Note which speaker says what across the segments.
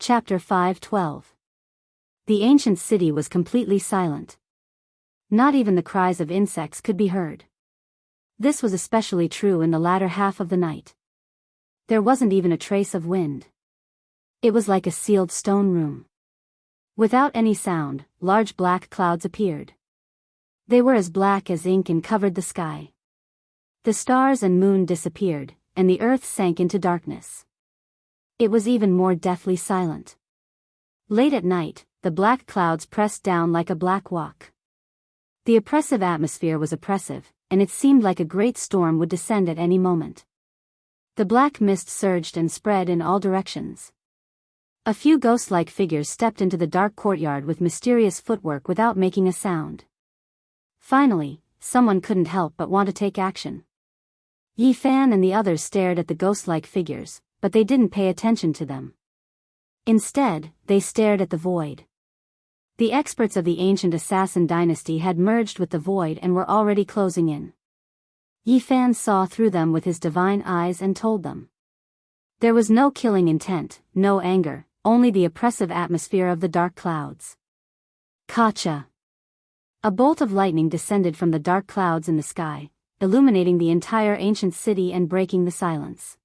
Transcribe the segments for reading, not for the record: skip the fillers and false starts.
Speaker 1: Chapter 5:12. The ancient city was completely silent. Not even the cries of insects could be heard. This was especially true in the latter half of the night. There wasn't even a trace of wind. It was like a sealed stone room. Without any sound, large black clouds appeared. They were as black as ink and covered the sky. The stars and moon disappeared, and the earth sank into darkness. It was even more deathly silent. Late at night, the black clouds pressed down like a black walk. The oppressive atmosphere was oppressive, and it seemed like a great storm would descend at any moment. The black mist surged and spread in all directions. A few ghost-like figures stepped into the dark courtyard with mysterious footwork without making a sound. Finally, someone couldn't help but want to take action. Yi Fan and the others stared at the ghost-like figures, but they didn't pay attention to them. Instead, they stared at the void. The experts of the ancient assassin dynasty had merged with the void and were already closing in. Yi Fan saw through them with his divine eyes and told them. There was no killing intent, no anger, only the oppressive atmosphere of the dark clouds. Kacha! A bolt of lightning descended from the dark clouds in the sky, illuminating the entire ancient city and breaking the silence.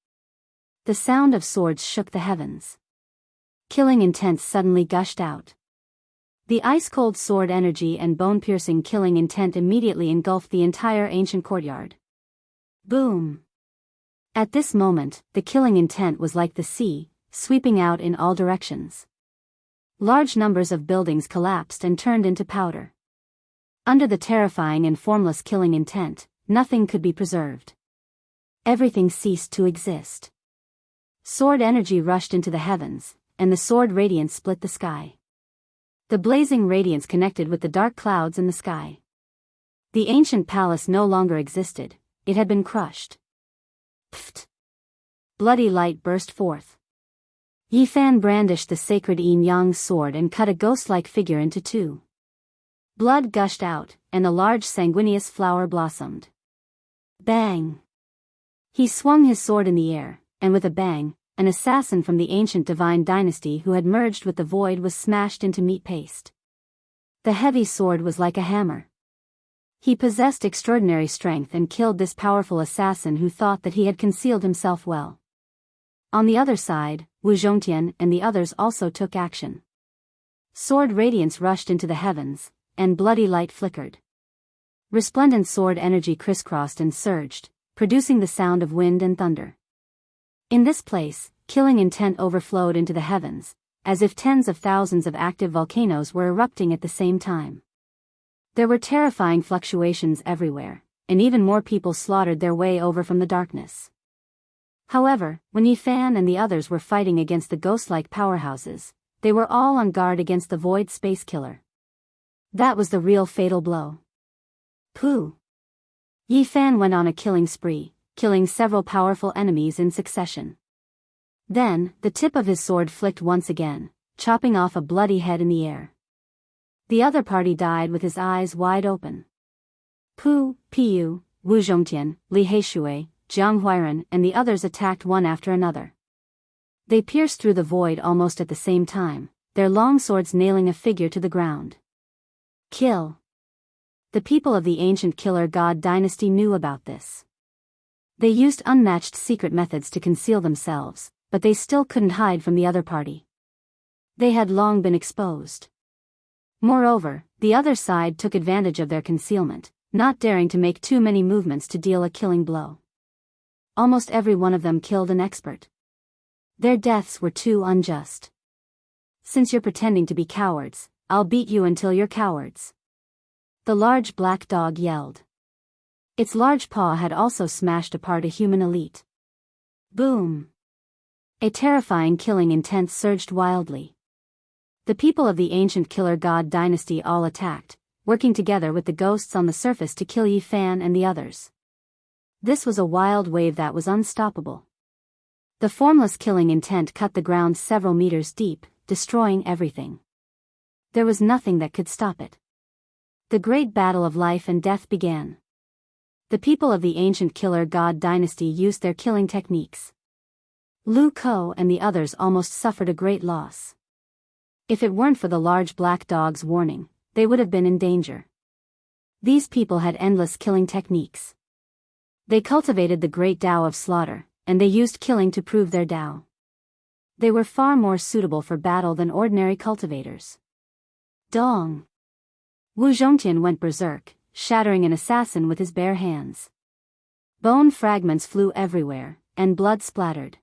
Speaker 1: The sound of swords shook the heavens. Killing intent suddenly gushed out. The ice-cold sword energy and bone-piercing killing intent immediately engulfed the entire ancient courtyard. Boom! At this moment, the killing intent was like the sea, sweeping out in all directions. Large numbers of buildings collapsed and turned into powder. Under the terrifying and formless killing intent, nothing could be preserved. Everything ceased to exist. Sword energy rushed into the heavens, and the sword radiance split the sky. The blazing radiance connected with the dark clouds in the sky. The ancient palace no longer existed, it had been crushed. Pfft! Bloody light burst forth. Yi Fan brandished the sacred yin-yang sword and cut a ghost-like figure into two. Blood gushed out, and a large sanguineous flower blossomed. Bang! He swung his sword in the air, and with a bang, an assassin from the ancient divine dynasty who had merged with the void was smashed into meat paste. The heavy sword was like a hammer. He possessed extraordinary strength and killed this powerful assassin who thought that he had concealed himself well. On the other side, Wu Zhongtian and the others also took action. Sword radiance rushed into the heavens, and bloody light flickered. Resplendent sword energy crisscrossed and surged, producing the sound of wind and thunder. In this place, killing intent overflowed into the heavens, as if tens of thousands of active volcanoes were erupting at the same time. There were terrifying fluctuations everywhere, and even more people slaughtered their way over from the darkness. However, when Yi Fan and the others were fighting against the ghost-like powerhouses, they were all on guard against the void space killer. That was the real fatal blow. Pooh! Yi Fan went on a killing spree, killing several powerful enemies in succession. Then, the tip of his sword flicked once again, chopping off a bloody head in the air. The other party died with his eyes wide open. Pu, Piyu, Wu Zhongtian, Li Heishui, Jiang Huairan and the others attacked one after another. They pierced through the void almost at the same time, their long swords nailing a figure to the ground. Kill! The people of the ancient killer god dynasty knew about this. They used unmatched secret methods to conceal themselves, but they still couldn't hide from the other party. They had long been exposed. Moreover, the other side took advantage of their concealment, not daring to make too many movements to deal a killing blow. Almost every one of them killed an expert. Their deaths were too unjust. Since you're pretending to be cowards, I'll beat you until you're cowards. The large black dog yelled. Its large paw had also smashed apart a human elite. Boom! A terrifying killing intent surged wildly. The people of the ancient killer god dynasty all attacked, working together with the ghosts on the surface to kill Yi Fan and the others. This was a wild wave that was unstoppable. The formless killing intent cut the ground several meters deep, destroying everything. There was nothing that could stop it. The great battle of life and death began. The people of the ancient killer god dynasty used their killing techniques. Lu Ko and the others almost suffered a great loss. If it weren't for the large black dog's warning, they would have been in danger. These people had endless killing techniques. They cultivated the great Tao of slaughter, and they used killing to prove their Tao. They were far more suitable for battle than ordinary cultivators. Dong! Wu Zhongtian went berserk, shattering an assassin with his bare hands. Bone fragments flew everywhere, and blood splattered.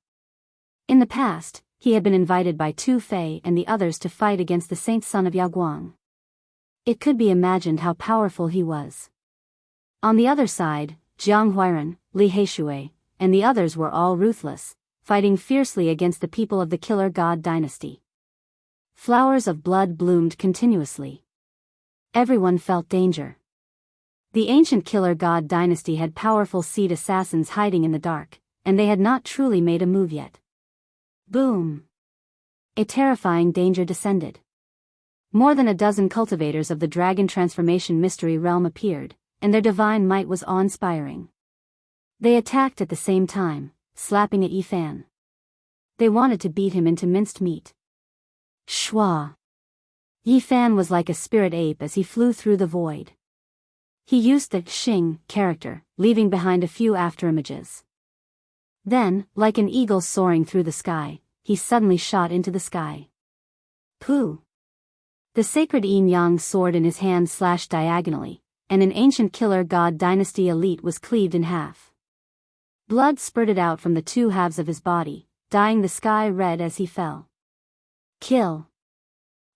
Speaker 1: In the past, he had been invited by Tu Fei and the others to fight against the Saint Son of Yaoguang. It could be imagined how powerful he was. On the other side, Jiang Huairan, Li Heishui, and the others were all ruthless, fighting fiercely against the people of the Killer God dynasty. Flowers of blood bloomed continuously. Everyone felt danger. The ancient Killer God dynasty had powerful seed assassins hiding in the dark, and they had not truly made a move yet. Boom! A terrifying danger descended. More than a dozen cultivators of the Dragon Transformation Mystery Realm appeared, and their divine might was awe-inspiring. They attacked at the same time, slapping at Yi Fan. They wanted to beat him into minced meat. Shwa! Yi Fan was like a spirit ape as he flew through the void. He used the Xing character, leaving behind a few afterimages. Then, like an eagle soaring through the sky, he suddenly shot into the sky. Pooh! The sacred yin-yang sword in his hand slashed diagonally, and an ancient Killer God dynasty elite was cleaved in half. Blood spurted out from the two halves of his body, dyeing the sky red as he fell. Kill!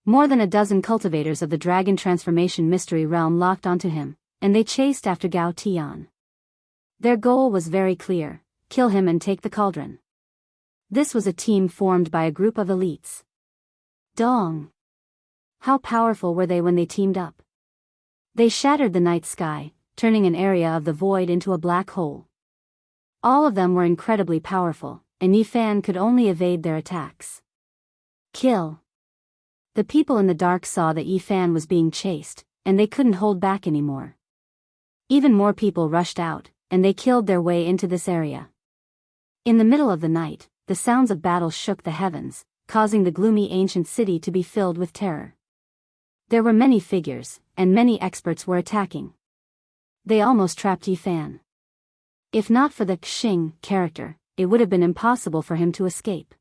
Speaker 1: More than a dozen cultivators of the Dragon Transformation Mystery Realm locked onto him, and they chased after Gao Tian. Their goal was very clear: kill him and take the cauldron. This was a team formed by a group of elites. Dong! How powerful were they when they teamed up? They shattered the night sky, turning an area of the void into a black hole. All of them were incredibly powerful, and Yi Fan could only evade their attacks. Kill! The people in the dark saw that Yi Fan was being chased, and they couldn't hold back anymore. Even more people rushed out, and they killed their way into this area. In the middle of the night, the sounds of battle shook the heavens, causing the gloomy ancient city to be filled with terror. There were many figures, and many experts were attacking. They almost trapped Yi Fan. If not for the Xing character, it would have been impossible for him to escape.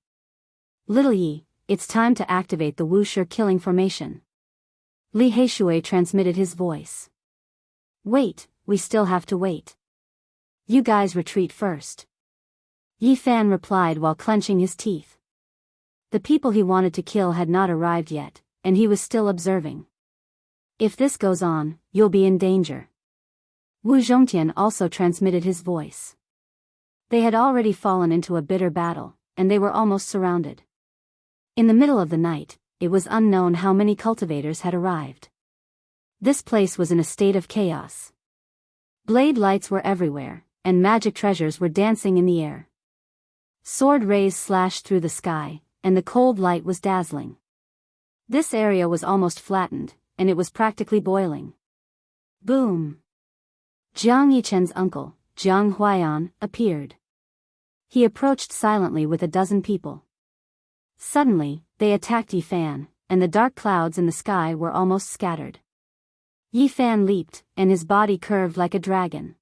Speaker 1: Little Yi, it's time to activate the Wuxia killing formation. Li Heishui transmitted his voice. Wait, we still have to wait. You guys retreat first. Yi Fan replied while clenching his teeth. The people he wanted to kill had not arrived yet, and he was still observing. If this goes on, you'll be in danger. Wu Zhongtian also transmitted his voice. They had already fallen into a bitter battle, and they were almost surrounded. In the middle of the night, it was unknown how many cultivators had arrived. This place was in a state of chaos. Blade lights were everywhere, and magic treasures were dancing in the air. Sword rays slashed through the sky, and the cold light was dazzling. This area was almost flattened, and it was practically boiling. Boom! Jiang Yichen's uncle, Jiang Huaiyan, appeared. He approached silently with a dozen people. Suddenly, they attacked Yi Fan, and the dark clouds in the sky were almost scattered. Yi Fan leaped, and his body curved like a dragon.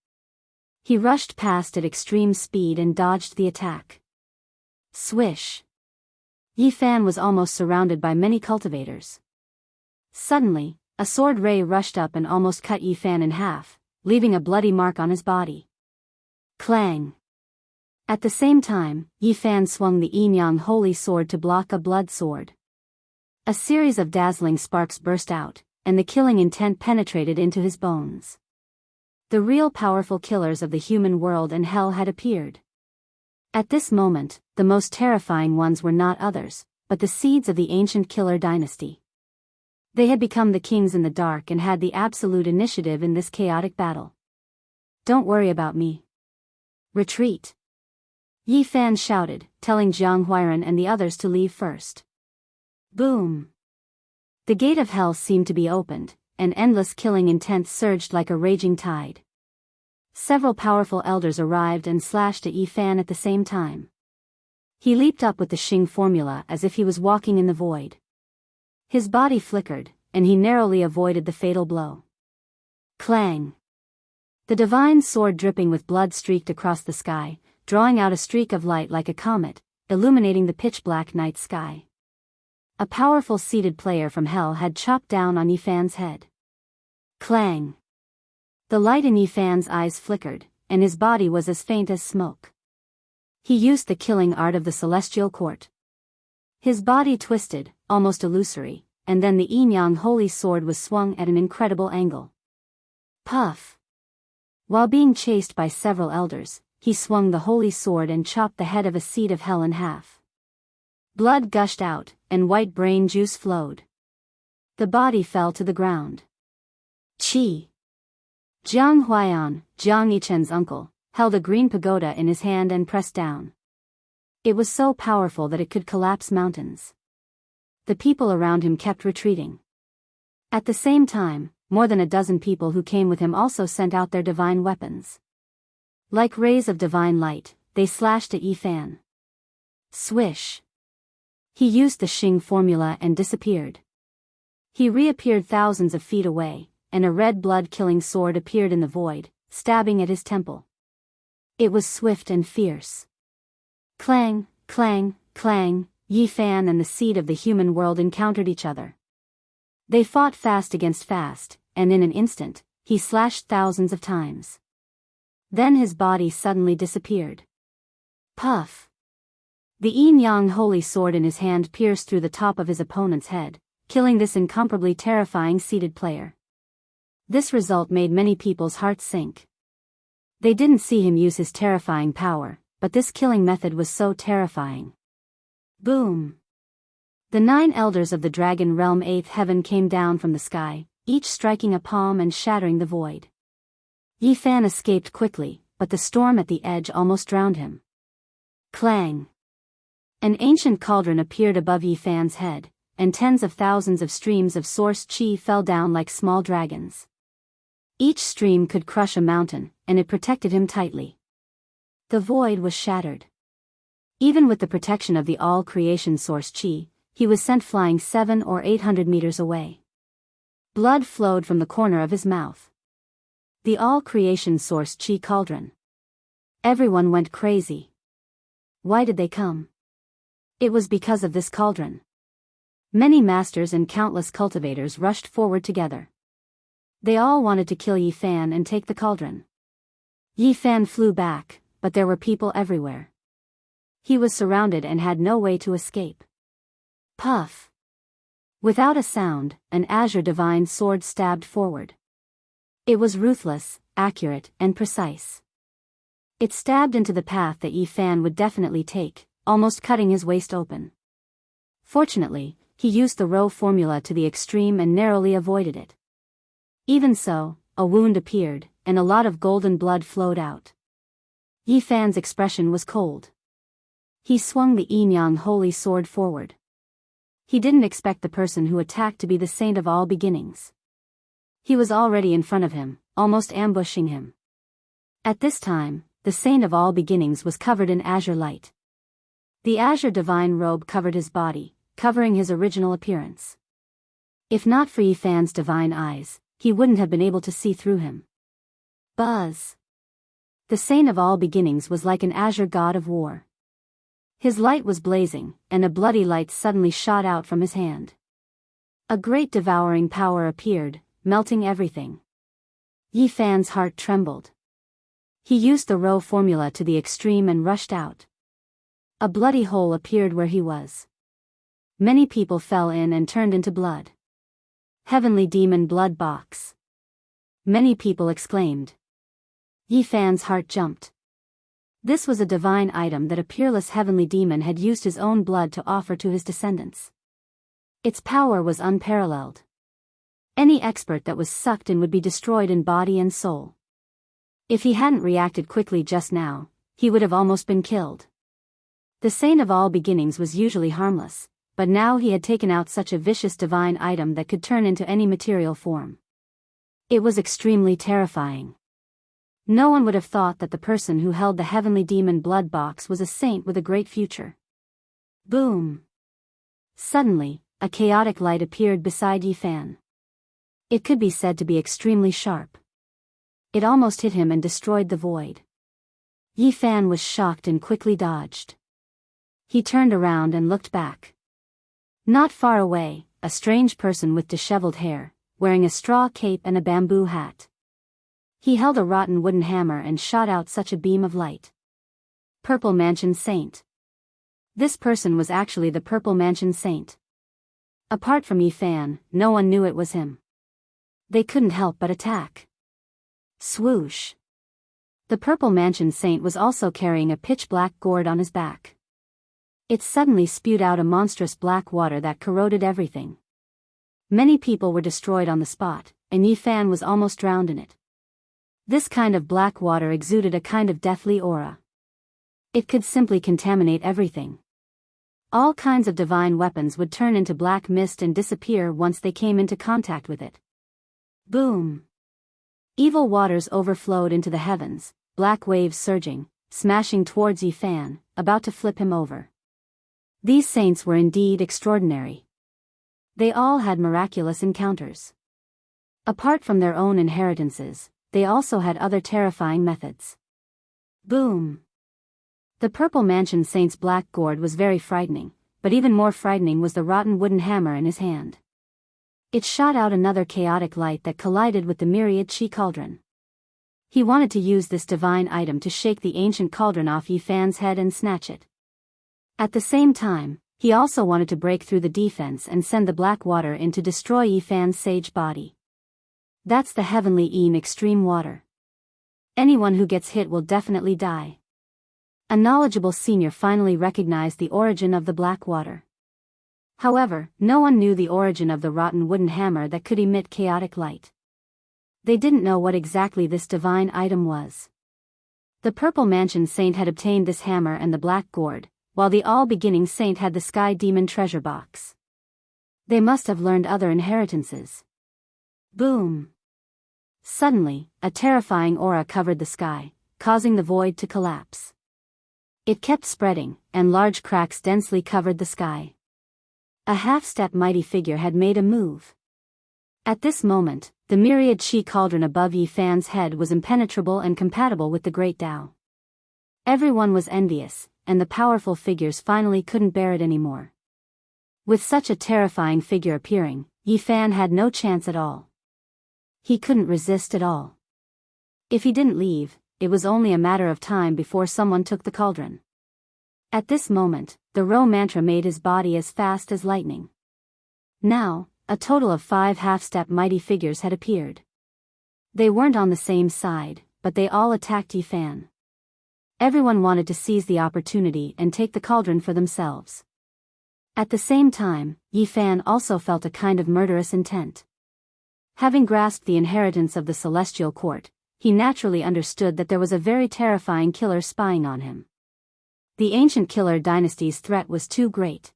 Speaker 1: He rushed past at extreme speed and dodged the attack. Swish! Yi Fan was almost surrounded by many cultivators. Suddenly, a sword ray rushed up and almost cut Yi Fan in half, leaving a bloody mark on his body. Clang! At the same time, Yi Fan swung the yin-yang holy sword to block a blood sword. A series of dazzling sparks burst out, and the killing intent penetrated into his bones. The real powerful killers of the human world and hell had appeared. At this moment, the most terrifying ones were not others, but the seeds of the ancient Killer dynasty. They had become the kings in the dark and had the absolute initiative in this chaotic battle. Don't worry about me. Retreat! Yi Fan shouted, telling Jiang Huairan and the others to leave first. Boom! The gate of hell seemed to be opened, and endless killing intent surged like a raging tide. Several powerful elders arrived and slashed at Yi Fan at the same time. He leaped up with the Xing formula as if he was walking in the void. His body flickered, and he narrowly avoided the fatal blow. Clang! The divine sword dripping with blood streaked across the sky, drawing out a streak of light like a comet, illuminating the pitch-black night sky. A powerful seated player from hell had chopped down on Yifan's head. Clang! The light in Yifan's eyes flickered, and his body was as faint as smoke. He used the killing art of the celestial court. His body twisted, almost illusory, and then the yin-yang holy sword was swung at an incredible angle. Puff! While being chased by several elders, he swung the holy sword and chopped the head of a seed of hell in half. Blood gushed out, and white brain juice flowed. The body fell to the ground. Qi! Jiang Huaiyan, Jiang Yichen's uncle, held a green pagoda in his hand and pressed down. It was so powerful that it could collapse mountains. The people around him kept retreating. At the same time, more than a dozen people who came with him also sent out their divine weapons. Like rays of divine light, they slashed at Yifan. Swish! He used the Xing formula and disappeared. He reappeared thousands of feet away, and a red blood-killing sword appeared in the void, stabbing at his temple. It was swift and fierce. Clang, clang, clang, Yifan and the seed of the human world encountered each other. They fought fast against fast, and in an instant, he slashed thousands of times. Then his body suddenly disappeared. Puff! The yin-yang holy sword in his hand pierced through the top of his opponent's head, killing this incomparably terrifying seated player. This result made many people's hearts sink. They didn't see him use his terrifying power, but this killing method was so terrifying. Boom! The 9 elders of the dragon realm 8th heaven came down from the sky, each striking a palm and shattering the void. Yifan escaped quickly, but the storm at the edge almost drowned him. Clang! An ancient cauldron appeared above Yifan's head, and tens of thousands of streams of source qi fell down like small dragons. Each stream could crush a mountain, and it protected him tightly. The void was shattered. Even with the protection of the all-creation source qi, he was sent flying 700 or 800 meters away. Blood flowed from the corner of his mouth. The all-creation source qi cauldron. Everyone went crazy. Why did they come? It was because of this cauldron. Many masters and countless cultivators rushed forward together. They all wanted to kill Yifan and take the cauldron. Yifan flew back, but there were people everywhere. He was surrounded and had no way to escape. Puff! Without a sound, an azure divine sword stabbed forward. It was ruthless, accurate, and precise. It stabbed into the path that Yifan would definitely take, almost cutting his waist open. Fortunately, he used the Rho formula to the extreme and narrowly avoided it. Even so, a wound appeared, and a lot of golden blood flowed out. Yifan's expression was cold. He swung the yin-yang holy sword forward. He didn't expect the person who attacked to be the saint of all beginnings. He was already in front of him, almost ambushing him. At this time, the saint of all beginnings was covered in azure light. The azure divine robe covered his body, covering his original appearance. If not for Yifan's divine eyes, he wouldn't have been able to see through him. Buzz! The saint of all beginnings was like an azure god of war. His light was blazing, and a bloody light suddenly shot out from his hand. A great devouring power appeared, melting everything. Yifan's heart trembled. He used the Rho formula to the extreme and rushed out. A bloody hole appeared where he was. Many people fell in and turned into blood. Heavenly demon blood box. Many people exclaimed. Yifan's heart jumped. This was a divine item that a peerless heavenly demon had used his own blood to offer to his descendants. Its power was unparalleled. Any expert that was sucked in would be destroyed in body and soul. If he hadn't reacted quickly just now, he would have almost been killed. The saint of all beginnings was usually harmless, but now he had taken out such a vicious divine item that could turn into any material form. It was extremely terrifying. No one would have thought that the person who held the heavenly demon blood box was a saint with a great future. Boom! Suddenly, a chaotic light appeared beside Yifan. It could be said to be extremely sharp. It almost hit him and destroyed the void. Yifan was shocked and quickly dodged. He turned around and looked back. Not far away, a strange person with disheveled hair, wearing a straw cape and a bamboo hat. He held a rotten wooden hammer and shot out such a beam of light. Purple Mansion Saint. This person was actually the Purple Mansion Saint. Apart from Yifan, no one knew it was him. They couldn't help but attack. Swoosh! The Purple Mansion Saint was also carrying a pitch-black gourd on his back. It suddenly spewed out a monstrous black water that corroded everything. Many people were destroyed on the spot, and Yifan was almost drowned in it. This kind of black water exuded a kind of deathly aura. It could simply contaminate everything. All kinds of divine weapons would turn into black mist and disappear once they came into contact with it. Boom! Evil waters overflowed into the heavens, black waves surging, smashing towards Yifan, about to flip him over. These saints were indeed extraordinary. They all had miraculous encounters. Apart from their own inheritances, they also had other terrifying methods. Boom! The Purple Mansion Saint's black gourd was very frightening, but even more frightening was the rotten wooden hammer in his hand. It shot out another chaotic light that collided with the myriad chi cauldron. He wanted to use this divine item to shake the ancient cauldron off Yifan's head and snatch it. At the same time, he also wanted to break through the defense and send the black water in to destroy Yifan's sage body. That's the heavenly extreme water. Anyone who gets hit will definitely die. A knowledgeable senior finally recognized the origin of the black water. However, no one knew the origin of the rotten wooden hammer that could emit chaotic light. They didn't know what exactly this divine item was. The Purple Mansion Saint had obtained this hammer and the black gourd, while the all-beginning saint had the Sky Demon treasure box. They must have learned other inheritances. Boom! Suddenly, a terrifying aura covered the sky, causing the void to collapse. It kept spreading, and large cracks densely covered the sky. A half-step mighty figure had made a move. At this moment, the myriad chi cauldron above Yifan's head was impenetrable and compatible with the Great Tao. Everyone was envious, and the powerful figures finally couldn't bear it anymore. With such a terrifying figure appearing, Yifan had no chance at all. He couldn't resist at all. If he didn't leave, it was only a matter of time before someone took the cauldron. At this moment, the Ro mantra made his body as fast as lightning. Now, a total of 5 half-step mighty figures had appeared. They weren't on the same side, but they all attacked Yifan. Everyone wanted to seize the opportunity and take the cauldron for themselves. At the same time, Yifan also felt a kind of murderous intent. Having grasped the inheritance of the celestial court, he naturally understood that there was a very terrifying killer spying on him. The ancient killer dynasty's threat was too great.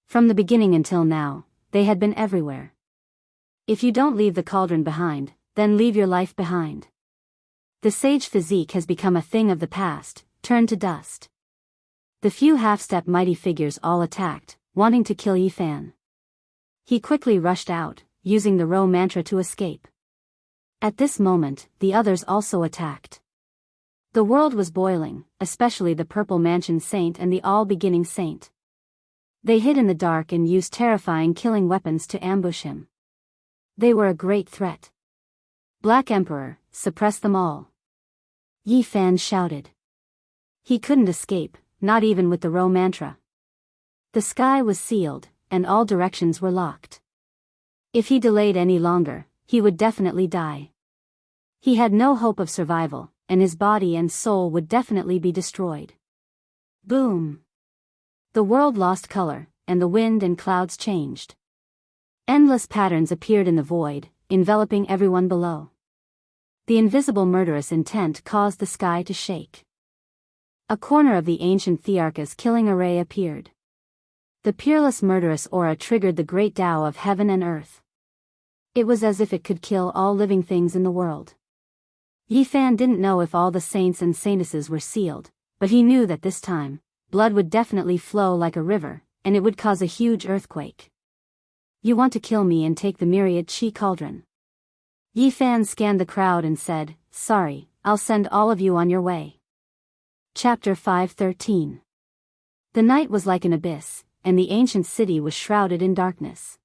Speaker 1: From the beginning until now, they had been everywhere. If you don't leave the cauldron behind, then leave your life behind. The sage physique has become a thing of the past, turned to dust. The few half-step mighty figures all attacked, wanting to kill Yifan. He quickly rushed out, using the Ro mantra to escape. At this moment, the others also attacked. The world was boiling, especially the Purple Mansion Saint and the All-Beginning Saint. They hid in the dark and used terrifying killing weapons to ambush him. They were a great threat. Black Emperor, suppress them all. Yifan shouted. He couldn't escape, not even with the Ro mantra. The sky was sealed, and all directions were locked. If he delayed any longer, he would definitely die. He had no hope of survival, and his body and soul would definitely be destroyed. Boom! The world lost color, and the wind and clouds changed. Endless patterns appeared in the void, enveloping everyone below. The invisible murderous intent caused the sky to shake. A corner of the ancient Thearka's killing array appeared. The peerless murderous aura triggered the great Tao of heaven and earth. It was as if it could kill all living things in the world. Yifan didn't know if all the saints and saintesses were sealed, but he knew that this time, blood would definitely flow like a river, and it would cause a huge earthquake. You want to kill me and take the myriad chi cauldron? Yi Fan scanned the crowd and said, sorry, I'll send all of you on your way. Chapter 5:13. The night was like an abyss, and the ancient city was shrouded in darkness.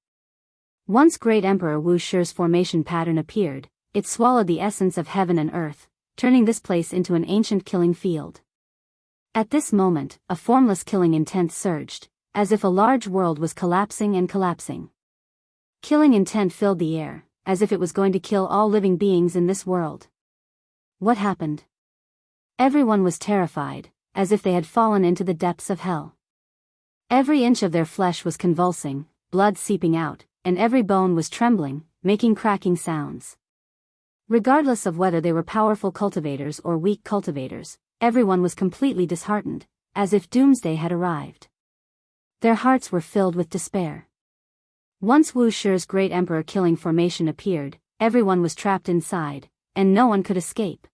Speaker 1: Once great Emperor Wu Shi's formation pattern appeared, it swallowed the essence of heaven and earth, turning this place into an ancient killing field. At this moment, a formless killing intent surged, as if a large world was collapsing and collapsing. Killing intent filled the air, as if it was going to kill all living beings in this world. What happened? Everyone was terrified, as if they had fallen into the depths of hell. Every inch of their flesh was convulsing, blood seeping out, and every bone was trembling, making cracking sounds. Regardless of whether they were powerful cultivators or weak cultivators, everyone was completely disheartened, as if doomsday had arrived. Their hearts were filled with despair. Once Wu Shi's great emperor killing formation appeared, everyone was trapped inside, and no one could escape.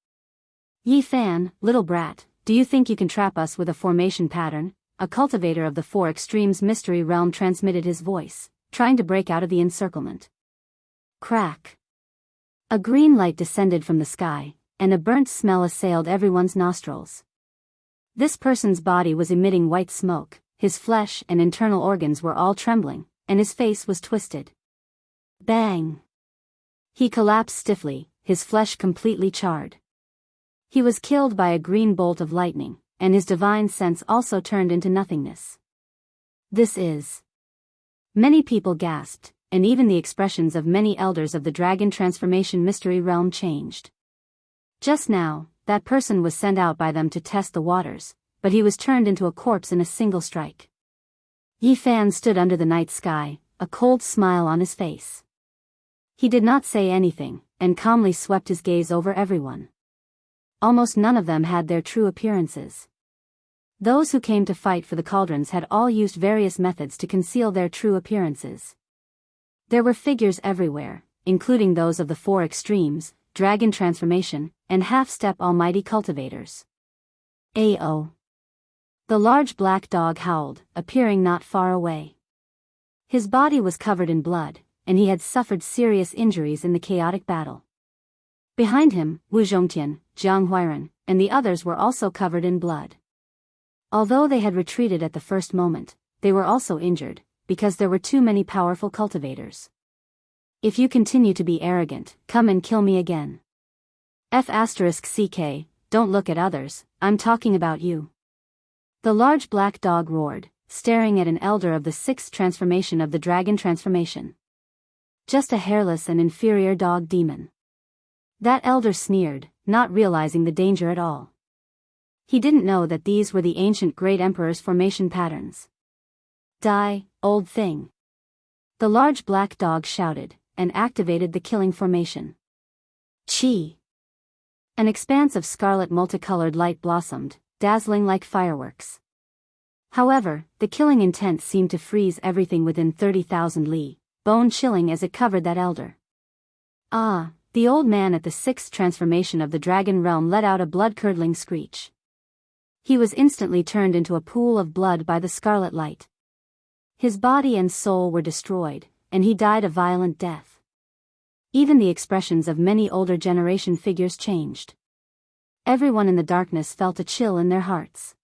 Speaker 1: Yi Fan, little brat, do you think you can trap us with a formation pattern? A cultivator of the Four Extremes mystery realm transmitted his voice, trying to break out of the encirclement. Crack. A green light descended from the sky, and a burnt smell assailed everyone's nostrils. This person's body was emitting white smoke, his flesh and internal organs were all trembling, and his face was twisted. Bang! He collapsed stiffly, his flesh completely charred. He was killed by a green bolt of lightning, and his divine sense also turned into nothingness. This is... Many people gasped, and even the expressions of many elders of the dragon transformation mystery realm changed. Just now, that person was sent out by them to test the waters, but he was turned into a corpse in a single strike. Yi Fan stood under the night sky, a cold smile on his face. He did not say anything, and calmly swept his gaze over everyone. Almost none of them had their true appearances. Those who came to fight for the cauldrons had all used various methods to conceal their true appearances. There were figures everywhere, including those of the Four Extremes, Dragon Transformation, and Half-Step Almighty Cultivators. A.O. The large black dog howled, appearing not far away. His body was covered in blood, and he had suffered serious injuries in the chaotic battle. Behind him, Wu Zhongtian, Jiang Huiran, and the others were also covered in blood. Although they had retreated at the first moment, they were also injured, because there were too many powerful cultivators. If you continue to be arrogant, come and kill me again. F***CK, don't look at others, I'm talking about you. The large black dog roared, staring at an elder of the sixth transformation of the dragon transformation. Just a hairless and inferior dog demon. That elder sneered, not realizing the danger at all. He didn't know that these were the ancient great emperor's formation patterns. Die, old thing. The large black dog shouted, and activated the killing formation. Chi. An expanse of scarlet multicolored light blossomed, dazzling like fireworks. However, the killing intent seemed to freeze everything within 30,000 li, bone-chilling as it covered that elder. Ah, the old man at the sixth transformation of the dragon realm let out a blood-curdling screech. He was instantly turned into a pool of blood by the scarlet light. His body and soul were destroyed, and he died a violent death. Even the expressions of many older generation figures changed. Everyone in the darkness felt a chill in their hearts.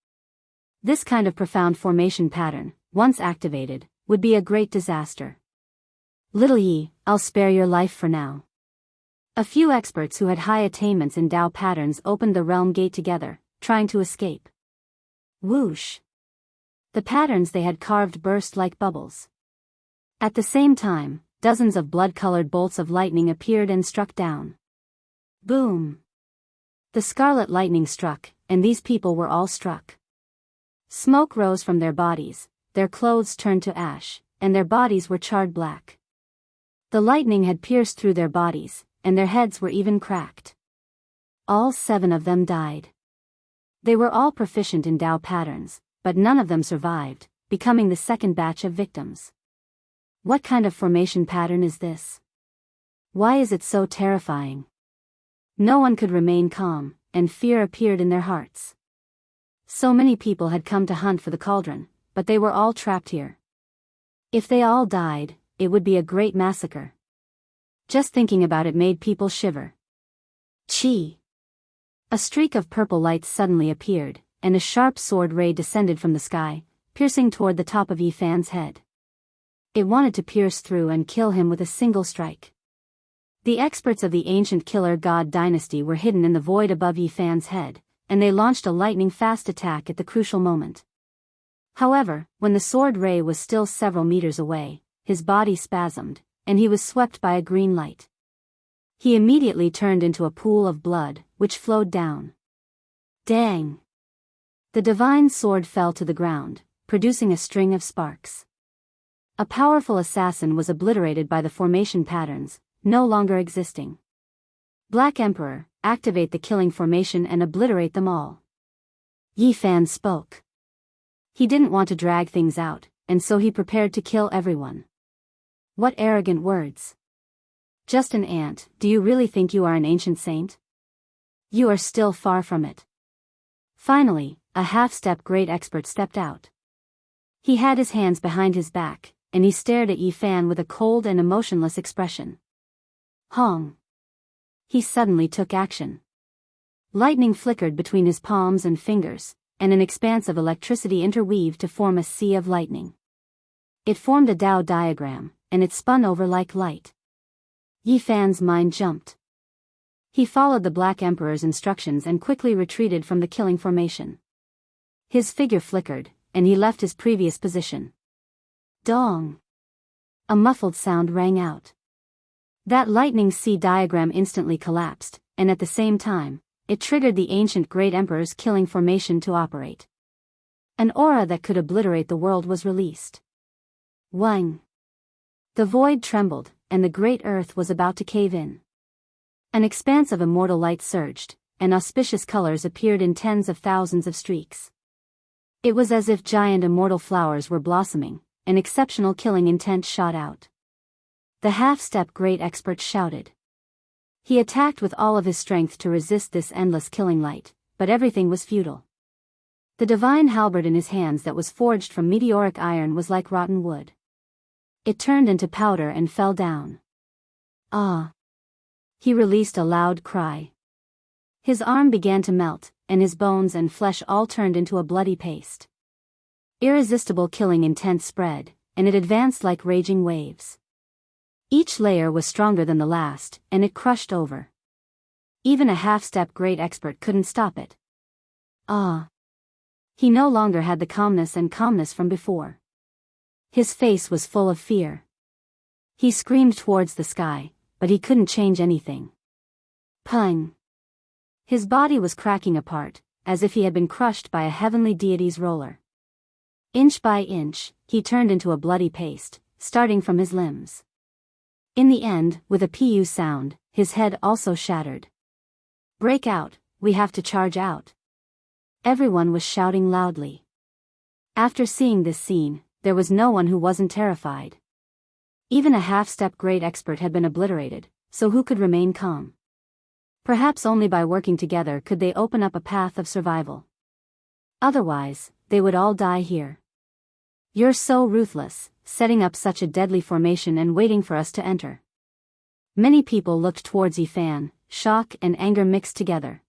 Speaker 1: This kind of profound formation pattern, once activated, would be a great disaster. Little Yi, I'll spare your life for now. A few experts who had high attainments in Tao patterns opened the realm gate together, trying to escape. Whoosh! The patterns they had carved burst like bubbles. At the same time, dozens of blood-colored bolts of lightning appeared and struck down. Boom! The scarlet lightning struck, and these people were all struck. Smoke rose from their bodies, their clothes turned to ash, and their bodies were charred black. The lightning had pierced through their bodies, and their heads were even cracked. All 7 of them died. They were all proficient in Tao patterns, but none of them survived, becoming the second batch of victims. What kind of formation pattern is this? Why is it so terrifying? No one could remain calm, and fear appeared in their hearts. So many people had come to hunt for the cauldron, but they were all trapped here. If they all died, it would be a great massacre. Just thinking about it made people shiver. Chi! A streak of purple light suddenly appeared, and a sharp sword ray descended from the sky, piercing toward the top of Yi Fan's head. It wanted to pierce through and kill him with a single strike. The experts of the ancient killer god dynasty were hidden in the void above Yi Fan's head, and they launched a lightning-fast attack at the crucial moment. However, when the sword ray was still several meters away, his body spasmed, and he was swept by a green light. He immediately turned into a pool of blood, which flowed down. Dang! The divine sword fell to the ground, producing a string of sparks. A powerful assassin was obliterated by the formation patterns, no longer existing. Black Emperor, activate the killing formation and obliterate them all. Yi Fan spoke. He didn't want to drag things out, and so he prepared to kill everyone. What arrogant words. Just an ant, do you really think you are an ancient saint? You are still far from it. Finally, a half-step great expert stepped out. He had his hands behind his back, and he stared at Yi Fan with a cold and emotionless expression. Hong! He suddenly took action. Lightning flickered between his palms and fingers, and an expanse of electricity interweaved to form a sea of lightning. It formed a Tao diagram, and it spun over like light. Yi Fan's mind jumped. He followed the Black Emperor's instructions and quickly retreated from the killing formation. His figure flickered, and he left his previous position. Dong! A muffled sound rang out. That lightning sea diagram instantly collapsed, and at the same time, it triggered the ancient Great Emperor's killing formation to operate. An aura that could obliterate the world was released. Wang! The void trembled, and the great earth was about to cave in. An expanse of immortal light surged, and auspicious colors appeared in tens of thousands of streaks. It was as if giant immortal flowers were blossoming, an exceptional killing intent shot out. The half-step great expert shouted. He attacked with all of his strength to resist this endless killing light, but everything was futile. The divine halberd in his hands that was forged from meteoric iron was like rotten wood. It turned into powder and fell down. Ah! He released a loud cry. His arm began to melt, and his bones and flesh all turned into a bloody paste. Irresistible killing intent spread, and it advanced like raging waves. Each layer was stronger than the last, and it crushed over. Even a half-step great expert couldn't stop it. Ah! He no longer had the calmness from before. His face was full of fear. He screamed towards the sky, but he couldn't change anything. Pung! His body was cracking apart, as if he had been crushed by a heavenly deity's roller. Inch by inch, he turned into a bloody paste, starting from his limbs. In the end, with a pu sound, his head also shattered. Break out, we have to charge out. Everyone was shouting loudly. After seeing this scene, there was no one who wasn't terrified. Even a half-step great expert had been obliterated, so who could remain calm? Perhaps only by working together could they open up a path of survival. Otherwise, they would all die here. You're so ruthless, setting up such a deadly formation and waiting for us to enter. Many people looked towards Yi Fan, shock and anger mixed together.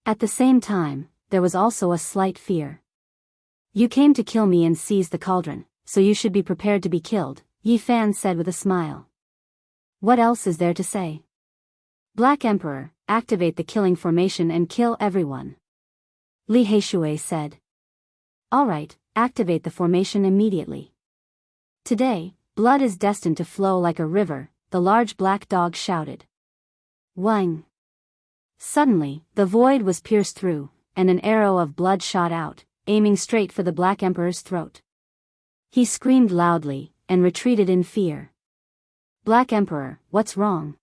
Speaker 1: At the same time, there was also a slight fear. You came to kill me and seize the cauldron, so you should be prepared to be killed, Yi Fan said with a smile. What else is there to say? Black Emperor, activate the killing formation and kill everyone. Li Heishui said. Alright, activate the formation immediately. Today, blood is destined to flow like a river, the large black dog shouted. Wang! Suddenly, the void was pierced through, and an arrow of blood shot out, aiming straight for the Black Emperor's throat. He screamed loudly, and retreated in fear. Black Emperor, what's wrong?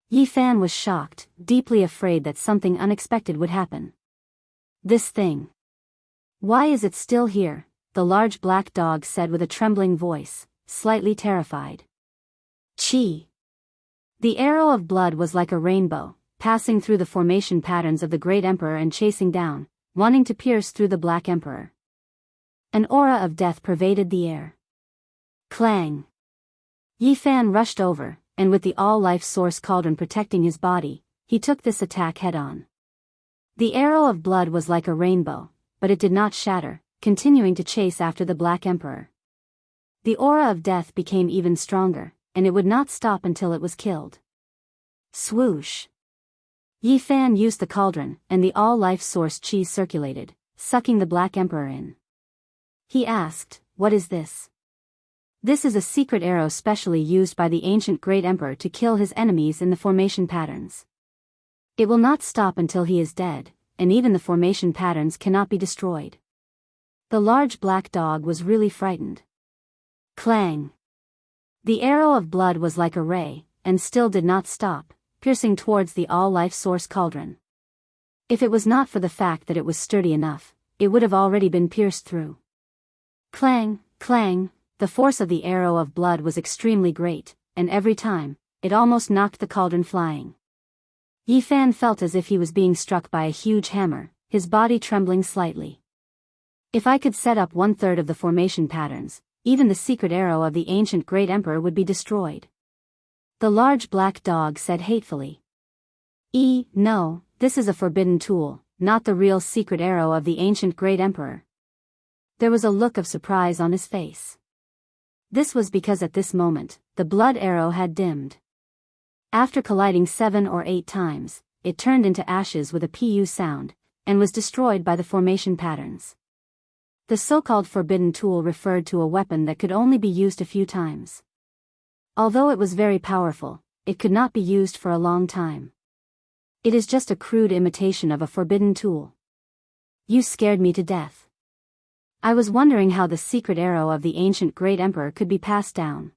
Speaker 1: Yi Fan was shocked, deeply afraid that something unexpected would happen. This thing. Why is it still here? The large black dog said with a trembling voice, slightly terrified. Chi! The arrow of blood was like a rainbow, passing through the formation patterns of the Great Emperor and chasing down, wanting to pierce through the Black Emperor. An aura of death pervaded the air. Clang! Yi Fan rushed over, and with the all-life source cauldron protecting his body, he took this attack head-on. The arrow of blood was like a rainbow, but it did not shatter, continuing to chase after the Black Emperor. The aura of death became even stronger, and it would not stop until it was killed. Swoosh! Yi Fan used the cauldron, and the all-life source chi circulated, sucking the Black Emperor in. He asked, "What is this?" "This is a secret arrow specially used by the ancient Great Emperor to kill his enemies in the formation patterns. It will not stop until he is dead, and even the formation patterns cannot be destroyed." The large black dog was really frightened. Clang! The arrow of blood was like a ray, and still did not stop, piercing towards the all-life source cauldron. If it was not for the fact that it was sturdy enough, it would have already been pierced through. Clang, clang, the force of the arrow of blood was extremely great, and every time, it almost knocked the cauldron flying. Yi Fan felt as if he was being struck by a huge hammer, his body trembling slightly. If I could set up 1/3 of the formation patterns, even the secret arrow of the ancient Great Emperor would be destroyed. The large black dog said hatefully. No, this is a forbidden tool, not the real secret arrow of the ancient Great Emperor." There was a look of surprise on his face. This was because at this moment, the blood arrow had dimmed. After colliding 7 or 8 times, it turned into ashes with a pu sound, and was destroyed by the formation patterns. The so-called forbidden tool referred to a weapon that could only be used a few times. Although it was very powerful, it could not be used for a long time. It is just a crude imitation of a forbidden tool. You scared me to death. I was wondering how the secret arrow of the ancient Great Emperor could be passed down.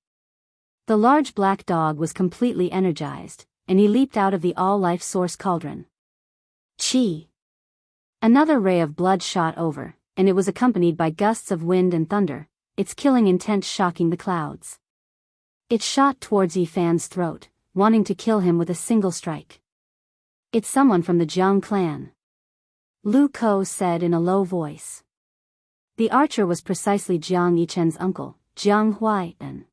Speaker 1: The large black dog was completely energized, and he leaped out of the all-life source cauldron. Chi! Another ray of blood shot over, and it was accompanied by gusts of wind and thunder, its killing intent shocking the clouds. It shot towards Yi Fan's throat, wanting to kill him with a single strike. "It's someone from the Jiang clan," Lu Ko said in a low voice. The archer was precisely Jiang Yichen's uncle, Jiang Huaiyan.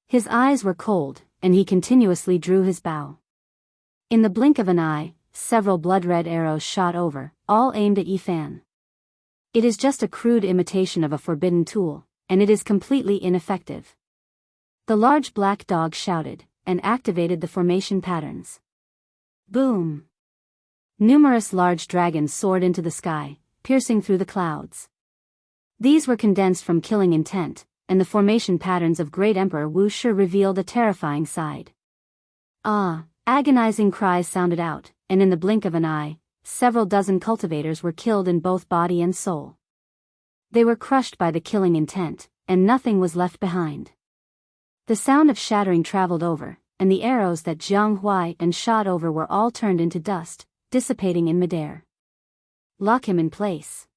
Speaker 1: His eyes were cold, and he continuously drew his bow. In the blink of an eye, several blood-red arrows shot over, all aimed at Yi Fan. It is just a crude imitation of a forbidden tool, and it is completely ineffective. The large black dog shouted, and activated the formation patterns. Boom! Numerous large dragons soared into the sky, piercing through the clouds. These were condensed from killing intent, and the formation patterns of Great Emperor Wu Shi revealed a terrifying side. Agonizing cries sounded out, and in the blink of an eye, several dozen cultivators were killed in both body and soul. They were crushed by the killing intent, and nothing was left behind. The sound of shattering traveled over, and the arrows that Jiang Huaiyan shot over were all turned into dust, dissipating in midair. "Lock him in place."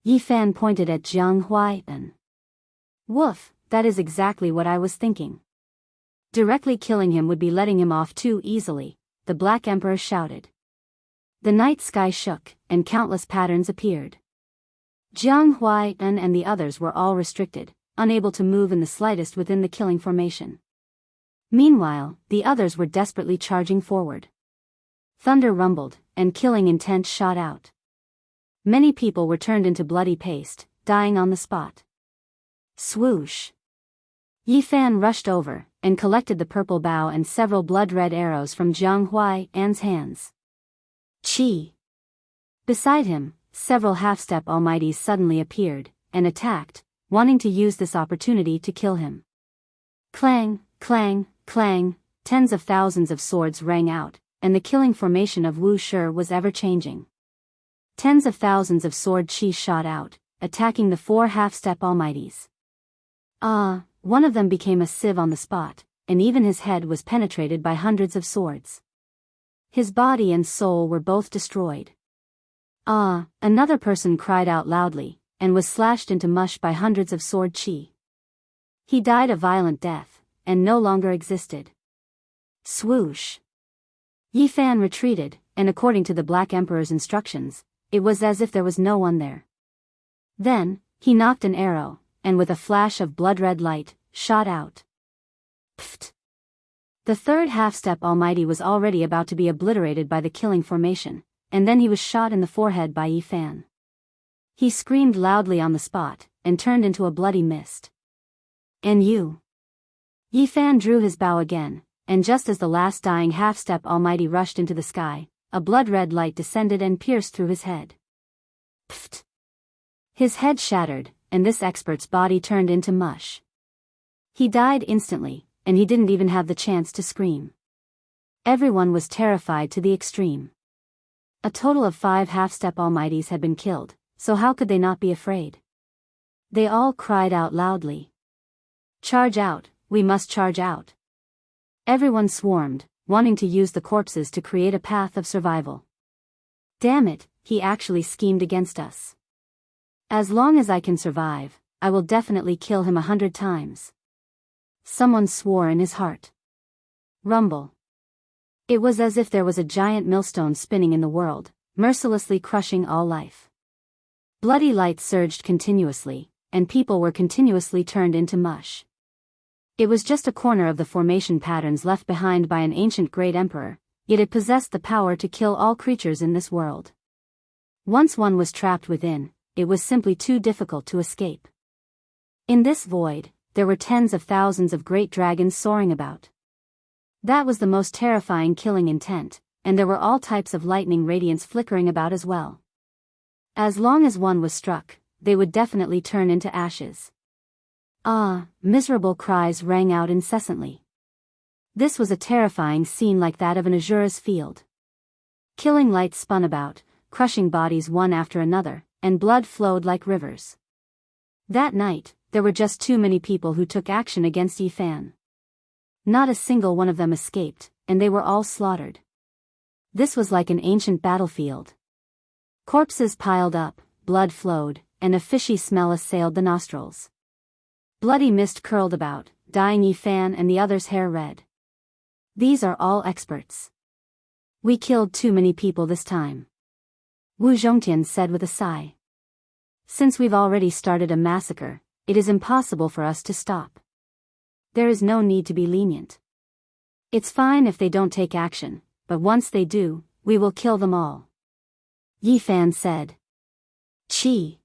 Speaker 1: Yi Fan pointed at Jiang Huaiyan. "Woof, that is exactly what I was thinking. Directly killing him would be letting him off too easily," the Black Emperor shouted. The night sky shook, and countless patterns appeared. Jiang Huaiyan and the others were all restricted, unable to move in the slightest within the killing formation. Meanwhile, the others were desperately charging forward. Thunder rumbled, and killing intent shot out. Many people were turned into bloody paste, dying on the spot. Swoosh! Yi Fan rushed over, and collected the purple bow and several blood-red arrows from Jiang Huaiyan's hands. Chi! Beside him, several half-step almighties suddenly appeared, and attacked, wanting to use this opportunity to kill him. Clang, clang, clang, tens of thousands of swords rang out, and the killing formation of Wu Shi was ever-changing. Tens of thousands of sword chi shot out, attacking the 4 half-step almighties. One of them became a sieve on the spot, and even his head was penetrated by hundreds of swords. His body and soul were both destroyed. Another person cried out loudly, and was slashed into mush by hundreds of sword chi. He died a violent death, and no longer existed. Swoosh! Yi Fan retreated, and according to the Black Emperor's instructions, it was as if there was no one there. Then, he nocked an arrow, and with a flash of blood-red light, shot out. Pfft! The third half-step Almighty was already about to be obliterated by the killing formation, and then he was shot in the forehead by Yi Fan. He screamed loudly on the spot, and turned into a bloody mist. And you? Yi Fan drew his bow again, and just as the last dying half-step Almighty rushed into the sky, a blood-red light descended and pierced through his head. Pfft! His head shattered, and this expert's body turned into mush. He died instantly, and he didn't even have the chance to scream. Everyone was terrified to the extreme. A total of 5 half-step Almighties had been killed, so how could they not be afraid? They all cried out loudly. Charge out, we must charge out. Everyone swarmed, wanting to use the corpses to create a path of survival. Damn it, he actually schemed against us. As long as I can survive, I will definitely kill him 100 times. Someone swore in his heart. Rumble. It was as if there was a giant millstone spinning in the world, mercilessly crushing all life. Bloody light surged continuously, and people were continuously turned into mush. It was just a corner of the formation patterns left behind by an ancient great emperor, yet it possessed the power to kill all creatures in this world. Once one was trapped within, it was simply too difficult to escape. In this void, there were tens of thousands of great dragons soaring about. That was the most terrifying killing intent, and there were all types of lightning radiance flickering about as well. As long as one was struck, they would definitely turn into ashes. Ah, miserable cries rang out incessantly. This was a terrifying scene like that of an Azura's field. Killing light spun about, crushing bodies one after another, and blood flowed like rivers. That night, there were just too many people who took action against Yi Fan. Not a single one of them escaped, and they were all slaughtered. This was like an ancient battlefield. Corpses piled up, blood flowed, and a fishy smell assailed the nostrils. Bloody mist curled about, dyeing Yi Fan and the others' hair red. These are all experts. We killed too many people this time. Wu Zhongtian said with a sigh. Since we've already started a massacre, it is impossible for us to stop. There is no need to be lenient. It's fine if they don't take action, but once they do, we will kill them all. Yi Fan said. Chi.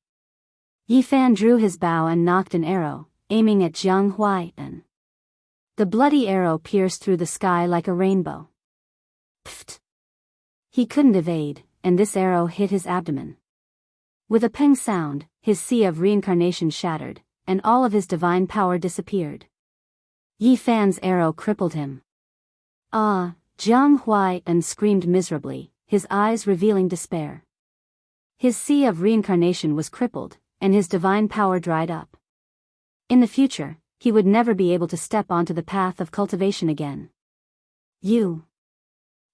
Speaker 1: Yi Fan drew his bow and nocked an arrow, aiming at Jiang Huai'an. The bloody arrow pierced through the sky like a rainbow. Pfft. He couldn't evade, and this arrow hit his abdomen. With a peng sound, his sea of reincarnation shattered, and all of his divine power disappeared. Yi Fan's arrow crippled him. Ah, Jiang Huai'an screamed miserably, his eyes revealing despair. His sea of reincarnation was crippled, and his divine power dried up. In the future, he would never be able to step onto the path of cultivation again. You.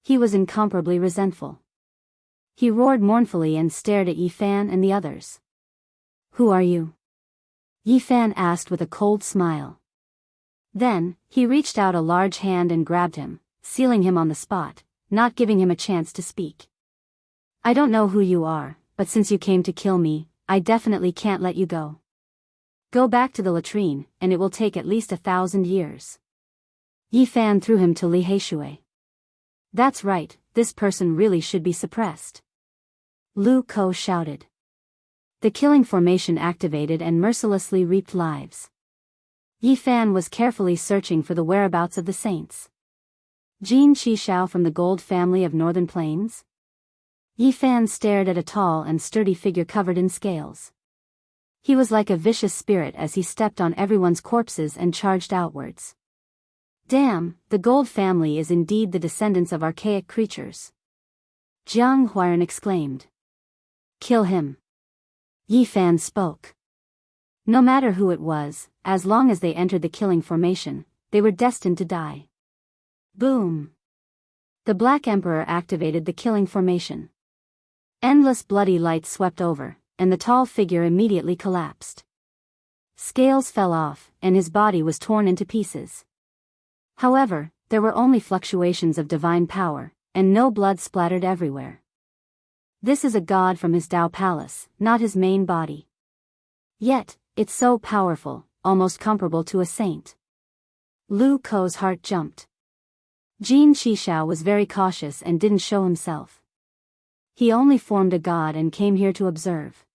Speaker 1: He was incomparably resentful. He roared mournfully and stared at Yi Fan and the others. Who are you? Yi Fan asked with a cold smile. Then, he reached out a large hand and grabbed him, sealing him on the spot, not giving him a chance to speak. I don't know who you are, but since you came to kill me, I definitely can't let you go. Go back to the latrine, and it will take at least 1,000 years. Yi Fan threw him to Li Heishui. That's right, this person really should be suppressed. Lu Ko shouted. The killing formation activated and mercilessly reaped lives. Yi Fan was carefully searching for the whereabouts of the saints. Jin Qishao from the Gold family of Northern Plains? Yi Fan stared at a tall and sturdy figure covered in scales. He was like a vicious spirit as he stepped on everyone's corpses and charged outwards. Damn, the Gold family is indeed the descendants of archaic creatures. Jiang Huai'an exclaimed. Kill him. Yi Fan spoke. No matter who it was, as long as they entered the killing formation, they were destined to die. Boom. The Black Emperor activated the killing formation. Endless bloody light swept over, and the tall figure immediately collapsed. Scales fell off, and his body was torn into pieces. However, there were only fluctuations of divine power, and no blood splattered everywhere. This is a god from his Tao palace, not his main body. Yet, it's so powerful, almost comparable to a saint. Lu Ko's heart jumped. Jin Qishao was very cautious and didn't show himself. He only formed a god and came here to observe.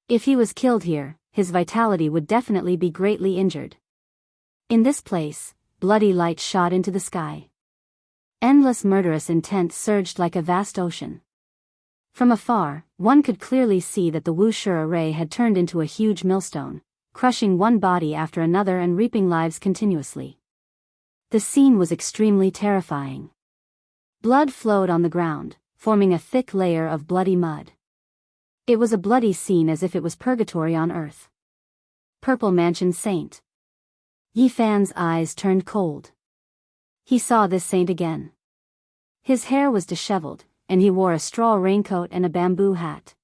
Speaker 1: If he was killed here, his vitality would definitely be greatly injured. In this place, bloody light shot into the sky. Endless murderous intent surged like a vast ocean. From afar, one could clearly see that the Wushi array had turned into a huge millstone, crushing one body after another and reaping lives continuously. The scene was extremely terrifying. Blood flowed on the ground, forming a thick layer of bloody mud. It was a bloody scene as if it was purgatory on earth. Purple Mansion Saint. Yi Fan's eyes turned cold. He saw this saint again. His hair was disheveled, and he wore a straw raincoat and a bamboo hat.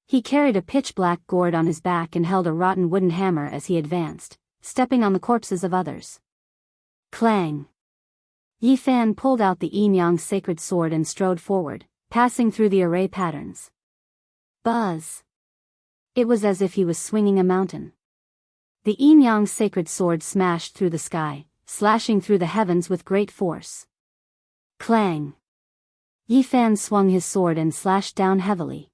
Speaker 1: He carried a pitch-black gourd on his back and held a rotten wooden hammer as he advanced, stepping on the corpses of others. Clang! Yi Fan pulled out the yin-yang sacred sword and strode forward, passing through the array patterns. Buzz! It was as if he was swinging a mountain. The yin-yang sacred sword smashed through the sky, slashing through the heavens with great force. Clang! Yi Fan swung his sword and slashed down heavily.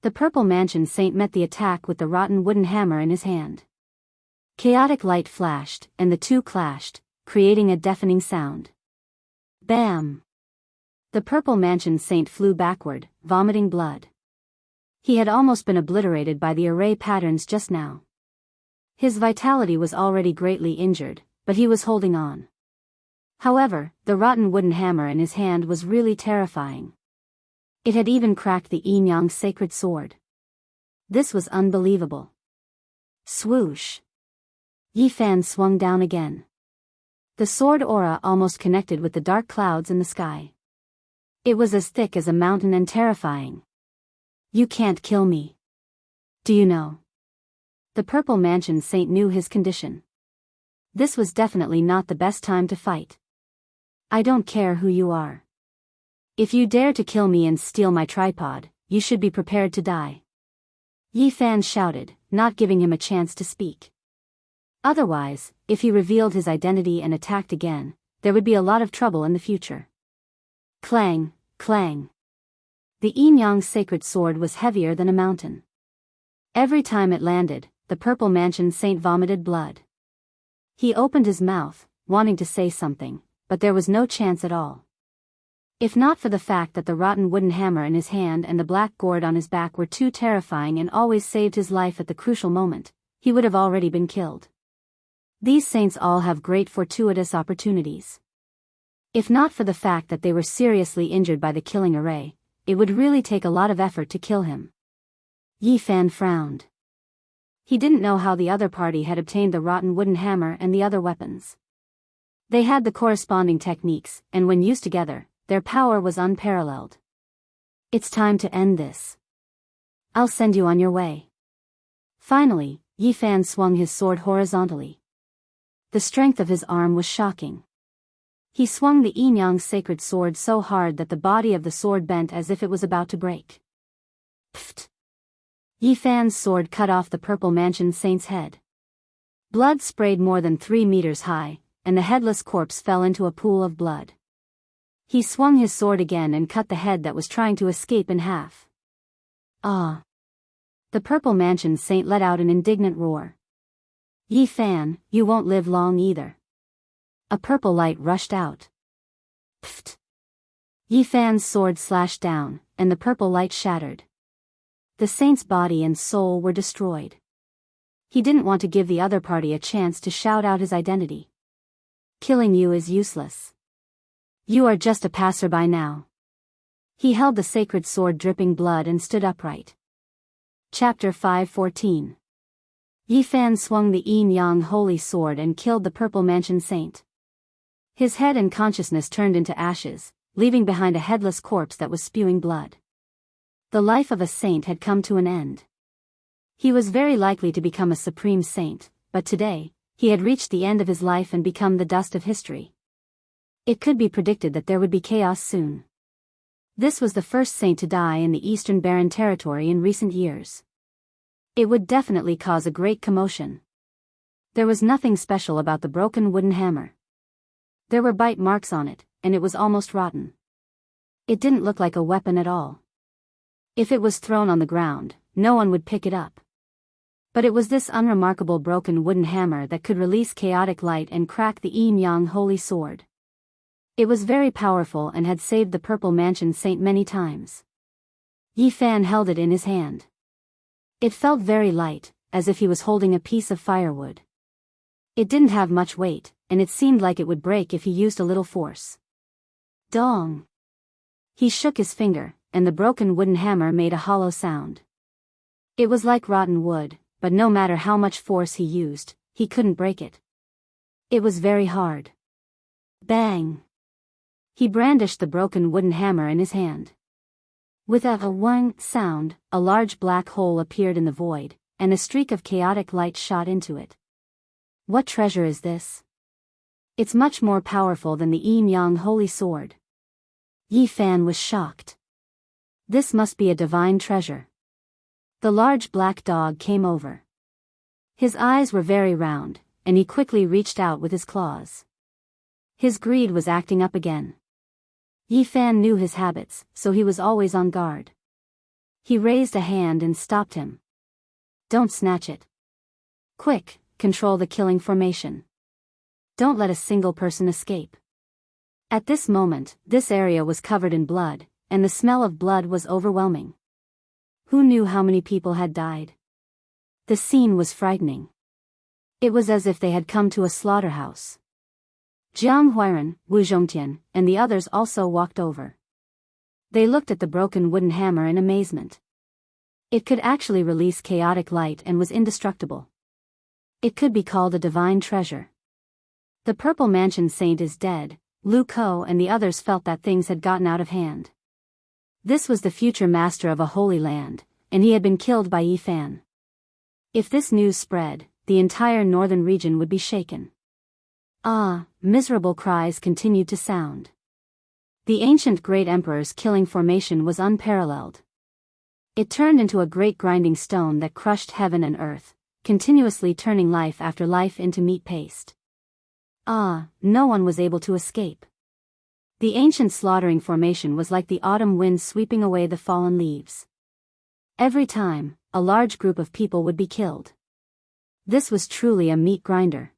Speaker 1: The Purple Mansion Saint met the attack with the rotten wooden hammer in his hand. Chaotic light flashed, and the two clashed, creating a deafening sound. Bam! The Purple Mansion Saint flew backward, vomiting blood. He had almost been obliterated by the array patterns just now. His vitality was already greatly injured, but he was holding on. However, the rotten wooden hammer in his hand was really terrifying. It had even cracked the yin-yang sacred sword. This was unbelievable. Swoosh! Yi Fan swung down again. The sword aura almost connected with the dark clouds in the sky. It was as thick as a mountain and terrifying. You can't kill me. Do you know? The Purple Mansion Saint knew his condition. This was definitely not the best time to fight. I don't care who you are. If you dare to kill me and steal my tripod, you should be prepared to die. Yi Fan shouted, not giving him a chance to speak. Otherwise, if he revealed his identity and attacked again, there would be a lot of trouble in the future. Clang, clang. The yin-yang sacred sword was heavier than a mountain. Every time it landed, the Purple Mansion Saint vomited blood. He opened his mouth, wanting to say something, but there was no chance at all. If not for the fact that the rotten wooden hammer in his hand and the black gourd on his back were too terrifying and always saved his life at the crucial moment, he would have already been killed. These saints all have great fortuitous opportunities. If not for the fact that they were seriously injured by the killing array, it would really take a lot of effort to kill him. Yi Fan frowned. He didn't know how the other party had obtained the rotten wooden hammer and the other weapons. They had the corresponding techniques, and when used together, their power was unparalleled. It's time to end this. I'll send you on your way. Finally, Yi Fan swung his sword horizontally. The strength of his arm was shocking. He swung the yin-yang sacred sword so hard that the body of the sword bent as if it was about to break. Pfft! Yi Fan's sword cut off the Purple Mansion Saint's head. Blood sprayed more than 3 meters high, and the headless corpse fell into a pool of blood. He swung his sword again and cut the head that was trying to escape in half. Ah! The Purple Mansion Saint let out an indignant roar. Yi Fan, you won't live long either. A purple light rushed out. Pfft! Yi Fan's sword slashed down, and the purple light shattered. The saint's body and soul were destroyed. He didn't want to give the other party a chance to shout out his identity. Killing you is useless. You are just a passerby now. He held the sacred sword dripping blood and stood upright. Chapter 5:14. Yi Fan swung the yin-yang holy sword and killed the Purple Mansion Saint. His head and consciousness turned into ashes, leaving behind a headless corpse that was spewing blood. The life of a saint had come to an end. He was very likely to become a supreme saint, but today, he had reached the end of his life and become the dust of history. It could be predicted that there would be chaos soon. This was the first saint to die in the Eastern Barren Territory in recent years. It would definitely cause a great commotion. There was nothing special about the broken wooden hammer. There were bite marks on it, and it was almost rotten. It didn't look like a weapon at all. If it was thrown on the ground, no one would pick it up. But it was this unremarkable broken wooden hammer that could release chaotic light and crack the yin-yang holy sword. It was very powerful and had saved the Purple Mansion Saint many times. Yi Fan held it in his hand. It felt very light, as if he was holding a piece of firewood. It didn't have much weight, and it seemed like it would break if he used a little force. Dong! He shook his finger, and the broken wooden hammer made a hollow sound. It was like rotten wood, but no matter how much force he used, he couldn't break it. It was very hard. Bang! He brandished the broken wooden hammer in his hand. With a whang sound, a large black hole appeared in the void, and a streak of chaotic light shot into it. What treasure is this? It's much more powerful than the yin-yang holy sword. Yi Fan was shocked. This must be a divine treasure. The large black dog came over. His eyes were very round, and he quickly reached out with his claws. His greed was acting up again. Yi Fan knew his habits, so he was always on guard. He raised a hand and stopped him. Don't snatch it. Quick, control the killing formation. Don't let a single person escape. At this moment, this area was covered in blood, and the smell of blood was overwhelming. Who knew how many people had died? The scene was frightening. It was as if they had come to a slaughterhouse. Jiang Huiran, Wu Zhongtian, and the others also walked over. They looked at the broken wooden hammer in amazement. It could actually release chaotic light and was indestructible. It could be called a divine treasure. The Purple Mansion Saint is dead. Lu Ko and the others felt that things had gotten out of hand. This was the future master of a holy land, and he had been killed by Yi Fan. If this news spread, the entire northern region would be shaken. Ah, miserable cries continued to sound. The ancient great emperor's killing formation was unparalleled. It turned into a great grinding stone that crushed heaven and earth, continuously turning life after life into meat paste. Ah, no one was able to escape. The ancient slaughtering formation was like the autumn wind sweeping away the fallen leaves. Every time, a large group of people would be killed. This was truly a meat grinder.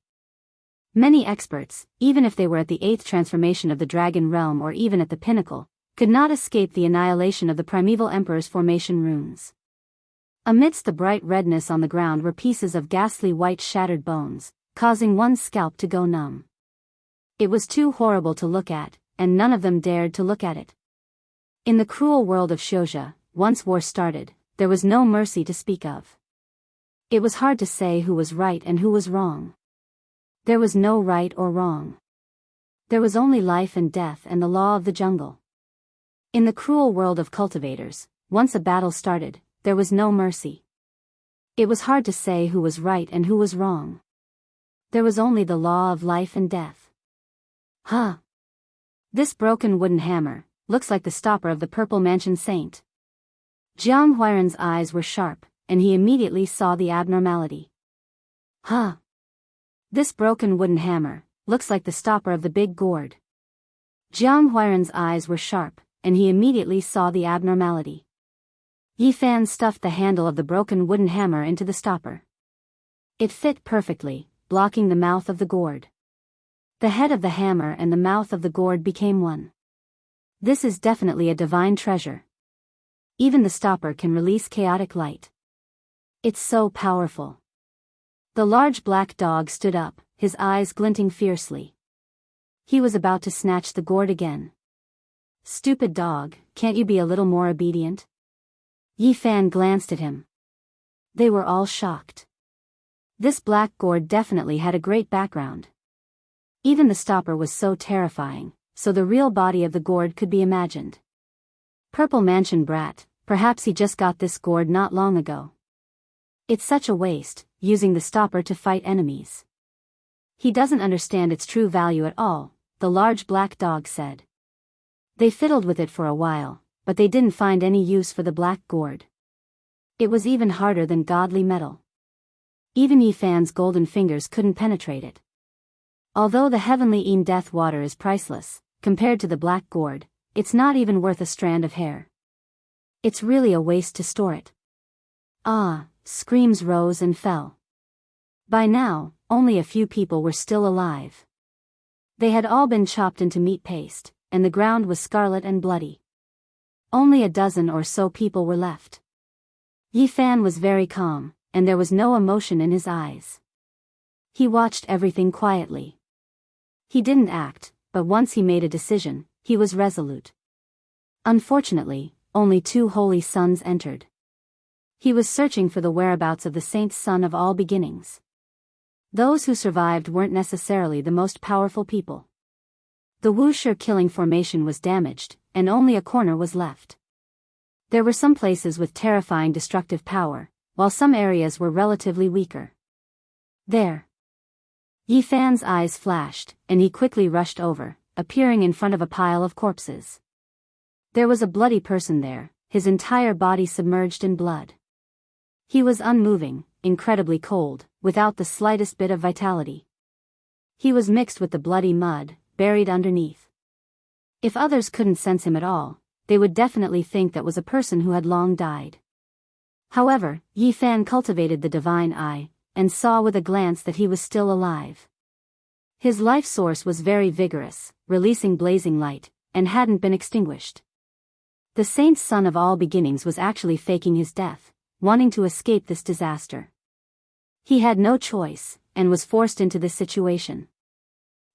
Speaker 1: Many experts, even if they were at the 8th transformation of the Dragon Realm or even at the pinnacle, could not escape the annihilation of the primeval emperor's formation runes. Amidst the bright redness on the ground were pieces of ghastly white shattered bones, causing one's scalp to go numb. It was too horrible to look at, and none of them dared to look at it. In the cruel world of Shouja, once war started, there was no mercy to speak of. It was hard to say who was right and who was wrong. There was no right or wrong. There was only life and death and the law of the jungle. In the cruel world of cultivators, once a battle started, there was no mercy. It was hard to say who was right and who was wrong. There was only the law of life and death. Huh. This broken wooden hammer looks like the stopper of the Purple Mansion Saint. Jiang Huiran's eyes were sharp, and he immediately saw the abnormality. Huh. This broken wooden hammer looks like the stopper of the big gourd. Jiang Huiran's eyes were sharp, and he immediately saw the abnormality. Yi Fan stuffed the handle of the broken wooden hammer into the stopper. It fit perfectly, blocking the mouth of the gourd. The head of the hammer and the mouth of the gourd became one. This is definitely a divine treasure. Even the stopper can release chaotic light. It's so powerful. The large black dog stood up, his eyes glinting fiercely. He was about to snatch the gourd again. Stupid dog, can't you be a little more obedient? Yi Fan glanced at him. They were all shocked. This black gourd definitely had a great background. Even the stopper was so terrifying, so the real body of the gourd could be imagined. Purple Mansion brat, perhaps he just got this gourd not long ago. It's such a waste, using the stopper to fight enemies. He doesn't understand its true value at all, the large black dog said. They fiddled with it for a while, but they didn't find any use for the black gourd. It was even harder than godly metal. Even Yi Fan's golden fingers couldn't penetrate it. Although the heavenly death water is priceless, compared to the black gourd, it's not even worth a strand of hair. It's really a waste to store it. Ah, screams rose and fell. By now, only a few people were still alive. They had all been chopped into meat paste, and the ground was scarlet and bloody. Only a dozen or so people were left. Yi Fan was very calm, and there was no emotion in his eyes. He watched everything quietly. He didn't act, but once he made a decision, he was resolute. Unfortunately, only 2 holy sons entered. He was searching for the whereabouts of the saint's son of all beginnings. Those who survived weren't necessarily the most powerful people. The Wuxia killing formation was damaged, and only a corner was left. There were some places with terrifying destructive power, while some areas were relatively weaker. There. Yi Fan's eyes flashed, and he quickly rushed over, appearing in front of a pile of corpses. There was a bloody person there, his entire body submerged in blood. He was unmoving, incredibly cold, without the slightest bit of vitality. He was mixed with the bloody mud, buried underneath. If others couldn't sense him at all, they would definitely think that was a person who had long died. However, Yi Fan cultivated the divine eye, and saw with a glance that he was still alive. His life source was very vigorous, releasing blazing light, and hadn't been extinguished. The saint's son of all beginnings was actually faking his death, wanting to escape this disaster. He had no choice, and was forced into this situation.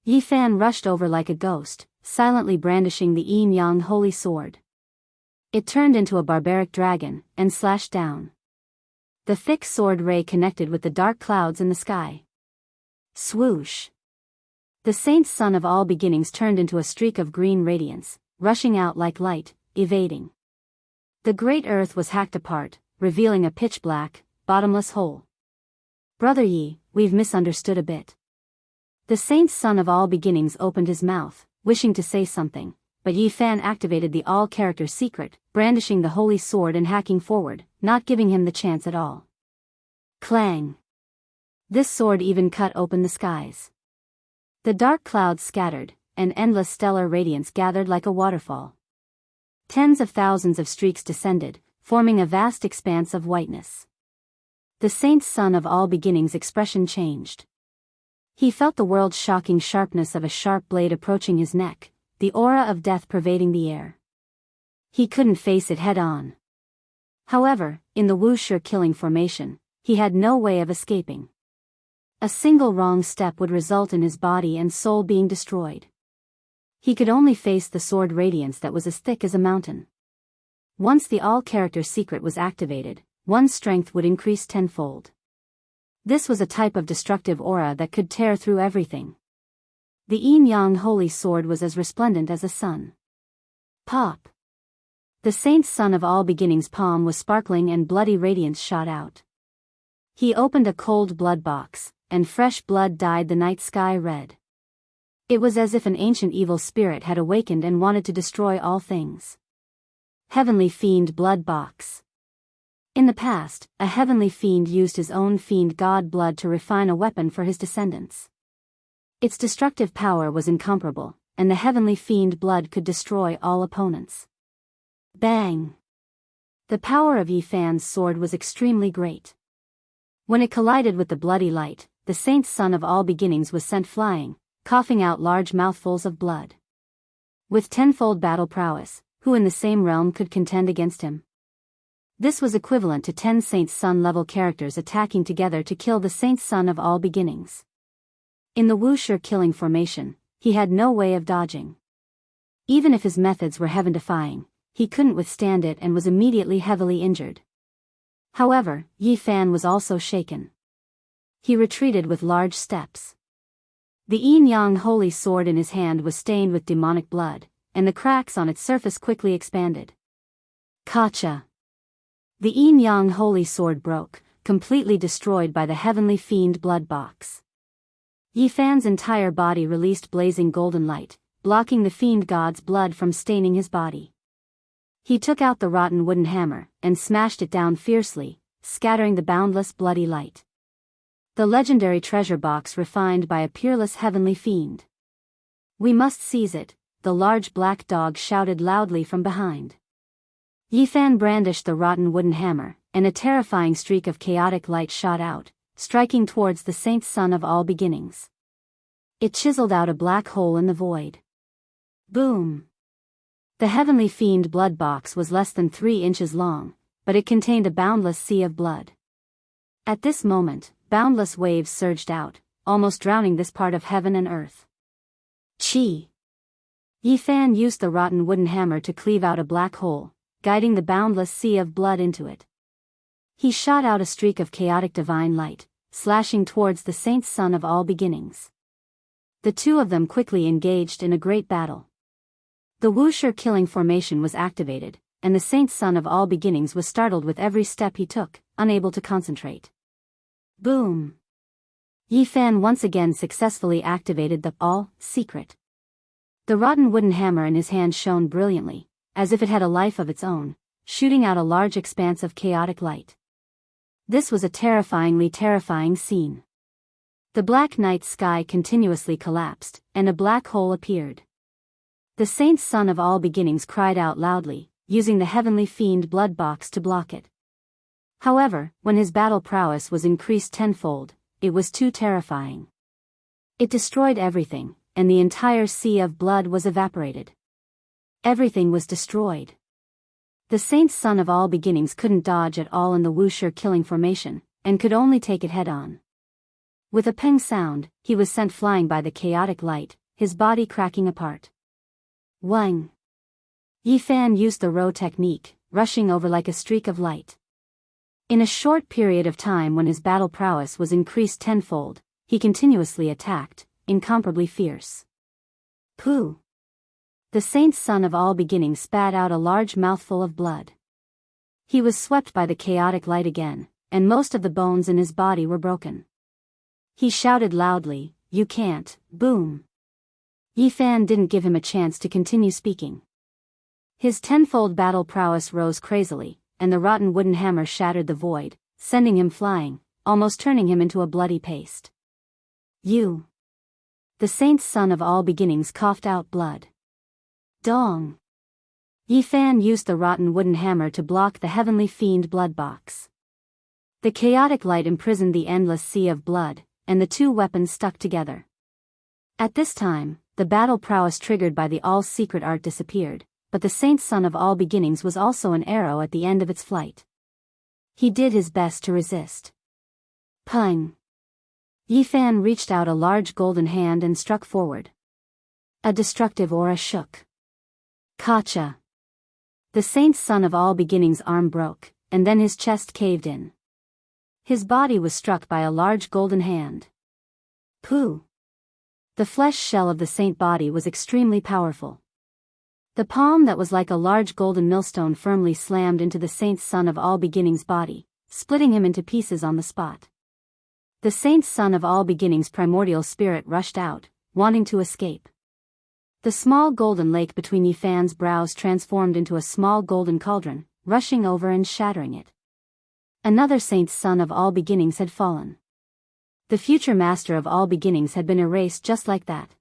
Speaker 1: Yi Fan rushed over like a ghost, silently brandishing the yin-yang holy sword. It turned into a barbaric dragon, and slashed down. The thick sword ray connected with the dark clouds in the sky. Swoosh! The saint's son of all beginnings turned into a streak of green radiance, rushing out like light, evading. The great earth was hacked apart, revealing a pitch-black, bottomless hole. Brother Yi, we've misunderstood a bit. The saint's son of all beginnings opened his mouth, wishing to say something, but Yi Fan activated the all-character secret, brandishing the holy sword and hacking forward, not giving him the chance at all. Clang! This sword even cut open the skies. The dark clouds scattered, and endless stellar radiance gathered like a waterfall. Tens of thousands of streaks descended, forming a vast expanse of whiteness. The saint's son of all beginnings' expression changed. He felt the world's shocking sharpness of a sharp blade approaching his neck, the aura of death pervading the air. He couldn't face it head-on. However, in the Wuxia killing formation, he had no way of escaping. A single wrong step would result in his body and soul being destroyed. He could only face the sword radiance that was as thick as a mountain. Once the all-character secret was activated, one's strength would increase tenfold. This was a type of destructive aura that could tear through everything. The yin-yang holy sword was as resplendent as a sun. Pop! The saint's son of all beginnings' palm was sparkling and bloody radiance shot out. He opened a cold blood box, and fresh blood dyed the night sky red. It was as if an ancient evil spirit had awakened and wanted to destroy all things. Heavenly Fiend Blood Box. In the past, a heavenly fiend used his own fiend god blood to refine a weapon for his descendants. Its destructive power was incomparable, and the heavenly fiend blood could destroy all opponents. Bang! The power of Yi Fan's sword was extremely great. When it collided with the bloody light, the saint's son of all beginnings was sent flying, coughing out large mouthfuls of blood. With tenfold battle prowess, who in the same realm could contend against him? This was equivalent to 10 Saint's Son-level characters attacking together to kill the Saint's Son of all beginnings. In the Wuxia killing formation, he had no way of dodging. Even if his methods were heaven-defying, he couldn't withstand it and was immediately heavily injured. However, Yi Fan was also shaken. He retreated with large steps. The yin-yang holy sword in his hand was stained with demonic blood, and the cracks on its surface quickly expanded. Kacha! The yin-yang holy sword broke, completely destroyed by the heavenly fiend blood box. Yi Fan's entire body released blazing golden light, blocking the fiend god's blood from staining his body. He took out the rotten wooden hammer and smashed it down fiercely, scattering the boundless bloody light. The legendary treasure box refined by a peerless heavenly fiend. "We must seize it," the large black dog shouted loudly from behind. Yifan brandished the rotten wooden hammer, and a terrifying streak of chaotic light shot out, striking towards the saint's son of all beginnings. It chiseled out a black hole in the void. Boom! The heavenly fiend blood box was less than 3 inches long, but it contained a boundless sea of blood. At this moment, boundless waves surged out, almost drowning this part of heaven and earth. Chi! Yifan used the rotten wooden hammer to cleave out a black hole, guiding the boundless sea of blood into it. He shot out a streak of chaotic divine light, slashing towards the saint's son of all beginnings. The two of them quickly engaged in a great battle. The Wuxia killing formation was activated, and the saint's son of all beginnings was startled with every step he took, unable to concentrate. Boom! Yifan once again successfully activated the all-secret. The rotten wooden hammer in his hand shone brilliantly, as if it had a life of its own, shooting out a large expanse of chaotic light. This was a terrifying scene. The black night sky continuously collapsed, and a black hole appeared. The saint's son of all beginnings cried out loudly, using the heavenly fiend blood box to block it. However, when his battle prowess was increased tenfold, it was too terrifying. It destroyed everything, and the entire sea of blood was evaporated. Everything was destroyed. The saint's son of all beginnings couldn't dodge at all in the Wuxia killing formation, and could only take it head-on. With a peng sound, he was sent flying by the chaotic light, his body cracking apart. Wang! Yifan used the row technique, rushing over like a streak of light. In a short period of time when his battle prowess was increased tenfold, he continuously attacked, incomparably fierce. Pooh! The saint's son of all beginnings spat out a large mouthful of blood. He was swept by the chaotic light again, and most of the bones in his body were broken. He shouted loudly, "You can't!" Boom! Yifan didn't give him a chance to continue speaking. His tenfold battle prowess rose crazily, and the rotten wooden hammer shattered the void, sending him flying, almost turning him into a bloody paste. "You!" The saint's son of all beginnings coughed out blood. Dong! Yifan used the rotten wooden hammer to block the heavenly fiend blood box. The chaotic light imprisoned the endless sea of blood, and the two weapons stuck together. At this time, the battle prowess triggered by the all-secret art disappeared, but the saint's son of all beginnings was also an arrow at the end of its flight. He did his best to resist. Pung! Yifan reached out a large golden hand and struck forward. A destructive aura shook. Kacha! The saint's son of all beginnings' arm broke, and then his chest caved in. His body was struck by a large golden hand. Pooh! The flesh shell of the saint body was extremely powerful. The palm that was like a large golden millstone firmly slammed into the saint's son of all beginnings' body, splitting him into pieces on the spot. The saint's son of all beginnings' primordial spirit rushed out, wanting to escape. The small golden lake between Yifan's brows transformed into a small golden cauldron, rushing over and shattering it. Another saint's son of all beginnings had fallen. The future master of all beginnings had been erased just like that.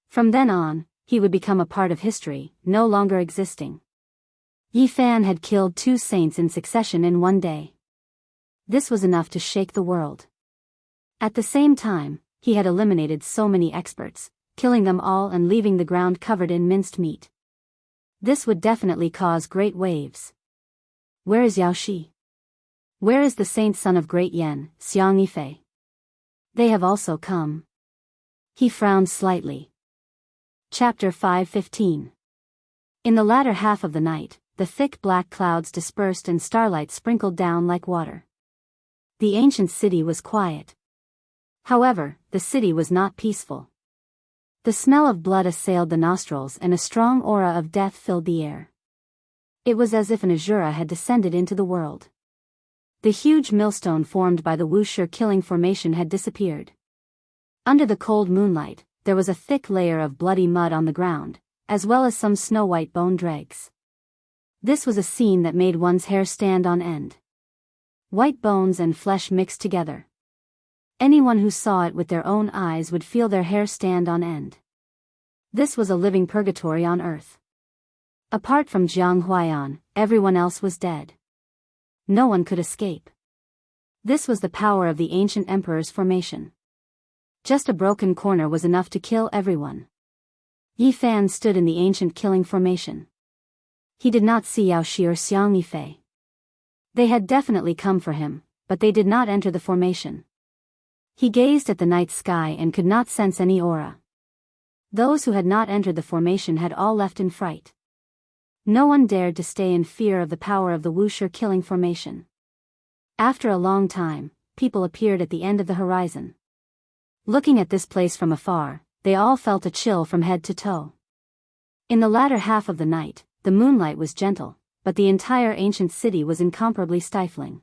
Speaker 1: From then on, he would become a part of history, no longer existing. Yifan had killed 2 saints in succession in one day. This was enough to shake the world. At the same time, he had eliminated so many experts, killing them all and leaving the ground covered in minced meat. This would definitely cause great waves. Where is Yao Shi? Where is the saint son of Great Yen, Xiang Yifei? They have also come. He frowned slightly. Chapter 5:15. In the latter half of the night, the thick black clouds dispersed and starlight sprinkled down like water. The ancient city was quiet. However, the city was not peaceful. The smell of blood assailed the nostrils and a strong aura of death filled the air. It was as if an Azura had descended into the world. The huge millstone formed by the Wuxia killing formation had disappeared. Under the cold moonlight, there was a thick layer of bloody mud on the ground, as well as some snow-white bone dregs. This was a scene that made one's hair stand on end. White bones and flesh mixed together. Anyone who saw it with their own eyes would feel their hair stand on end. This was a living purgatory on earth. Apart from Jiang Huaiyan, everyone else was dead. No one could escape. This was the power of the ancient emperor's formation. Just a broken corner was enough to kill everyone. Yi Fan stood in the ancient killing formation. He did not see Yao Shi or Xiang Yifei. They had definitely come for him, but they did not enter the formation. He gazed at the night sky and could not sense any aura. Those who had not entered the formation had all left in fright. No one dared to stay in fear of the power of the Wuxia killing formation. After a long time, people appeared at the end of the horizon. Looking at this place from afar, they all felt a chill from head to toe. In the latter half of the night, the moonlight was gentle, but the entire ancient city was incomparably stifling.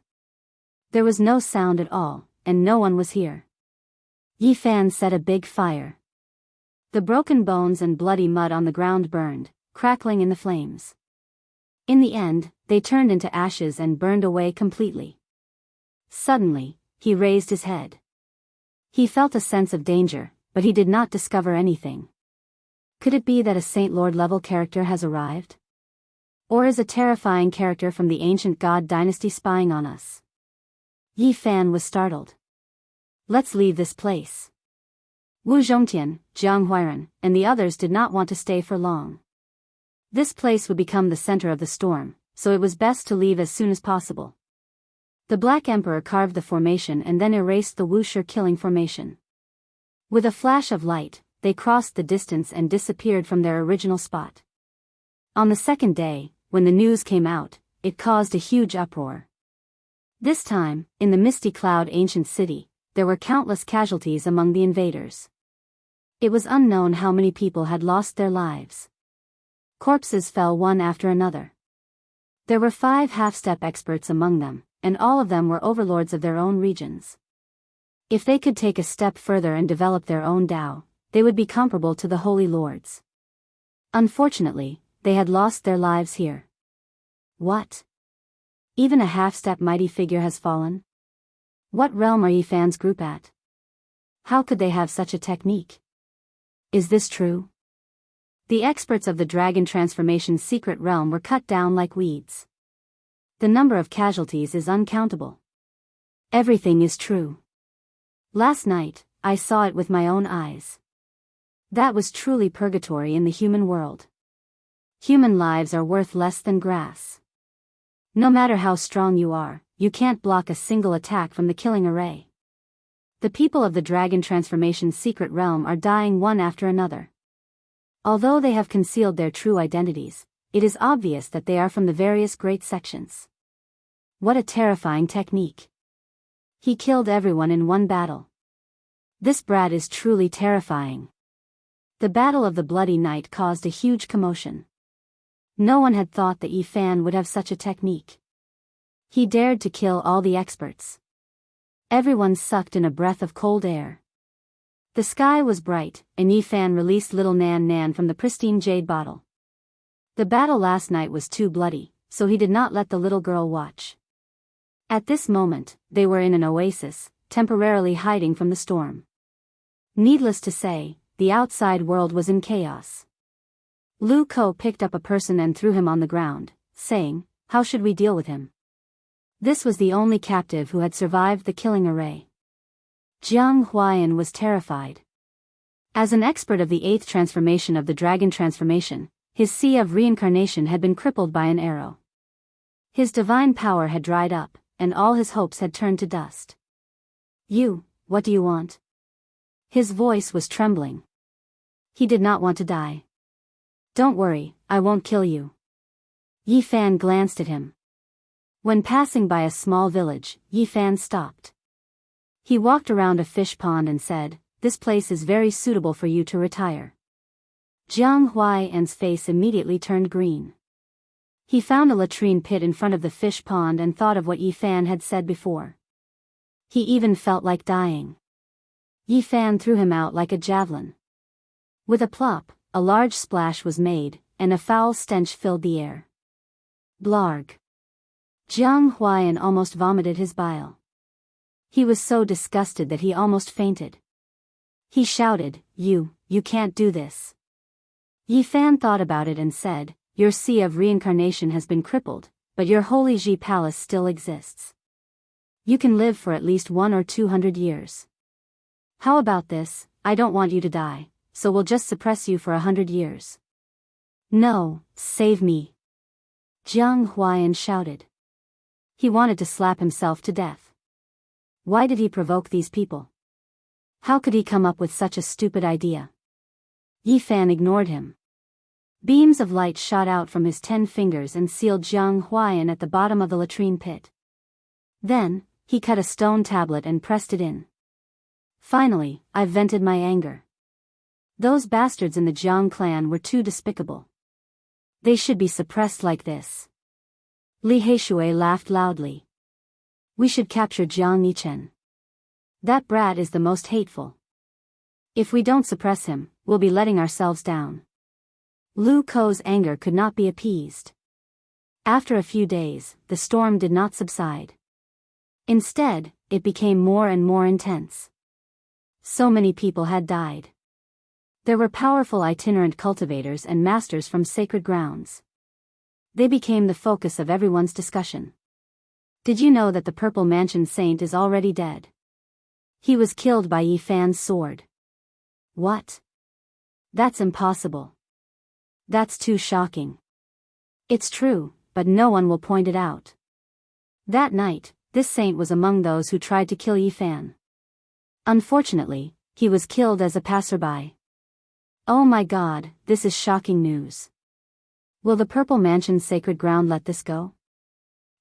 Speaker 1: There was no sound at all, and no one was here. Yi Fan set a big fire. The broken bones and bloody mud on the ground burned, crackling in the flames. In the end, they turned into ashes and burned away completely. Suddenly, he raised his head. He felt a sense of danger, but he did not discover anything. Could it be that a Saint Lord level character has arrived? Or is a terrifying character from the ancient god dynasty spying on us? Yi Fan was startled. Let's leave this place. Wu Zhongtian, Jiang Huairan, and the others did not want to stay for long. This place would become the center of the storm, so it was best to leave as soon as possible. The Black Emperor carved the formation and then erased the Wuxia killing formation. With a flash of light, they crossed the distance and disappeared from their original spot. On the second day, when the news came out, it caused a huge uproar. This time, in the misty cloud ancient city, there were countless casualties among the invaders. It was unknown how many people had lost their lives. Corpses fell one after another. There were 5 half-step experts among them, and all of them were overlords of their own regions. If they could take a step further and develop their own Dao, they would be comparable to the Holy Lords. Unfortunately, they had lost their lives here. What? Even a half-step mighty figure has fallen? What realm are Yi Fan's group at? How could they have such a technique? Is this true? The experts of the Dragon Transformation's secret realm were cut down like weeds. The number of casualties is uncountable. Everything is true. Last night, I saw it with my own eyes. That was truly purgatory in the human world. Human lives are worth less than grass. No matter how strong you are, you can't block a single attack from the killing array. The people of the Dragon Transformation's secret realm are dying one after another. Although they have concealed their true identities, it is obvious that they are from the various great sections. What a terrifying technique. He killed everyone in one battle. This brat is truly terrifying. The Battle of the Bloody Night caused a huge commotion. No one had thought that Yi Fan would have such a technique. He dared to kill all the experts. Everyone sucked in a breath of cold air. The sky was bright, and Yi Fan released little Nan Nan from the pristine jade bottle. The battle last night was too bloody, so he did not let the little girl watch. At this moment, they were in an oasis, temporarily hiding from the storm. Needless to say, the outside world was in chaos. Lu Ko picked up a person and threw him on the ground, saying, "How should we deal with him?" This was the only captive who had survived the killing array. Jiang Huaiyan was terrified. As an expert of the 8th transformation of the Dragon Transformation, his sea of reincarnation had been crippled by an arrow. His divine power had dried up, and all his hopes had turned to dust. What do you want?" His voice was trembling. He did not want to die. "Don't worry, I won't kill you." Yi Fan glanced at him. When passing by a small village, Yi Fan stopped. He walked around a fish pond and said, "This place is very suitable for you to retire." Jiang Huaiyan's face immediately turned green. He found a latrine pit in front of the fish pond and thought of what Yi Fan had said before. He even felt like dying. Yi Fan threw him out like a javelin. With a plop, a large splash was made, and a foul stench filled the air. Blarg. Jiang Huaiyan almost vomited his bile. He was so disgusted that he almost fainted. He shouted, You can't do this. Yi Fan thought about it and said, Your sea of reincarnation has been crippled, but your holy Ji palace still exists. You can live for at least 100 or 200 years. How about this? I don't want you to die, so we'll just suppress you for 100 years. No, save me. Jiang Huaiyan shouted. He wanted to slap himself to death. Why did he provoke these people? How could he come up with such a stupid idea? Yi Fan ignored him. Beams of light shot out from his 10 fingers and sealed Jiang Huaiyan at the bottom of the latrine pit. Then, he cut a stone tablet and pressed it in. Finally, I vented my anger. Those bastards in the Jiang clan were too despicable. They should be suppressed like this. Li Heishui laughed loudly. We should capture Jiang Yichen. That brat is the most hateful. If we don't suppress him, we'll be letting ourselves down. Lu Kou's anger could not be appeased. After a few days, the storm did not subside. Instead, it became more and more intense. So many people had died. There were powerful itinerant cultivators and masters from sacred grounds. They became the focus of everyone's discussion. Did you know that the Purple Mansion Saint is already dead? He was killed by Yi Fan's sword. What? That's impossible. That's too shocking. It's true, but no one will point it out. That night, this saint was among those who tried to kill Yi Fan. Unfortunately, he was killed as a passerby. Oh my God, this is shocking news. Will the Purple Mansion's sacred ground let this go?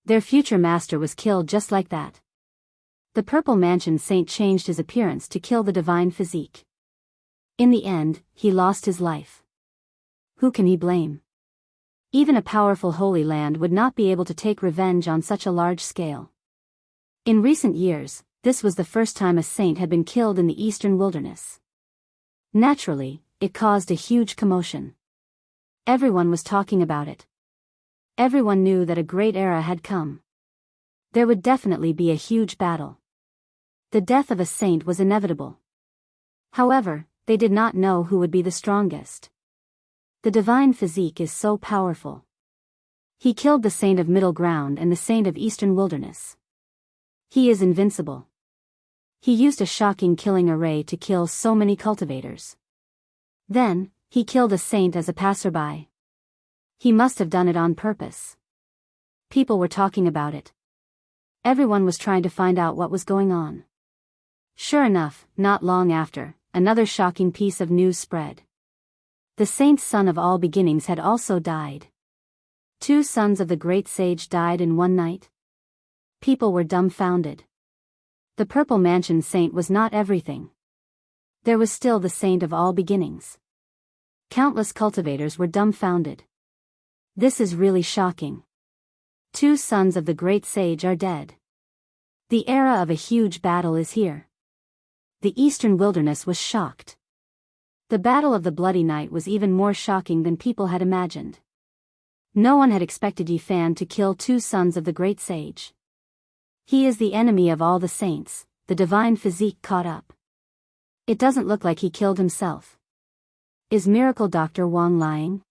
Speaker 1: Their future master was killed just like that. The Purple Mansion Saint changed his appearance to kill the divine physique. In the end, he lost his life. Who can he blame? Even a powerful Holy Land would not be able to take revenge on such a large scale. In recent years, this was the first time a saint had been killed in the eastern wilderness. Naturally, it caused a huge commotion. Everyone was talking about it. Everyone knew that a great era had come. There would definitely be a huge battle. The death of a saint was inevitable. However, they did not know who would be the strongest. The divine physique is so powerful. He killed the saint of middle ground and the saint of eastern wilderness. He is invincible. He used a shocking killing array to kill so many cultivators. Then, he killed a saint as a passerby. He must have done it on purpose. People were talking about it. Everyone was trying to find out what was going on. Sure enough, not long after, another shocking piece of news spread. The saint's son of all beginnings had also died. 2 sons of the great sage died in one night. People were dumbfounded. The Purple Mansion Saint was not everything. There was still the saint of all beginnings. Countless cultivators were dumbfounded. This is really shocking. 2 sons of the great sage are dead. The era of a huge battle is here. The eastern wilderness was shocked. The Battle of the Bloody Night was even more shocking than people had imagined. No one had expected Yi Fan to kill 2 sons of the great sage. He is the enemy of all the saints, the divine physique caught up. It doesn't look like he killed himself. Is Miracle Dr. Wang lying?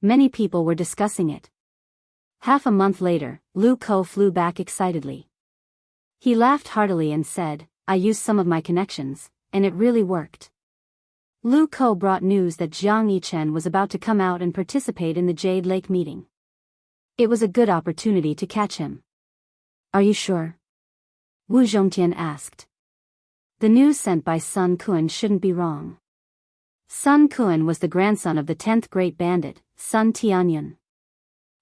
Speaker 1: Many people were discussing it. Half a month later, Lu Kou flew back excitedly. He laughed heartily and said, I used some of my connections, and it really worked. Lu Kou brought news that Jiang Yichen was about to come out and participate in the Jade Lake meeting. It was a good opportunity to catch him. Are you sure? Wu Zhongtian asked. The news sent by Sun Quan shouldn't be wrong. Sun Quan was the grandson of the 10th Great Bandit, Sun Tianyun.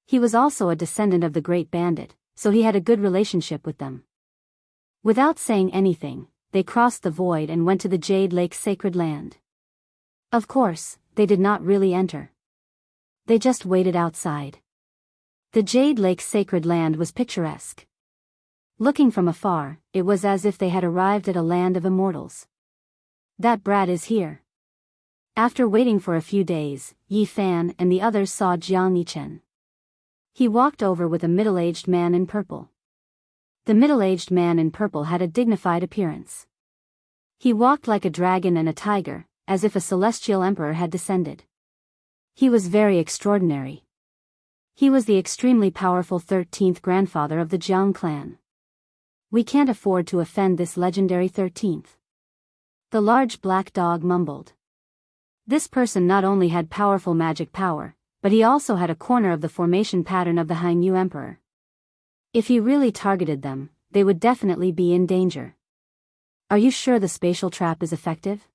Speaker 1: He was also a descendant of the Great Bandit, so he had a good relationship with them. Without saying anything, they crossed the void and went to the Jade Lake sacred land. Of course, they did not really enter. They just waited outside. The Jade Lake sacred land was picturesque. Looking from afar, it was as if they had arrived at a land of immortals. That brat is here. After waiting for a few days, Yi Fan and the others saw Jiang Yichen. He walked over with a middle-aged man in purple. The middle-aged man in purple had a dignified appearance. He walked like a dragon and a tiger, as if a celestial emperor had descended. He was very extraordinary. He was the extremely powerful 13th grandfather of the Jiang clan. We can't afford to offend this legendary 13th. The large black dog mumbled. This person not only had powerful magic power, but he also had a corner of the formation pattern of the Hainyu Emperor. If he really targeted them, they would definitely be in danger. Are you sure the spatial trap is effective?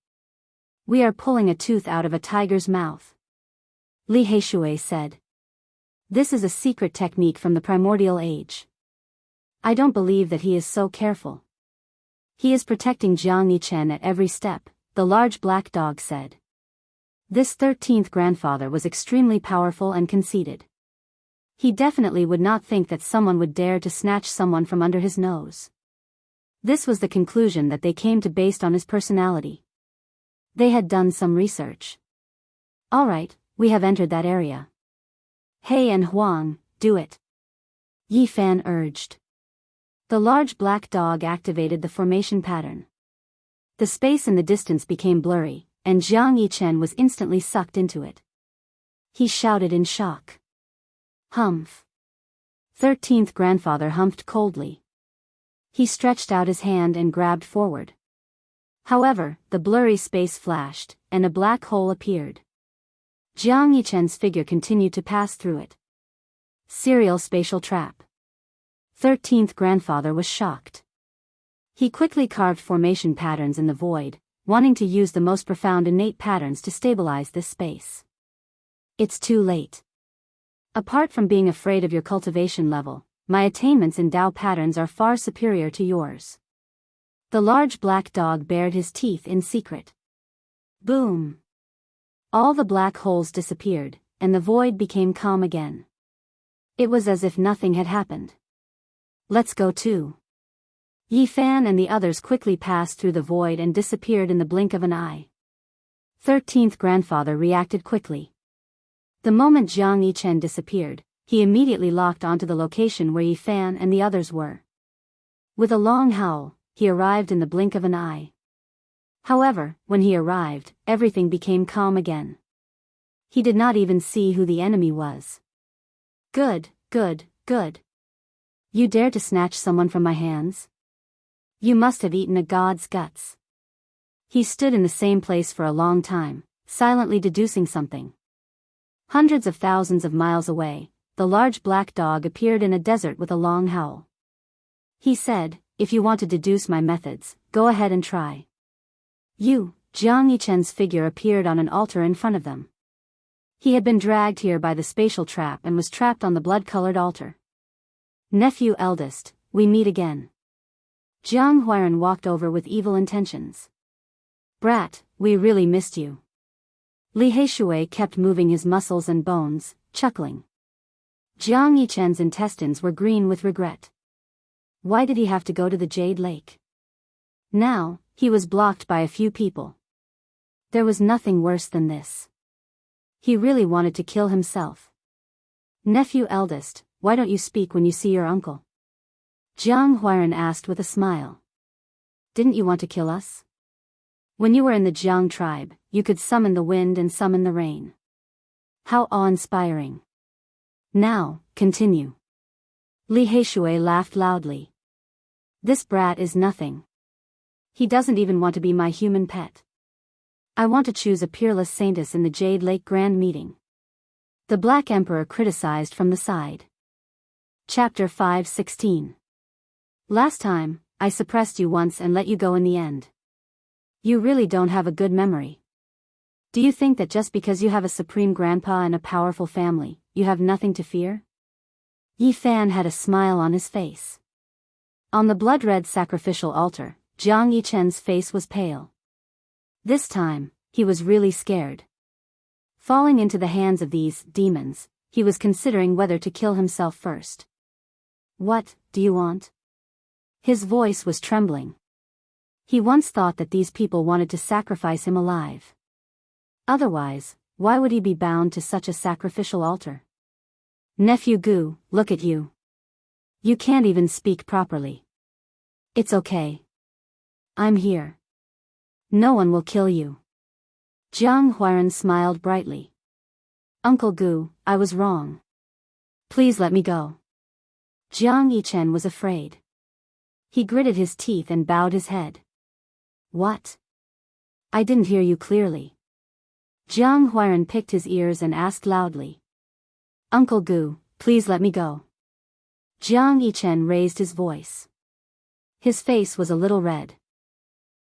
Speaker 1: We are pulling a tooth out of a tiger's mouth. Li Heishui said. This is a secret technique from the primordial age. I don't believe that he is so careful. He is protecting Jiang Yichen at every step, the large black dog said. This 13th grandfather was extremely powerful and conceited. He definitely would not think that someone would dare to snatch someone from under his nose. This was the conclusion that they came to based on his personality. They had done some research. All right, we have entered that area. He and Huang, do it. Yi Fan urged. The large black dog activated the formation pattern. The space in the distance became blurry, and Jiang Yichen was instantly sucked into it. He shouted in shock. Humph. 13th grandfather humphed coldly. He stretched out his hand and grabbed forward. However, the blurry space flashed, and a black hole appeared. Jiang Yichen's figure continued to pass through it. Serial spatial trap. 13th grandfather was shocked. He quickly carved formation patterns in the void, wanting to use the most profound innate patterns to stabilize this space. It's too late. Apart from being afraid of your cultivation level, my attainments in Tao patterns are far superior to yours. The large black dog bared his teeth in secret. Boom! All the black holes disappeared, and the void became calm again. It was as if nothing had happened. Let's go too. Yi Fan and the others quickly passed through the void and disappeared in the blink of an eye. 13th grandfather reacted quickly. The moment Jiang Yichen disappeared, he immediately locked onto the location where Yi Fan and the others were. With a long howl, he arrived in the blink of an eye. However, when he arrived, everything became calm again. He did not even see who the enemy was. Good, good, good. You dare to snatch someone from my hands? You must have eaten a god's guts. He stood in the same place for a long time, silently deducing something. Hundreds of thousands of miles away, the large black dog appeared in a desert with a long howl. He said, if you want to deduce my methods, go ahead and try. Jiang Yichen's figure appeared on an altar in front of them. He had been dragged here by the spatial trap and was trapped on the blood-colored altar. Nephew eldest, we meet again. Jiang Huiran walked over with evil intentions. Brat, we really missed you. Li Heishui kept moving his muscles and bones, chuckling. Jiang Yichen's intestines were green with regret. Why did he have to go to the Jade Lake? Now, he was blocked by a few people. There was nothing worse than this. He really wanted to kill himself. Nephew eldest, why don't you speak when you see your uncle? Jiang Huiran asked with a smile. Didn't you want to kill us? When you were in the Jiang tribe, you could summon the wind and summon the rain. How awe-inspiring. Now, continue. Li Heishui laughed loudly. This brat is nothing. He doesn't even want to be my human pet. I want to choose a peerless saintess in the Jade Lake Grand Meeting. The Black Emperor criticized from the side. Chapter 5:16. Last time, I suppressed you once and let you go in the end. You really don't have a good memory. Do you think that just because you have a supreme grandpa and a powerful family, you have nothing to fear? Yi Fan had a smile on his face. On the blood-red sacrificial altar, Jiang Yichen's face was pale. This time, he was really scared. Falling into the hands of these demons, he was considering whether to kill himself first. What do you want? His voice was trembling. He once thought that these people wanted to sacrifice him alive. Otherwise, why would he be bound to such a sacrificial altar? Nephew Gu, look at you. You can't even speak properly. It's okay. I'm here. No one will kill you. Jiang Huairan smiled brightly. Uncle Gu, I was wrong. Please let me go. Jiang Yichen was afraid. He gritted his teeth and bowed his head. What? I didn't hear you clearly. Jiang Huairan picked his ears and asked loudly. Uncle Gu, please let me go. Jiang Yichen raised his voice. His face was a little red.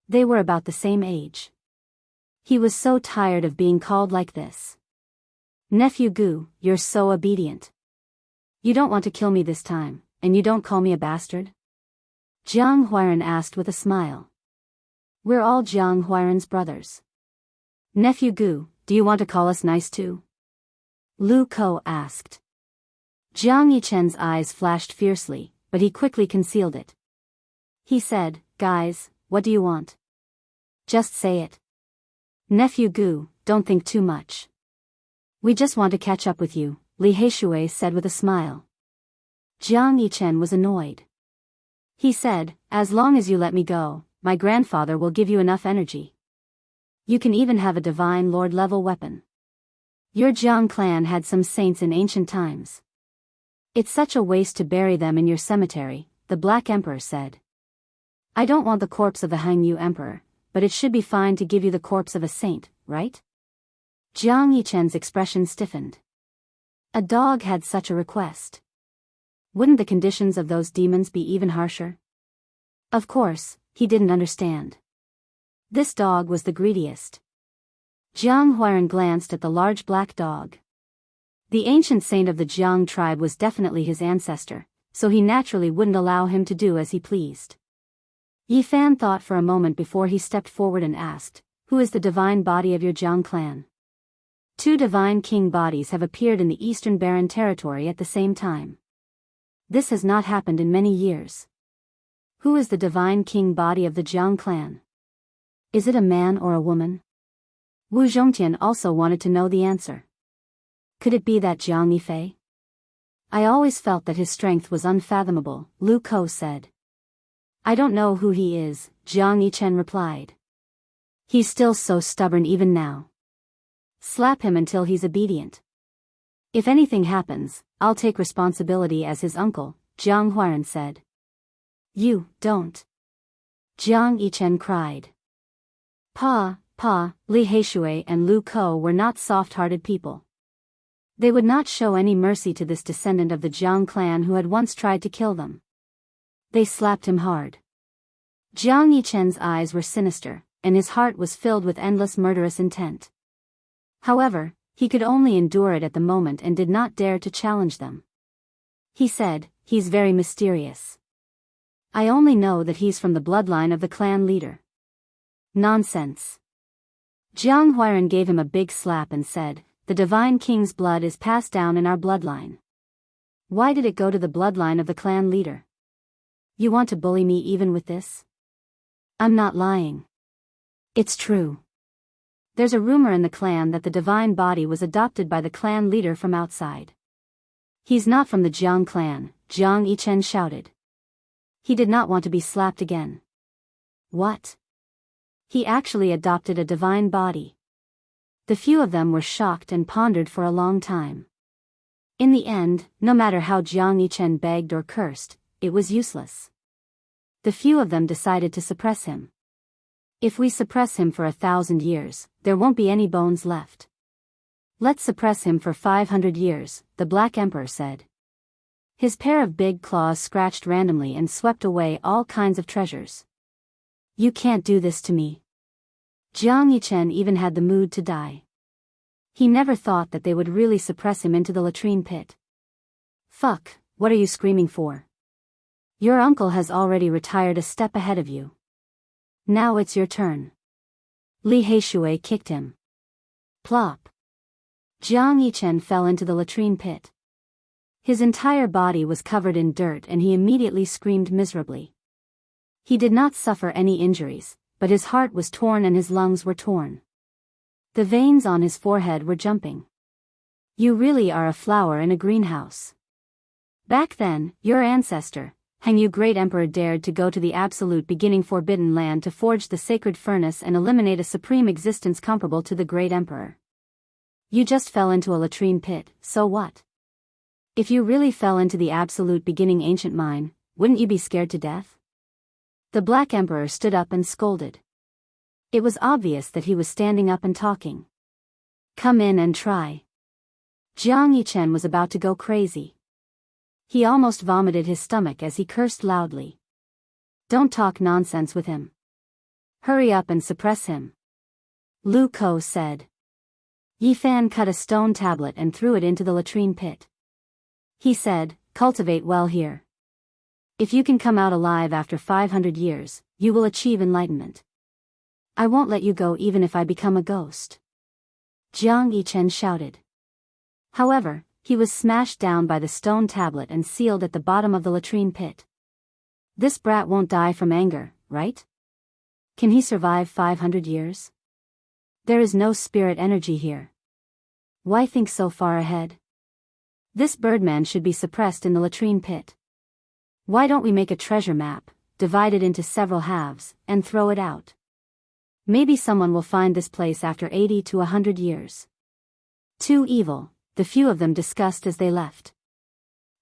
Speaker 1: They were about the same age. He was so tired of being called like this. Nephew Gu, you're so obedient. You don't want to kill me this time, and you don't call me a bastard? Jiang Huairan asked with a smile. We're all Jiang Huairan's brothers. Nephew Gu, do you want to call us nice too? Lu Ko asked. Jiang Yichen's eyes flashed fiercely, but he quickly concealed it. He said, Guys, what do you want? Just say it. Nephew Gu, don't think too much. We just want to catch up with you, Li Heishui said with a smile. Jiang Yichen was annoyed. He said, As long as you let me go, my grandfather will give you enough energy. You can even have a divine lord level weapon. Your Jiang clan had some saints in ancient times. It's such a waste to bury them in your cemetery, the Black Emperor said. I don't want the corpse of the Hangyu Emperor, but it should be fine to give you the corpse of a saint, right? Jiang Yichen's expression stiffened. A dog had such a request. Wouldn't the conditions of those demons be even harsher? Of course, he didn't understand. This dog was the greediest. Jiang Huairan glanced at the large black dog. The ancient saint of the Jiang tribe was definitely his ancestor, so he naturally wouldn't allow him to do as he pleased. Yi Fan thought for a moment before he stepped forward and asked, Who is the divine body of your Jiang clan? 2 divine king bodies have appeared in the Eastern Barren Territory at the same time. This has not happened in many years. Who is the divine king body of the Jiang clan? Is it a man or a woman? Wu Zhongtian also wanted to know the answer. Could it be that Jiang Yifei? I always felt that his strength was unfathomable, Lu Ko said. I don't know who he is, Jiang Yichen replied. He's still so stubborn even now. Slap him until he's obedient. If anything happens, I'll take responsibility as his uncle, Jiang Huairan said. You, don't. Jiang Yichen cried. Pa, Li Heishui and Lu Ko were not soft-hearted people. They would not show any mercy to this descendant of the Jiang clan who had once tried to kill them. They slapped him hard. Jiang Yichen's eyes were sinister, and his heart was filled with endless murderous intent. However, he could only endure it at the moment and did not dare to challenge them. He said, He's very mysterious. I only know that he's from the bloodline of the clan leader. Nonsense. Jiang Huairan gave him a big slap and said, The divine king's blood is passed down in our bloodline. Why did it go to the bloodline of the clan leader? You want to bully me even with this? I'm not lying. It's true. There's a rumor in the clan that the divine body was adopted by the clan leader from outside. He's not from the Jiang clan, Jiang Yichen shouted. He did not want to be slapped again. What? He actually adopted a divine body. The few of them were shocked and pondered for a long time. In the end, no matter how Jiang Yichen begged or cursed, it was useless. The few of them decided to suppress him. If we suppress him for 1,000 years, there won't be any bones left. Let's suppress him for 500 years, the Black Emperor said. His pair of big claws scratched randomly and swept away all kinds of treasures. You can't do this to me. Jiang Yichen even had the mood to die. He never thought that they would really suppress him into the latrine pit. Fuck, what are you screaming for? Your uncle has already retired a step ahead of you. Now it's your turn. Li Heishui kicked him. Plop. Jiang Yichen fell into the latrine pit. His entire body was covered in dirt and he immediately screamed miserably. He did not suffer any injuries, but his heart was torn and his lungs were torn. The veins on his forehead were jumping. You really are a flower in a greenhouse. Back then, your ancestor, Hengyu Great Emperor, dared to go to the absolute beginning forbidden land to forge the sacred furnace and eliminate a supreme existence comparable to the Great Emperor. You just fell into a latrine pit, so what? If you really fell into the absolute beginning ancient mine, wouldn't you be scared to death? The Black Emperor stood up and scolded. It was obvious that he was standing up and talking. Come in and try. Jiang Yichen was about to go crazy. He almost vomited his stomach as he cursed loudly. Don't talk nonsense with him. Hurry up and suppress him. Lu Ko said. Yi Fan cut a stone tablet and threw it into the latrine pit. He said, cultivate well here. If you can come out alive after 500 years, you will achieve enlightenment. I won't let you go even if I become a ghost. Jiang Yichen shouted. However, he was smashed down by the stone tablet and sealed at the bottom of the latrine pit. This brat won't die from anger, right? Can he survive 500 years? There is no spirit energy here. Why think so far ahead? This birdman should be suppressed in the latrine pit. Why don't we make a treasure map, divide it into several halves, and throw it out? Maybe someone will find this place after 80 to 100 years. Too evil, the few of them discussed as they left.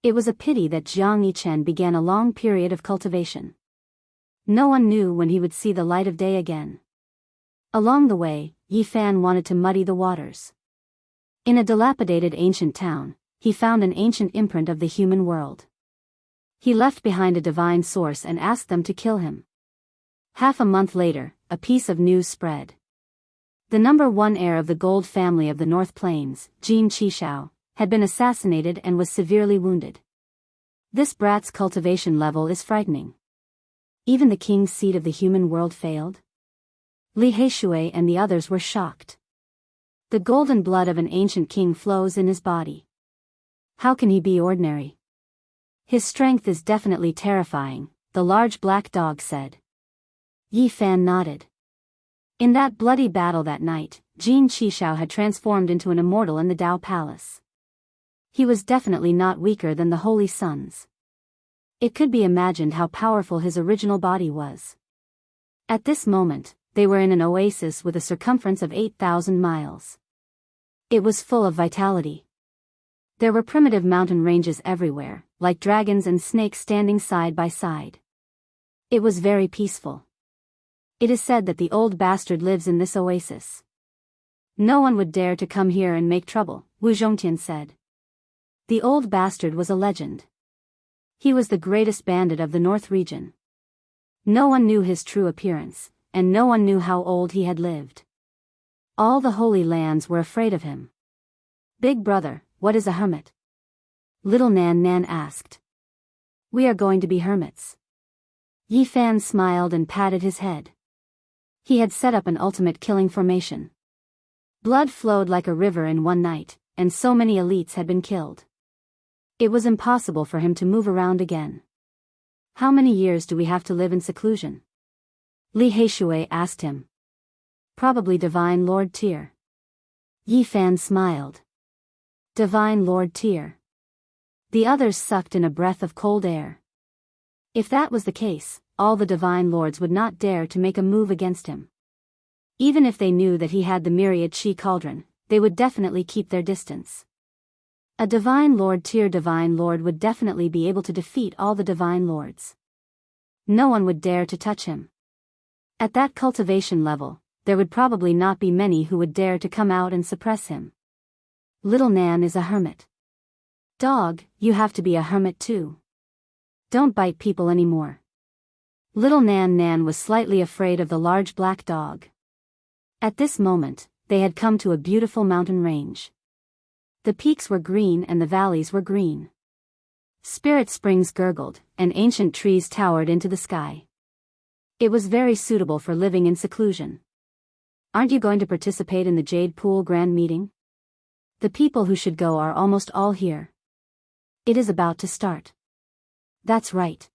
Speaker 1: It was a pity that Jiang Yichen began a long period of cultivation. No one knew when he would see the light of day again. Along the way, Yi Fan wanted to muddy the waters. In a dilapidated ancient town, he found an ancient imprint of the human world. He left behind a divine source and asked them to kill him. Half a month later, a piece of news spread. The number one heir of the Gold family of the North Plains, Jin Qishao, had been assassinated and was severely wounded. This brat's cultivation level is frightening. Even the king's seed of the human world failed? Li Heishui and the others were shocked. The golden blood of an ancient king flows in his body. How can he be ordinary? His strength is definitely terrifying, the large black dog said. Yi Fan nodded. In that bloody battle that night, Jin Qishao had transformed into an immortal in the Dao Palace. He was definitely not weaker than the Holy Sons. It could be imagined how powerful his original body was. At this moment, they were in an oasis with a circumference of 8,000 miles. It was full of vitality. There were primitive mountain ranges everywhere, like dragons and snakes standing side by side. It was very peaceful. It is said that the old bastard lives in this oasis. No one would dare to come here and make trouble, Wu Zhongtian said. The old bastard was a legend. He was the greatest bandit of the North region. No one knew his true appearance, and no one knew how old he had lived. All the Holy Lands were afraid of him. Big brother, what is a hermit? Little Nan Nan asked. We are going to be hermits. Yi Fan smiled and patted his head. He had set up an ultimate killing formation. Blood flowed like a river in one night, and so many elites had been killed. It was impossible for him to move around again. How many years do we have to live in seclusion? Li Heishui asked him. Probably Divine Lord Tier. Yi Fan smiled. Divine Lord Tier. The others sucked in a breath of cold air. If that was the case, all the Divine Lords would not dare to make a move against him. Even if they knew that he had the myriad Chi cauldron, they would definitely keep their distance. A Divine Lord Tier Divine Lord would definitely be able to defeat all the Divine Lords. No one would dare to touch him. At that cultivation level, there would probably not be many who would dare to come out and suppress him. Little Nan is a hermit. Dog, you have to be a hermit too. Don't bite people anymore. Little Nan Nan was slightly afraid of the large black dog. At this moment, they had come to a beautiful mountain range. The peaks were green and the valleys were green. Spirit springs gurgled, and ancient trees towered into the sky. It was very suitable for living in seclusion. Aren't you going to participate in the Jade Pool Grand Meeting? The people who should go are almost all here. It is about to start. That's right.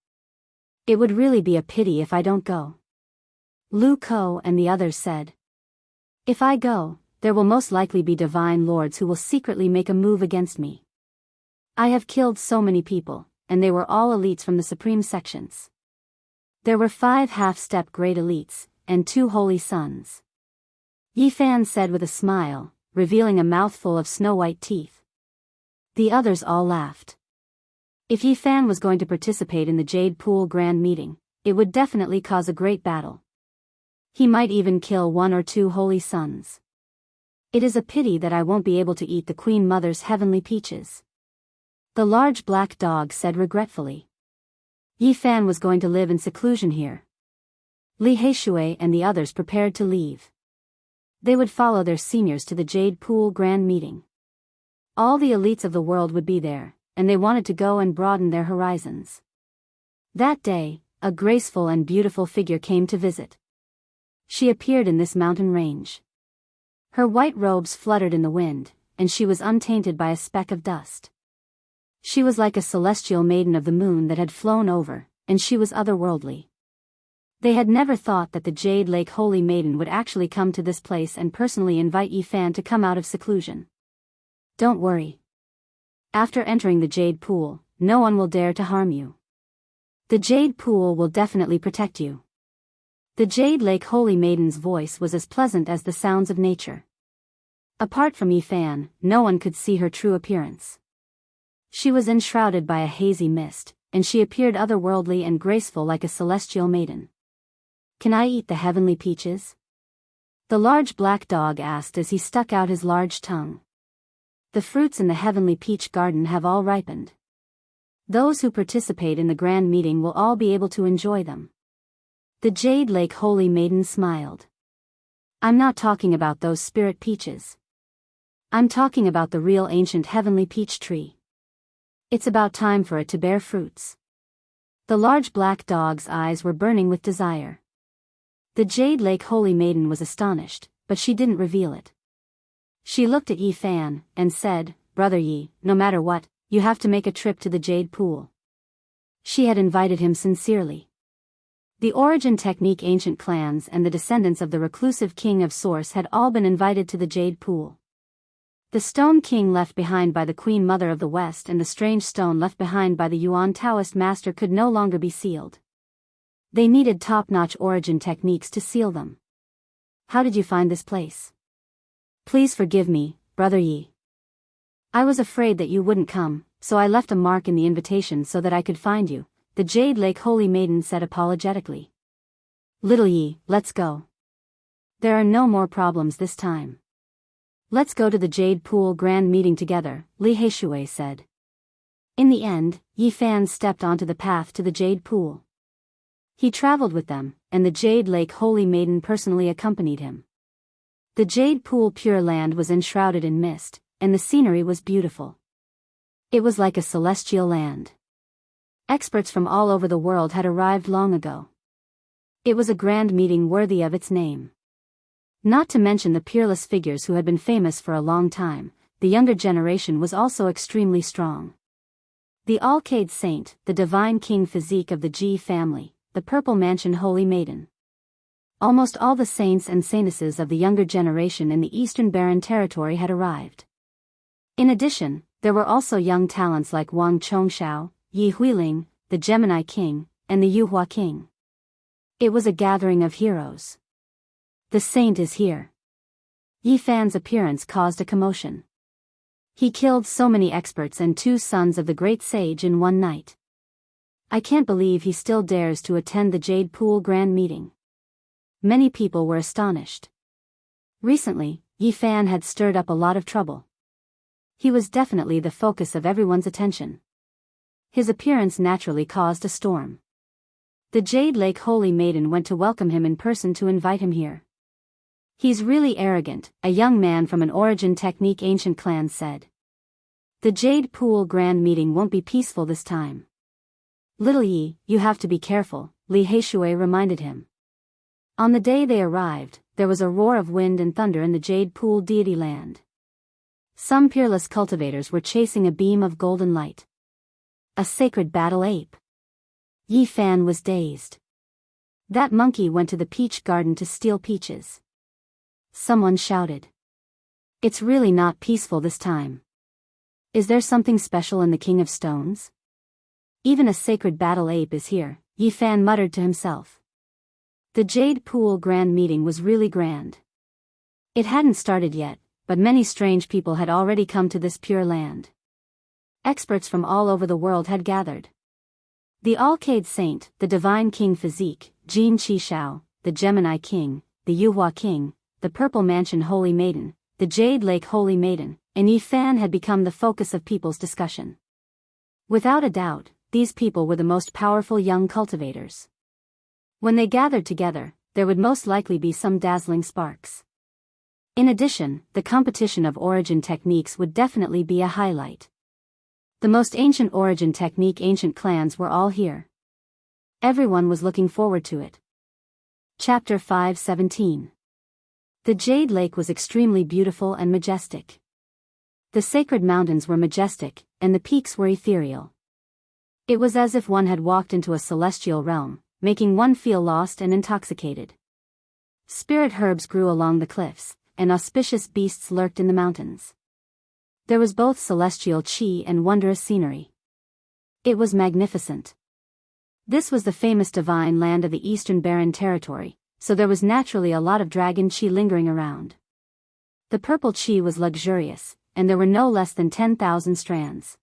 Speaker 1: It would really be a pity if I don't go. Lu Ko and the others said. If I go, there will most likely be divine lords who will secretly make a move against me. I have killed so many people, and they were all elites from the supreme sections. There were 5 half-step great elites, and 2 holy sons. Yifan said with a smile, revealing a mouthful of snow-white teeth. The others all laughed. If Yifan was going to participate in the Jade Pool Grand Meeting, it would definitely cause a great battle. He might even kill 1 or 2 holy sons. It is a pity that I won't be able to eat the Queen Mother's heavenly peaches. The large black dog said regretfully. Yifan was going to live in seclusion here. Li Heishui and the others prepared to leave. They would follow their seniors to the Jade Pool Grand Meeting. All the elites of the world would be there, and they wanted to go and broaden their horizons. That day, a graceful and beautiful figure came to visit. She appeared in this mountain range. Her white robes fluttered in the wind, and she was untainted by a speck of dust. She was like a celestial maiden of the moon that had flown over, and she was otherworldly. They had never thought that the Jade Lake Holy Maiden would actually come to this place and personally invite Yifan to come out of seclusion. Don't worry. After entering the Jade Pool, no one will dare to harm you. The Jade Pool will definitely protect you. The Jade Lake Holy Maiden's voice was as pleasant as the sounds of nature. Apart from Yifan, no one could see her true appearance. She was enshrouded by a hazy mist, and she appeared otherworldly and graceful like a celestial maiden. Can I eat the heavenly peaches? The large black dog asked as he stuck out his large tongue. The fruits in the heavenly peach garden have all ripened. Those who participate in the grand meeting will all be able to enjoy them. The Jade Lake Holy Maiden smiled. I'm not talking about those spirit peaches. I'm talking about the real ancient heavenly peach tree. It's about time for it to bear fruits. The large black dog's eyes were burning with desire. The Jade Lake Holy Maiden was astonished, but she didn't reveal it. She looked at Yifan, and said, Brother Yi, no matter what, you have to make a trip to the Jade Pool. She had invited him sincerely. The origin technique ancient clans and the descendants of the reclusive king of Source had all been invited to the Jade Pool. The stone king left behind by the Queen Mother of the West and the strange stone left behind by the Yuan Taoist master could no longer be sealed. They needed top-notch origin techniques to seal them. How did you find this place? Please forgive me, Brother Yi. I was afraid that you wouldn't come, so I left a mark in the invitation so that I could find you, the Jade Lake Holy Maiden said apologetically. Little Yi, let's go. There are no more problems this time. Let's go to the Jade Pool Grand Meeting together, Li Heishui said. In the end, Yifan stepped onto the path to the Jade Pool. He traveled with them, and the Jade Lake Holy Maiden personally accompanied him. The Jade Pool Pure Land was enshrouded in mist, and the scenery was beautiful. It was like a celestial land. Experts from all over the world had arrived long ago. It was a grand meeting worthy of its name. Not to mention the peerless figures who had been famous for a long time, the younger generation was also extremely strong. The Alcade Saint, the divine king physique of the Ji family, the Purple Mansion Holy Maiden. Almost all the saints and saintesses of the younger generation in the Eastern Barren Territory had arrived. In addition, there were also young talents like Wang Chongshao, Yi Huiling, the Gemini King, and the Yuhua King. It was a gathering of heroes. The saint is here. Yifan's appearance caused a commotion. He killed so many experts and 2 sons of the great sage in one night. I can't believe he still dares to attend the Jade Pool Grand Meeting. Many people were astonished. Recently, Yifan had stirred up a lot of trouble. He was definitely the focus of everyone's attention. His appearance naturally caused a storm. The Jade Lake Holy Maiden went to welcome him in person to invite him here. He's really arrogant, a young man from an origin technique ancient clan said. The Jade Pool Grand Meeting won't be peaceful this time. Little Yi, you have to be careful, Li Heishui reminded him. On the day they arrived, there was a roar of wind and thunder in the Jade Pool deity land. Some peerless cultivators were chasing a beam of golden light. A sacred battle ape. Yifan was dazed. That monkey went to the peach garden to steal peaches. Someone shouted. It's really not peaceful this time. Is there something special in the King of Stones? Even a sacred battle ape is here, Yi Fan muttered to himself. The Jade Pool Grand Meeting was really grand. It hadn't started yet, but many strange people had already come to this pure land. Experts from all over the world had gathered. The Alcade Saint, the Divine King Physique, Jin Qi Shao, the Gemini King, the Yuhua King, the Purple Mansion Holy Maiden, the Jade Lake Holy Maiden, and Yi Fan had become the focus of people's discussion. Without a doubt, these people were the most powerful young cultivators. When they gathered together, there would most likely be some dazzling sparks. In addition, the competition of origin techniques would definitely be a highlight. The most ancient origin technique ancient clans were all here. Everyone was looking forward to it. Chapter 5:17. The Jade Lake was extremely beautiful and majestic. The sacred mountains were majestic, and the peaks were ethereal. It was as if one had walked into a celestial realm, making one feel lost and intoxicated. Spirit herbs grew along the cliffs, and auspicious beasts lurked in the mountains. There was both celestial chi and wondrous scenery. It was magnificent. This was the famous divine land of the Eastern Barren Territory, so there was naturally a lot of dragon chi lingering around. The purple chi was luxurious, and there were no less than 10,000 strands.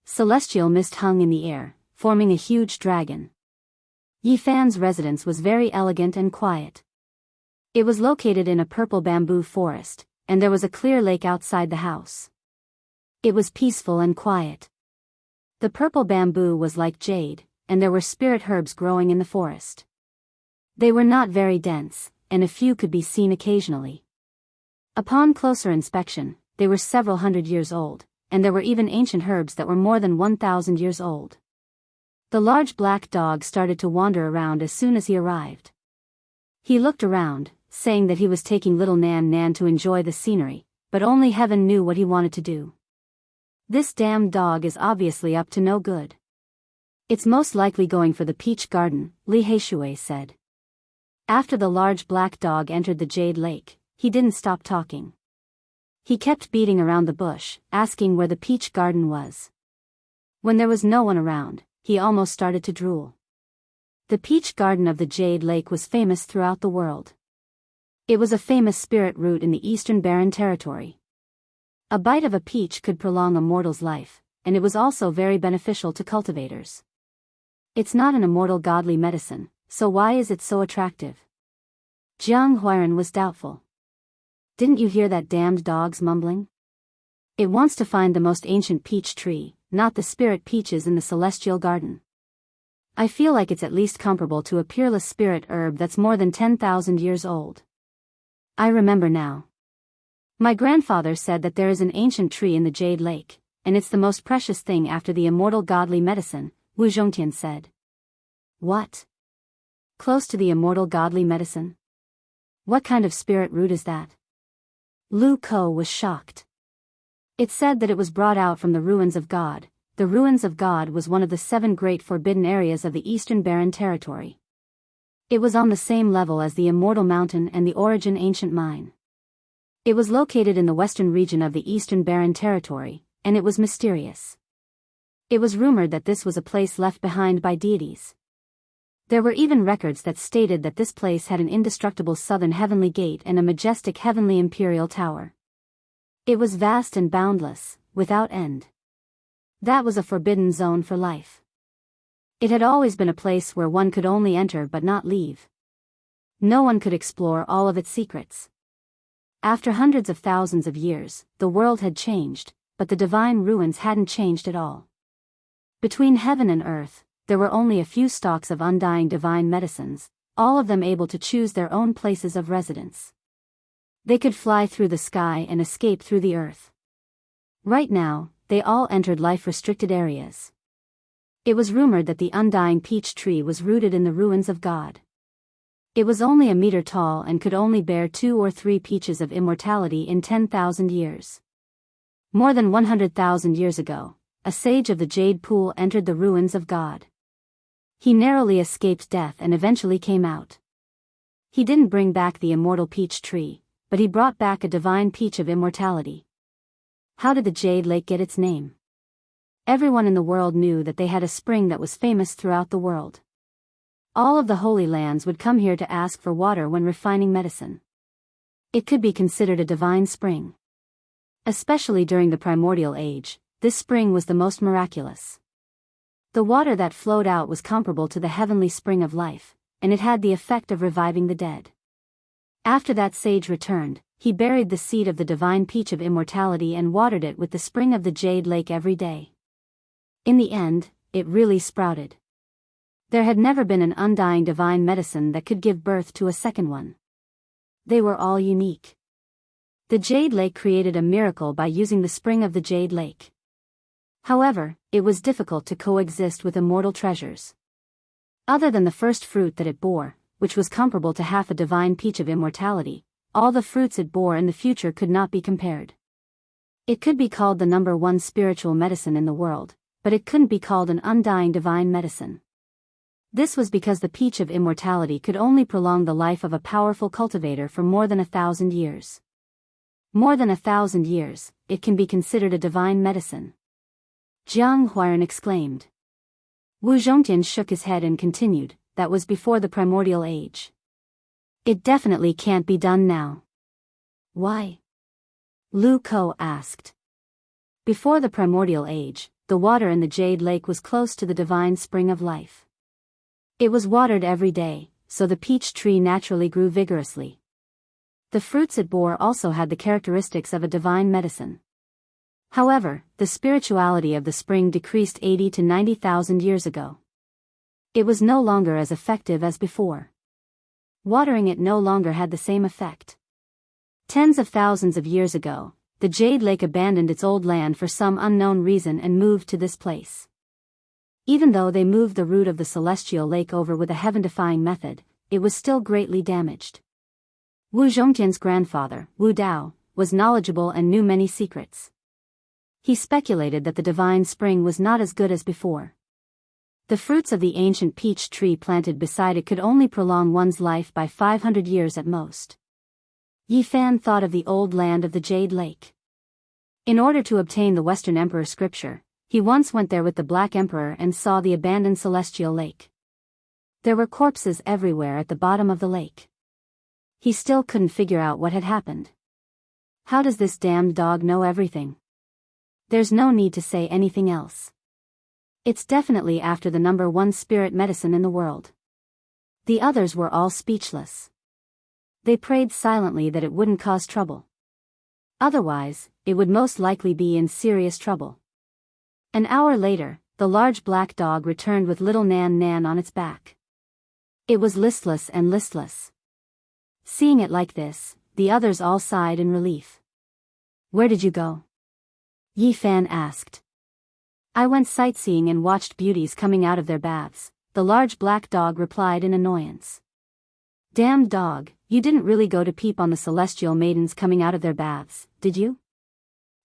Speaker 1: Celestial mist hung in the air, forming a huge dragon. Yi Fan's residence was very elegant and quiet. It was located in a purple bamboo forest, and there was a clear lake outside the house. It was peaceful and quiet. The purple bamboo was like jade, and there were spirit herbs growing in the forest. They were not very dense, and a few could be seen occasionally. Upon closer inspection, they were several hundred years old, and there were even ancient herbs that were more than 1,000 years old. The large black dog started to wander around as soon as he arrived. He looked around, saying that he was taking little Nan Nan to enjoy the scenery, but only heaven knew what he wanted to do. This damn dog is obviously up to no good. It's most likely going for the peach garden, Li Heishui said. After the large black dog entered the Jade Lake, he didn't stop talking. He kept beating around the bush, asking where the peach garden was. When there was no one around, he almost started to drool. The peach garden of the Jade Lake was famous throughout the world. It was a famous spirit root in the Eastern Barren Territory. A bite of a peach could prolong a mortal's life, and it was also very beneficial to cultivators. It's not an immortal godly medicine, so why is it so attractive? Jiang Huiran was doubtful. Didn't you hear that damned dog's mumbling? It wants to find the most ancient peach tree, not the spirit peaches in the celestial garden. I feel like it's at least comparable to a peerless spirit herb that's more than 10,000 years old. I remember now. My grandfather said that there is an ancient tree in the Jade Lake, and it's the most precious thing after the immortal godly medicine, Wu Zhongtian said. What? Close to the immortal godly medicine? What kind of spirit root is that? Lu Ko was shocked. It said that it was brought out from the ruins of God. The ruins of God was one of the 7 great forbidden areas of the Eastern Barren Territory. It was on the same level as the Immortal Mountain and the Origin Ancient Mine. It was located in the western region of the Eastern Barren Territory, and it was mysterious. It was rumored that this was a place left behind by deities. There were even records that stated that this place had an indestructible southern heavenly gate and a majestic heavenly imperial tower. It was vast and boundless, without end. That was a forbidden zone for life. It had always been a place where one could only enter but not leave. No one could explore all of its secrets. After hundreds of thousands of years, the world had changed, but the divine ruins hadn't changed at all. Between heaven and earth, there were only a few stalks of undying divine medicines, all of them able to choose their own places of residence. They could fly through the sky and escape through the earth. Right now, they all entered life-restricted areas. It was rumored that the undying peach tree was rooted in the ruins of God. It was only a meter tall and could only bear 2 or 3 peaches of immortality in 10,000 years. More than 100,000 years ago, a sage of the Jade Pool entered the ruins of God. He narrowly escaped death and eventually came out. He didn't bring back the immortal peach tree, but he brought back a divine peach of immortality. How did the Jade Lake get its name? Everyone in the world knew that they had a spring that was famous throughout the world. All of the Holy Lands would come here to ask for water when refining medicine. It could be considered a divine spring. Especially during the primordial age, this spring was the most miraculous. The water that flowed out was comparable to the heavenly spring of life, and it had the effect of reviving the dead. After that sage returned, he buried the seed of the divine peach of immortality and watered it with the spring of the Jade Lake every day. In the end, it really sprouted. There had never been an undying divine medicine that could give birth to a second one. They were all unique. The Jade Lake created a miracle by using the spring of the Jade Lake. However, it was difficult to coexist with immortal treasures. Other than the first fruit that it bore, which was comparable to half a divine peach of immortality, all the fruits it bore in the future could not be compared. It could be called the number one spiritual medicine in the world, but it couldn't be called an undying divine medicine. This was because the peach of immortality could only prolong the life of a powerful cultivator for more than 1,000 years. More than 1,000 years, it can be considered a divine medicine. Jiang Huairan exclaimed. Wu Zhongtian shook his head and continued, that was before the primordial age. It definitely can't be done now. Why? Lu Ko asked. Before the primordial age, the water in the Jade Lake was close to the divine spring of life. It was watered every day, so the peach tree naturally grew vigorously. The fruits it bore also had the characteristics of a divine medicine. However, the spirituality of the spring decreased 80 to 90,000 years ago. It was no longer as effective as before. Watering it no longer had the same effect. Tens of thousands of years ago, the Jade Lake abandoned its old land for some unknown reason and moved to this place. Even though they moved the root of the celestial lake over with a heaven-defying method, it was still greatly damaged. Wu Zhongtian's grandfather, Wu Dao, was knowledgeable and knew many secrets. He speculated that the divine spring was not as good as before. The fruits of the ancient peach tree planted beside it could only prolong one's life by 500 years at most. Yi Fan thought of the old land of the Jade Lake. In order to obtain the Western Emperor scripture, he once went there with the Black Emperor and saw the abandoned celestial lake. There were corpses everywhere at the bottom of the lake. He still couldn't figure out what had happened. How does this damned dog know everything? There's no need to say anything else. It's definitely after the number one spirit medicine in the world. The others were all speechless. They prayed silently that it wouldn't cause trouble. Otherwise, it would most likely be in serious trouble. An hour later, the large black dog returned with little Nan Nan on its back. It was listless and listless. Seeing it like this, the others all sighed in relief. Where did you go? Yi Fan asked. I went sightseeing and watched beauties coming out of their baths, the large black dog replied in annoyance. Damned dog, you didn't really go to peep on the celestial maidens coming out of their baths, did you?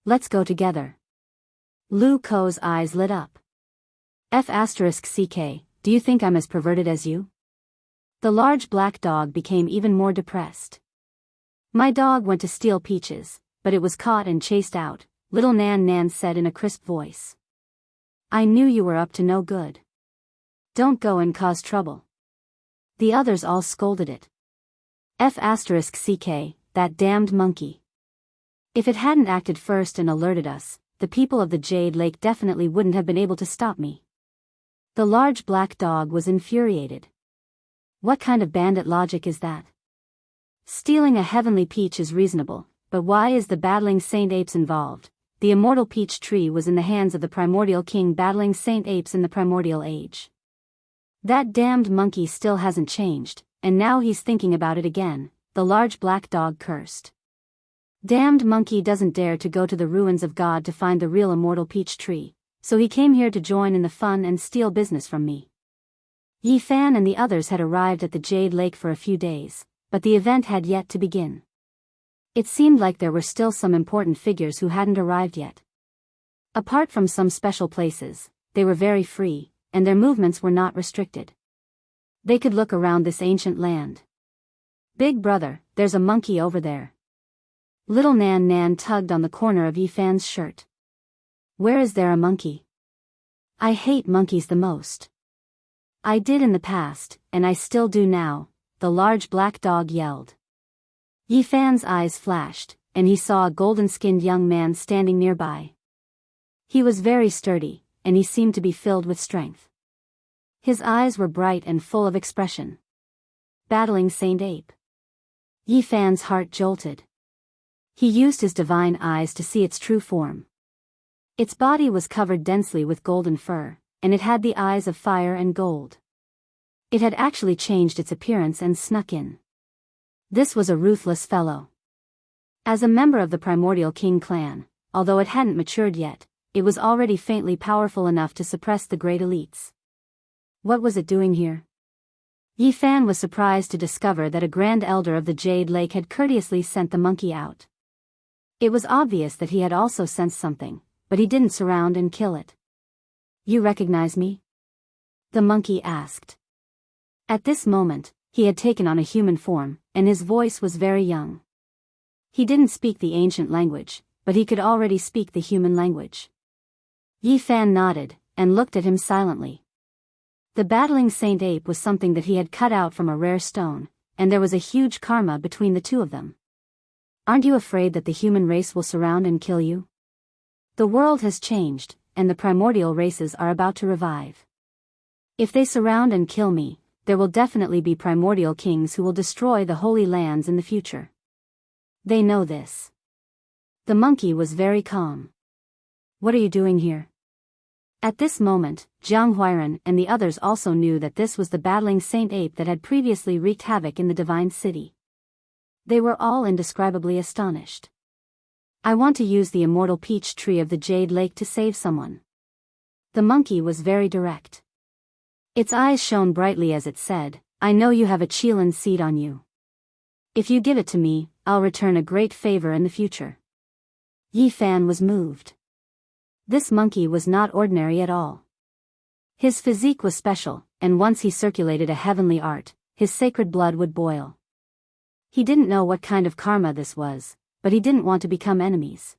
Speaker 1: Let's go together. Lu Ko's eyes lit up. F***ck, do you think I'm as perverted as you? The large black dog became even more depressed. My dog went to steal peaches, but it was caught and chased out, little Nan Nan said in a crisp voice. I knew you were up to no good. Don't go and cause trouble. The others all scolded it. F***ck, that damned monkey. If it hadn't acted first and alerted us, the people of the Jade Lake definitely wouldn't have been able to stop me. The large black dog was infuriated. What kind of bandit logic is that? Stealing a heavenly peach is reasonable, but why is the battling Saint Apes involved? The immortal peach tree was in the hands of the primordial king battling Saint Apes in the primordial age. That damned monkey still hasn't changed, and now he's thinking about it again, the large black dog cursed. Damned monkey doesn't dare to go to the ruins of God to find the real immortal peach tree, so he came here to join in the fun and steal business from me. Yi Fan and the others had arrived at the Jade Lake for a few days, but the event had yet to begin. It seemed like there were still some important figures who hadn't arrived yet. Apart from some special places, they were very free, and their movements were not restricted. They could look around this ancient land. Big brother, there's a monkey over there. Little Nan Nan tugged on the corner of Yifan's shirt. Where is there a monkey? I hate monkeys the most. I did in the past, and I still do now, the large black dog yelled. Yifan's eyes flashed, and he saw a golden-skinned young man standing nearby. He was very sturdy, and he seemed to be filled with strength. His eyes were bright and full of expression. Battling Saint Ape. Yifan's heart jolted. He used his divine eyes to see its true form. Its body was covered densely with golden fur, and it had the eyes of fire and gold. It had actually changed its appearance and snuck in. This was a ruthless fellow. As a member of the Primordial King clan, although it hadn't matured yet, it was already faintly powerful enough to suppress the great elites. What was it doing here? Yifan was surprised to discover that a Grand Elder of the Jade Lake had courteously sent the monkey out. It was obvious that he had also sensed something, but he didn't surround and kill it. You recognize me? The monkey asked. At this moment, he had taken on a human form, and his voice was very young. He didn't speak the ancient language, but he could already speak the human language. Yifan nodded, and looked at him silently. The battling Saint Ape was something that he had cut out from a rare stone, and there was a huge karma between the two of them. Aren't you afraid that the human race will surround and kill you? The world has changed, and the primordial races are about to revive. If they surround and kill me, there will definitely be primordial kings who will destroy the holy lands in the future. They know this. The monkey was very calm. What are you doing here? At this moment, Jiang Huairan and the others also knew that this was the battling Saint Ape that had previously wreaked havoc in the Divine City. They were all indescribably astonished. I want to use the immortal peach tree of the Jade Lake to save someone. The monkey was very direct. Its eyes shone brightly as it said, I know you have a Qilin seed on you. If you give it to me, I'll return a great favor in the future. Yifan was moved. This monkey was not ordinary at all. His physique was special, and once he circulated a heavenly art, his sacred blood would boil. He didn't know what kind of karma this was, but he didn't want to become enemies.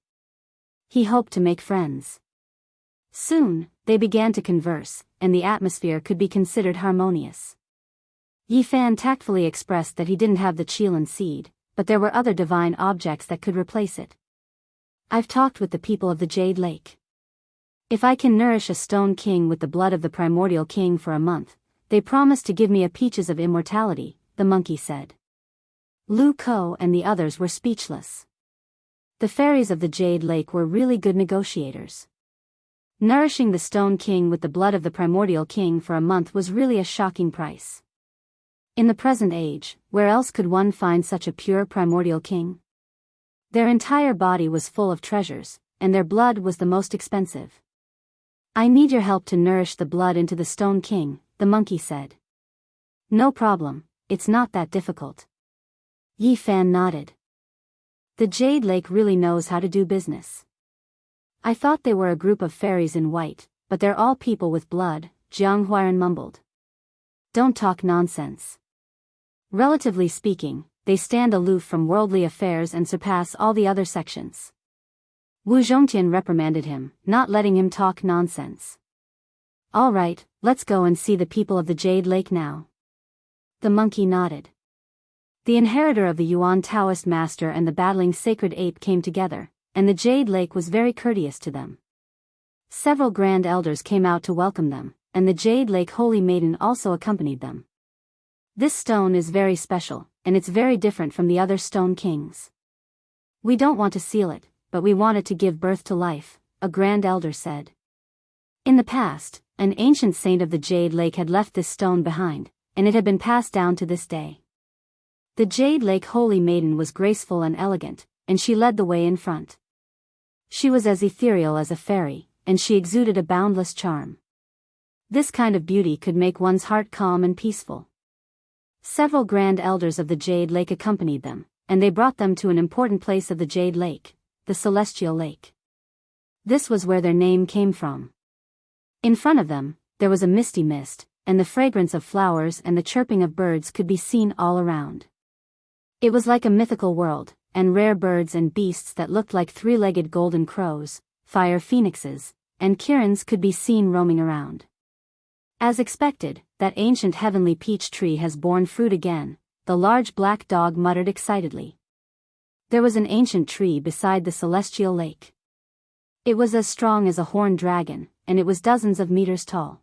Speaker 1: He hoped to make friends. Soon, they began to converse, and the atmosphere could be considered harmonious. Yifan tactfully expressed that he didn't have the Qilin seed, but there were other divine objects that could replace it. I've talked with the people of the Jade Lake. If I can nourish a stone king with the blood of the primordial king for a month, they promise to give me a peaches of immortality, the monkey said. Lu Ko and the others were speechless. The fairies of the Jade Lake were really good negotiators. Nourishing the stone king with the blood of the primordial king for a month was really a shocking price. In the present age, where else could one find such a pure primordial king? Their entire body was full of treasures, and their blood was the most expensive. I need your help to nourish the blood into the stone king, the monkey said. No problem, it's not that difficult. Yifan nodded. The Jade Lake really knows how to do business. I thought they were a group of fairies in white, but they're all people with blood, Jiang Huairan mumbled. Don't talk nonsense. Relatively speaking, they stand aloof from worldly affairs and surpass all the other sections. Wu Zhongtian reprimanded him, not letting him talk nonsense. All right, let's go and see the people of the Jade Lake now. The monkey nodded. The inheritor of the Yuan Taoist master and the battling sacred ape came together, and the Jade Lake was very courteous to them. Several grand elders came out to welcome them, and the Jade Lake Holy Maiden also accompanied them. This stone is very special, and it's very different from the other stone kings. We don't want to seal it, but we want it to give birth to life, a grand elder said. In the past, an ancient saint of the Jade Lake had left this stone behind, and it had been passed down to this day. The Jade Lake Holy Maiden was graceful and elegant, and she led the way in front. She was as ethereal as a fairy, and she exuded a boundless charm. This kind of beauty could make one's heart calm and peaceful. Several grand elders of the Jade Lake accompanied them, and they brought them to an important place of the Jade Lake, the Celestial Lake. This was where their name came from. In front of them, there was a misty mist, and the fragrance of flowers and the chirping of birds could be seen all around. It was like a mythical world, and rare birds and beasts that looked like three-legged golden crows, fire phoenixes, and kirans could be seen roaming around. As expected, that ancient heavenly peach tree has borne fruit again, the large black dog muttered excitedly. There was an ancient tree beside the celestial lake. It was as strong as a horned dragon, and it was dozens of meters tall.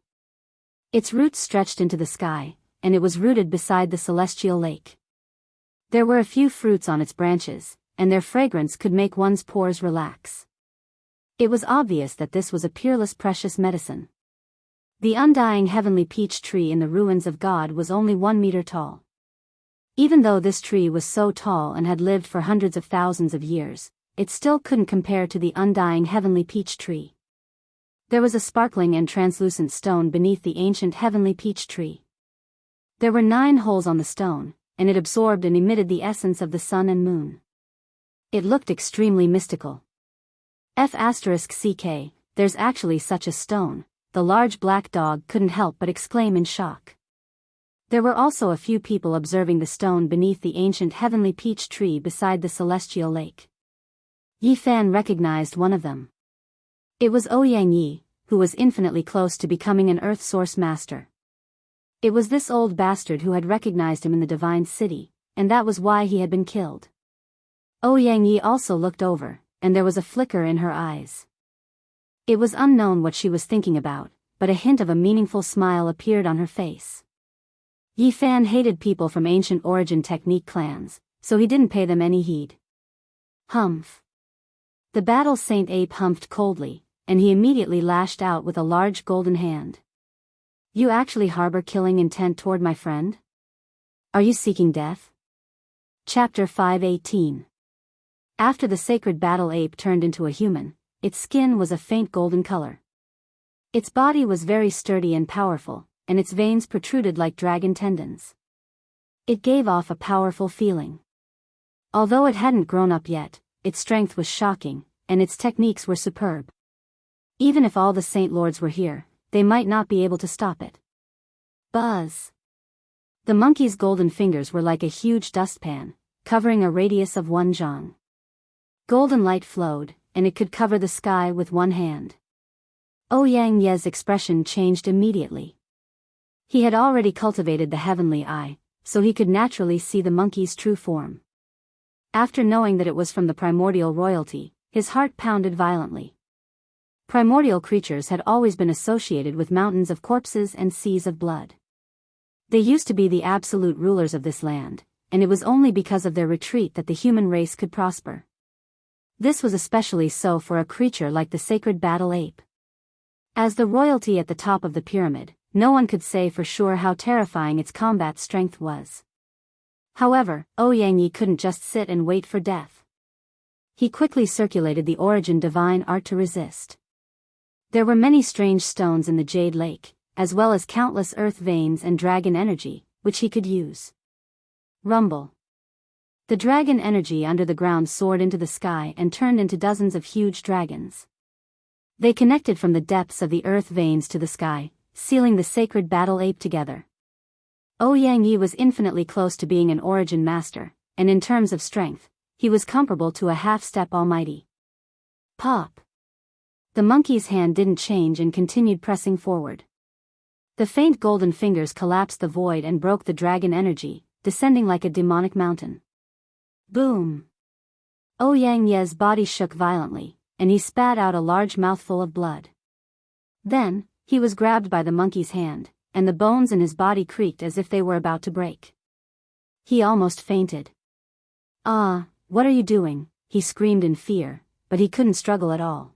Speaker 1: Its roots stretched into the sky, and it was rooted beside the celestial lake. There were a few fruits on its branches, and their fragrance could make one's pores relax. It was obvious that this was a peerless precious medicine. The undying heavenly peach tree in the ruins of God was only 1 meter tall. Even though this tree was so tall and had lived for hundreds of thousands of years, it still couldn't compare to the undying heavenly peach tree. There was a sparkling and translucent stone beneath the ancient heavenly peach tree. There were 9 holes on the stone, and it absorbed and emitted the essence of the sun and moon. It looked extremely mystical. F***ck, there's actually such a stone, the large black dog couldn't help but exclaim in shock. There were also a few people observing the stone beneath the ancient heavenly peach tree beside the celestial lake. Yi Fan recognized one of them. It was Ouyang Yi, who was infinitely close to becoming an Earth Source Master. It was this old bastard who had recognized him in the Divine City, and that was why he had been killed. Ouyang Yi also looked over, and there was a flicker in her eyes. It was unknown what she was thinking about, but a hint of a meaningful smile appeared on her face. Yi Fan hated people from ancient origin technique clans, so he didn't pay them any heed. Humph. The battle saint ape humphed coldly, and he immediately lashed out with a large golden hand. You actually harbor killing intent toward my friend? Are you seeking death? Chapter 5:18. After the sacred battle ape turned into a human, its skin was a faint golden color. Its body was very sturdy and powerful, and its veins protruded like dragon tendons. It gave off a powerful feeling. Although it hadn't grown up yet, its strength was shocking, and its techniques were superb. Even if all the Saint Lords were here, they might not be able to stop it. Buzz! The monkey's golden fingers were like a huge dustpan, covering a radius of 1 zhang. Golden light flowed, and it could cover the sky with one hand. Ouyang Ye's expression changed immediately. He had already cultivated the heavenly eye, so he could naturally see the monkey's true form. After knowing that it was from the primordial royalty, his heart pounded violently. Primordial creatures had always been associated with mountains of corpses and seas of blood. They used to be the absolute rulers of this land, and it was only because of their retreat that the human race could prosper. This was especially so for a creature like the sacred battle ape. As the royalty at the top of the pyramid, no one could say for sure how terrifying its combat strength was. However, Ouyang Yi couldn't just sit and wait for death. He quickly circulated the origin divine art to resist. There were many strange stones in the Jade Lake, as well as countless earth veins and dragon energy, which he could use. Rumble. The dragon energy under the ground soared into the sky and turned into dozens of huge dragons. They connected from the depths of the earth veins to the sky, sealing the sacred battle ape together. Ouyang Yi was infinitely close to being an origin master, and in terms of strength, he was comparable to a half-step almighty. Pop! The monkey's hand didn't change and continued pressing forward. The faint golden fingers collapsed the void and broke the dragon energy, descending like a demonic mountain. Boom! Ouyang Ye's body shook violently, and he spat out a large mouthful of blood. Then, he was grabbed by the monkey's hand, and the bones in his body creaked as if they were about to break. He almost fainted. Ah, what are you doing? He screamed in fear, but he couldn't struggle at all.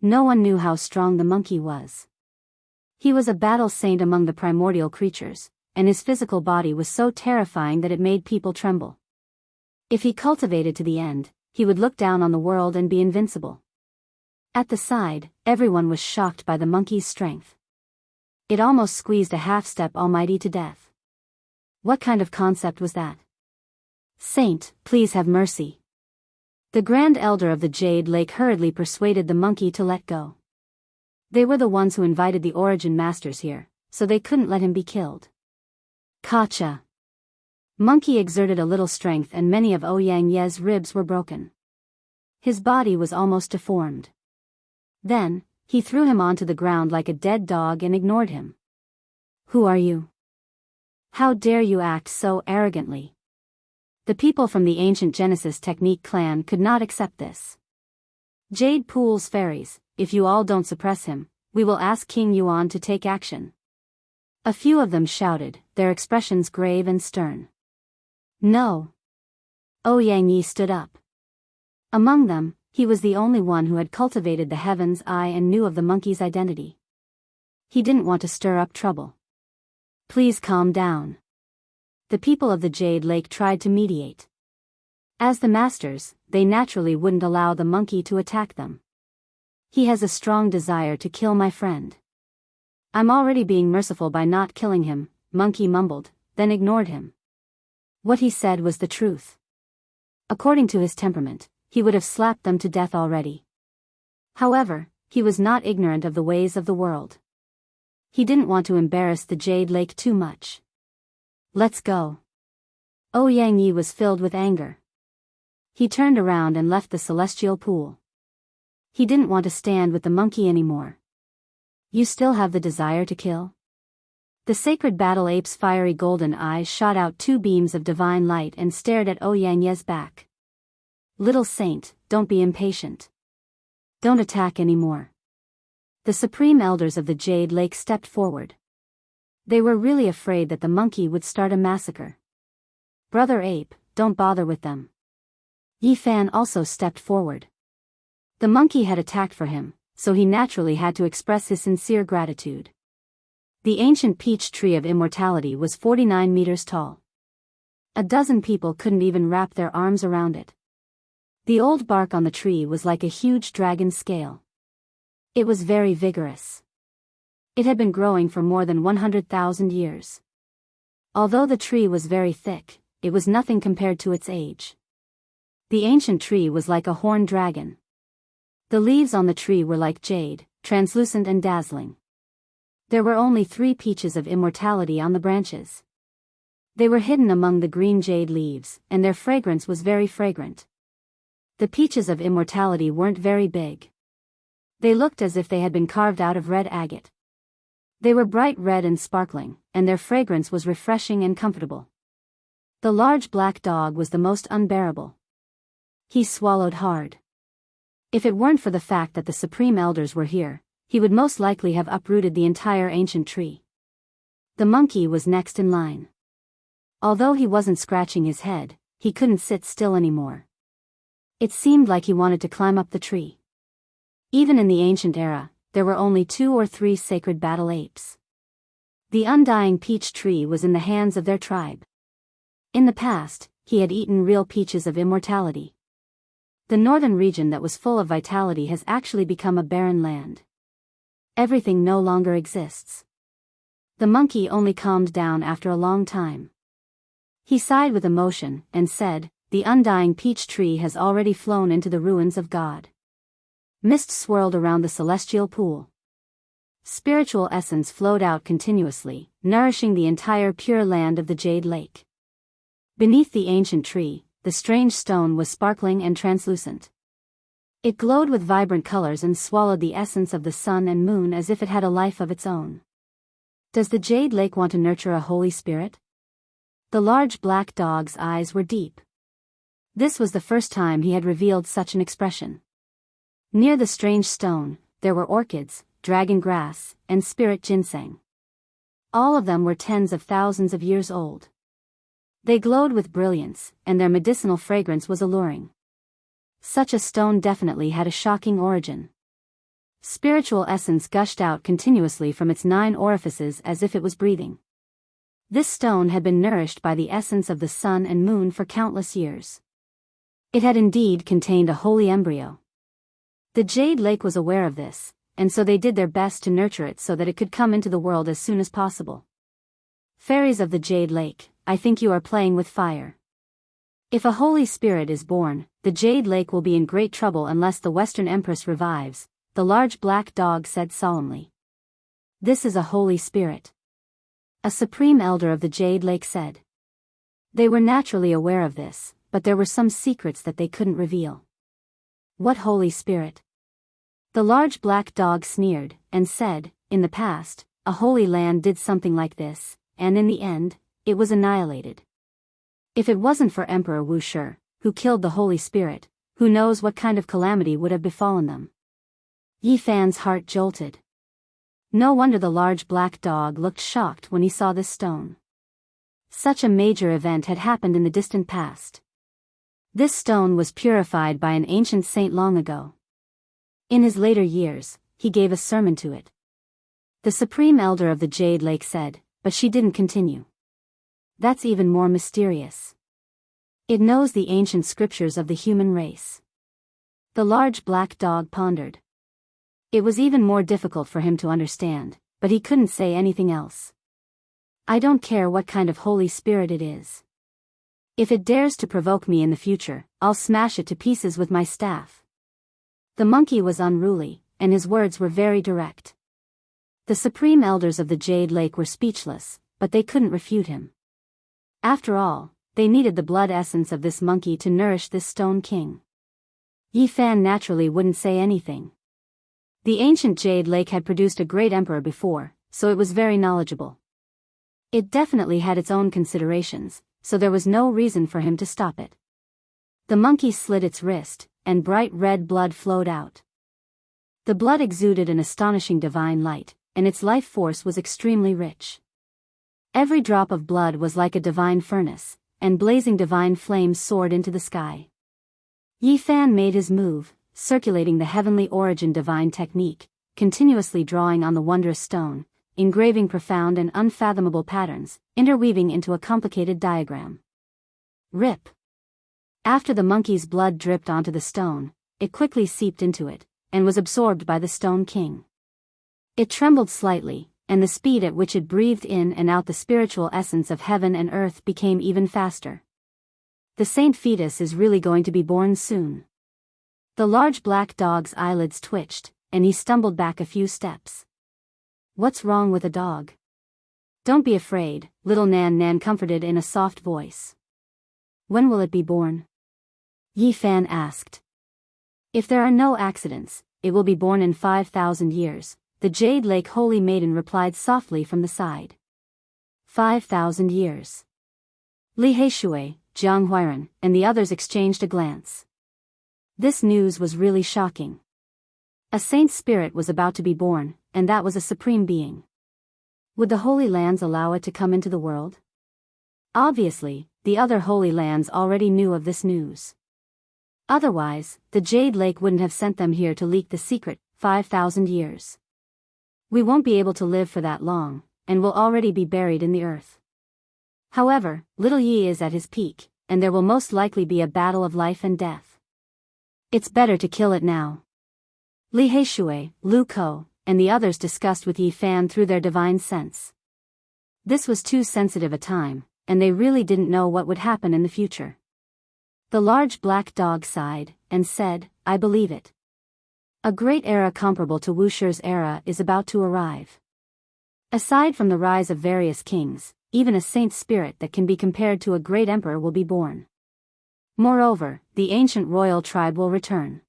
Speaker 1: No one knew how strong the monkey was. He was a battle saint among the primordial creatures, and his physical body was so terrifying that it made people tremble. If he cultivated to the end, he would look down on the world and be invincible. At the side, everyone was shocked by the monkey's strength. It almost squeezed a half-step almighty to death. What kind of concept was that? Saint, please have mercy. The Grand Elder of the Jade Lake hurriedly persuaded the monkey to let go. They were the ones who invited the origin masters here, so they couldn't let him be killed. Kacha! Monkey exerted a little strength and many of Ouyang Ye's ribs were broken. His body was almost deformed. Then, he threw him onto the ground like a dead dog and ignored him. Who are you? How dare you act so arrogantly? The people from the ancient Genesis Technique clan could not accept this. Jade Pool's fairies, if you all don't suppress him, we will ask King Yuan to take action. A few of them shouted, their expressions grave and stern. No. Ouyang Yi stood up. Among them, he was the only one who had cultivated the heaven's eye and knew of the monkey's identity. He didn't want to stir up trouble. Please calm down. The people of the Jade Lake tried to mediate. As the masters, they naturally wouldn't allow the monkey to attack them. He has a strong desire to kill my friend. I'm already being merciful by not killing him, Monkey mumbled, then ignored him. What he said was the truth. According to his temperament, he would have slapped them to death already. However, he was not ignorant of the ways of the world. He didn't want to embarrass the Jade Lake too much. Let's go. Ouyang Yi was filled with anger. He turned around and left the celestial pool. He didn't want to stand with the monkey anymore. You still have the desire to kill? The sacred battle ape's fiery golden eyes shot out two beams of divine light and stared at Ouyang Ye's back. Little saint, don't be impatient. Don't attack anymore. The supreme elders of the Jade Lake stepped forward. They were really afraid that the monkey would start a massacre. Brother Ape, don't bother with them. Yi Fan also stepped forward. The monkey had attacked for him, so he naturally had to express his sincere gratitude. The ancient peach tree of immortality was 49 meters tall. A dozen people couldn't even wrap their arms around it. The old bark on the tree was like a huge dragon's scale. It was very vigorous. It had been growing for more than 100,000 years. Although the tree was very thick, it was nothing compared to its age. The ancient tree was like a horned dragon. The leaves on the tree were like jade, translucent and dazzling. There were only 3 peaches of immortality on the branches. They were hidden among the green jade leaves, and their fragrance was very fragrant. The peaches of immortality weren't very big. They looked as if they had been carved out of red agate. They were bright red and sparkling, and their fragrance was refreshing and comfortable. The large black dog was the most unbearable. He swallowed hard. If it weren't for the fact that the supreme elders were here, he would most likely have uprooted the entire ancient tree. The monkey was next in line. Although he wasn't scratching his head, he couldn't sit still anymore. It seemed like he wanted to climb up the tree. Even in the ancient era, there were only 2 or 3 sacred battle apes. The undying peach tree was in the hands of their tribe. In the past, he had eaten real peaches of immortality. The northern region that was full of vitality has actually become a barren land. Everything no longer exists. The monkey only calmed down after a long time. He sighed with emotion and said, "The undying peach tree has already flown into the ruins of God." Mist swirled around the celestial pool. Spiritual essence flowed out continuously, nourishing the entire pure land of the Jade Lake. Beneath the ancient tree, the strange stone was sparkling and translucent. It glowed with vibrant colors and swallowed the essence of the sun and moon as if it had a life of its own. Does the Jade Lake want to nurture a holy spirit? The large black dog's eyes were deep. This was the first time he had revealed such an expression. Near the strange stone, there were orchids, dragon grass, and spirit ginseng. All of them were tens of thousands of years old. They glowed with brilliance, and their medicinal fragrance was alluring. Such a stone definitely had a shocking origin. Spiritual essence gushed out continuously from its 9 orifices as if it was breathing. This stone had been nourished by the essence of the sun and moon for countless years. It had indeed contained a holy embryo. The Jade Lake was aware of this, and so they did their best to nurture it so that it could come into the world as soon as possible. Fairies of the Jade Lake, I think you are playing with fire. If a holy spirit is born, the Jade Lake will be in great trouble unless the Western Empress revives, the large black dog said solemnly. This is a holy spirit. A supreme elder of the Jade Lake said. They were naturally aware of this, but there were some secrets that they couldn't reveal. What Holy Spirit? The large black dog sneered, and said, in the past, a holy land did something like this, and in the end, it was annihilated. If it wasn't for Emperor Wu Shi, who killed the Holy Spirit, who knows what kind of calamity would have befallen them. Yi Fan's heart jolted. No wonder the large black dog looked shocked when he saw this stone. Such a major event had happened in the distant past. This stone was purified by an ancient saint long ago. In his later years, he gave a sermon to it. The Supreme Elder of the Jade Lake said, but she didn't continue. That's even more mysterious. It knows the ancient scriptures of the human race. The large black dog pondered. It was even more difficult for him to understand, but he couldn't say anything else. I don't care what kind of Holy Spirit it is. If it dares to provoke me in the future, I'll smash it to pieces with my staff. The monkey was unruly, and his words were very direct. The Supreme Elders of the Jade Lake were speechless, but they couldn't refute him. After all, they needed the blood essence of this monkey to nourish this stone king. Yi Fan naturally wouldn't say anything. The ancient Jade Lake had produced a great emperor before, so it was very knowledgeable. It definitely had its own considerations, so there was no reason for him to stop it. The monkey slit its wrist, and bright red blood flowed out. The blood exuded an astonishing divine light, and its life force was extremely rich. Every drop of blood was like a divine furnace, and blazing divine flames soared into the sky. Yi Fan made his move, circulating the heavenly origin divine technique, continuously drawing on the wondrous stone, engraving profound and unfathomable patterns, interweaving into a complicated diagram. Rip. After the monkey's blood dripped onto the stone, it quickly seeped into it, and was absorbed by the Stone King. It trembled slightly, and the speed at which it breathed in and out the spiritual essence of heaven and earth became even faster. The saint fetus is really going to be born soon. The large black dog's eyelids twitched, and he stumbled back a few steps. What's wrong with a dog? Don't be afraid, little Nan Nan comforted in a soft voice. When will it be born? Yi Fan asked. If there are no accidents, it will be born in 5,000 years, the Jade Lake Holy Maiden replied softly from the side. 5,000 years. Li Heishui, Jiang Huiran, and the others exchanged a glance. This news was really shocking. A saint spirit was about to be born, and that was a supreme being. Would the Holy Lands allow it to come into the world? Obviously, the other Holy Lands already knew of this news. Otherwise, the Jade Lake wouldn't have sent them here to leak the secret, 5,000 years. We won't be able to live for that long, and will already be buried in the earth. However, little Yi is at his peak, and there will most likely be a battle of life and death. It's better to kill it now. Li Heishui, Lu Ko, and the others discussed with Yi Fan through their divine sense. This was too sensitive a time, and they really didn't know what would happen in the future. The large black dog sighed, and said, I believe it. A great era comparable to Wu Shi's era is about to arrive. Aside from the rise of various kings, even a saint spirit that can be compared to a great emperor will be born. Moreover, the ancient royal tribe will return.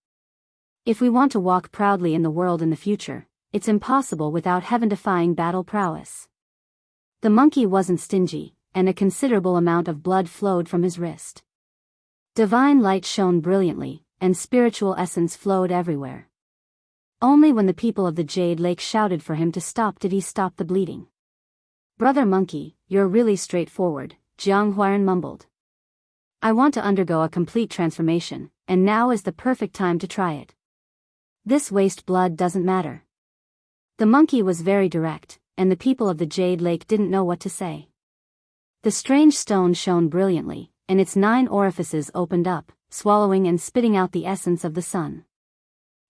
Speaker 1: If we want to walk proudly in the world in the future, it's impossible without heaven-defying battle prowess. The monkey wasn't stingy, and a considerable amount of blood flowed from his wrist. Divine light shone brilliantly, and spiritual essence flowed everywhere. Only when the people of the Jade Lake shouted for him to stop did he stop the bleeding. Brother Monkey, you're really straightforward, Jiang Huiran mumbled. I want to undergo a complete transformation, and now is the perfect time to try it. This waste blood doesn't matter. The monkey was very direct, and the people of the Jade Lake didn't know what to say. The strange stone shone brilliantly, and its 9 orifices opened up, swallowing and spitting out the essence of the sun.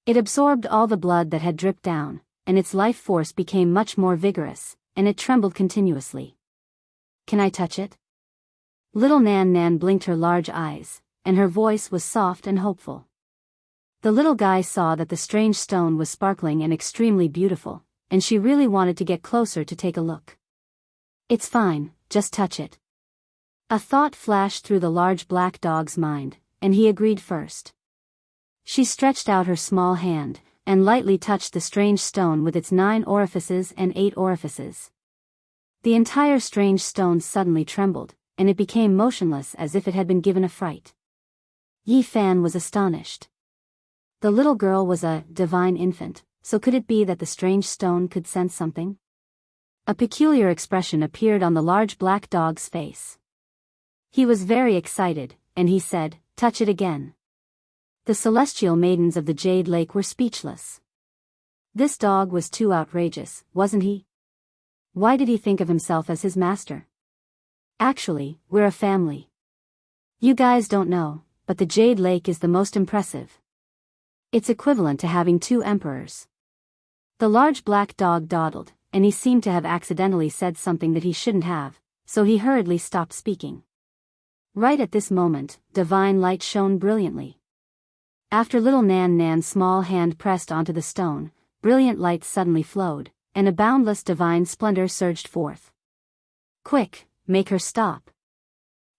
Speaker 1: It absorbed all the blood that had dripped down, and its life force became much more vigorous, and it trembled continuously. Can I touch it? Little Nan Nan blinked her large eyes, and her voice was soft and hopeful. The little guy saw that the strange stone was sparkling and extremely beautiful, and she really wanted to get closer to take a look. It's fine, just touch it. A thought flashed through the large black dog's mind, and he agreed first. She stretched out her small hand, and lightly touched the strange stone with its 9 orifices and 8 orifices. The entire strange stone suddenly trembled, and it became motionless as if it had been given a fright. Yi Fan was astonished. The little girl was a divine infant, so could it be that the strange stone could sense something? A peculiar expression appeared on the large black dog's face. He was very excited, and he said, "Touch it again." The celestial maidens of the Jade Lake were speechless. This dog was too outrageous, wasn't he? Why did he think of himself as his master? Actually, we're a family. You guys don't know, but the Jade Lake is the most impressive. It's equivalent to having 2 emperors. The large black dog dawdled, and he seemed to have accidentally said something that he shouldn't have, so he hurriedly stopped speaking. Right at this moment, divine light shone brilliantly. After little Nan Nan's small hand pressed onto the stone, brilliant light suddenly flowed, and a boundless divine splendor surged forth. Quick, make her stop.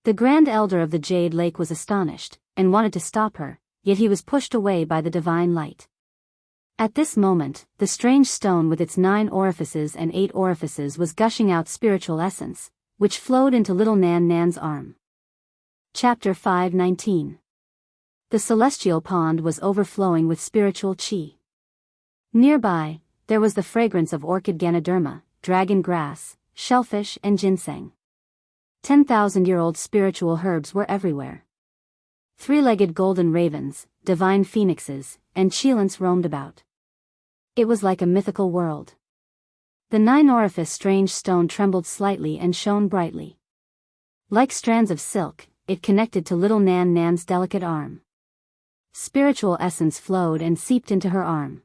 Speaker 1: The Grand Elder of the Jade Lake was astonished, and wanted to stop her, yet he was pushed away by the divine light. At this moment, the strange stone with its 9 orifices and 8 orifices was gushing out spiritual essence, which flowed into little Nan Nan's arm. Chapter 5:19. The celestial pond was overflowing with spiritual qi. Nearby, there was the fragrance of orchid ganoderma, dragon grass, shellfish and ginseng. 10,000-year-old spiritual herbs were everywhere. 3-legged golden ravens, divine phoenixes, and cheilants roamed about. It was like a mythical world. The 9-orifice strange stone trembled slightly and shone brightly. Like strands of silk, it connected to little Nan Nan's delicate arm. Spiritual essence flowed and seeped into her arm.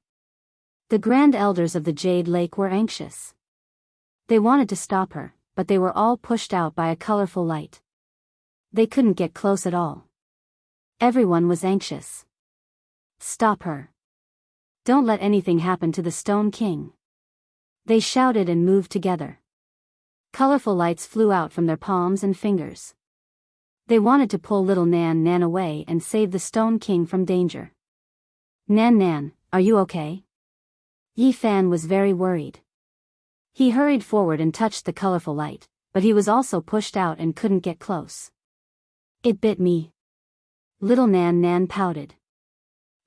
Speaker 1: The Grand Elders of the Jade Lake were anxious. They wanted to stop her, but they were all pushed out by a colorful light. They couldn't get close at all. Everyone was anxious. Stop her. Don't let anything happen to the Stone King. They shouted and moved together. Colorful lights flew out from their palms and fingers. They wanted to pull little Nan Nan away and save the Stone King from danger. Nan Nan, are you okay? Yi Fan was very worried. He hurried forward and touched the colorful light, but he was also pushed out and couldn't get close. It bit me. Little Nan Nan pouted.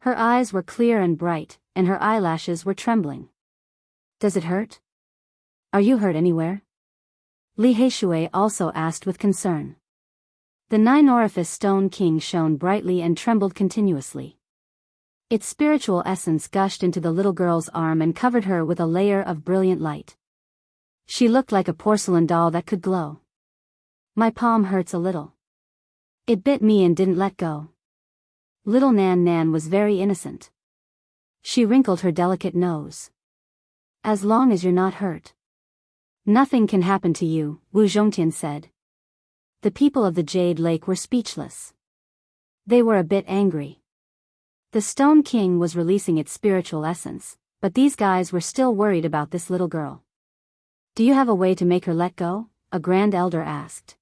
Speaker 1: Her eyes were clear and bright, and her eyelashes were trembling. Does it hurt? Are you hurt anywhere? Li Heishui also asked with concern. The 9-orifice Stone King shone brightly and trembled continuously. Its spiritual essence gushed into the little girl's arm and covered her with a layer of brilliant light. She looked like a porcelain doll that could glow. My palm hurts a little. It bit me and didn't let go. Little Nan Nan was very innocent. She wrinkled her delicate nose. As long as you're not hurt. Nothing can happen to you, Wu Zhongtian said. The people of the Jade Lake were speechless. They were a bit angry. The Stone King was releasing its spiritual essence, but these guys were still worried about this little girl. Do you have a way to make her let go? A Grand Elder asked.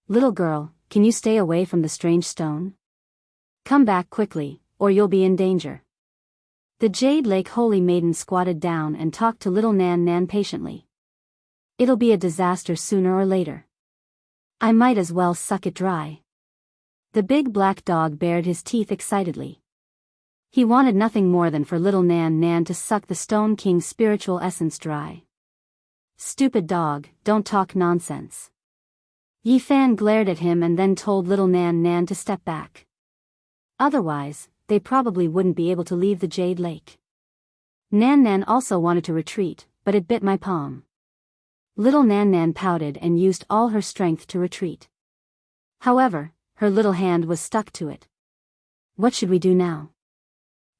Speaker 1: Little girl, can you stay away from the strange stone? Come back quickly, or you'll be in danger. The Jade Lake Holy Maiden squatted down and talked to little Nan Nan patiently. It'll be a disaster sooner or later. I might as well suck it dry. The big black dog bared his teeth excitedly. He wanted nothing more than for little Nan Nan to suck the Stone King's spiritual essence dry. Stupid dog, don't talk nonsense. Yi Fan glared at him and then told little Nan Nan to step back. Otherwise, they probably wouldn't be able to leave the Jade Lake. Nan Nan also wanted to retreat, but it bit my palm. Little Nan Nan pouted and used all her strength to retreat. However, her little hand was stuck to it. What should we do now?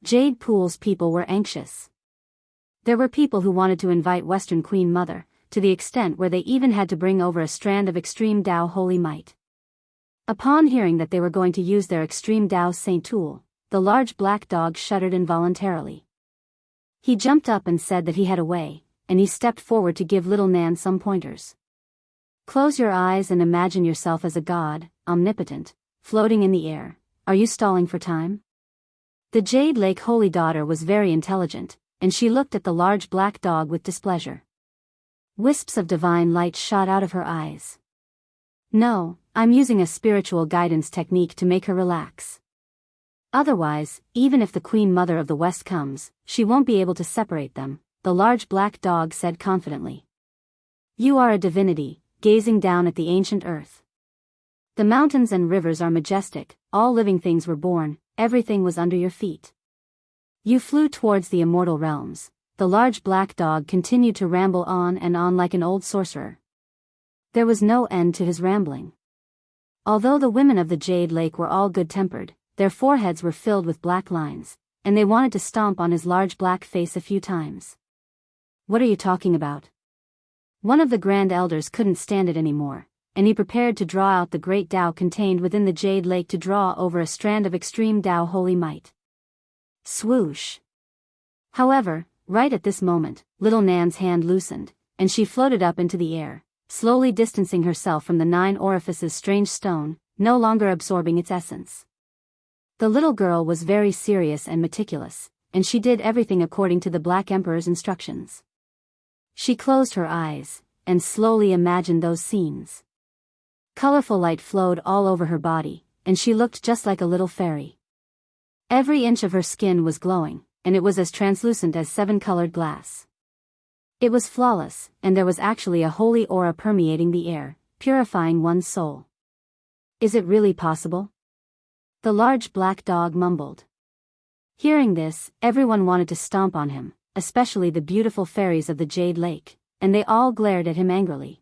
Speaker 1: Jade Pool's people were anxious. There were people who wanted to invite Western Queen Mother, to the extent where they even had to bring over a strand of extreme Dao holy might. Upon hearing that they were going to use their extreme Dao Saint tool, the large black dog shuddered involuntarily. He jumped up and said that he had a way, and he stepped forward to give little Nan some pointers. Close your eyes and imagine yourself as a god, omnipotent, floating in the air. Are you stalling for time? The Jade Lake Holy Daughter was very intelligent, and she looked at the large black dog with displeasure. Wisps of divine light shot out of her eyes. No, I'm using a spiritual guidance technique to make her relax. Otherwise, even if the Queen Mother of the West comes, she won't be able to separate them, the large black dog said confidently. You are a divinity, gazing down at the ancient earth. The mountains and rivers are majestic, all living things were born, everything was under your feet. You flew towards the immortal realms. The large black dog continued to ramble on and on like an old sorcerer. There was no end to his rambling. Although the women of the Jade Lake were all good-tempered, their foreheads were filled with black lines, and they wanted to stomp on his large black face a few times. What are you talking about? One of the Grand Elders couldn't stand it anymore, and he prepared to draw out the great Tao contained within the Jade Lake to draw over a strand of extreme Tao holy might. Swoosh! However, right at this moment, little Nan's hand loosened, and she floated up into the air, slowly distancing herself from the 9 orifices strange stone, no longer absorbing its essence. The little girl was very serious and meticulous, and she did everything according to the Black Emperor's instructions. She closed her eyes, and slowly imagined those scenes. Colorful light flowed all over her body, and she looked just like a little fairy. Every inch of her skin was glowing, and it was as translucent as 7-colored glass. It was flawless, and there was actually a holy aura permeating the air, purifying one's soul. Is it really possible? The large black dog mumbled. Hearing this, everyone wanted to stomp on him, especially the beautiful fairies of the Jade Lake, and they all glared at him angrily.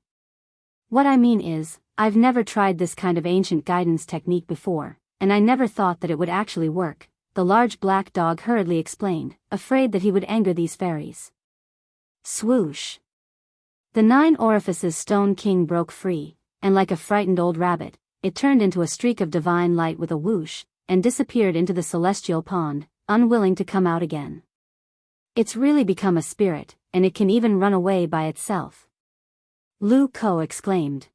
Speaker 1: What I mean is, I've never tried this kind of ancient guidance technique before, and I never thought that it would actually work, the large black dog hurriedly explained, afraid that he would anger these fairies. Swoosh! The 9 orifices Stone King broke free, and like a frightened old rabbit, it turned into a streak of divine light with a whoosh, and disappeared into the celestial pond, unwilling to come out again. It's really become a spirit, and it can even run away by itself. Lu Ko exclaimed.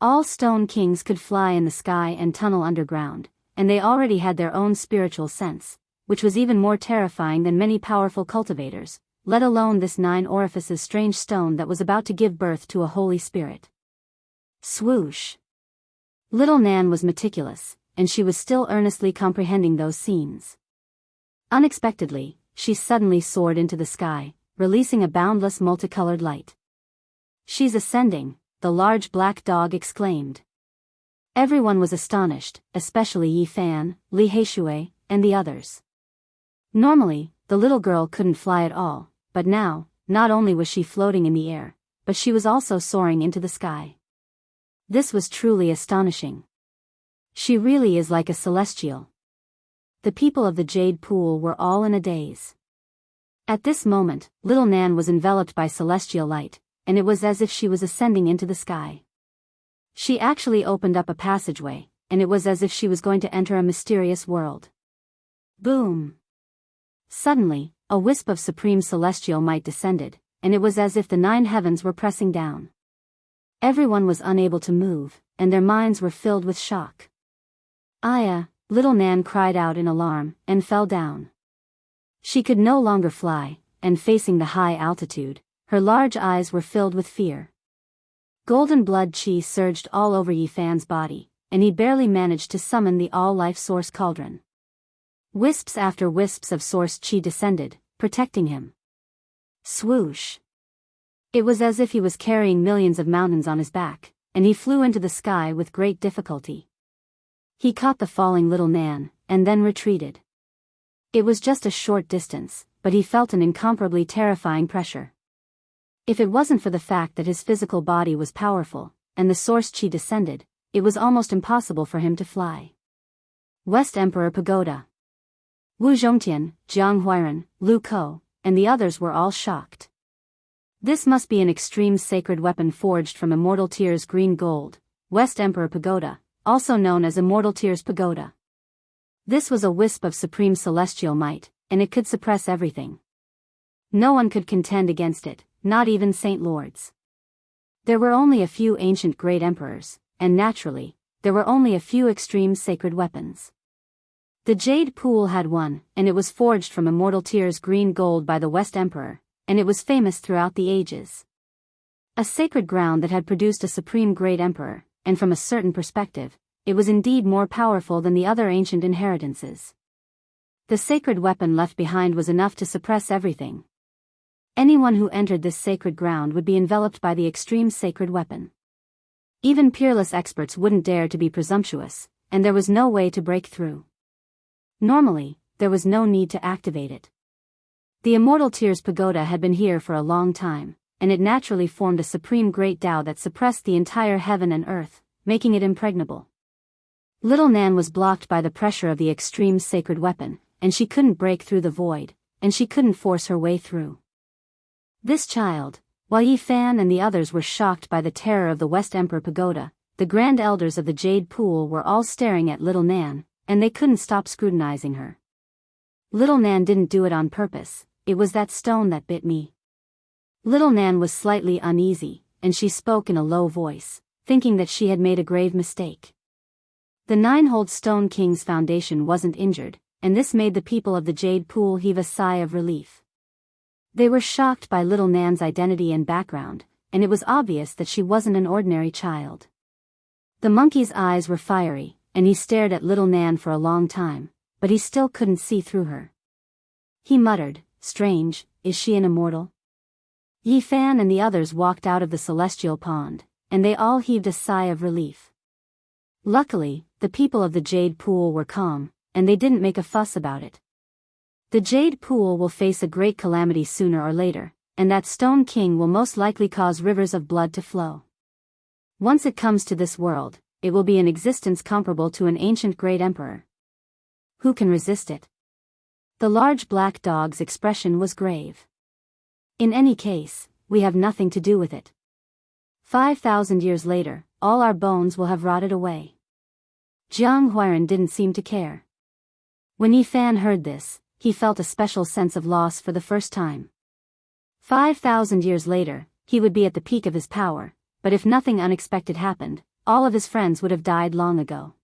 Speaker 1: All Stone Kings could fly in the sky and tunnel underground, and they already had their own spiritual sense, which was even more terrifying than many powerful cultivators, let alone this 9 orifices strange stone that was about to give birth to a holy spirit. Swoosh! Little Nan was meticulous, and she was still earnestly comprehending those scenes. Unexpectedly, she suddenly soared into the sky, releasing a boundless multicolored light. She's ascending, the large black dog exclaimed. Everyone was astonished, especially Yi Fan, Li Heishui, and the others. Normally, the little girl couldn't fly at all, but now, not only was she floating in the air, but she was also soaring into the sky. This was truly astonishing. She really is like a celestial. The people of the Jade Pool were all in a daze. At this moment, little Nan was enveloped by celestial light, and it was as if she was ascending into the sky. She actually opened up a passageway, and it was as if she was going to enter a mysterious world. Boom! Suddenly, a wisp of supreme celestial might descended, and it was as if the 9 heavens were pressing down. Everyone was unable to move, and their minds were filled with shock. Aya, little Nan cried out in alarm, and fell down. She could no longer fly, and facing the high altitude, her large eyes were filled with fear. Golden blood chi surged all over Yi Fan's body, and he barely managed to summon the all-life source cauldron. Wisps after wisps of source chi descended, protecting him. Swoosh! It was as if he was carrying millions of mountains on his back, and he flew into the sky with great difficulty. He caught the falling little Nan, and then retreated. It was just a short distance, but he felt an incomparably terrifying pressure. If it wasn't for the fact that his physical body was powerful, and the source chi descended, it was almost impossible for him to fly. West Emperor Pagoda. Wu Zhongtian, Jiang Huairan, Lu Ko, and the others were all shocked. This must be an extreme sacred weapon forged from Immortal Tear's green gold, West Emperor Pagoda, also known as Immortal Tear's Pagoda. This was a wisp of supreme celestial might, and it could suppress everything. No one could contend against it, not even Saint Lords. There were only a few ancient great emperors, and naturally, there were only a few extreme sacred weapons. The Jade Pool had one, and it was forged from immortal tears green gold by the West Emperor, and it was famous throughout the ages. A sacred ground that had produced a supreme great emperor, and from a certain perspective, it was indeed more powerful than the other ancient inheritances. The sacred weapon left behind was enough to suppress everything. Anyone who entered this sacred ground would be enveloped by the extreme sacred weapon. Even peerless experts wouldn't dare to be presumptuous, and there was no way to break through. Normally, there was no need to activate it. The Immortal Tears Pagoda had been here for a long time, and it naturally formed a supreme great Tao that suppressed the entire heaven and earth, making it impregnable. Little Nan was blocked by the pressure of the extreme sacred weapon, and she couldn't break through the void, and she couldn't force her way through. This child, while Yi Fan and the others were shocked by the terror of the West Emperor Pagoda, the Grand Elders of the Jade Pool were all staring at Little Nan, and they couldn't stop scrutinizing her. Little Nan didn't do it on purpose, it was that stone that bit me. Little Nan was slightly uneasy, and she spoke in a low voice, thinking that she had made a grave mistake. The Nine-Hold Stone King's foundation wasn't injured, and this made the people of the Jade Pool heave a sigh of relief. They were shocked by Little Nan's identity and background, and it was obvious that she wasn't an ordinary child. The monkey's eyes were fiery, and he stared at Little Nan for a long time, but he still couldn't see through her. He muttered, "Strange, is she an immortal?" Yi Fan and the others walked out of the celestial pond, and they all heaved a sigh of relief. Luckily, the people of the Jade Pool were calm, and they didn't make a fuss about it. The Jade Pool will face a great calamity sooner or later, and that Stone King will most likely cause rivers of blood to flow. Once it comes to this world, it will be an existence comparable to an ancient great emperor. Who can resist it? The large black dog's expression was grave. In any case, we have nothing to do with it. 5,000 years later, all our bones will have rotted away. Jiang Huairan didn't seem to care. When Yi Fan heard this, he felt a special sense of loss for the first time. 5,000 years later, he would be at the peak of his power, but if nothing unexpected happened, all of his friends would have died long ago.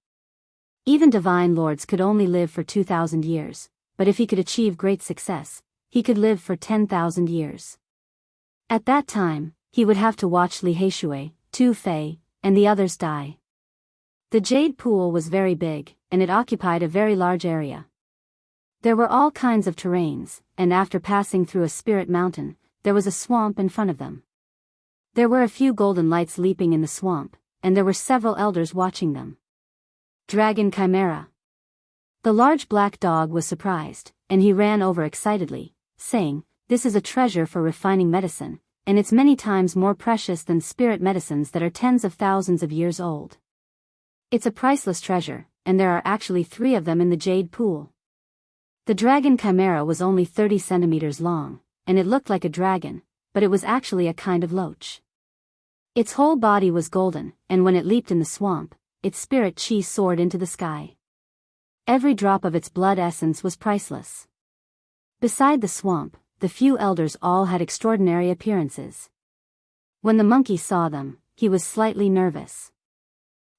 Speaker 1: Even divine lords could only live for 2,000 years, but if he could achieve great success, he could live for 10,000 years. At that time, he would have to watch Li Heishui, Tu Fei, and the others die. The Jade Pool was very big, and it occupied a very large area. There were all kinds of terrains, and after passing through a spirit mountain, there was a swamp in front of them. There were a few golden lights leaping in the swamp, and there were several elders watching them. Dragon Chimera. The large black dog was surprised, and he ran over excitedly, saying, "This is a treasure for refining medicine, and it's many times more precious than spirit medicines that are tens of thousands of years old. It's a priceless treasure, and there are actually 3 of them in the Jade Pool." The dragon chimera was only 30 centimeters long, and it looked like a dragon, but it was actually a kind of loach. Its whole body was golden, and when it leaped in the swamp, its spirit chi soared into the sky. Every drop of its blood essence was priceless. Beside the swamp, the few elders all had extraordinary appearances. When the monkey saw them, he was slightly nervous.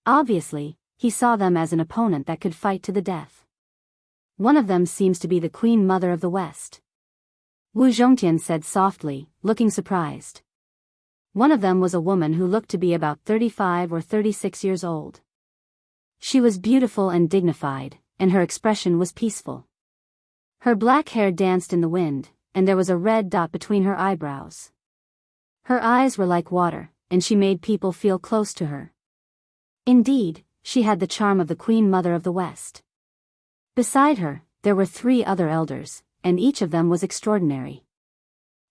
Speaker 1: Obviously, he saw them as an opponent that could fight to the death. One of them seems to be the Queen Mother of the West. Wu Zhongtian said softly, looking surprised. One of them was a woman who looked to be about 35 or 36 years old. She was beautiful and dignified, and her expression was peaceful. Her black hair danced in the wind, and there was a red dot between her eyebrows. Her eyes were like water, and she made people feel close to her. Indeed, she had the charm of the Queen Mother of the West. Beside her, there were 3 other elders, and each of them was extraordinary.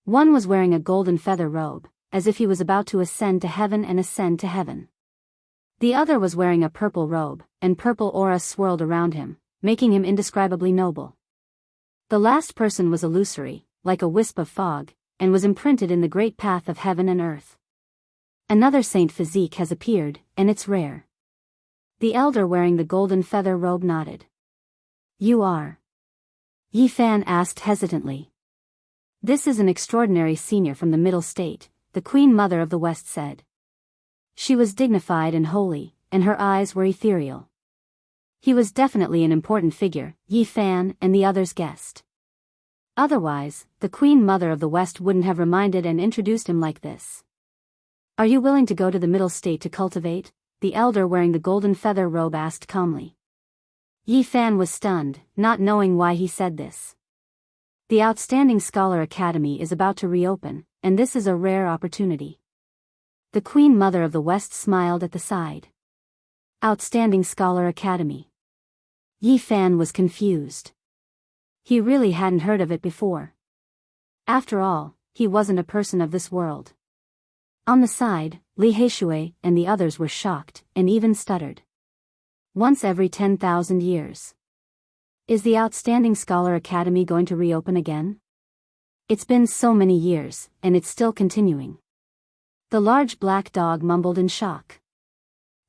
Speaker 1: One was wearing a golden feather robe, as if he was about to ascend to heaven and ascend to heaven. The other was wearing a purple robe, and purple aura swirled around him, making him indescribably noble. The last person was illusory, like a wisp of fog, and was imprinted in the great path of heaven and earth. Another saint physique has appeared, and it's rare. The elder wearing the golden feather robe nodded. "You are?" Yi Fan asked hesitantly. "This is an extraordinary senior from the Middle State," the Queen Mother of the West said. She was dignified and holy, and her eyes were ethereal. He was definitely an important figure, Yi Fan and the others guessed. Otherwise, the Queen Mother of the West wouldn't have reminded and introduced him like this. "Are you willing to go to the Middle State to cultivate?" the elder wearing the golden feather robe asked calmly. Yi Fan was stunned, not knowing why he said this. The Outstanding Scholar Academy is about to reopen, and this is a rare opportunity. The Queen Mother of the West smiled at the side. Outstanding Scholar Academy. Yi Fan was confused. He really hadn't heard of it before. After all, he wasn't a person of this world. On the side, Li Heishui and the others were shocked, and even stuttered. Once every 10,000 years. Is the Outstanding Scholar Academy going to reopen again? It's been so many years, and it's still continuing. The large black dog mumbled in shock.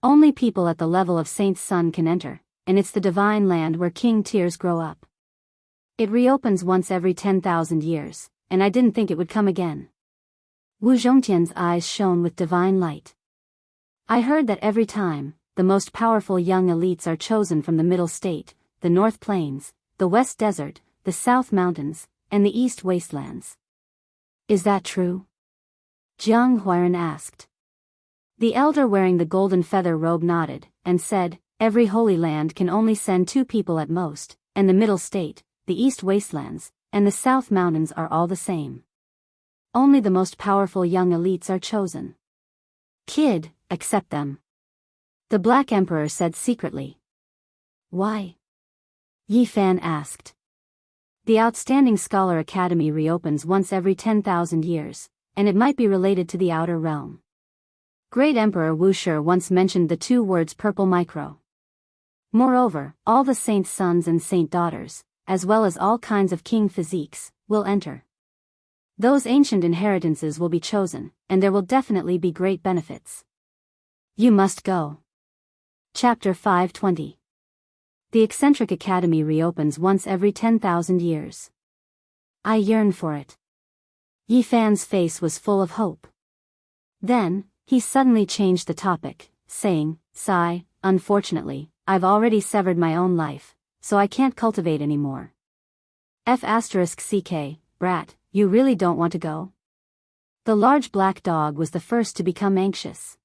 Speaker 1: Only people at the level of Saint's Son can enter, and it's the divine land where king tears grow up. It reopens once every 10,000 years, and I didn't think it would come again. Wu Zhongtian's eyes shone with divine light. I heard that every time, the most powerful young elites are chosen from the Middle State, the North Plains, the West Desert, the South Mountains, and the East Wastelands. Is that true? Jiang Huiran asked. The elder wearing the golden feather robe nodded, and said, "Every Holy Land can only send 2 people at most, and the Middle State, the East Wastelands, and the South Mountains are all the same. Only the most powerful young elites are chosen. Kid, accept them." The Black Emperor said secretly. Why? Yi Fan asked. The Outstanding Scholar Academy reopens once every 10,000 years, and it might be related to the Outer Realm. Great Emperor Wu Shi once mentioned the 2 words purple micro. Moreover, all the saints' sons and saint daughters, as well as all kinds of king physiques, will enter. Those ancient inheritances will be chosen, and there will definitely be great benefits. You must go. Chapter 520. The Eccentric Academy reopens once every 10,000 years. I yearn for it. Yi Fan's face was full of hope. Then, he suddenly changed the topic, saying, "Sigh, unfortunately, I've already severed my own life, so I can't cultivate anymore." F***ck, brat, you really don't want to go? The large black dog was the first to become anxious.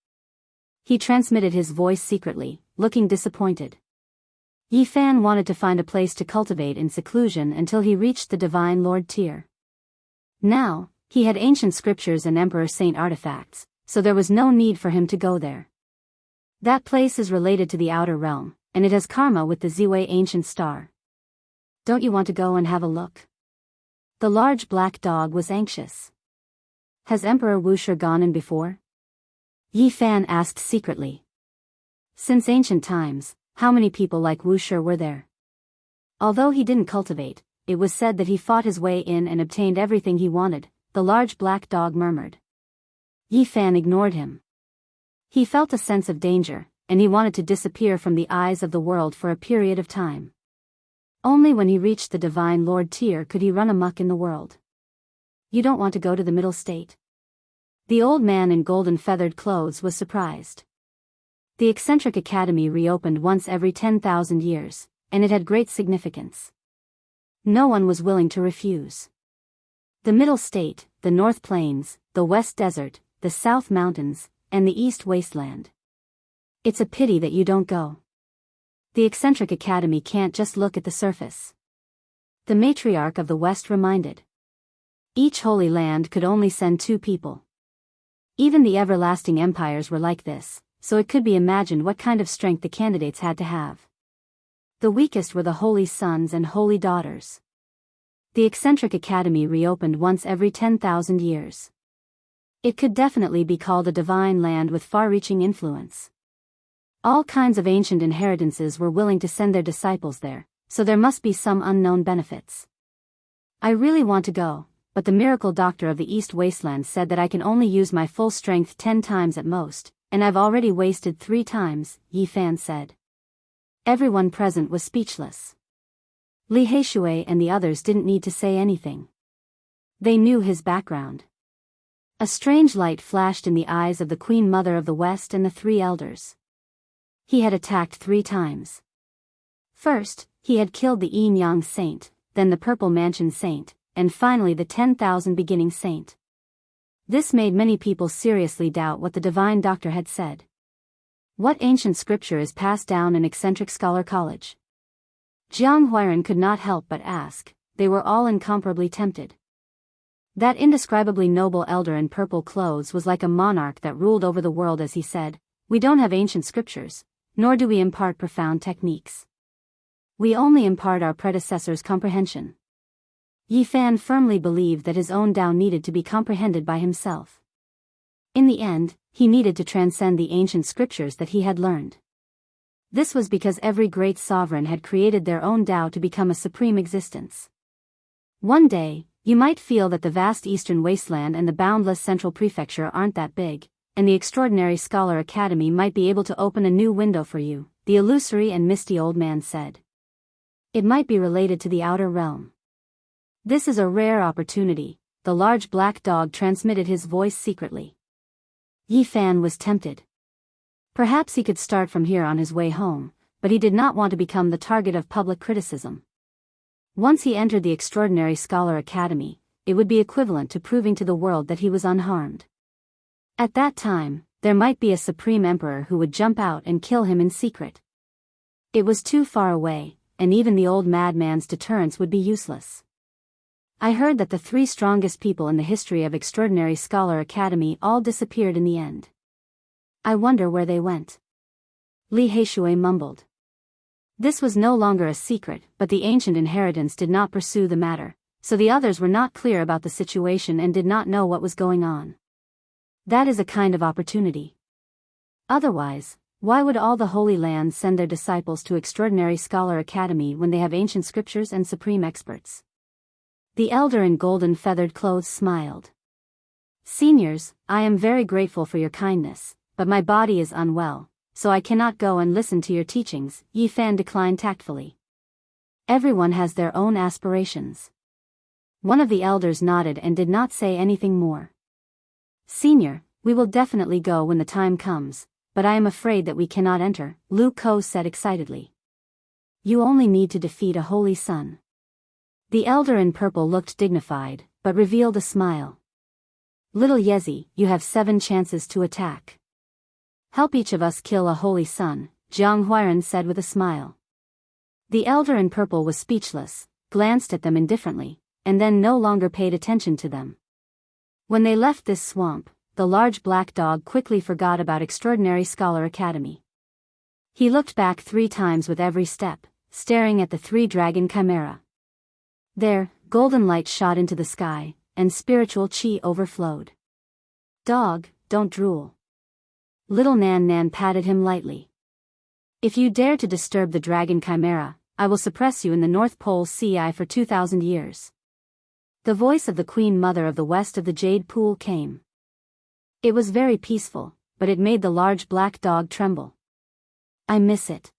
Speaker 1: He transmitted his voice secretly, looking disappointed. Yi Fan wanted to find a place to cultivate in seclusion until he reached the Divine Lord tier. Now, he had ancient scriptures and Emperor Saint artifacts, so there was no need for him to go there. That place is related to the Outer Realm, and it has karma with the Ziwei ancient star. Don't you want to go and have a look? The large black dog was anxious. Has Emperor Wu Shi gone in before? Yi Fan asked secretly. Since ancient times, how many people like Wu Shi were there? Although he didn't cultivate, it was said that he fought his way in and obtained everything he wanted, the large black dog murmured. Yi Fan ignored him. He felt a sense of danger, and he wanted to disappear from the eyes of the world for a period of time. Only when he reached the Divine Lord tier could he run amok in the world. You don't want to go to the Middle State? The old man in golden feathered clothes was surprised. The Eccentric Academy reopened once every 10,000 years, and it had great significance. No one was willing to refuse. The Middle State, the North Plains, the West Desert, the South Mountains, and the East Wasteland. It's a pity that you don't go. The Eccentric Academy can't just look at the surface. The matriarch of the West reminded. Each holy land could only send 2 people. Even the everlasting empires were like this, so it could be imagined what kind of strength the candidates had to have. The weakest were the holy sons and holy daughters. The Eccentric Academy reopened once every 10,000 years. It could definitely be called a divine land with far-reaching influence. All kinds of ancient inheritances were willing to send their disciples there, so there must be some unknown benefits. I really want to go, but the miracle doctor of the East Wasteland said that I can only use my full strength 10 times at most, and I've already wasted 3 times, Yi Fan said. Everyone present was speechless. Li Heishui and the others didn't need to say anything. They knew his background. A strange light flashed in the eyes of the Queen Mother of the West and the three elders. He had attacked 3 times. First, he had killed the Yin Yang Saint, then the Purple Mansion Saint, and finally the 10,000 Beginning Saint. This made many people seriously doubt what the divine doctor had said. What ancient scripture is passed down in eccentric scholar college? Jiang Huairan could not help but ask. They were all incomparably tempted. That indescribably noble elder in purple clothes was like a monarch that ruled over the world as he said, "We don't have ancient scriptures, nor do we impart profound techniques. We only impart our predecessors' comprehension." Yi Fan firmly believed that his own Tao needed to be comprehended by himself. In the end, he needed to transcend the ancient scriptures that he had learned. This was because every great sovereign had created their own Tao to become a supreme existence. One day, you might feel that the vast eastern wasteland and the boundless central prefecture aren't that big, and the extraordinary Scholar Academy might be able to open a new window for you, the illusory and misty old man said. It might be related to the outer realm. This is a rare opportunity, the large black dog transmitted his voice secretly. Yi Fan was tempted. Perhaps he could start from here on his way home, but he did not want to become the target of public criticism. Once he entered the extraordinary Scholar Academy, it would be equivalent to proving to the world that he was unharmed. At that time, there might be a supreme emperor who would jump out and kill him in secret. It was too far away, and even the old madman's deterrence would be useless. I heard that the 3 strongest people in the history of Extraordinary Scholar Academy all disappeared in the end. I wonder where they went. Li Heishui mumbled. This was no longer a secret, but the ancient inheritance did not pursue the matter, so the others were not clear about the situation and did not know what was going on. That is a kind of opportunity. Otherwise, why would all the Holy Lands send their disciples to Extraordinary Scholar Academy when they have ancient scriptures and supreme experts? The elder in golden feathered clothes smiled. Seniors, I am very grateful for your kindness, but my body is unwell, so I cannot go and listen to your teachings, Yi Fan declined tactfully. Everyone has their own aspirations. One of the elders nodded and did not say anything more. Senior, we will definitely go when the time comes, but I am afraid that we cannot enter, Lu Ko said excitedly. You only need to defeat a holy son. The elder in purple looked dignified, but revealed a smile. Little Yezi, you have 7 chances to attack. Help each of us kill a holy son, Jiang Huairan said with a smile. The elder in purple was speechless, glanced at them indifferently, and then no longer paid attention to them. When they left this swamp, the large black dog quickly forgot about Extraordinary Scholar Academy. He looked back 3 times with every step, staring at the 3-dragon chimera. There, golden light shot into the sky, and spiritual chi overflowed. Dog, don't drool. Little Nan Nan patted him lightly. If you dare to disturb the dragon chimera, I will suppress you in the North Pole Sea for 2,000 years. The voice of the Queen Mother of the West of the Jade Pool came. It was very peaceful, but it made the large black dog tremble. I miss it.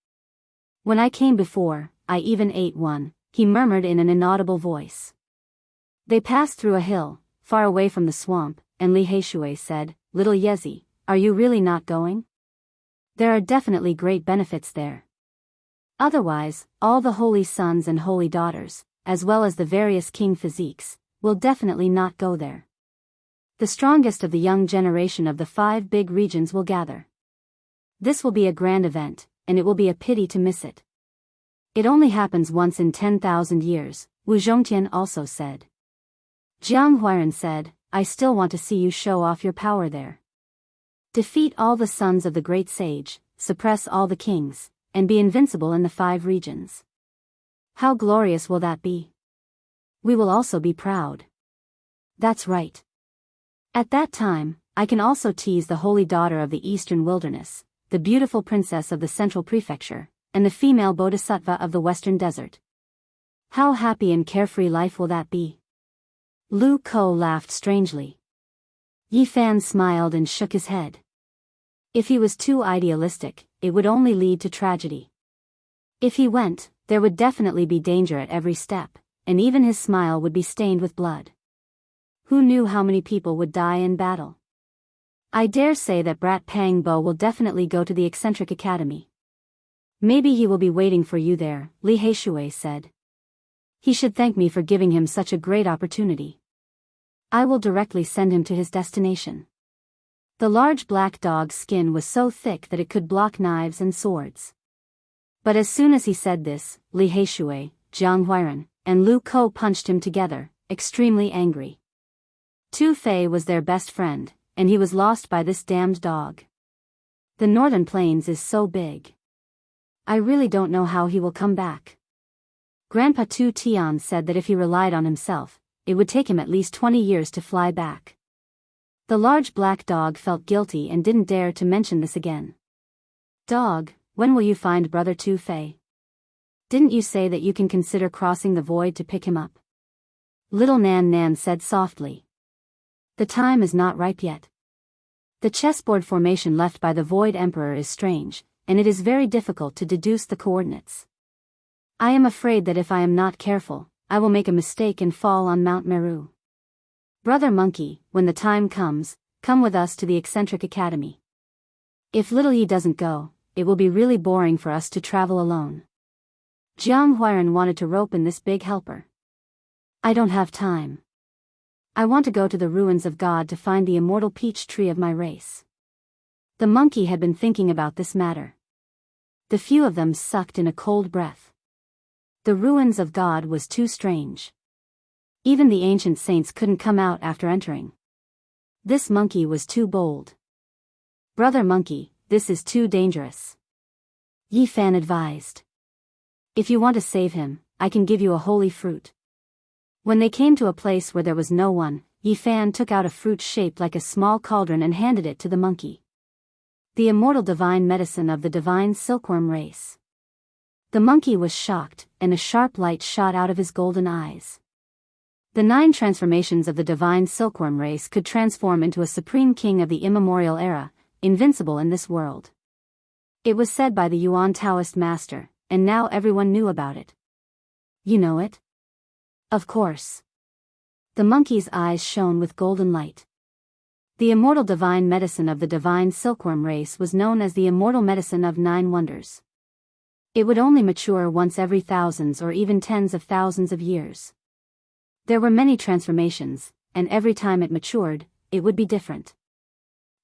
Speaker 1: When I came before, I even ate one, he murmured in an inaudible voice. They passed through a hill, far away from the swamp, and Li Heishui said, Little Yezi, are you really not going? There are definitely great benefits there. Otherwise, all the holy sons and holy daughters, as well as the various king physiques, will definitely not go there. The strongest of the young generation of the 5 big regions will gather. This will be a grand event, and it will be a pity to miss it. It only happens once in 10,000 years, Wu Zhongtian also said. Jiang Huairan said, I still want to see you show off your power there. Defeat all the sons of the great sage, suppress all the kings, and be invincible in the 5 regions. How glorious will that be? We will also be proud. That's right. At that time, I can also tease the holy daughter of the eastern wilderness, the beautiful princess of the central prefecture, and the female bodhisattva of the western desert. How happy and carefree life will that be? Lu Ko laughed strangely. Yi Fan smiled and shook his head. If he was too idealistic, it would only lead to tragedy. If he went, there would definitely be danger at every step, and even his smile would be stained with blood. who knew how many people would die in battle? I dare say that Brat Pang Bo will definitely go to the Eccentric Academy. Maybe he will be waiting for you there, Li Heishui said. He should thank me for giving him such a great opportunity. I will directly send him to his destination. The large black dog's skin was so thick that it could block knives and swords. But as soon as he said this, Li Heishui, Jiang Huiran, and Lu Ko punched him together, extremely angry. Tu Fei was their best friend, and he was lost by this damned dog. The northern plains is so big. I really don't know how he will come back. Grandpa Tu Tian said that if he relied on himself, it would take him at least 20 years to fly back. The large black dog felt guilty and didn't dare to mention this again. Dog, when will you find Brother Tu Fei? Didn't you say that you can consider crossing the void to pick him up? Little Nan Nan said softly. The time is not ripe yet. The chessboard formation left by the Void Emperor is strange, and it is very difficult to deduce the coordinates. I am afraid that if I am not careful, I will make a mistake and fall on Mount Meru. Brother Monkey, when the time comes, come with us to the Eccentric Academy. If Little Yi doesn't go, it will be really boring for us to travel alone. Jiang Huiran wanted to rope in this big helper. I don't have time. I want to go to the ruins of God to find the immortal peach tree of my race. The monkey had been thinking about this matter. The few of them sucked in a cold breath. The ruins of God was too strange. Even the ancient saints couldn't come out after entering. This monkey was too bold. Brother Monkey, this is too dangerous. Yi Fan advised. If you want to save him, I can give you a holy fruit. When they came to a place where there was no one, Yi Fan took out a fruit shaped like a small cauldron and handed it to the monkey. The immortal divine medicine of the divine silkworm race. The monkey was shocked, and a sharp light shot out of his golden eyes. The 9 transformations of the divine silkworm race could transform into a supreme king of the immemorial era, invincible in this world. It was said by the Yuan Taoist master, and now everyone knew about it. You know it? Of course. The monkey's eyes shone with golden light. The immortal divine medicine of the divine silkworm race was known as the immortal medicine of 9 wonders. It would only mature once every thousands or even tens of thousands of years. There were many transformations, and every time it matured, it would be different.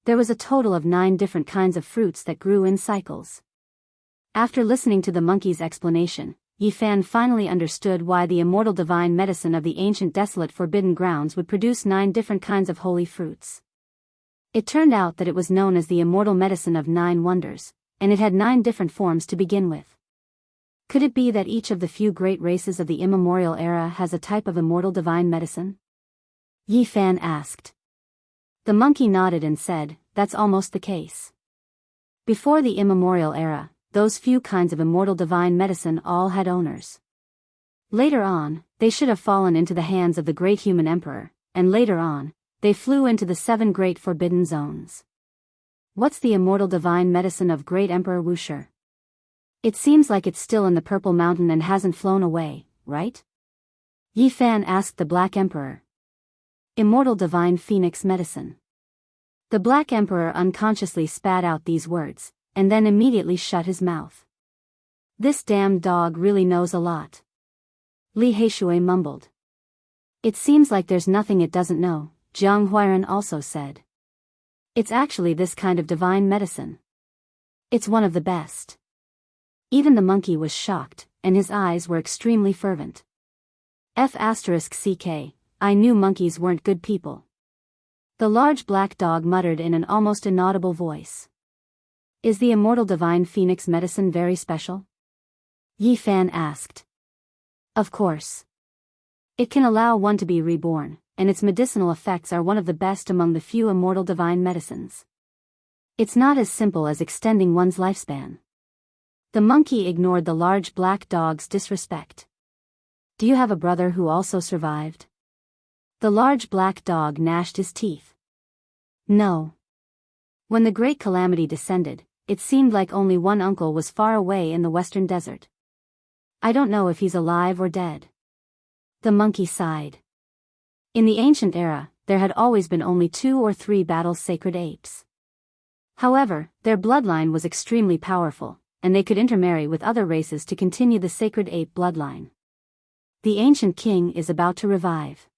Speaker 1: There was a total of 9 different kinds of fruits that grew in cycles. After listening to the monkey's explanation, Yi Fan finally understood why the immortal divine medicine of the ancient desolate forbidden grounds would produce 9 different kinds of holy fruits. It turned out that it was known as the immortal medicine of 9 wonders, and it had 9 different forms to begin with. Could it be that each of the few great races of the immemorial era has a type of immortal divine medicine? Yi Fan asked. The monkey nodded and said, that's almost the case. Before the immemorial era, those few kinds of immortal divine medicine all had owners. Later on, they should have fallen into the hands of the great human emperor, and later on, they flew into the 7 great forbidden zones. What's the immortal divine medicine of great Emperor Wuxia? It seems like it's still in the Purple Mountain and hasn't flown away, right? Yi Fan asked the Black Emperor. Immortal divine phoenix medicine. The Black Emperor unconsciously spat out these words, and then immediately shut his mouth. This damned dog really knows a lot. Li Heishui mumbled. It seems like there's nothing it doesn't know, Jiang Huiran also said. It's actually this kind of divine medicine. It's one of the best. Even the monkey was shocked, and his eyes were extremely fervent. *CK, I knew monkeys weren't good people. The large black dog muttered in an almost inaudible voice. Is the immortal divine phoenix medicine very special? Yi Fan asked. Of course. It can allow one to be reborn, and its medicinal effects are one of the best among the few immortal divine medicines. It's not as simple as extending one's lifespan. The monkey ignored the large black dog's disrespect. Do you have a brother who also survived? The large black dog gnashed his teeth. No. When the great calamity descended, it seemed like only one uncle was far away in the western desert. I don't know if he's alive or dead. The monkey sighed. In the ancient era, there had always been only 2 or 3 battle-sacred apes. However, their bloodline was extremely powerful, and they could intermarry with other races to continue the sacred ape bloodline. The ancient king is about to revive.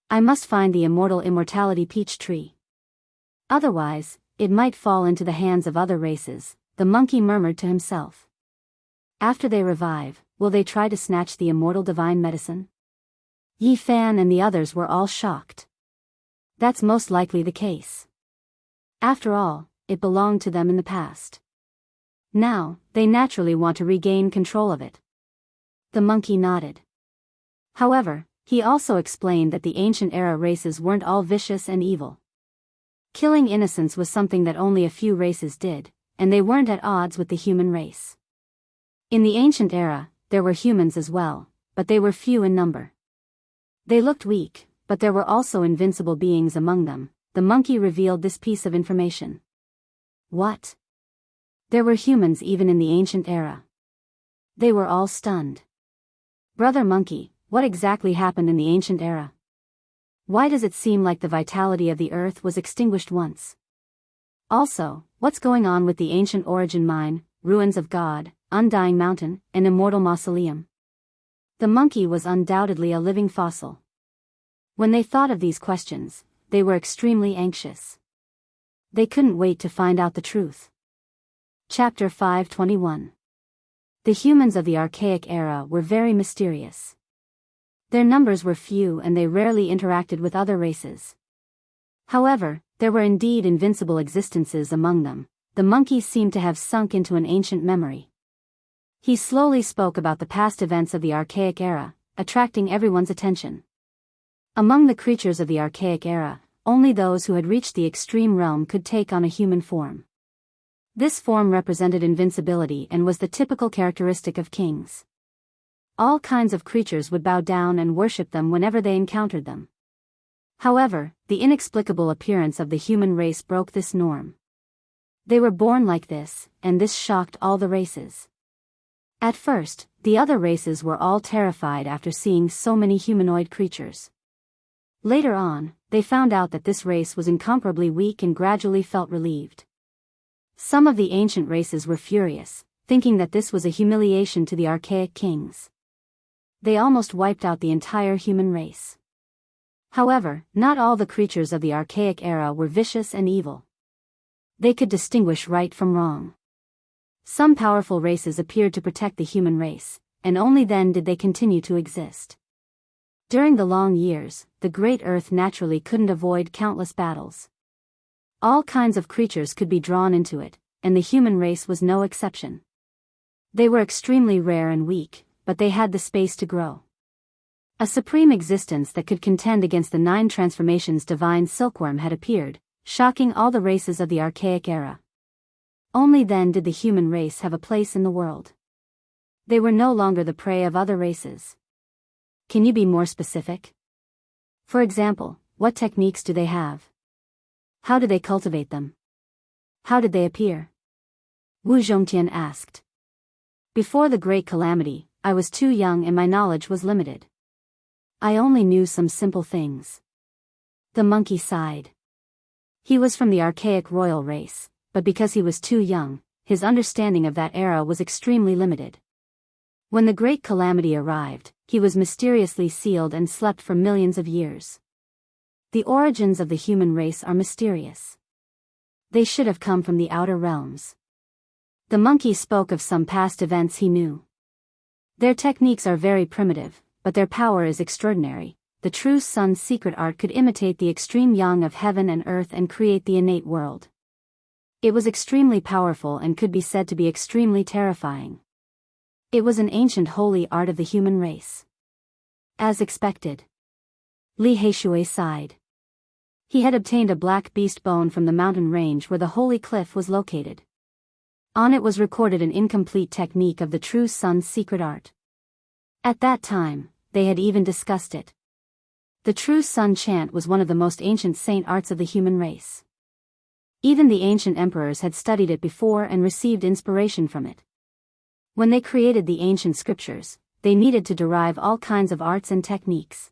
Speaker 1: I must find the immortality peach tree. Otherwise, it might fall into the hands of other races, the monkey murmured to himself. After they revive, will they try to snatch the immortal divine medicine? Yi Fan and the others were all shocked. That's most likely the case. After all, it belonged to them in the past. Now, they naturally want to regain control of it. The monkey nodded. However, he also explained that the ancient era races weren't all vicious and evil. Killing innocents was something that only a few races did, and they weren't at odds with the human race. In the ancient era, there were humans as well, but they were few in number. They looked weak, but there were also invincible beings among them. The monkey revealed this piece of information. What? There were humans even in the ancient era. They were all stunned. Brother Monkey, what exactly happened in the ancient era? Why does it seem like the vitality of the earth was extinguished once? Also, what's going on with the ancient origin mine, ruins of God, undying mountain, and immortal mausoleum? The monkey was undoubtedly a living fossil. When they thought of these questions, they were extremely anxious. They couldn't wait to find out the truth. Chapter 521. The humans of the archaic era were very mysterious. Their numbers were few and they rarely interacted with other races. However, there were indeed invincible existences among them. The monkey seemed to have sunk into an ancient memory. He slowly spoke about the past events of the archaic era, attracting everyone's attention. Among the creatures of the archaic era, only those who had reached the extreme realm could take on a human form. This form represented invincibility and was the typical characteristic of kings. All kinds of creatures would bow down and worship them whenever they encountered them. However, the inexplicable appearance of the human race broke this norm. They were born like this, and this shocked all the races. At first, the other races were all terrified after seeing so many humanoid creatures. Later on, they found out that this race was incomparably weak and gradually felt relieved. Some of the ancient races were furious, thinking that this was a humiliation to the archaic kings. They almost wiped out the entire human race. However, not all the creatures of the archaic era were vicious and evil. They could distinguish right from wrong. Some powerful races appeared to protect the human race, and only then did they continue to exist. During the long years, the Great Earth naturally couldn't avoid countless battles. All kinds of creatures could be drawn into it, and the human race was no exception. They were extremely rare and weak, but they had the space to grow. A supreme existence that could contend against the 9 transformations divine silkworm had appeared, shocking all the races of the archaic era. Only then did the human race have a place in the world. They were no longer the prey of other races. Can you be more specific? For example, what techniques do they have? How do they cultivate them? How did they appear? Wu Zhongtian asked. Before the Great Calamity, I was too young and my knowledge was limited. I only knew some simple things. The monkey sighed. He was from the archaic royal race, but because he was too young, his understanding of that era was extremely limited. When the Great Calamity arrived, he was mysteriously sealed and slept for millions of years. The origins of the human race are mysterious. They should have come from the outer realms. The monkey spoke of some past events he knew. Their techniques are very primitive, but their power is extraordinary. The true sun's secret art could imitate the extreme yang of heaven and earth and create the innate world. It was extremely powerful and could be said to be extremely terrifying. It was an ancient holy art of the human race. As expected. Li Heishui sighed. He had obtained a black beast bone from the mountain range where the holy cliff was located. On it was recorded an incomplete technique of the true sun's secret art. At that time, they had even discussed it. The true sun chant was one of the most ancient saint arts of the human race. Even the ancient emperors had studied it before and received inspiration from it. When they created the ancient scriptures, they needed to derive all kinds of arts and techniques.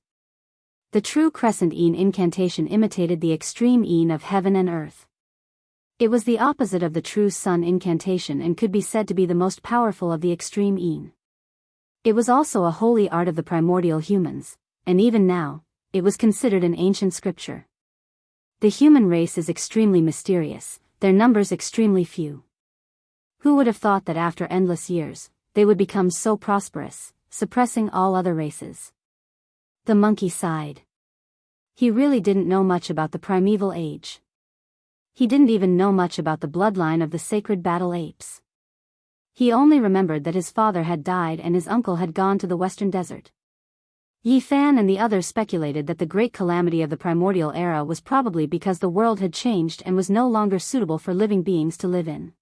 Speaker 1: The true crescent incantation imitated the extreme of heaven and earth. It was the opposite of the true sun incantation and could be said to be the most powerful of the extreme. It was also a holy art of the primordial humans, and even now, it was considered an ancient scripture. The human race is extremely mysterious, their numbers extremely few. Who would have thought that after endless years, they would become so prosperous, suppressing all other races? The monkey sighed. He really didn't know much about the primeval age. He didn't even know much about the bloodline of the sacred battle apes. He only remembered that his father had died and his uncle had gone to the western desert. Yi Fan and the others speculated that the great calamity of the primordial era was probably because the world had changed and was no longer suitable for living beings to live in.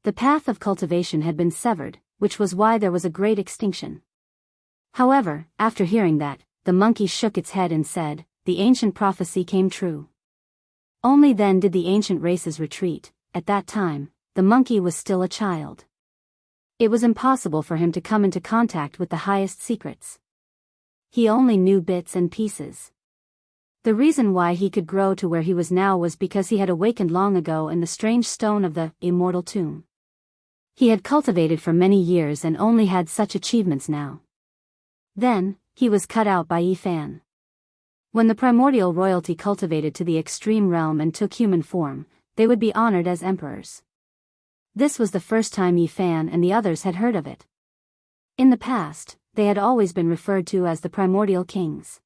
Speaker 1: The path of cultivation had been severed, which was why there was a great extinction. However, after hearing that, the monkey shook its head and said, "The ancient prophecy came true." Only then did the ancient races retreat. At that time, the monkey was still a child. It was impossible for him to come into contact with the highest secrets. He only knew bits and pieces. The reason why he could grow to where he was now was because he had awakened long ago in the strange stone of the immortal tomb. He had cultivated for many years and only had such achievements now. Then, he was cut out by Yi Fan. When the primordial royalty cultivated to the extreme realm and took human form, they would be honored as emperors. This was the first time Yi Fan and the others had heard of it. In the past, they had always been referred to as the primordial kings.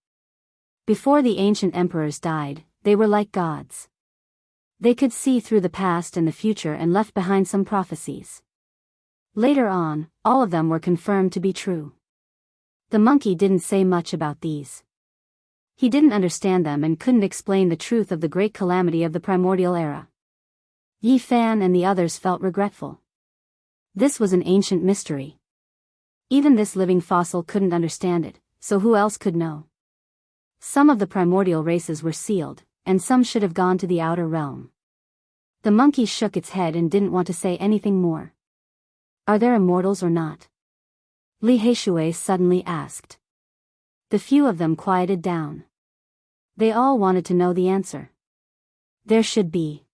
Speaker 1: Before the ancient emperors died, they were like gods. They could see through the past and the future and left behind some prophecies. Later on, all of them were confirmed to be true. The monkey didn't say much about these. He didn't understand them and couldn't explain the truth of the great calamity of the primordial era. Yi Fan and the others felt regretful. This was an ancient mystery. Even this living fossil couldn't understand it, so who else could know? Some of the primordial races were sealed, and some should have gone to the outer realm. The monkey shook its head and didn't want to say anything more. Are there immortals or not? Li Heishui suddenly asked. The few of them quieted down. They all wanted to know the answer. There should be.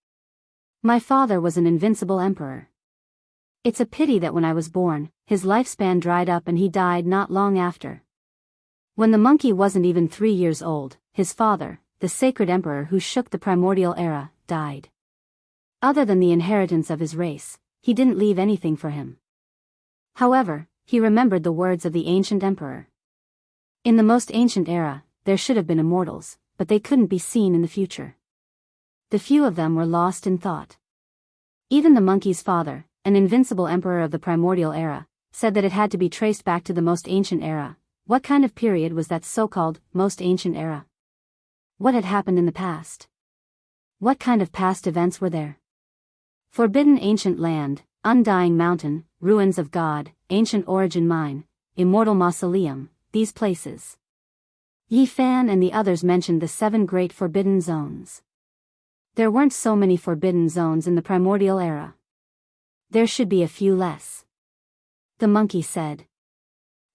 Speaker 1: My father was an invincible emperor. It's a pity that when I was born, his lifespan dried up and he died not long after. When the monkey wasn't even 3 years old, his father, the sacred emperor who shook the primordial era, died. Other than the inheritance of his race, he didn't leave anything for him. However, he remembered the words of the ancient emperor. In the most ancient era, there should have been immortals, but they couldn't be seen in the future. The few of them were lost in thought. Even the monkey's father, an invincible emperor of the primordial era, said that it had to be traced back to the most ancient era. What kind of period was that so-called most ancient era? What had happened in the past? What kind of past events were there? Forbidden ancient land, undying mountain, ruins of God, ancient origin mine, immortal mausoleum, these places. Yi Fan and the others mentioned the 7 great forbidden zones. There weren't so many forbidden zones in the primordial era. There should be a few less. The monkey said.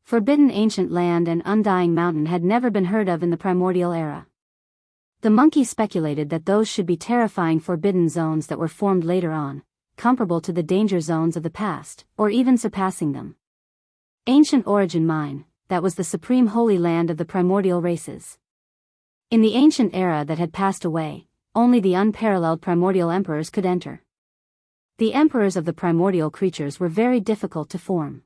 Speaker 1: Forbidden ancient land and undying mountain had never been heard of in the primordial era. The monkey speculated that those should be terrifying forbidden zones that were formed later on, comparable to the danger zones of the past, or even surpassing them. Ancient origin mine, that was the supreme holy land of the primordial races. In the ancient era that had passed away, only the unparalleled primordial emperors could enter. The emperors of the primordial creatures were very difficult to form.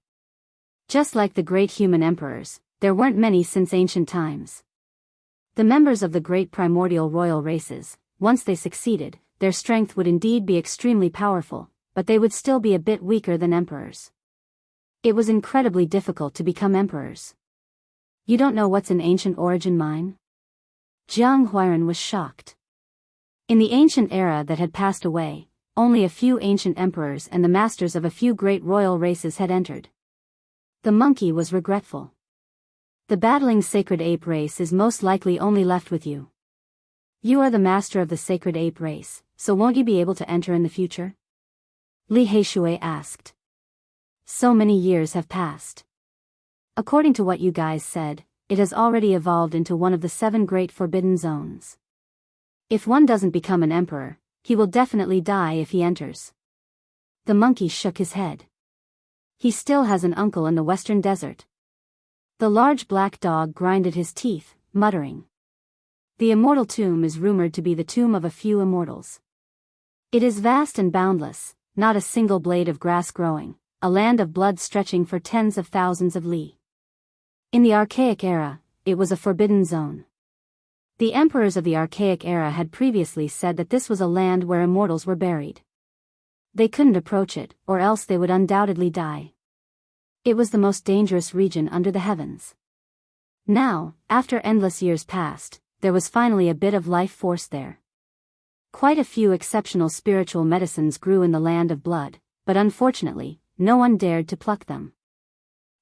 Speaker 1: Just like the great human emperors, there weren't many since ancient times. The members of the great primordial royal races, once they succeeded, their strength would indeed be extremely powerful, but they would still be a bit weaker than emperors. It was incredibly difficult to become emperors. You don't know what's an ancient origin mine? Jiang Huairan was shocked. In the ancient era that had passed away, only a few ancient emperors and the masters of a few great royal races had entered. The monkey was regretful. The battling sacred ape race is most likely only left with you. You are the master of the sacred ape race, so won't you be able to enter in the future? Li Heishui asked. So many years have passed. According to what you guys said, it has already evolved into one of the 7 great forbidden zones. If one doesn't become an emperor, he will definitely die if he enters. The monkey shook his head. He still has an uncle in the western desert. The large black dog grinded his teeth, muttering. The immortal tomb is rumored to be the tomb of a few immortals. It is vast and boundless, not a single blade of grass growing, a land of blood stretching for tens of thousands of li. In the Archaic era, it was a forbidden zone. The emperors of the Archaic era had previously said that this was a land where immortals were buried. They couldn't approach it, or else they would undoubtedly die. It was the most dangerous region under the heavens. Now, after endless years passed, there was finally a bit of life force there. Quite a few exceptional spiritual medicines grew in the land of blood, but unfortunately, no one dared to pluck them.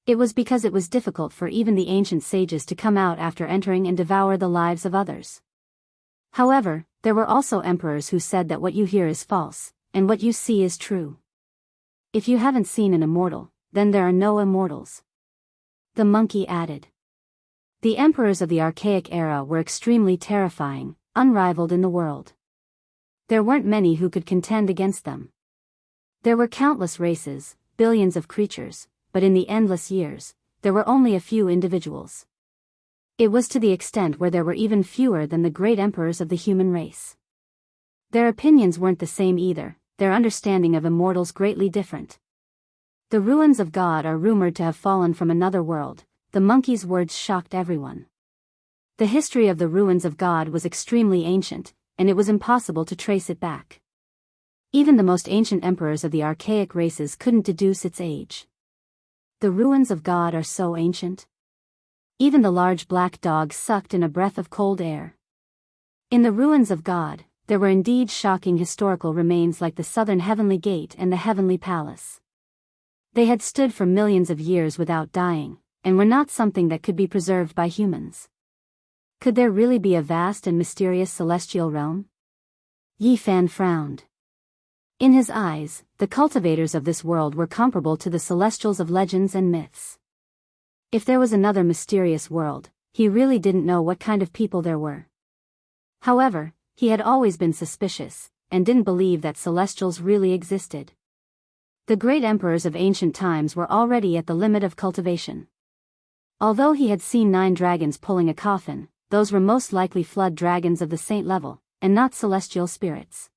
Speaker 1: It was because it was difficult for even the ancient sages to come out after entering and devour the lives of others. However, there were also emperors who said that what you hear is false, and what you see is true. If you haven't seen an immortal, then there are no immortals. The monkey added. The emperors of the Archaic era were extremely terrifying, unrivaled in the world. There weren't many who could contend against them. There were countless races, billions of creatures, but in the endless years, there were only a few individuals. It was to the extent where there were even fewer than the great emperors of the human race. Their opinions weren't the same either, their understanding of immortals greatly different. The ruins of God are rumored to have fallen from another world. The monkey's words shocked everyone. The history of the ruins of God was extremely ancient, and it was impossible to trace it back. Even the most ancient emperors of the archaic races couldn't deduce its age. The ruins of God are so ancient. Even the large black dog sucked in a breath of cold air. In the ruins of God, there were indeed shocking historical remains like the southern heavenly gate and the heavenly palace. They had stood for millions of years without dying, and were not something that could be preserved by humans. Could there really be a vast and mysterious celestial realm? Yi Fan frowned. In his eyes, the cultivators of this world were comparable to the celestials of legends and myths. If there was another mysterious world, he really didn't know what kind of people there were. However, he had always been suspicious, and didn't believe that celestials really existed. The great emperors of ancient times were already at the limit of cultivation. Although he had seen 9 dragons pulling a coffin, those were most likely flood dragons of the saint level, and not celestial spirits.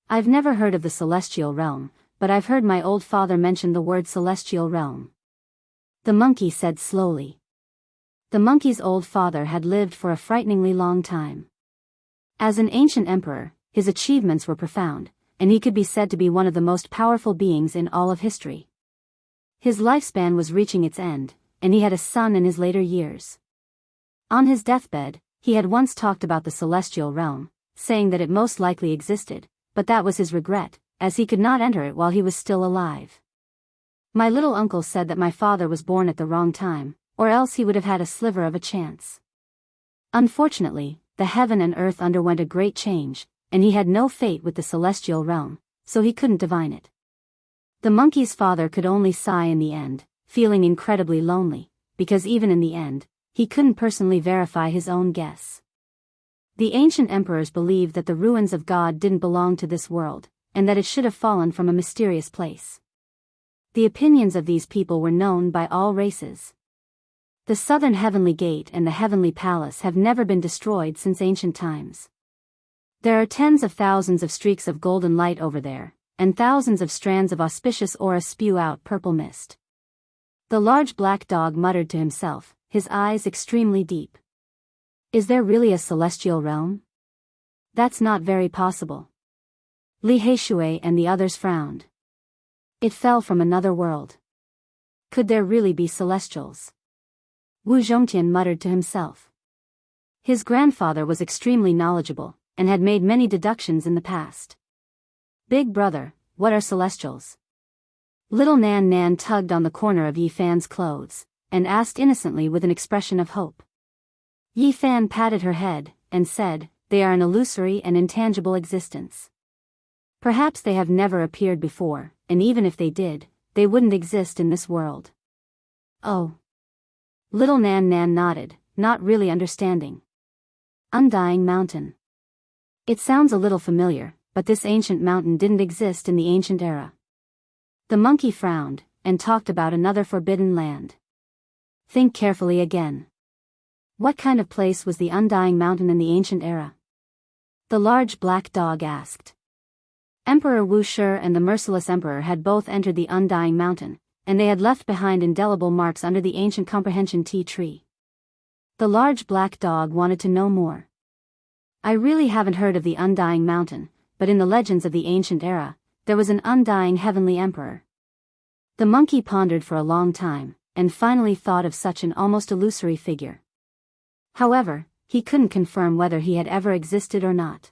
Speaker 1: I've never heard of the celestial realm, but I've heard my old father mention the word celestial realm. The monkey said slowly. The monkey's old father had lived for a frighteningly long time. As an ancient emperor, his achievements were profound, and he could be said to be one of the most powerful beings in all of history. His lifespan was reaching its end, and he had a son in his later years. On his deathbed, he had once talked about the celestial realm, saying that it most likely existed, but that was his regret, as he could not enter it while he was still alive. My little uncle said that my father was born at the wrong time, or else he would have had a sliver of a chance. Unfortunately, the heaven and earth underwent a great change, and he had no fate with the celestial realm, so he couldn't divine it. The monkey's father could only sigh in the end, feeling incredibly lonely, because even in the end, he couldn't personally verify his own guess. The ancient emperors believed that the ruins of God didn't belong to this world, and that it should have fallen from a mysterious place. The opinions of these people were known by all races. The southern heavenly gate and the heavenly palace have never been destroyed since ancient times. There are tens of thousands of streaks of golden light over there, and thousands of strands of auspicious aura spew out purple mist. The large black dog muttered to himself, his eyes extremely deep. Is there really a celestial realm? That's not very possible. Li Heishui and the others frowned. It fell from another world. Could there really be celestials? Wu Zhongtian muttered to himself. His grandfather was extremely knowledgeable, and had made many deductions in the past. Big brother, what are celestials? Little Nan Nan tugged on the corner of Yi Fan's clothes, and asked innocently with an expression of hope. Yi Fan patted her head, and said, they are an illusory and intangible existence. Perhaps they have never appeared before, and even if they did, they wouldn't exist in this world. Oh. Little Nan Nan nodded, not really understanding. Undying Mountain. It sounds a little familiar, but this ancient mountain didn't exist in the ancient era. The monkey frowned, and talked about another forbidden land. Think carefully again. What kind of place was the Undying Mountain in the ancient era? The large black dog asked. Emperor Wu Shi and the merciless emperor had both entered the Undying Mountain, and they had left behind indelible marks under the ancient comprehension tea tree. The large black dog wanted to know more. I really haven't heard of the Undying Mountain, but in the legends of the ancient era, there was an undying heavenly emperor. The monkey pondered for a long time, and finally thought of such an almost illusory figure. However, he couldn't confirm whether he had ever existed or not.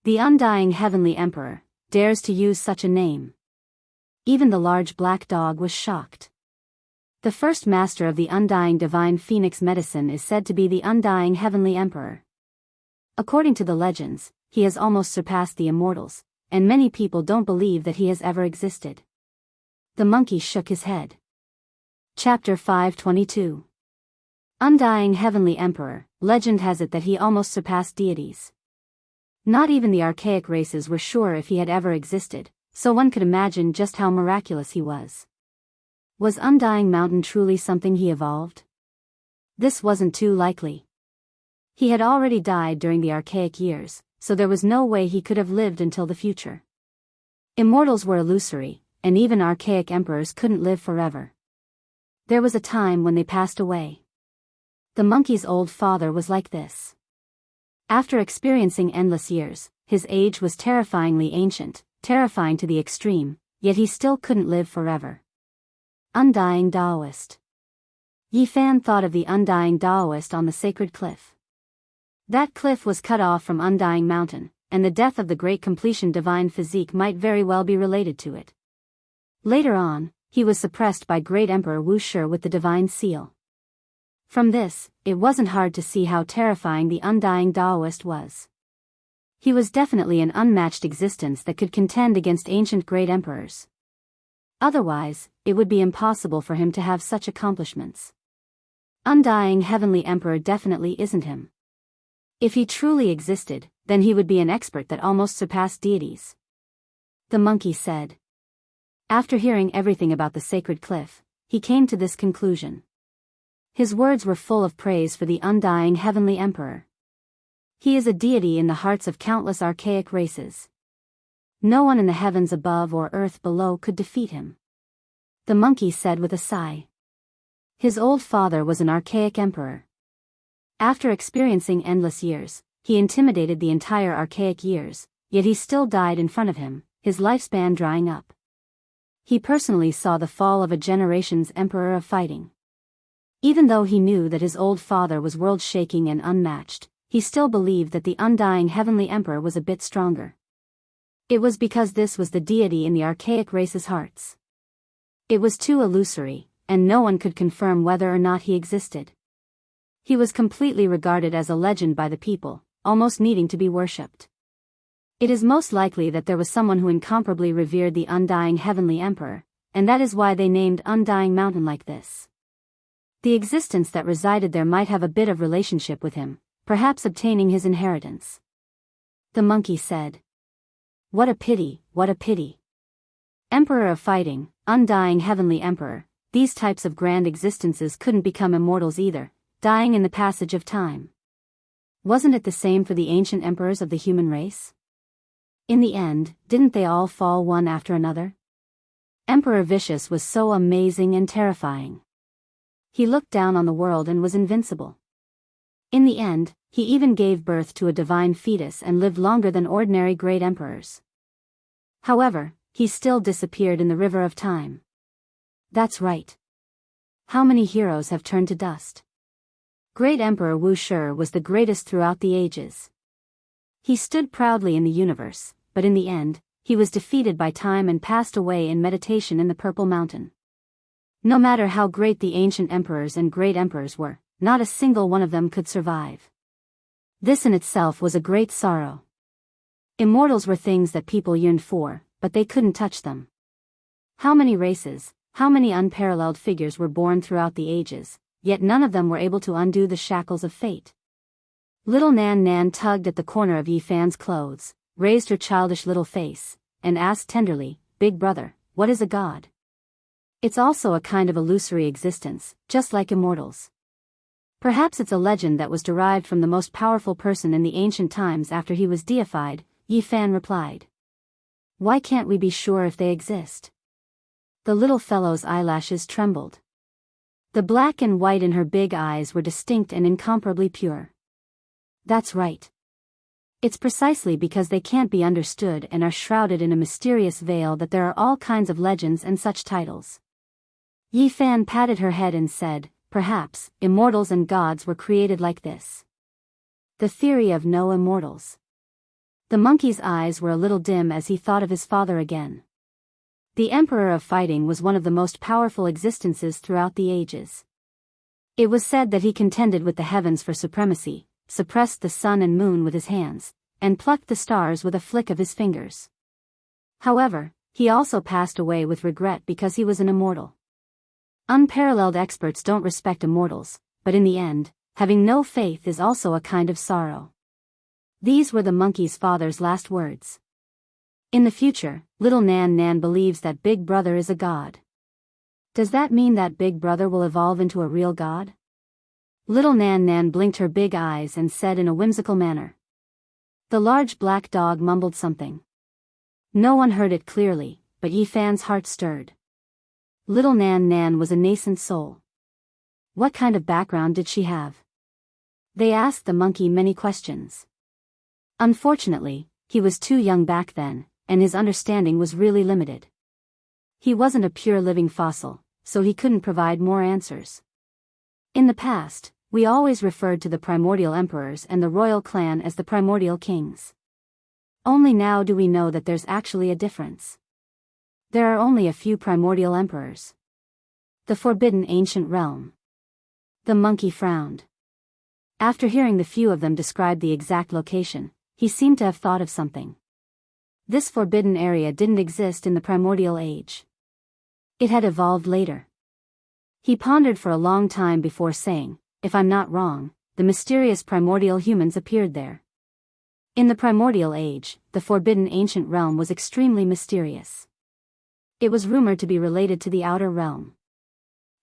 Speaker 1: The undying heavenly emperor dares to use such a name. Even the large black dog was shocked. The first master of the undying divine phoenix medicine is said to be the undying heavenly emperor. According to the legends, he has almost surpassed the immortals, and many people don't believe that he has ever existed. The monkey shook his head. Chapter 522. Undying Heavenly Emperor. Legend has it that he almost surpassed deities. Not even the archaic races were sure if he had ever existed, so one could imagine just how miraculous he was. Was Undying Mountain truly something he evolved? This wasn't too likely. He had already died during the archaic years, so there was no way he could have lived until the future. Immortals were illusory, and even archaic emperors couldn't live forever. There was a time when they passed away. The monkey's old father was like this. After experiencing endless years, his age was terrifyingly ancient, terrifying to the extreme, yet he still couldn't live forever. Undying Taoist. Yi Fan thought of the undying Taoist on the sacred cliff. That cliff was cut off from Undying Mountain, and the death of the great completion divine physique might very well be related to it. Later on, he was suppressed by Great Emperor Wu Shi with the divine seal. From this, it wasn't hard to see how terrifying the undying Taoist was. He was definitely an unmatched existence that could contend against ancient great emperors. Otherwise, it would be impossible for him to have such accomplishments. Undying Heavenly Emperor definitely isn't him. If he truly existed, then he would be an expert that almost surpassed deities. The monkey said. After hearing everything about the sacred cliff, he came to this conclusion. His words were full of praise for the undying heavenly emperor. He is a deity in the hearts of countless archaic races. No one in the heavens above or earth below could defeat him. The monkey said with a sigh. His old father was an archaic emperor. After experiencing endless years, he intimidated the entire archaic years, yet he still died in front of him, his lifespan drying up. He personally saw the fall of a generation's emperor of fighting. Even though he knew that his old father was world-shaking and unmatched, he still believed that the undying heavenly emperor was a bit stronger. It was because this was the deity in the archaic race's hearts. It was too illusory, and no one could confirm whether or not he existed. He was completely regarded as a legend by the people, almost needing to be worshipped. It is most likely that there was someone who incomparably revered the undying heavenly emperor, and that is why they named Undying Mountain like this. The existence that resided there might have a bit of relationship with him, perhaps obtaining his inheritance. The monkey said. What a pity, what a pity. Emperor of fighting, undying heavenly emperor, these types of grand existences couldn't become immortals either, dying in the passage of time. Wasn't it the same for the ancient emperors of the human race? In the end, didn't they all fall one after another? Emperor Vicious was so amazing and terrifying. He looked down on the world and was invincible. In the end, he even gave birth to a divine fetus and lived longer than ordinary great emperors. However, he still disappeared in the river of time. That's right. How many heroes have turned to dust? Great Emperor Wu Shi was the greatest throughout the ages. He stood proudly in the universe, but in the end, he was defeated by time and passed away in meditation in the Purple Mountain. No matter how great the ancient emperors and great emperors were, not a single one of them could survive. This in itself was a great sorrow. Immortals were things that people yearned for, but they couldn't touch them. How many races, how many unparalleled figures were born throughout the ages, yet none of them were able to undo the shackles of fate. Little Nan Nan tugged at the corner of Yi Fan's clothes, raised her childish little face, and asked tenderly, "Big brother, what is a god?" "It's also a kind of illusory existence, just like immortals. Perhaps it's a legend that was derived from the most powerful person in the ancient times after he was deified," Yi Fan replied. "Why can't we be sure if they exist?" The little fellow's eyelashes trembled. The black and white in her big eyes were distinct and incomparably pure. "That's right. It's precisely because they can't be understood and are shrouded in a mysterious veil that there are all kinds of legends and such titles." Yi Fan patted her head and said, "Perhaps, immortals and gods were created like this." The theory of no immortals. The monkey's eyes were a little dim as he thought of his father again. The Emperor of Fighting was one of the most powerful existences throughout the ages. It was said that he contended with the heavens for supremacy, suppressed the sun and moon with his hands, and plucked the stars with a flick of his fingers. However, he also passed away with regret because he was an immortal. Unparalleled experts don't respect immortals, but in the end, having no faith is also a kind of sorrow. These were the monkey's father's last words. In the future, little Nan Nan believes that Big Brother is a god. Does that mean that Big Brother will evolve into a real god? Little Nan Nan blinked her big eyes and said in a whimsical manner. The large black dog mumbled something. No one heard it clearly, but Yi Fan's heart stirred. Little Nan Nan was a nascent soul. What kind of background did she have? They asked the monkey many questions. Unfortunately, he was too young back then, and his understanding was really limited. He wasn't a pure living fossil, so he couldn't provide more answers. In the past, we always referred to the primordial emperors and the royal clan as the primordial kings. Only now do we know that there's actually a difference. There are only a few primordial emperors. The forbidden ancient realm. The monkey frowned. After hearing the few of them describe the exact location, he seemed to have thought of something. This forbidden area didn't exist in the primordial age. It had evolved later. He pondered for a long time before saying, "If I'm not wrong, the mysterious primordial humans appeared there." In the primordial age, the forbidden ancient realm was extremely mysterious. It was rumored to be related to the outer realm.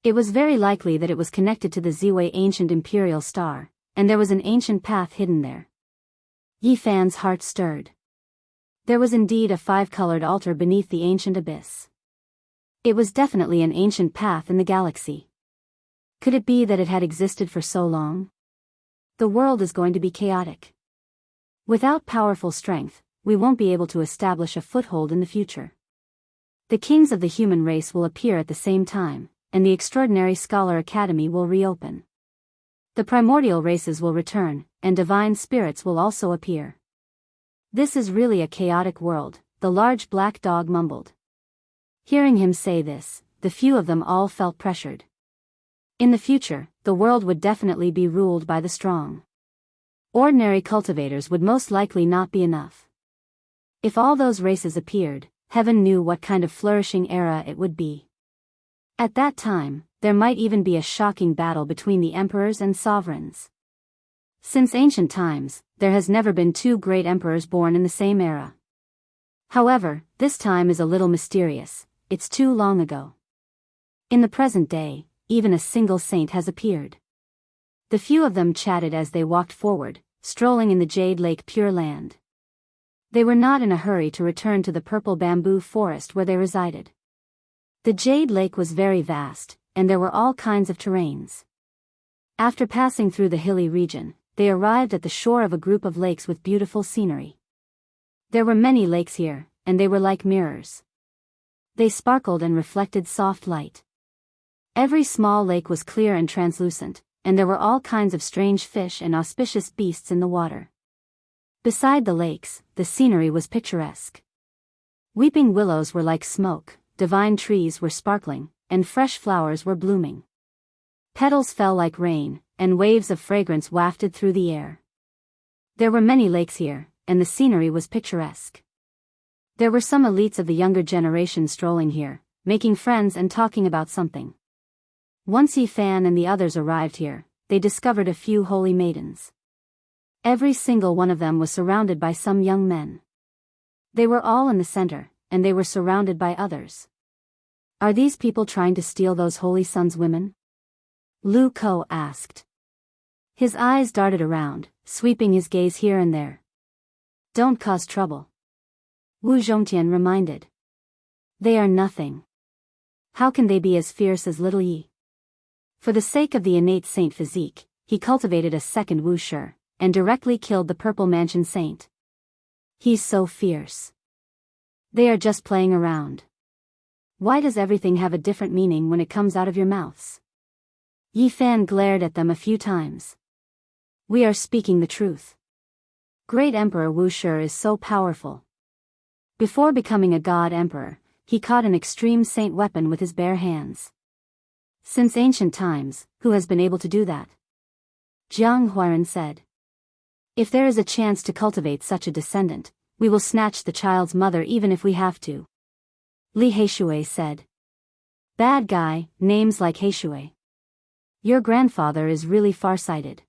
Speaker 1: It was very likely that it was connected to the Ziwei ancient imperial star, and there was an ancient path hidden there. Yi Fan's heart stirred. There was indeed a 5-colored altar beneath the ancient abyss. It was definitely an ancient path in the galaxy. Could it be that it had existed for so long? The world is going to be chaotic. Without powerful strength, we won't be able to establish a foothold in the future. The kings of the human race will appear at the same time, and the Extraordinary Scholar Academy will reopen. The primordial races will return, and divine spirits will also appear. This is really a chaotic world, the large black dog mumbled. Hearing him say this, the few of them all felt pressured. In the future, the world would definitely be ruled by the strong. Ordinary cultivators would most likely not be enough. If all those races appeared, heaven knew what kind of flourishing era it would be. At that time, there might even be a shocking battle between the emperors and sovereigns. Since ancient times, there has never been 2 great emperors born in the same era. However, this time is a little mysterious, it's too long ago. In the present day, even a single saint has appeared. The few of them chatted as they walked forward, strolling in the Jade Lake Pure Land. They were not in a hurry to return to the purple bamboo forest where they resided. The Jade Lake was very vast, and there were all kinds of terrains. After passing through the hilly region, they arrived at the shore of a group of lakes with beautiful scenery. There were many lakes here, and they were like mirrors. They sparkled and reflected soft light. Every small lake was clear and translucent, and there were all kinds of strange fish and auspicious beasts in the water. Beside the lakes, the scenery was picturesque. Weeping willows were like smoke, divine trees were sparkling, and fresh flowers were blooming. Petals fell like rain, and waves of fragrance wafted through the air. There were many lakes here, and the scenery was picturesque. There were some elites of the younger generation strolling here, making friends and talking about something. Once Yi Fan and the others arrived here, they discovered a few holy maidens. Every single one of them was surrounded by some young men. They were all in the center, and they were surrounded by others. Are these people trying to steal those holy sons' women? Lu Ko asked. His eyes darted around, sweeping his gaze here and there. Don't cause trouble. Wu Zhongtian reminded. They are nothing. How can they be as fierce as little Yi? For the sake of the innate saint physique, he cultivated a second Wu Shi, and directly killed the Purple Mansion Saint. He's so fierce. They are just playing around. Why does everything have a different meaning when it comes out of your mouths? Yi Fan glared at them a few times. We are speaking the truth. Great Emperor Wu Shi is so powerful. Before becoming a god emperor, he caught an extreme saint weapon with his bare hands. Since ancient times, who has been able to do that? Jiang Huairan said. If there is a chance to cultivate such a descendant, we will snatch the child's mother even if we have to. Li Heishui said. Bad guy, names like Heishui. Your grandfather is really far-sighted.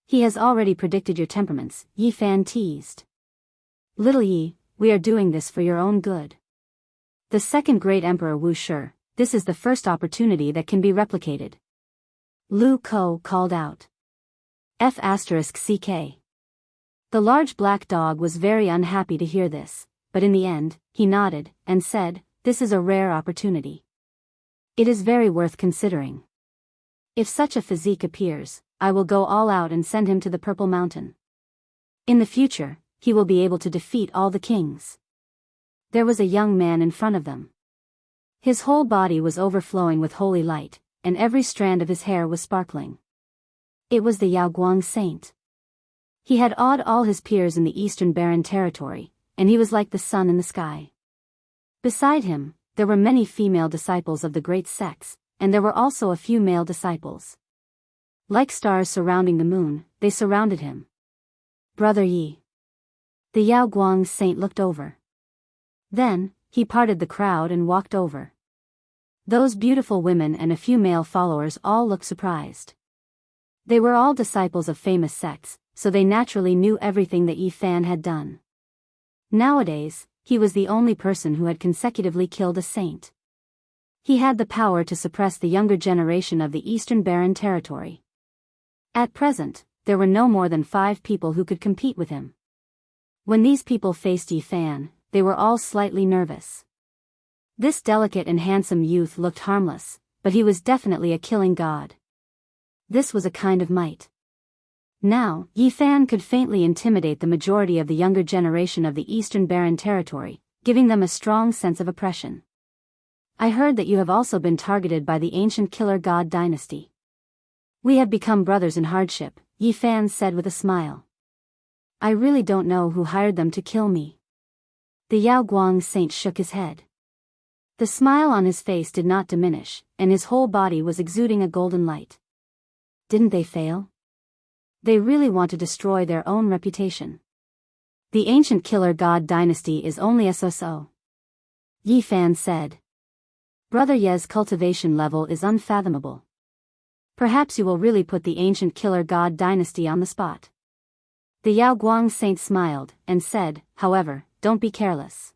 Speaker 1: He has already predicted your temperaments, Yi Fan teased. Little Yi, we are doing this for your own good. The second great emperor Wu Shi, this is the first opportunity that can be replicated. Lu Ko called out. F***CK. The large black dog was very unhappy to hear this, but in the end, he nodded, and said, this is a rare opportunity. It is very worth considering. If such a physique appears, I will go all out and send him to the Purple Mountain. In the future, he will be able to defeat all the kings. There was a young man in front of them. His whole body was overflowing with holy light, and every strand of his hair was sparkling. It was the Yaoguang Saint. He had awed all his peers in the Eastern Barren Territory, and he was like the sun in the sky. Beside him, there were many female disciples of the great sects, and there were also a few male disciples. Like stars surrounding the moon, they surrounded him. Brother Yi. The Yaoguang Saint looked over. Then, he parted the crowd and walked over. Those beautiful women and a few male followers all looked surprised. They were all disciples of famous sects, so they naturally knew everything that Yi Fan had done. Nowadays, he was the only person who had consecutively killed a saint. He had the power to suppress the younger generation of the Eastern Barren Territory. At present, there were no more than 5 people who could compete with him. When these people faced Yi Fan, they were all slightly nervous. This delicate and handsome youth looked harmless, but he was definitely a killing god. This was a kind of might. Now, Yi Fan could faintly intimidate the majority of the younger generation of the Eastern Barren Territory, giving them a strong sense of oppression. I heard that you have also been targeted by the ancient killer god dynasty. We have become brothers in hardship, Yi Fan said with a smile. I really don't know who hired them to kill me. The Yaoguang Saint shook his head. The smile on his face did not diminish, and his whole body was exuding a golden light. Didn't they fail? They really want to destroy their own reputation. The ancient killer god dynasty is only a so-so. Yi Fan said. Brother Ye's cultivation level is unfathomable. Perhaps you will really put the ancient killer god dynasty on the spot. The Yaoguang Saint smiled, and said, however, don't be careless.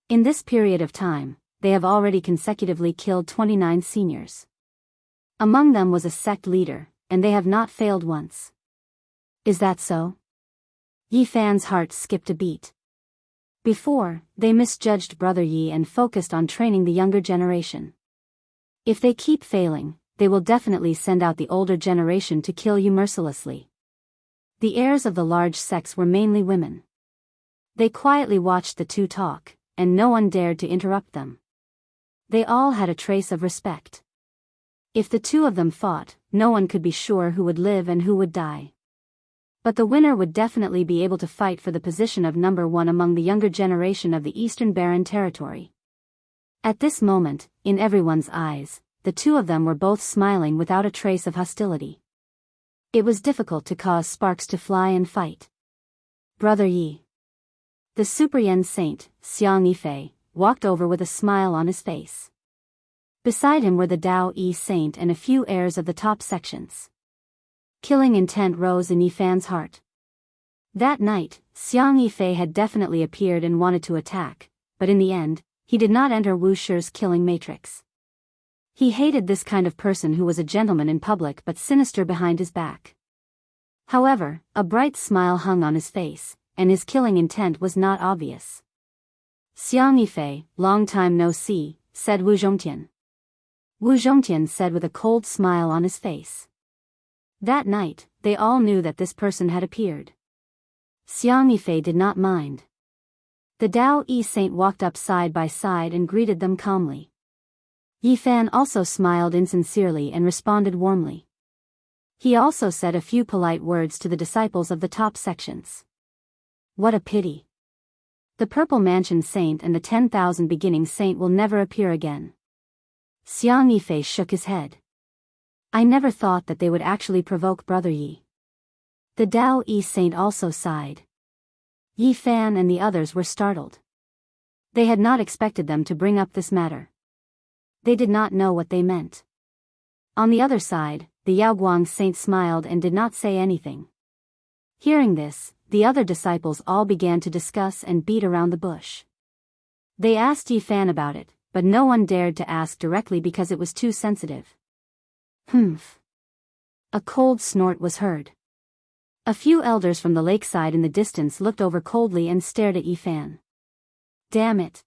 Speaker 1: In this period of time, they have already consecutively killed 29 seniors. Among them was a sect leader, and they have not failed once. Is that so? Yi Fan's heart skipped a beat. Before, they misjudged Brother Yi and focused on training the younger generation. If they keep failing, they will definitely send out the older generation to kill you mercilessly. The heirs of the large sects were mainly women. They quietly watched the two talk, and no one dared to interrupt them. They all had a trace of respect. If the two of them fought, no one could be sure who would live and who would die. But the winner would definitely be able to fight for the position of number 1 among the younger generation of the Eastern Barren Territory. At this moment, in everyone's eyes, the two of them were both smiling without a trace of hostility. It was difficult to cause sparks to fly and fight. Brother Yi. The Super Yen Saint, Xiang Yifei, walked over with a smile on his face. Beside him were the Tao Yi Saint and a few heirs of the top sections. Killing intent rose in Yifan's heart. That night, Xiang Yifei had definitely appeared and wanted to attack, but in the end, he did not enter Wu Shi's killing matrix. He hated this kind of person who was a gentleman in public but sinister behind his back. However, a bright smile hung on his face, and his killing intent was not obvious. Xiang Yifei, long time no see, said Wu Zhongtian. Wu Zhongtian said with a cold smile on his face. That night, they all knew that this person had appeared. Xiang Yifei did not mind. The Tao Yi Saint walked up side by side and greeted them calmly. Yifan also smiled insincerely and responded warmly. He also said a few polite words to the disciples of the top sections. What a pity. The Purple Mansion Saint and the 10,000 Beginning Saint will never appear again. Xiang Yifei shook his head. I never thought that they would actually provoke Brother Yi. The Tao Yi Saint also sighed. Yifan and the others were startled. They had not expected them to bring up this matter. They did not know what they meant. On the other side, the Yaoguang Saint smiled and did not say anything. Hearing this, the other disciples all began to discuss and beat around the bush. They asked Yifan about it, but no one dared to ask directly because it was too sensitive. Humph. A cold snort was heard. A few elders from the lakeside in the distance looked over coldly and stared at Yifan. Damn it.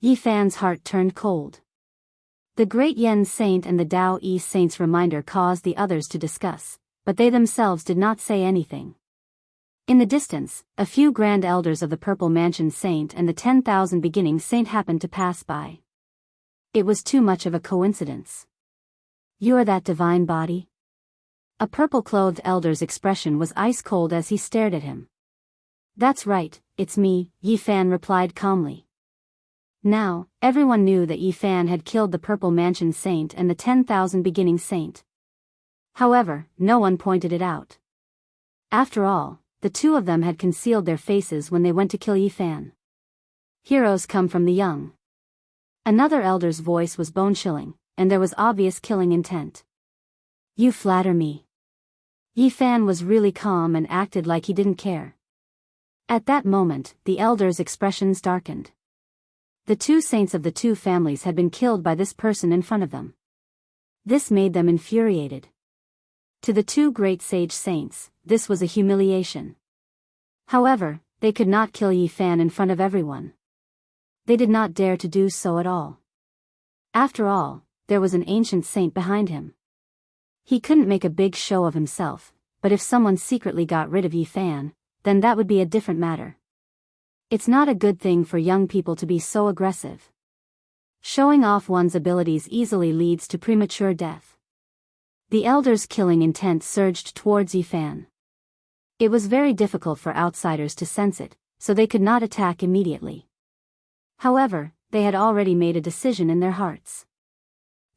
Speaker 1: Yifan's heart turned cold. The Great Yen Saint and the Tao Yi Saint's reminder caused the others to discuss, but they themselves did not say anything. In the distance, a few grand elders of the Purple Mansion Saint and the 10,000 Beginning Saint happened to pass by. It was too much of a coincidence. You are that divine body? A purple-clothed elder's expression was ice-cold as he stared at him. That's right, it's me, Yifan replied calmly. Now, everyone knew that Yifan had killed the Purple Mansion Saint and the 10,000 Beginning Saint. However, no one pointed it out. After all, the two of them had concealed their faces when they went to kill Yifan. Heroes come from the young. Another elder's voice was bone-chilling, and there was obvious killing intent. You flatter me. Yifan was really calm and acted like he didn't care. At that moment, the elders' expressions darkened. The two saints of the two families had been killed by this person in front of them. This made them infuriated. To the two great sage saints, this was a humiliation. However, they could not kill Yifan in front of everyone. They did not dare to do so at all. After all, there was an ancient saint behind him. He couldn't make a big show of himself, but if someone secretly got rid of Yifan, then that would be a different matter. It's not a good thing for young people to be so aggressive. Showing off one's abilities easily leads to premature death. The elders' killing intent surged towards Yifan. It was very difficult for outsiders to sense it, so they could not attack immediately. However, they had already made a decision in their hearts.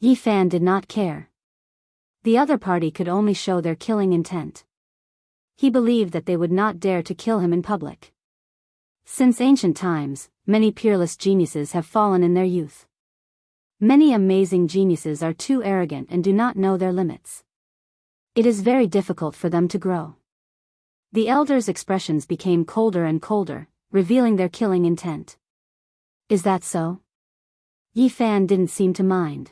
Speaker 1: Yifan did not care. The other party could only show their killing intent. He believed that they would not dare to kill him in public. Since ancient times, many peerless geniuses have fallen in their youth. Many amazing geniuses are too arrogant and do not know their limits. It is very difficult for them to grow. The elders' expressions became colder and colder, revealing their killing intent. Is that so? Yifan didn't seem to mind.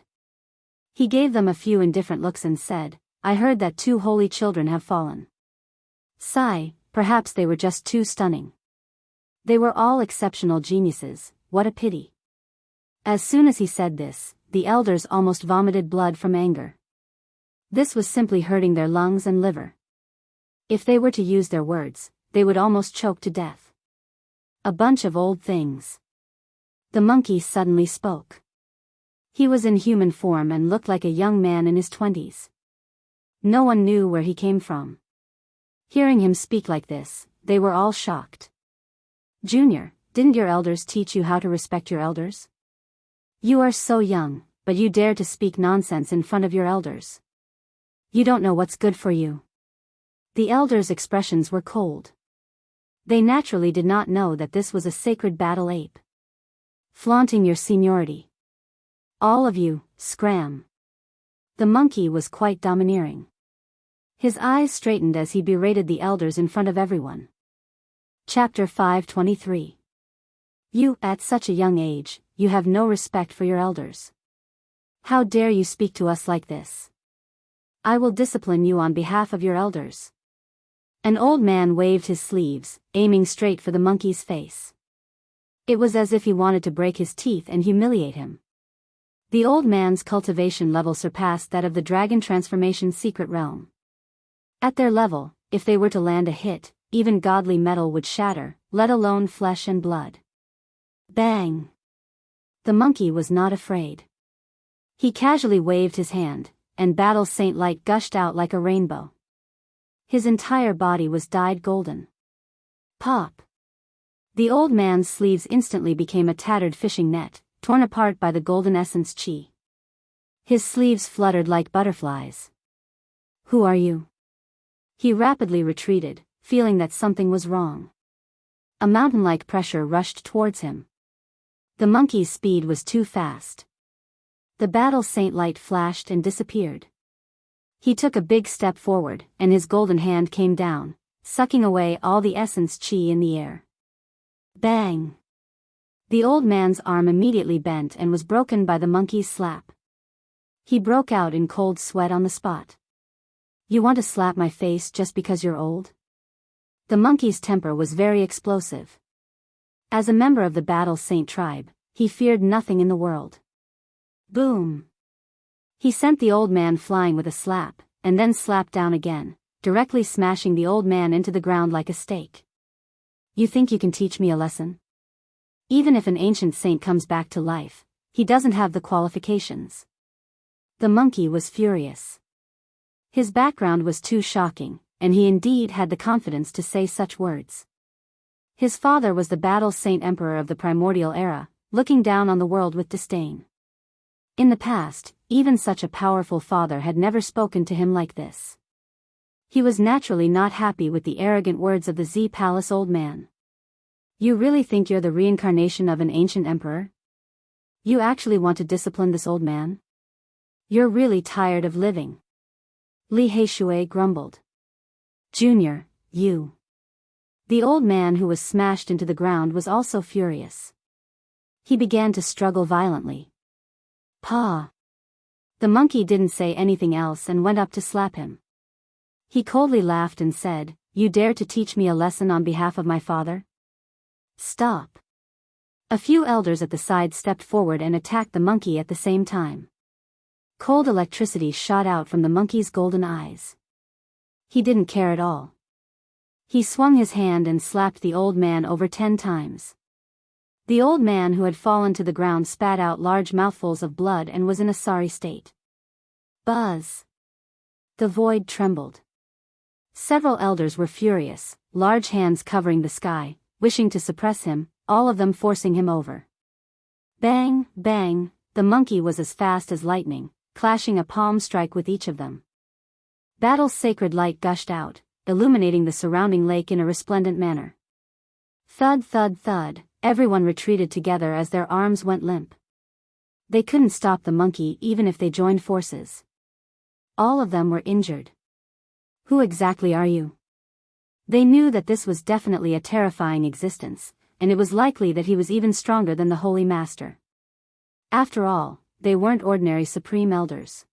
Speaker 1: He gave them a few indifferent looks and said, I heard that 2 holy children have fallen. Sigh, perhaps they were just too stunning. They were all exceptional geniuses, what a pity. As soon as he said this, the elders almost vomited blood from anger. This was simply hurting their lungs and liver. If they were to use their words, they would almost choke to death. A bunch of old things. The monkey suddenly spoke. He was in human form and looked like a young man in his 20s. No one knew where he came from. Hearing him speak like this, they were all shocked. Junior, didn't your elders teach you how to respect your elders? You are so young, but you dare to speak nonsense in front of your elders. You don't know what's good for you. The elders' expressions were cold. They naturally did not know that this was a sacred battle ape. Flaunting your seniority. All of you, scram. The monkey was quite domineering. His eyes straightened as he berated the elders in front of everyone. Chapter 523. You, at such a young age, you have no respect for your elders. How dare you speak to us like this? I will discipline you on behalf of your elders. An old man waved his sleeves, aiming straight for the monkey's face. It was as if he wanted to break his teeth and humiliate him. The old man's cultivation level surpassed that of the dragon transformation's secret realm. At their level, if they were to land a hit, even godly metal would shatter, let alone flesh and blood. Bang! The monkey was not afraid. He casually waved his hand, and battle saint light gushed out like a rainbow. His entire body was dyed golden. Pop! The old man's sleeves instantly became a tattered fishing net, torn apart by the golden essence chi. His sleeves fluttered like butterflies. Who are you? He rapidly retreated, feeling that something was wrong. A mountain-like pressure rushed towards him. The monkey's speed was too fast. The battle saint light flashed and disappeared. He took a big step forward, and his golden hand came down, sucking away all the essence chi in the air. Bang! The old man's arm immediately bent and was broken by the monkey's slap. He broke out in cold sweat on the spot. You want to slap my face just because you're old? The monkey's temper was very explosive. As a member of the Battle Saint tribe, he feared nothing in the world. Boom! He sent the old man flying with a slap, and then slapped down again, directly smashing the old man into the ground like a stake. You think you can teach me a lesson? Even if an ancient saint comes back to life, he doesn't have the qualifications. The monkey was furious. His background was too shocking, and he indeed had the confidence to say such words. His father was the Battle Saint Emperor of the primordial era, looking down on the world with disdain. In the past, even such a powerful father had never spoken to him like this. He was naturally not happy with the arrogant words of the Z Palace old man. You really think you're the reincarnation of an ancient emperor? You actually want to discipline this old man? You're really tired of living. Li Heishui grumbled. Junior, you. The old man who was smashed into the ground was also furious. He began to struggle violently. Pa! The monkey didn't say anything else and went up to slap him. He coldly laughed and said, You dare to teach me a lesson on behalf of my father? Stop. A few elders at the side stepped forward and attacked the monkey at the same time. Cold electricity shot out from the monkey's golden eyes. He didn't care at all. He swung his hand and slapped the old man over 10 times. The old man who had fallen to the ground spat out large mouthfuls of blood and was in a sorry state. Buzz! The void trembled. Several elders were furious, large hands covering the sky, wishing to suppress him, all of them forcing him over. Bang, bang, the monkey was as fast as lightning, clashing a palm strike with each of them. Battle's sacred light gushed out, illuminating the surrounding lake in a resplendent manner. Thud thud thud, everyone retreated together as their arms went limp. They couldn't stop the monkey even if they joined forces. All of them were injured. Who exactly are you? They knew that this was definitely a terrifying existence, and it was likely that he was even stronger than the Holy Master. After all, they weren't ordinary Supreme Elders.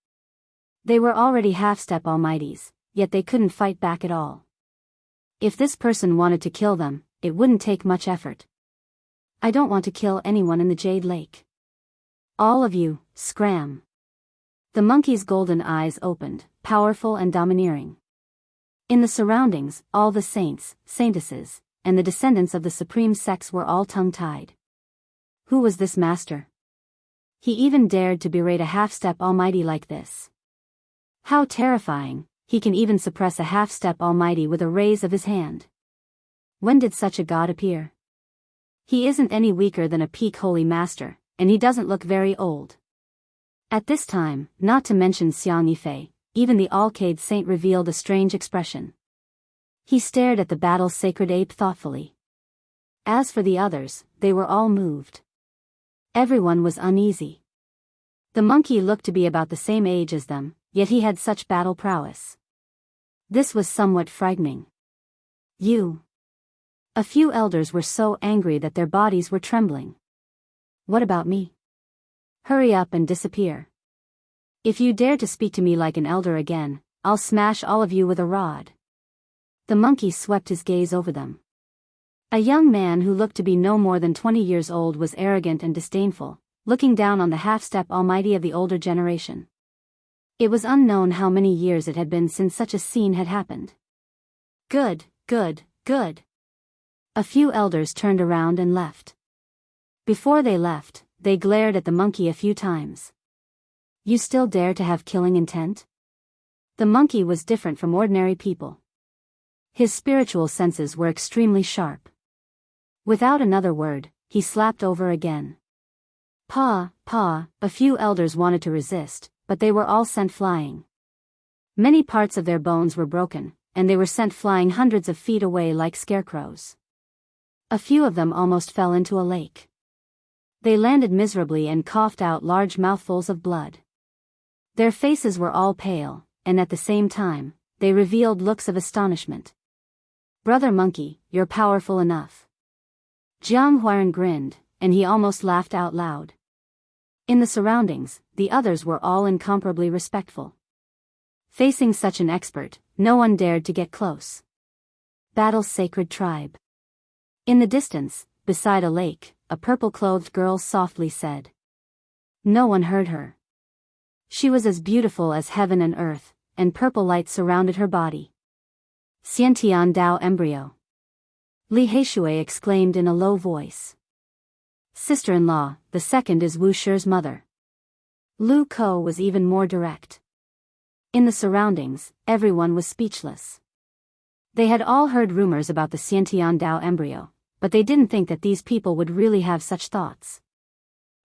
Speaker 1: They were already half-step almighties, yet they couldn't fight back at all. If this person wanted to kill them, it wouldn't take much effort. I don't want to kill anyone in the Jade Lake. All of you, scram. The monkey's golden eyes opened, powerful and domineering. In the surroundings, all the saints, saintesses, and the descendants of the supreme sex were all tongue-tied. Who was this master? He even dared to berate a half-step almighty like this. How terrifying, he can even suppress a half-step almighty with a raise of his hand. When did such a god appear? He isn't any weaker than a peak holy master, and he doesn't look very old. At this time, not to mention Xiang Yifei, even the Alcade saint revealed a strange expression. He stared at the battle's sacred ape thoughtfully. As for the others, they were all moved. Everyone was uneasy. The monkey looked to be about the same age as them, yet he had such battle prowess. This was somewhat frightening. You. A few elders were so angry that their bodies were trembling. What about me? Hurry up and disappear. If you dare to speak to me like an elder again, I'll smash all of you with a rod. The monkey swept his gaze over them. A young man who looked to be no more than 20 years old was arrogant and disdainful, looking down on the half-step almighty of the older generation. It was unknown how many years it had been since such a scene had happened. Good, good, good. A few elders turned around and left. Before they left, they glared at the monkey a few times. You still dare to have killing intent? The monkey was different from ordinary people. His spiritual senses were extremely sharp. Without another word, he slapped over again. Paw, paw, a few elders wanted to resist, but they were all sent flying. Many parts of their bones were broken, and they were sent flying hundreds of feet away like scarecrows. A few of them almost fell into a lake. They landed miserably and coughed out large mouthfuls of blood. Their faces were all pale, and at the same time, they revealed looks of astonishment. Brother Monkey, you're powerful enough. Jiang Huiran grinned, and he almost laughed out loud. In the surroundings, the others were all incomparably respectful. Facing such an expert, no one dared to get close. Battle's sacred tribe. In the distance, beside a lake, a purple-clothed girl softly said. No one heard her. She was as beautiful as heaven and earth, and purple light surrounded her body. Xiantian Dao embryo. Li Heishui exclaimed in a low voice. Sister-in-law, the second is Wu Shi's mother. Lu Ko was even more direct. In the surroundings, everyone was speechless. They had all heard rumors about the Xiantian Dao embryo, but they didn't think that these people would really have such thoughts.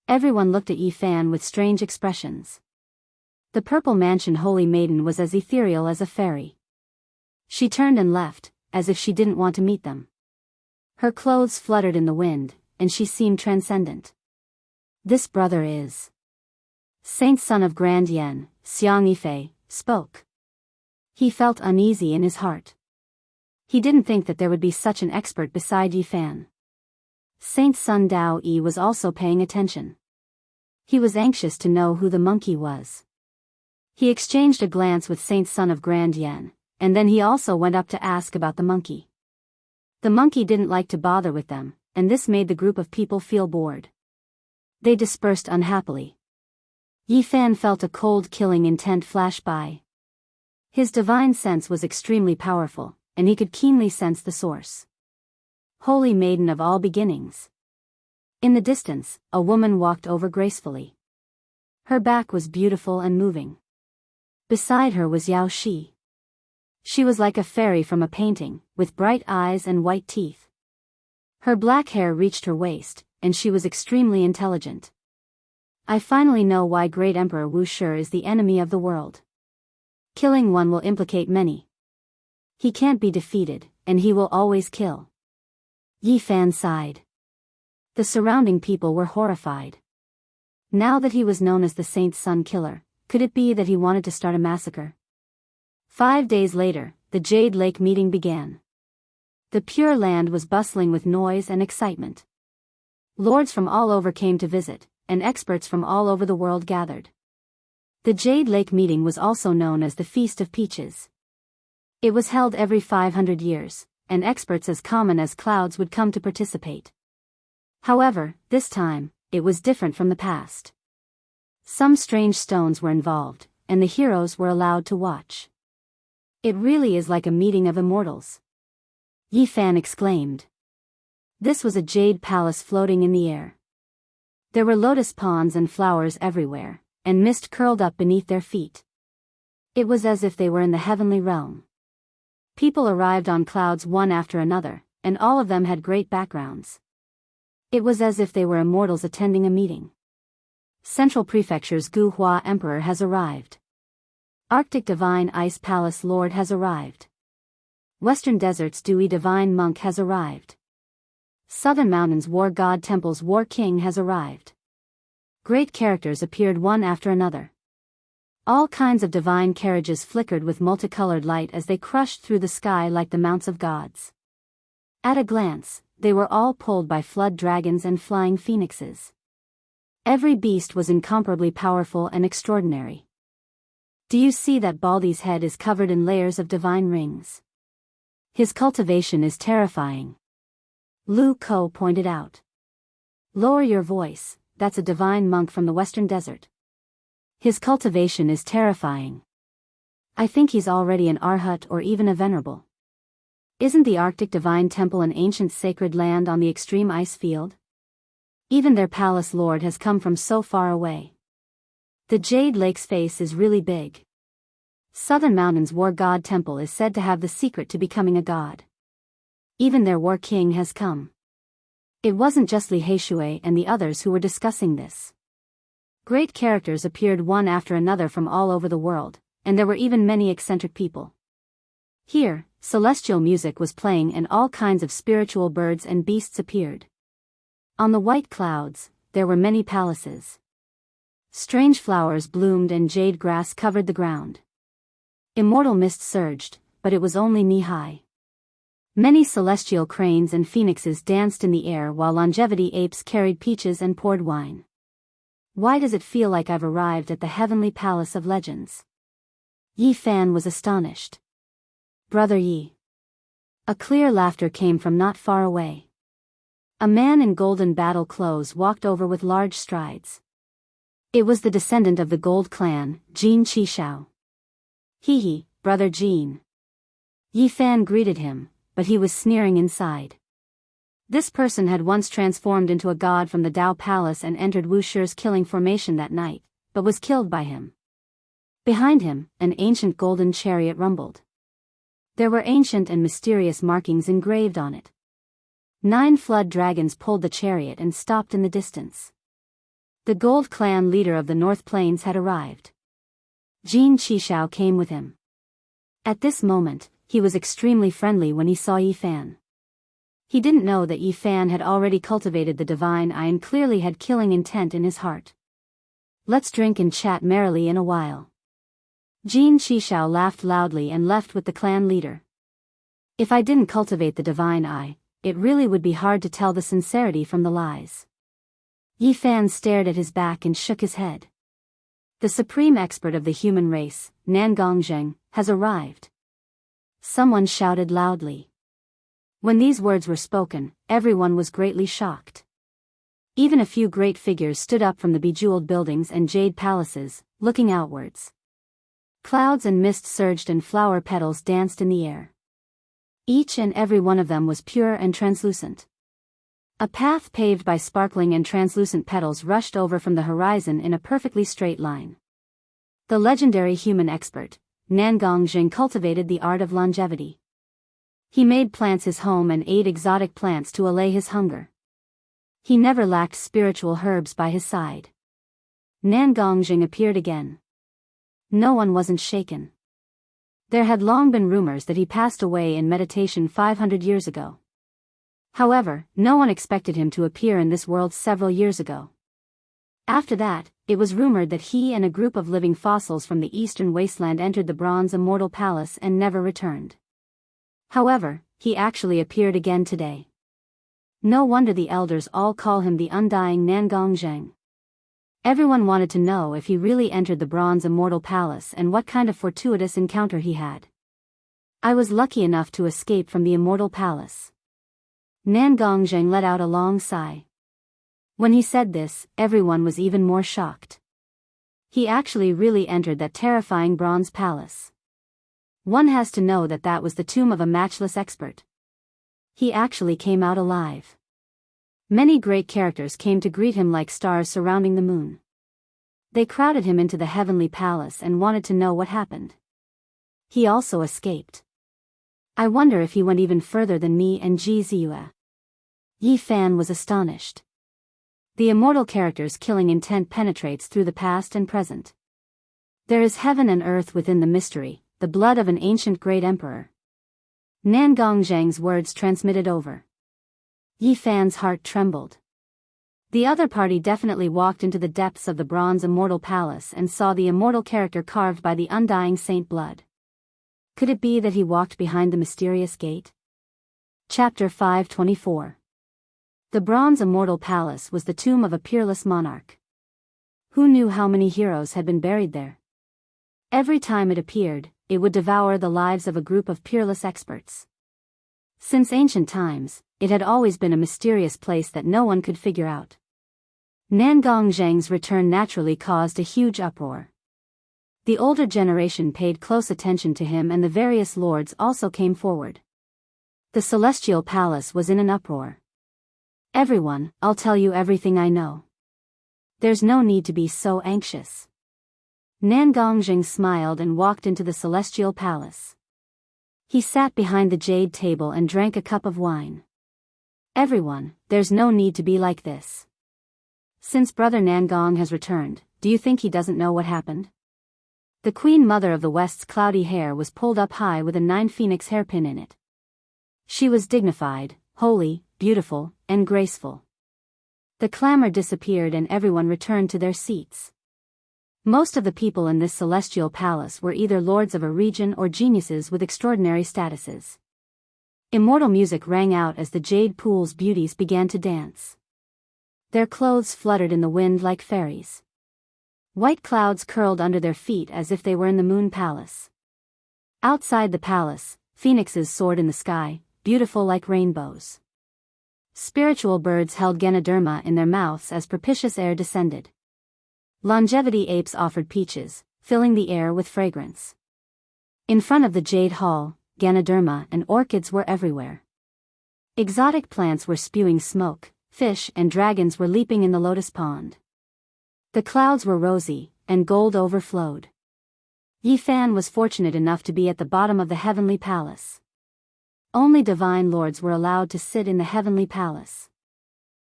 Speaker 1: Everyone looked at Yi Fan with strange expressions. The purple mansion holy maiden was as ethereal as a fairy. She turned and left, as if she didn't want to meet them. Her clothes fluttered in the wind, and she seemed transcendent. This brother is Saint Son of Grand Yen, Xiang Yifei, spoke. He felt uneasy in his heart. He didn't think that there would be such an expert beside Yi Fan. Saint Sun Dao Yi was also paying attention. He was anxious to know who the monkey was. He exchanged a glance with Saint Son of Grand Yen, and then he also went up to ask about the monkey. The monkey didn't like to bother with them, and this made the group of people feel bored. They dispersed unhappily. Yi Fan felt a cold killing intent flash by. His divine sense was extremely powerful, and he could keenly sense the source. Holy maiden of all beginnings. In the distance, a woman walked over gracefully. Her back was beautiful and moving. Beside her was Yao Shi. She was like a fairy from a painting, with bright eyes and white teeth. Her black hair reached her waist, and she was extremely intelligent. I finally know why Great Emperor Wu Shi is the enemy of the world. Killing one will implicate many. He can't be defeated, and he will always kill. Yi Fan sighed. The surrounding people were horrified. Now that he was known as the Saint's Son Killer, could it be that he wanted to start a massacre? 5 days later, the Jade Lake meeting began. The Pure Land was bustling with noise and excitement. Lords from all over came to visit, and experts from all over the world gathered. The Jade Lake meeting was also known as the Feast of Peaches. It was held every 500 years, and experts as common as clouds would come to participate. However, this time, it was different from the past. Some strange stones were involved, and the heroes were allowed to watch. It really is like a meeting of immortals. Yi Fan exclaimed. This was a jade palace floating in the air. There were lotus ponds and flowers everywhere, and mist curled up beneath their feet. It was as if they were in the heavenly realm. People arrived on clouds one after another, and all of them had great backgrounds. It was as if they were immortals attending a meeting. Central Prefecture's Gu Hua Emperor has arrived. Arctic Divine Ice Palace Lord has arrived. Western Desert's Dewy Divine Monk has arrived. Southern Mountains War God Temple's War King has arrived. Great characters appeared one after another. All kinds of divine carriages flickered with multicolored light as they crushed through the sky like the mounts of gods. At a glance, they were all pulled by flood dragons and flying phoenixes. Every beast was incomparably powerful and extraordinary. Do you see that Baldi's head is covered in layers of divine rings? His cultivation is terrifying. Lu Ko pointed out. Lower your voice, that's a divine monk from the western desert. His cultivation is terrifying. I think he's already an Arhat or even a venerable. Isn't the Arctic Divine Temple an ancient sacred land on the extreme ice field? Even their palace lord has come from so far away. The Jade Lake's face is really big. Southern Mountain's war god temple is said to have the secret to becoming a god. Even their war king has come. It wasn't just Li Heishui and the others who were discussing this. Great characters appeared one after another from all over the world, and there were even many eccentric people. Here, celestial music was playing and all kinds of spiritual birds and beasts appeared. On the white clouds, there were many palaces. Strange flowers bloomed and jade grass covered the ground. Immortal mist surged, but it was only knee-high. Many celestial cranes and phoenixes danced in the air while longevity apes carried peaches and poured wine. Why does it feel like I've arrived at the heavenly palace of legends? Yi Fan was astonished. Brother Yi. A clear laughter came from not far away. A man in golden battle clothes walked over with large strides. It was the descendant of the Gold Clan, Jin Qishao. Hee, Brother Jin. Yi Fan greeted him, but he was sneering inside. This person had once transformed into a god from the Dao Palace and entered Wu Shi's killing formation that night, but was killed by him. Behind him, an ancient golden chariot rumbled. There were ancient and mysterious markings engraved on it. 9 flood dragons pulled the chariot and stopped in the distance. The Gold Clan leader of the North Plains had arrived. Jin Qishao came with him. At this moment, he was extremely friendly when he saw Yi Fan. He didn't know that Yi Fan had already cultivated the divine eye and clearly had killing intent in his heart. Let's drink and chat merrily in a while. Jin Qishao laughed loudly and left with the clan leader. If I didn't cultivate the divine eye, it really would be hard to tell the sincerity from the lies. Yi Fan stared at his back and shook his head. The supreme expert of the human race, Nangongzheng, has arrived. Someone shouted loudly. When these words were spoken, everyone was greatly shocked. Even a few great figures stood up from the bejeweled buildings and jade palaces, looking outwards. Clouds and mist surged and flower petals danced in the air. Each and every one of them was pure and translucent. A path paved by sparkling and translucent petals rushed over from the horizon in a perfectly straight line. The legendary human expert, Nangongzheng, cultivated the art of longevity. He made plants his home and ate exotic plants to allay his hunger. He never lacked spiritual herbs by his side. Nangongzheng appeared again. No one wasn't shaken. There had long been rumors that he passed away in meditation 500 years ago. However, no one expected him to appear in this world several years ago. After that, it was rumored that he and a group of living fossils from the eastern wasteland entered the Bronze Immortal Palace and never returned. However, he actually appeared again today. No wonder the elders all call him the undying Nangongzheng. Everyone wanted to know if he really entered the Bronze Immortal Palace and what kind of fortuitous encounter he had. I was lucky enough to escape from the Immortal Palace. Nangongzheng let out a long sigh. When he said this, everyone was even more shocked. He actually really entered that terrifying bronze palace. One has to know that that was the tomb of a matchless expert. He actually came out alive. Many great characters came to greet him like stars surrounding the moon. They crowded him into the heavenly palace and wanted to know what happened. He also escaped. I wonder if he went even further than me and Ji Ziyue. Yi Fan was astonished. The immortal character's killing intent penetrates through the past and present. There is heaven and earth within the mystery, the blood of an ancient great emperor. Nangongzheng's words transmitted over. Yi Fan's heart trembled. The other party definitely walked into the depths of the bronze immortal palace and saw the immortal character carved by the undying saint blood. Could it be that he walked behind the mysterious gate? Chapter 524. The bronze immortal palace was the tomb of a peerless monarch. Who knew how many heroes had been buried there? Every time it appeared, it would devour the lives of a group of peerless experts. Since ancient times, it had always been a mysterious place that no one could figure out. Nangong Zheng's return naturally caused a huge uproar. The older generation paid close attention to him, and the various lords also came forward. The celestial palace was in an uproar. Everyone, I'll tell you everything I know. There's no need to be so anxious. Nangong Zheng smiled and walked into the celestial palace. He sat behind the jade table and drank a cup of wine. Everyone, there's no need to be like this. Since Brother Nangong has returned, do you think he doesn't know what happened? The Queen Mother of the West's cloudy hair was pulled up high with a 9-phoenix hairpin in it. She was dignified, holy, beautiful, and graceful. The clamor disappeared and everyone returned to their seats. Most of the people in this celestial palace were either lords of a region or geniuses with extraordinary statuses. Immortal music rang out as the jade pool's beauties began to dance. Their clothes fluttered in the wind like fairies. White clouds curled under their feet as if they were in the moon palace. Outside the palace, phoenixes soared in the sky, beautiful like rainbows. Spiritual birds held Ganoderma in their mouths as propitious air descended. Longevity apes offered peaches, filling the air with fragrance. In front of the Jade Hall, Ganoderma and orchids were everywhere. Exotic plants were spewing smoke, fish and dragons were leaping in the lotus pond. The clouds were rosy, and gold overflowed. Yi Fan was fortunate enough to be at the bottom of the heavenly palace. Only divine lords were allowed to sit in the heavenly palace.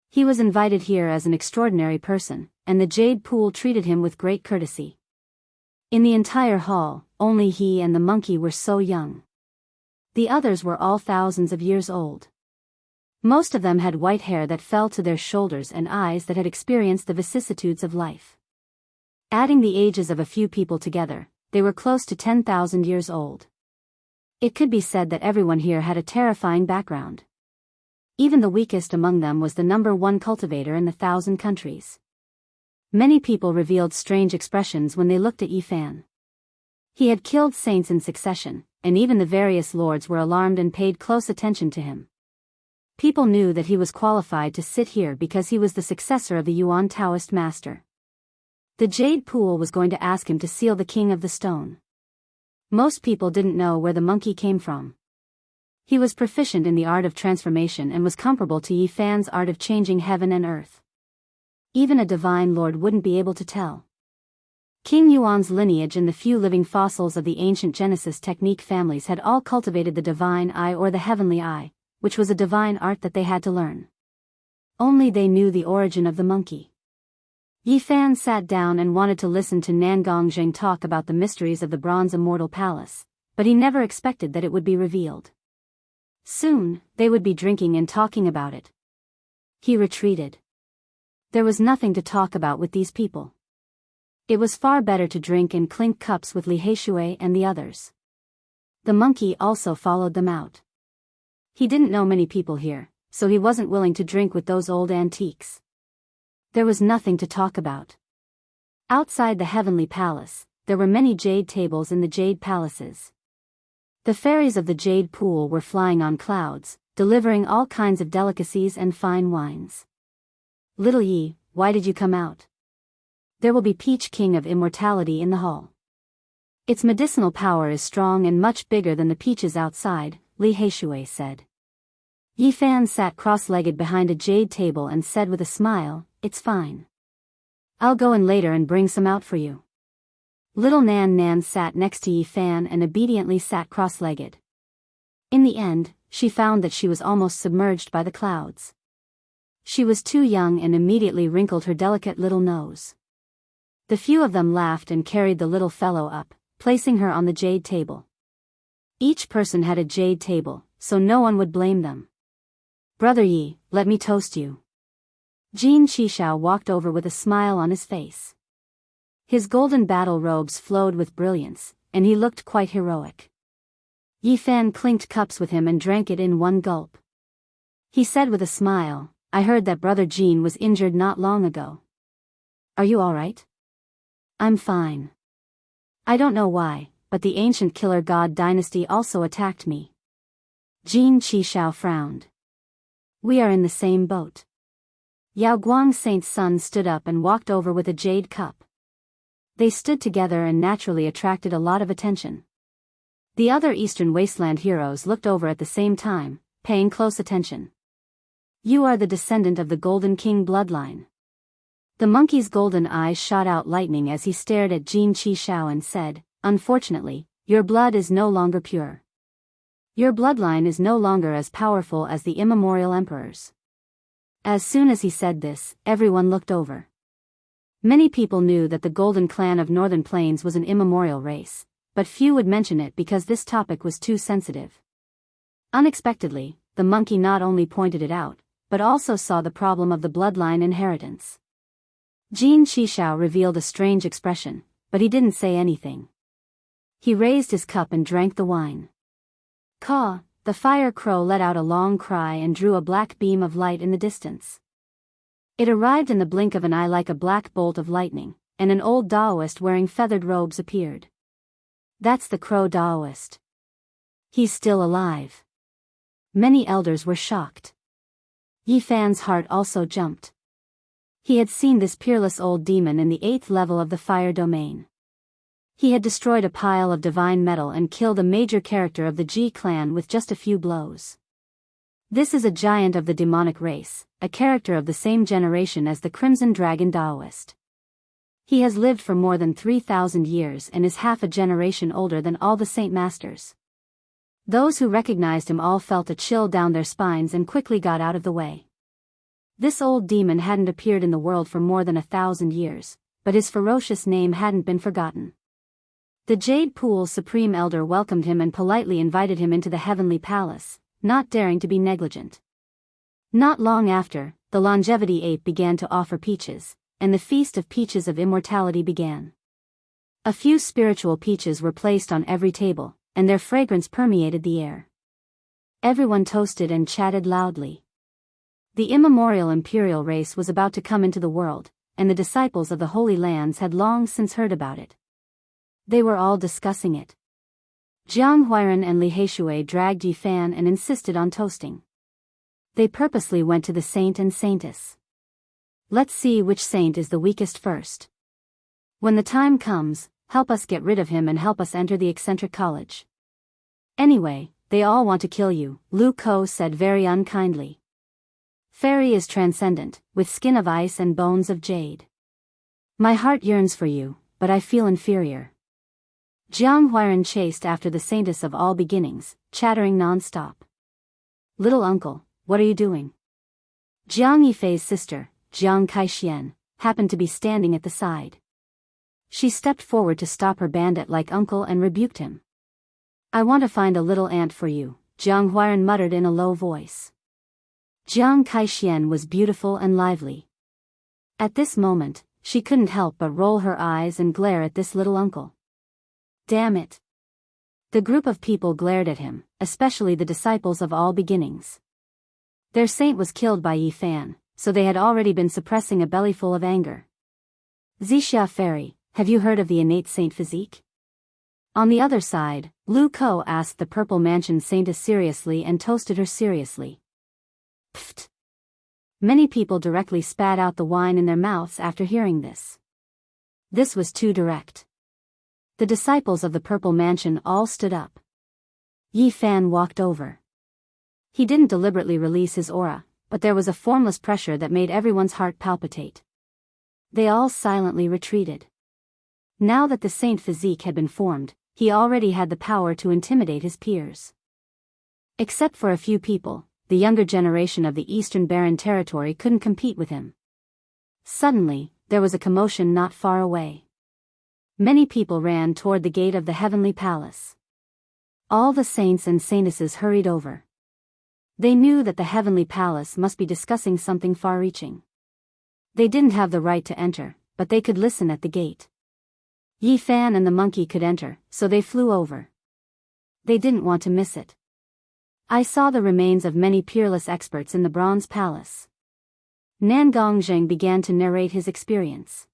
Speaker 1: He was invited here as an extraordinary person, and the jade pool treated him with great courtesy. In the entire hall, only he and the monkey were so young. The others were all thousands of years old. Most of them had white hair that fell to their shoulders and eyes that had experienced the vicissitudes of life. Adding the ages of a few people together, they were close to 10,000 years old. It could be said that everyone here had a terrifying background. Even the weakest among them was the #1 cultivator in the 1,000 countries. Many people revealed strange expressions when they looked at Yi Fan. He had killed saints in succession, and even the various lords were alarmed and paid close attention to him. People knew that he was qualified to sit here because he was the successor of the Yuan Taoist master. The jade pool was going to ask him to seal the king of the stone. Most people didn't know where the monkey came from. He was proficient in the art of transformation and was comparable to Yi Fan's art of changing heaven and earth. Even a divine lord wouldn't be able to tell. King Yuan's lineage and the few living fossils of the ancient Genesis technique families had all cultivated the divine eye or the heavenly eye, which was a divine art that they had to learn. Only they knew the origin of the monkey. Yi Fan sat down and wanted to listen to Nangong Zheng talk about the mysteries of the bronze immortal palace, but he never expected that it would be revealed. Soon, they would be drinking and talking about it. He retreated. There was nothing to talk about with these people. It was far better to drink and clink cups with Li Heishui and the others. The monkey also followed them out. He didn't know many people here, so he wasn't willing to drink with those old antiques. There was nothing to talk about. Outside the heavenly palace, there were many jade tables in the jade palaces. The fairies of the jade pool were flying on clouds, delivering all kinds of delicacies and fine wines. Little Yi, why did you come out? There will be Peach King of Immortality in the hall. Its medicinal power is strong and much bigger than the peaches outside, Li Heishui said. Yi Fan sat cross-legged behind a jade table and said with a smile, "It's fine. I'll go in later and bring some out for you." Little Nan Nan sat next to Yi Fan and obediently sat cross-legged. In the end, she found that she was almost submerged by the clouds. She was too young and immediately wrinkled her delicate little nose. The few of them laughed and carried the little fellow up, placing her on the jade table. Each person had a jade table, so no one would blame them. "Brother Yi, let me toast you." Jin Qishao walked over with a smile on his face. His golden battle robes flowed with brilliance, and he looked quite heroic. Yi Fan clinked cups with him and drank it in one gulp. He said with a smile, "I heard that Brother Jin was injured not long ago. Are you all right?" "I'm fine. I don't know why, but the ancient killer god dynasty also attacked me." Jin Qishao frowned. "We are in the same boat." Yao Guang Saint's son stood up and walked over with a jade cup. They stood together and naturally attracted a lot of attention. The other Eastern Wasteland heroes looked over at the same time, paying close attention. "You are the descendant of the Golden King bloodline." The monkey's golden eyes shot out lightning as he stared at Jin Qishao and said, "Unfortunately, your blood is no longer pure. Your bloodline is no longer as powerful as the immemorial emperor's." As soon as he said this, everyone looked over. Many people knew that the Golden Clan of Northern Plains was an immemorial race, but few would mention it because this topic was too sensitive. Unexpectedly, the monkey not only pointed it out, but also saw the problem of the bloodline inheritance. Jin Qishao revealed a strange expression, but he didn't say anything. He raised his cup and drank the wine. Caw! The fire crow let out a long cry and drew a black beam of light in the distance. It arrived in the blink of an eye like a black bolt of lightning, and an old Taoist wearing feathered robes appeared. "That's the crow Taoist. He's still alive." Many elders were shocked. Yi Fan's heart also jumped. He had seen this peerless old demon in the 8th level of the fire domain. He had destroyed a pile of divine metal and killed a major character of the Ji clan with just a few blows. This is a giant of the demonic race, a character of the same generation as the Crimson Dragon Taoist. He has lived for more than 3,000 years and is half a generation older than all the Saint Masters. Those who recognized him all felt a chill down their spines and quickly got out of the way. This old demon hadn't appeared in the world for more than 1,000 years, but his ferocious name hadn't been forgotten. The Jade Pool's Supreme Elder welcomed him and politely invited him into the Heavenly Palace, not daring to be negligent. Not long after, the Longevity Ape began to offer peaches, and the Feast of Peaches of Immortality began. A few spiritual peaches were placed on every table, and their fragrance permeated the air. Everyone toasted and chatted loudly. The immemorial imperial race was about to come into the world, and the disciples of the Holy Lands had long since heard about it. They were all discussing it. Jiang Huairan and Li Heishui dragged Yi Fan and insisted on toasting. They purposely went to the saint and saintess. "Let's see which saint is the weakest first. When the time comes, help us get rid of him and help us enter the eccentric college. Anyway, they all want to kill you," Lu Ko said very unkindly. "Fairy is transcendent, with skin of ice and bones of jade. My heart yearns for you, but I feel inferior." Jiang Huairan chased after the saintess of all beginnings, chattering non-stop. "Little uncle, what are you doing?" Jiang Yifei's sister, Jiang Kaixian, happened to be standing at the side. She stepped forward to stop her bandit-like uncle and rebuked him. "I want to find a little ant for you," Jiang Huairan muttered in a low voice. Jiang Kaixian was beautiful and lively. At this moment, she couldn't help but roll her eyes and glare at this little uncle. Damn it! The group of people glared at him, especially the disciples of all beginnings. Their saint was killed by Yi Fan, so they had already been suppressing a bellyful of anger. "Zixia Fairy, have you heard of the innate saint physique?" On the other side, Lu Ko asked the Purple Mansion saintess seriously and toasted her seriously. Pfft! Many people directly spat out the wine in their mouths after hearing this. This was too direct. The disciples of the Purple Mansion all stood up. Yi Fan walked over. He didn't deliberately release his aura, but there was a formless pressure that made everyone's heart palpitate. They all silently retreated. Now that the saint physique had been formed, he already had the power to intimidate his peers. Except for a few people, the younger generation of the Eastern Barren Territory couldn't compete with him. Suddenly, there was a commotion not far away. Many people ran toward the gate of the Heavenly Palace. All the saints and saintesses hurried over. They knew that the Heavenly Palace must be discussing something far-reaching. They didn't have the right to enter, but they could listen at the gate. Yi Fan and the monkey could enter, so they flew over. They didn't want to miss it. I saw the remains of many peerless experts in the Bronze Palace. Nan Gongzheng began to narrate his experience.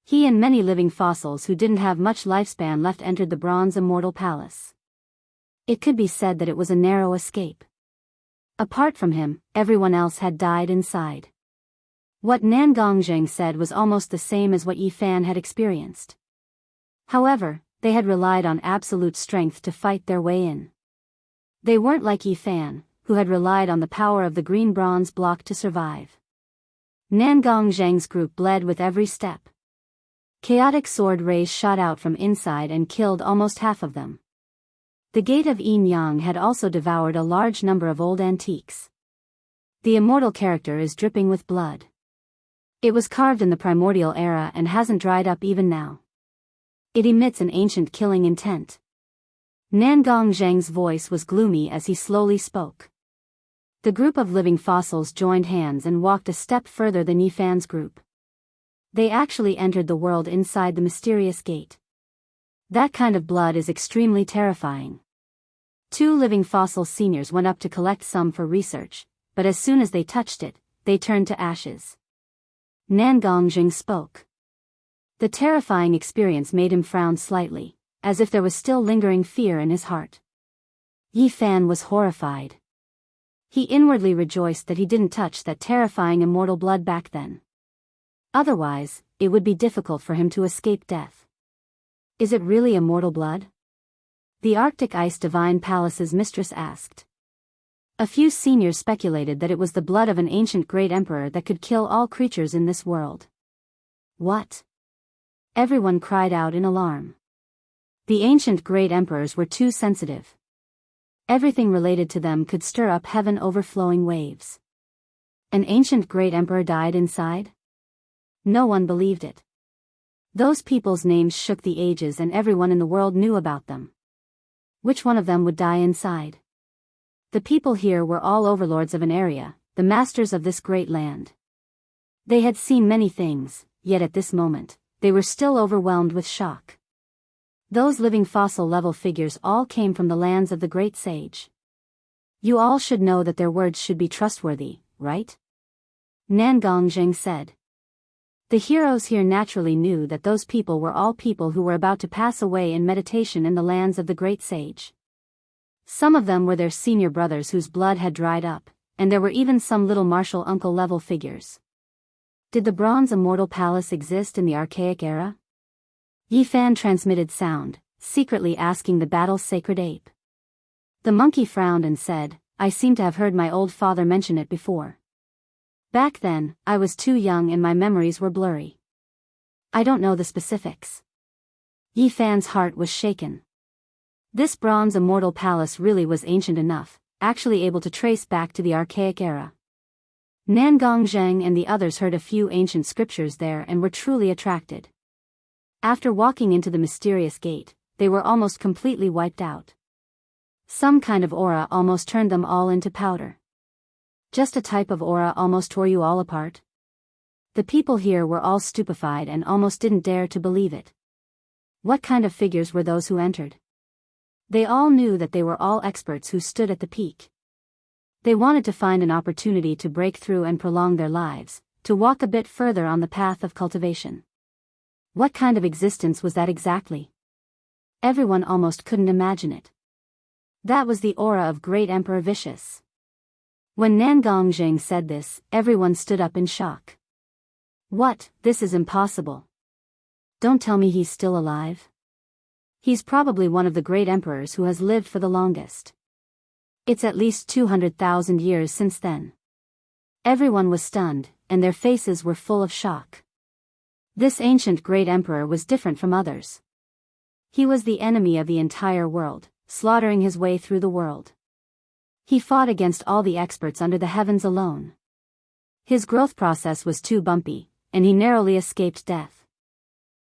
Speaker 1: He and many living fossils who didn't have much lifespan left entered the Bronze Immortal Palace. It could be said that it was a narrow escape. Apart from him, everyone else had died inside. What Nan Gongzheng said was almost the same as what Yi Fan had experienced. However, they had relied on absolute strength to fight their way in. They weren't like Yi Fan, who had relied on the power of the green bronze block to survive. Nan Gongzheng's group bled with every step. Chaotic sword rays shot out from inside and killed almost half of them. The gate of Yin Yang had also devoured a large number of old antiques. The immortal character is dripping with blood. It was carved in the primordial era and hasn't dried up even now. It emits an ancient killing intent. Nan Gongzheng's voice was gloomy as he slowly spoke. The group of living fossils joined hands and walked a step further than Yi Fan's group. They actually entered the world inside the mysterious gate. That kind of blood is extremely terrifying. 2 living fossil seniors went up to collect some for research, but as soon as they touched it, they turned to ashes. Nan Gongzheng spoke. The terrifying experience made him frown slightly, as if there was still lingering fear in his heart. Yi Fan was horrified. He inwardly rejoiced that he didn't touch that terrifying immortal blood back then. Otherwise, it would be difficult for him to escape death. Is it really immortal blood? The Arctic Ice Divine Palace's mistress asked. A few seniors speculated that it was the blood of an ancient great emperor that could kill all creatures in this world. What? Everyone cried out in alarm. The ancient great emperors were too sensitive. Everything related to them could stir up heaven overflowing waves. An ancient great emperor died inside? No one believed it. Those people's names shook the ages and everyone in the world knew about them. Which one of them would die inside? The people here were all overlords of an area, the masters of this great land. They had seen many things, yet at this moment, they were still overwhelmed with shock. Those living fossil-level figures all came from the lands of the great sage. You all should know that their words should be trustworthy, right? Nan Gongzheng said. The heroes here naturally knew that those people were all people who were about to pass away in meditation in the lands of the great sage. Some of them were their senior brothers whose blood had dried up, and there were even some little martial uncle-level figures. Did the Bronze Immortal Palace exist in the Archaic era? Yi Fan transmitted sound, secretly asking the battle's sacred ape. The monkey frowned and said, I seem to have heard my old father mention it before. Back then, I was too young and my memories were blurry. I don't know the specifics. Yi Fan's heart was shaken. This Bronze Immortal Palace really was ancient enough, actually able to trace back to the Archaic era. Nan Gongzheng and the others heard a few ancient scriptures there and were truly attracted. After walking into the mysterious gate, they were almost completely wiped out. Some kind of aura almost turned them all into powder. Just a type of aura almost tore you all apart. The people here were all stupefied and almost didn't dare to believe it. What kind of figures were those who entered? They all knew that they were all experts who stood at the peak. They wanted to find an opportunity to break through and prolong their lives, to walk a bit further on the path of cultivation. What kind of existence was that exactly? Everyone almost couldn't imagine it. That was the aura of Great Emperor Vicious. When Nan Gongzheng said this, everyone stood up in shock. What? This is impossible. Don't tell me he's still alive. He's probably one of the great emperors who has lived for the longest. It's at least 200,000 years since then. Everyone was stunned, and their faces were full of shock. This ancient great emperor was different from others. He was the enemy of the entire world, slaughtering his way through the world. He fought against all the experts under the heavens alone. His growth process was too bumpy, and he narrowly escaped death.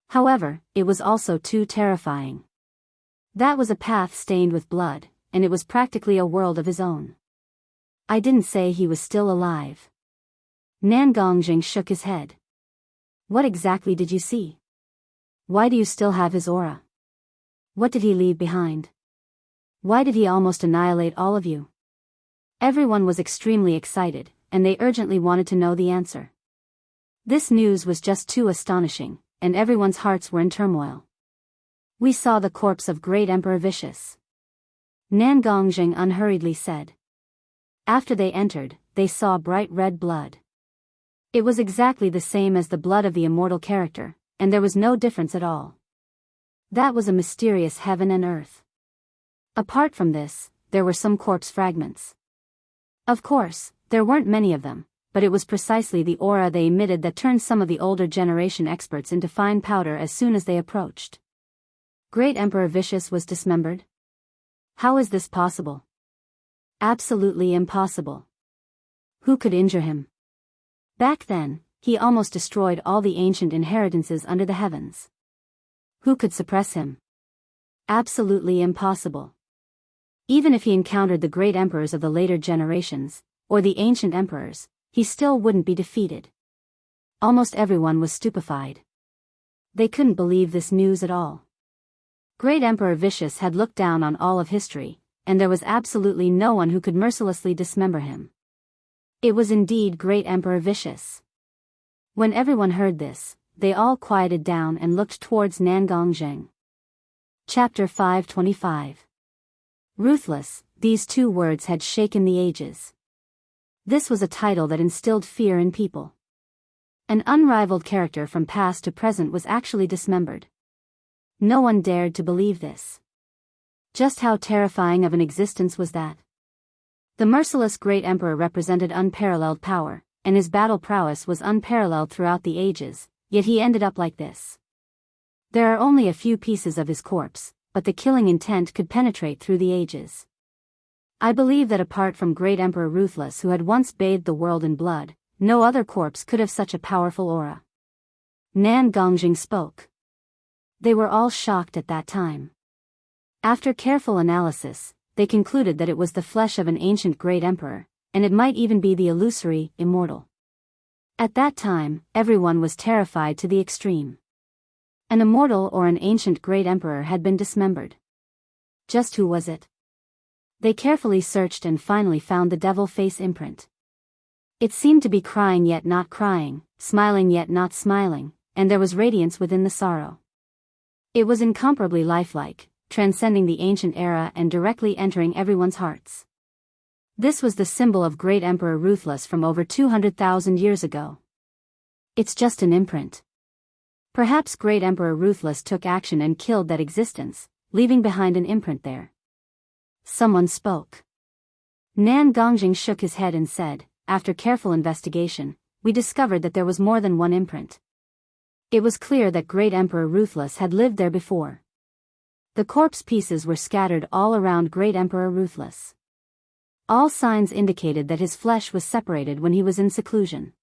Speaker 1: However, it was also too terrifying. That was a path stained with blood, and it was practically a world of his own. I didn't say he was still alive. Nan Gongjing shook his head. What exactly did you see? Why do you still have his aura? What did he leave behind? Why did he almost annihilate all of you? Everyone was extremely excited, and they urgently wanted to know the answer. This news was just too astonishing, and everyone's hearts were in turmoil. We saw the corpse of Great Emperor Vicious. Nan Gongjing unhurriedly said. After they entered, they saw bright red blood. It was exactly the same as the blood of the immortal character, and there was no difference at all. That was a mysterious heaven and earth. Apart from this, there were some corpse fragments. Of course, there weren't many of them, but it was precisely the aura they emitted that turned some of the older generation experts into fine powder as soon as they approached. Great Emperor Vicious was dismembered? How is this possible? Absolutely impossible. Who could injure him? Back then, he almost destroyed all the ancient inheritances under the heavens. Who could suppress him? Absolutely impossible. Even if he encountered the great emperors of the later generations, or the ancient emperors, he still wouldn't be defeated. Almost everyone was stupefied. They couldn't believe this news at all. Great Emperor Vicious had looked down on all of history, and there was absolutely no one who could mercilessly dismember him. It was indeed Great Emperor Vicious. When everyone heard this, they all quieted down and looked towards Nan Gongjing. Chapter 525. Ruthless, these two words had shaken the ages. This was a title that instilled fear in people. An unrivaled character from past to present was actually dismembered. No one dared to believe this. Just how terrifying of an existence was that? The merciless Great Emperor represented unparalleled power, and his battle prowess was unparalleled throughout the ages, yet he ended up like this. There are only a few pieces of his corpse, but the killing intent could penetrate through the ages. I believe that apart from Great Emperor Ruthless, who had once bathed the world in blood, no other corpse could have such a powerful aura. Nan Gongjing spoke. They were all shocked at that time. After careful analysis, they concluded that it was the flesh of an ancient great emperor, and it might even be the illusory, immortal. At that time, everyone was terrified to the extreme. An immortal or an ancient great emperor had been dismembered. Just who was it? They carefully searched and finally found the devil face imprint. It seemed to be crying yet not crying, smiling yet not smiling, and there was radiance within the sorrow. It was incomparably lifelike, transcending the ancient era and directly entering everyone's hearts. This was the symbol of Great Emperor Ruthless from over 200,000 years ago. It's just an imprint. Perhaps Great Emperor Ruthless took action and killed that existence, leaving behind an imprint there. Someone spoke. Nan Gongjing shook his head and said, after careful investigation, we discovered that there was more than one imprint. It was clear that Great Emperor Ruthless had lived there before. The corpse pieces were scattered all around Great Emperor Ruthless. All signs indicated that his flesh was separated when he was in seclusion.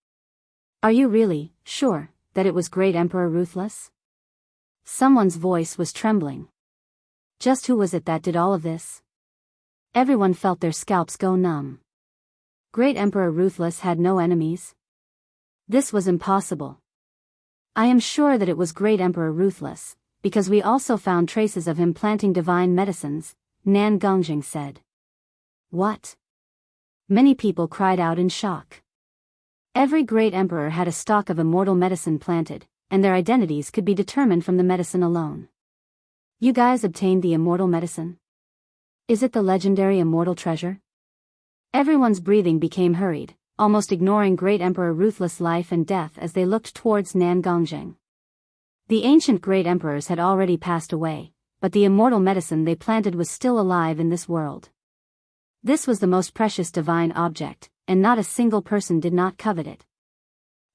Speaker 1: Are you really sure that it was Great Emperor Ruthless? Someone's voice was trembling. Just who was it that did all of this? Everyone felt their scalps go numb. Great Emperor Ruthless had no enemies? This was impossible. I am sure that it was Great Emperor Ruthless, because we also found traces of him planting divine medicines, Nan Gongjing said. What? Many people cried out in shock. Every great emperor had a stock of immortal medicine planted, and their identities could be determined from the medicine alone. You guys obtained the immortal medicine? Is it the legendary immortal treasure? Everyone's breathing became hurried, almost ignoring Great Emperor Ruthless' life and death as they looked towards Nan Gongjing. The ancient great emperors had already passed away, but the immortal medicine they planted was still alive in this world. This was the most precious divine object, and not a single person did not covet it.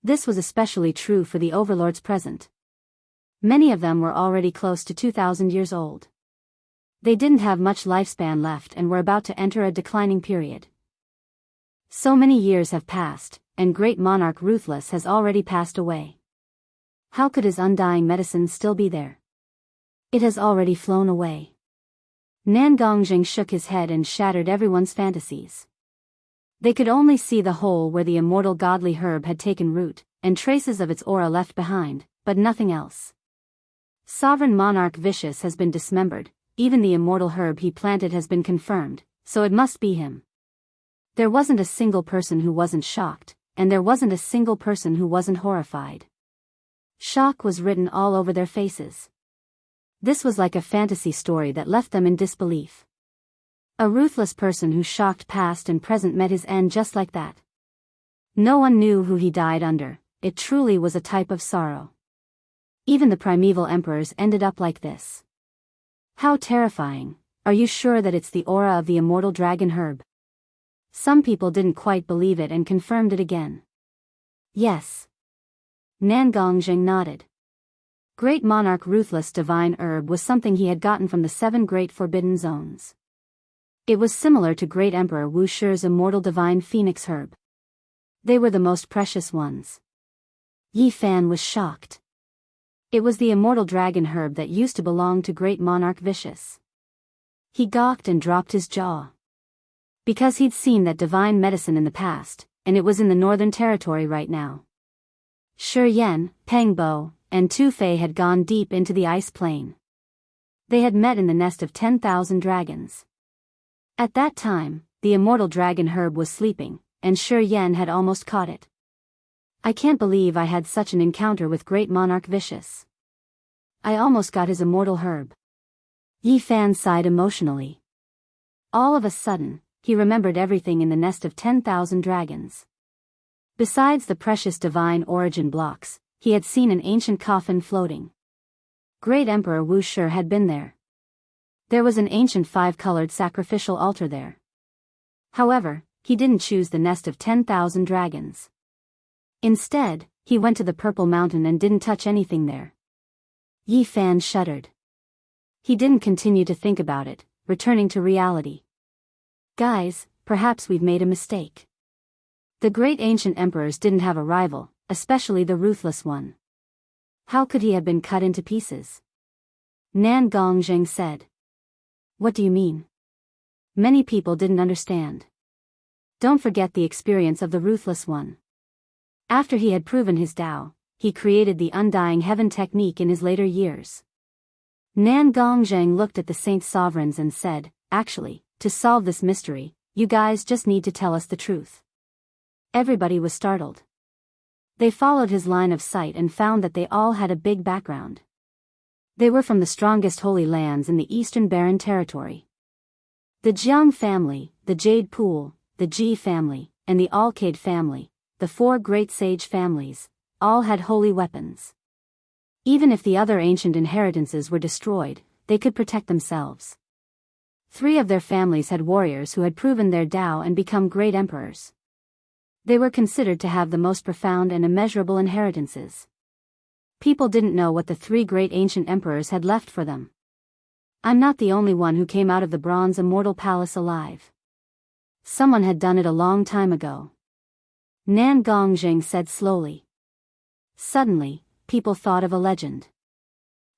Speaker 1: This was especially true for the overlords present. Many of them were already close to 2,000 years old. They didn't have much lifespan left and were about to enter a declining period. So many years have passed, and great monarch Ruthless has already passed away. How could his undying medicine still be there? It has already flown away. Nan Gongjing shook his head and shattered everyone's fantasies. They could only see the hole where the immortal godly herb had taken root, and traces of its aura left behind, but nothing else. Sovereign monarch Vicious has been dismembered, even the immortal herb he planted has been confirmed, so it must be him. There wasn't a single person who wasn't shocked, and there wasn't a single person who wasn't horrified. Shock was written all over their faces. This was like a fantasy story that left them in disbelief. A ruthless person who shocked past and present met his end just like that. No one knew who he died under. It truly was a type of sorrow. Even the primeval emperors ended up like this. How terrifying. Are you sure that it's the aura of the immortal dragon herb? Some people didn't quite believe it and confirmed it again. Yes. Nangongzheng nodded. Great monarch ruthless divine herb was something he had gotten from the 7 great forbidden zones. It was similar to Great Emperor Wu Shi's immortal divine phoenix herb. They were the most precious ones. Yi Fan was shocked. It was the immortal dragon herb that used to belong to Great Monarch Vicious. He gawked and dropped his jaw. Because he'd seen that divine medicine in the past, and it was in the Northern Territory right now. Shi Yan, Peng Bo, and Tu Fei had gone deep into the ice plain. They had met in the nest of 10,000 dragons. At that time, the immortal dragon herb was sleeping, and Shi Yan had almost caught it. I can't believe I had such an encounter with Great Monarch Vicious. I almost got his immortal herb. Yi Fan sighed emotionally. All of a sudden, he remembered everything in the nest of 10,000 dragons. Besides the precious divine origin blocks, he had seen an ancient coffin floating. Great Emperor Wu Shi had been there. There was an ancient 5-colored sacrificial altar there. However, he didn't choose the nest of 10,000 dragons. Instead, he went to the Purple Mountain and didn't touch anything there. Yi Fan shuddered. He didn't continue to think about it, returning to reality. Guys, perhaps we've made a mistake. The great ancient emperors didn't have a rival, especially the ruthless one. How could he have been cut into pieces? Nangongzheng said. What do you mean? Many people didn't understand. Don't forget the experience of the ruthless one. After he had proven his Tao, he created the undying heaven technique in his later years. Nangongzheng looked at the saint sovereigns and said, actually, to solve this mystery, you guys just need to tell us the truth. Everybody was startled. They followed his line of sight and found that they all had a big background. They were from the strongest holy lands in the Eastern Barren Territory. The Jiang family, the Jade Pool, the Ji family, and the Alcade family, the 4 great sage families, all had holy weapons. Even if the other ancient inheritances were destroyed, they could protect themselves. 3 of their families had warriors who had proven their Tao and become great emperors. They were considered to have the most profound and immeasurable inheritances. People didn't know what the 3 great ancient emperors had left for them. I'm not the only one who came out of the bronze immortal palace alive. Someone had done it a long time ago. Nangongzheng said slowly. Suddenly, people thought of a legend.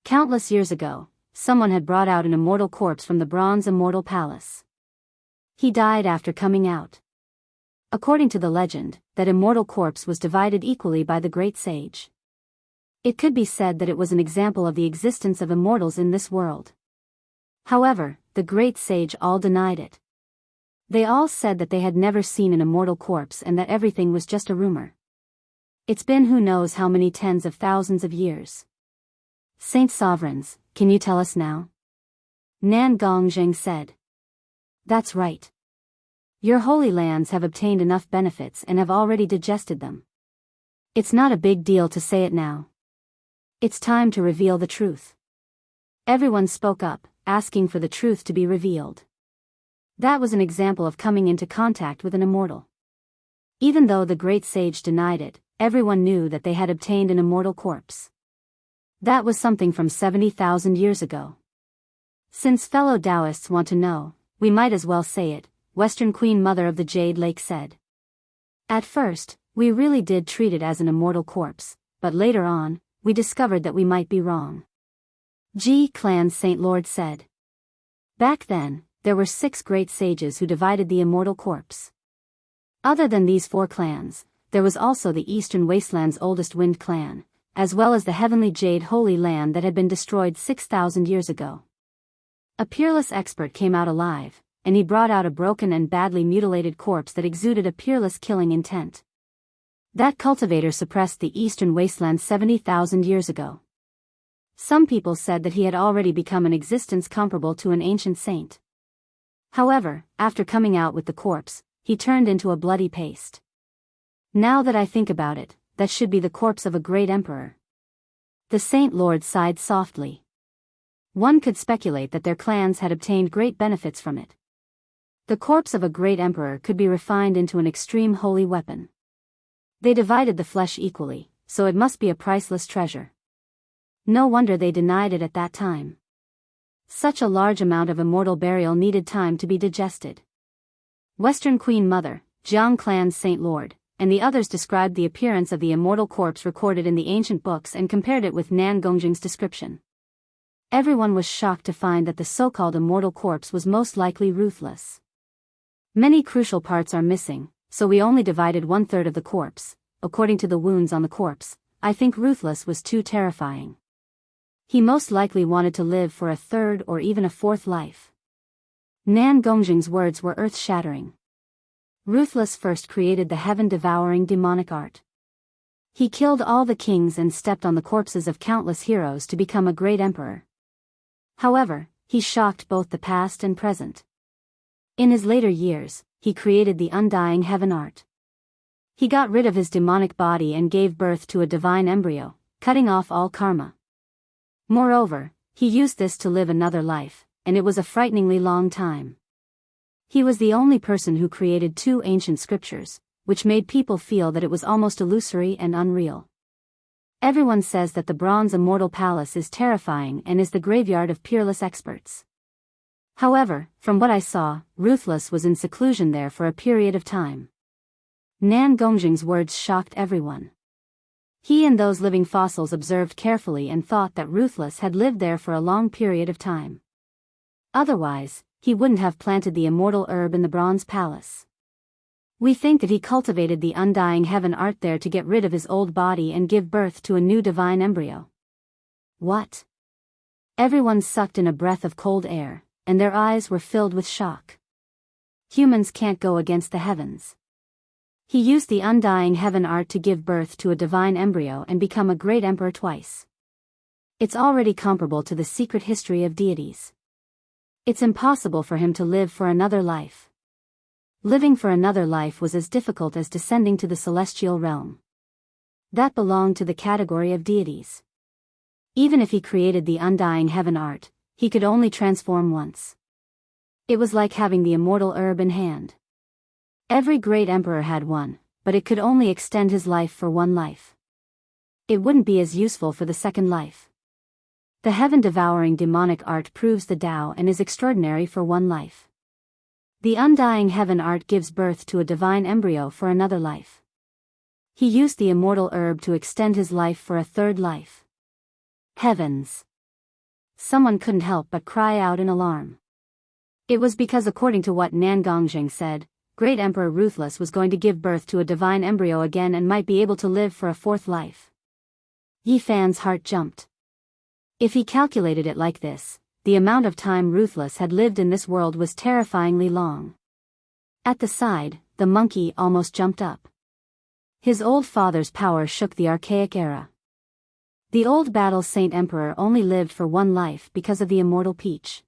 Speaker 1: Countless years ago, someone had brought out an immortal corpse from the bronze immortal palace. He died after coming out. According to the legend, that immortal corpse was divided equally by the great sage. It could be said that it was an example of the existence of immortals in this world. However, the great sage all denied it. They all said that they had never seen an immortal corpse and that everything was just a rumor. It's been who knows how many tens of thousands of years. Saint Sovereigns, can you tell us now? Nangongzheng said. That's right. Your holy lands have obtained enough benefits and have already digested them. It's not a big deal to say it now. It's time to reveal the truth. Everyone spoke up, asking for the truth to be revealed. That was an example of coming into contact with an immortal. Even though the great sage denied it, everyone knew that they had obtained an immortal corpse. That was something from 70,000 years ago. Since fellow Taoists want to know, we might as well say it, Western Queen Mother of the Jade Lake said. At first, we really did treat it as an immortal corpse, but later on, we discovered that we might be wrong. Ji Clan's Saint Lord said. Back then, there were 6 great sages who divided the immortal corpse. Other than these 4 clans, there was also the Eastern Wasteland's oldest Wind clan, as well as the Heavenly Jade Holy Land that had been destroyed 6,000 years ago. A peerless expert came out alive, and he brought out a broken and badly mutilated corpse that exuded a peerless killing intent. That cultivator suppressed the Eastern Wasteland 70,000 years ago. Some people said that he had already become an existence comparable to an ancient saint. However, after coming out with the corpse, he turned into a bloody paste. Now that I think about it, that should be the corpse of a great emperor. The Saint Lord sighed softly. One could speculate that their clans had obtained great benefits from it. The corpse of a great emperor could be refined into an extreme holy weapon. They divided the flesh equally, so it must be a priceless treasure. No wonder they denied it at that time. Such a large amount of immortal burial needed time to be digested. Western Queen Mother, Jiang Clan's Saint Lord, and the others described the appearance of the immortal corpse recorded in the ancient books and compared it with Nan Gongjing's description. Everyone was shocked to find that the so-called immortal corpse was most likely ruthless. Many crucial parts are missing, so we only divided 1/3 of the corpse. According to the wounds on the corpse, I think ruthless was too terrifying. He most likely wanted to live for a 3rd or even a 4th life. Nan Gongjing's words were earth-shattering. Ruthless first created the heaven-devouring demonic art. He killed all the kings and stepped on the corpses of countless heroes to become a great emperor. However, he shocked both the past and present. In his later years, he created the undying heaven art. He got rid of his demonic body and gave birth to a divine embryo, cutting off all karma. Moreover, he used this to live another life, and it was a frighteningly long time. He was the only person who created 2 ancient scriptures, which made people feel that it was almost illusory and unreal. Everyone says that the Bronze Immortal Palace is terrifying and is the graveyard of peerless experts. However, from what I saw, Ruthless was in seclusion there for a period of time. Nan Gongjing's words shocked everyone. He and those living fossils observed carefully and thought that Ruthless had lived there for a long period of time. Otherwise, he wouldn't have planted the immortal herb in the Bronze Palace. We think that he cultivated the undying heaven art there to get rid of his old body and give birth to a new divine embryo. What? Everyone sucked in a breath of cold air, and their eyes were filled with shock. Humans can't go against the heavens. He used the undying heaven art to give birth to a divine embryo and become a great emperor twice. It's already comparable to the secret history of deities. It's impossible for him to live for another life. Living for another life was as difficult as descending to the celestial realm. That belonged to the category of deities. Even if he created the undying heaven art, he could only transform once. It was like having the immortal herb in hand. Every great emperor had one, but it could only extend his life for 1 life. It wouldn't be as useful for the 2nd life. The heaven-devouring demonic art proves the Tao and is extraordinary for 1 life. The undying heaven art gives birth to a divine embryo for another life. He used the immortal herb to extend his life for a 3rd life. Heavens! Someone couldn't help but cry out in alarm. It was because, according to what Nan Gongjing said, Great Emperor Ruthless was going to give birth to a divine embryo again and might be able to live for a 4th life. Yi Fan's heart jumped. If he calculated it like this, the amount of time Ruthless had lived in this world was terrifyingly long. At the side, the monkey almost jumped up. His old father's power shook the archaic era. The old Battle Saint Emperor only lived for 1 life because of the immortal peach.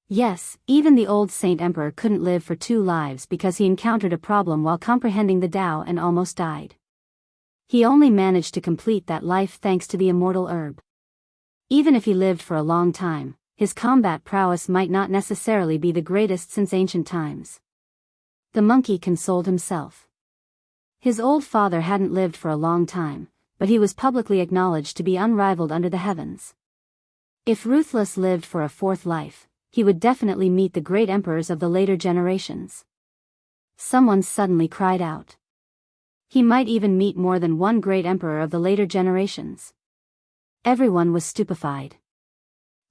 Speaker 1: Yes, even the old Saint Emperor couldn't live for 2 lives because he encountered a problem while comprehending the Tao and almost died. He only managed to complete that life thanks to the immortal herb. Even if he lived for a long time, his combat prowess might not necessarily be the greatest since ancient times. The monkey consoled himself. His old father hadn't lived for a long time, but he was publicly acknowledged to be unrivaled under the heavens. If Ruthless lived for a 4th life, he would definitely meet the great emperors of the later generations. Someone suddenly cried out. He might even meet more than 1 great emperor of the later generations. Everyone was stupefied.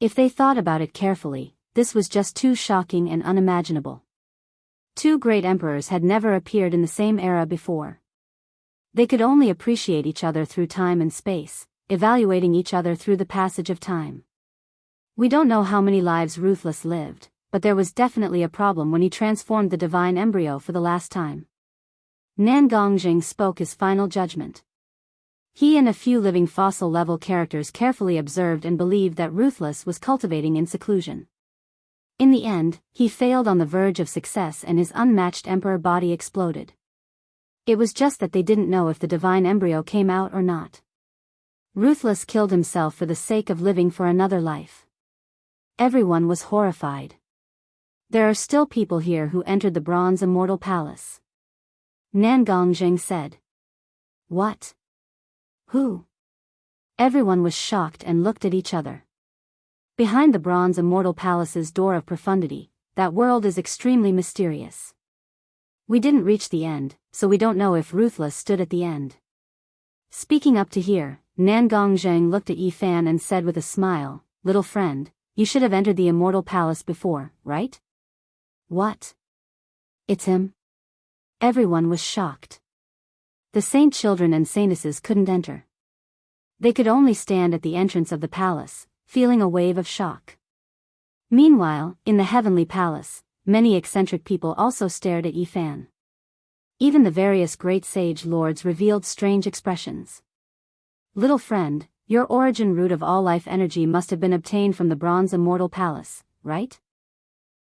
Speaker 1: If they thought about it carefully, this was just too shocking and unimaginable. Two great emperors had never appeared in the same era before. They could only appreciate each other through time and space, evaluating each other through the passage of time. We don't know how many lives Ruthless lived, but there was definitely a problem when he transformed the divine embryo for the last time. Nan Gongjing spoke his final judgment. He and a few living fossil-level characters carefully observed and believed that Ruthless was cultivating in seclusion. In the end, he failed on the verge of success and his unmatched emperor body exploded. It was just that they didn't know if the divine embryo came out or not. Ruthless killed himself for the sake of living for another life. Everyone was horrified. There are still people here who entered the Bronze Immortal Palace. Nan Gongjing said. What? Who? Everyone was shocked and looked at each other. Behind the Bronze Immortal Palace's door of profundity, that world is extremely mysterious. We didn't reach the end, so we don't know if Ruthless stood at the end. Speaking up to here, Nan Gongjing looked at Yi Fan and said with a smile, "Little friend, you should have entered the Immortal Palace before, right?" What? It's him? Everyone was shocked. The saint children and saintesses couldn't enter. They could only stand at the entrance of the palace, feeling a wave of shock. Meanwhile, in the heavenly palace, many eccentric people also stared at Yi Fan. Even the various great sage lords revealed strange expressions. Little friend, your origin root of all life energy must have been obtained from the Bronze Immortal Palace, right?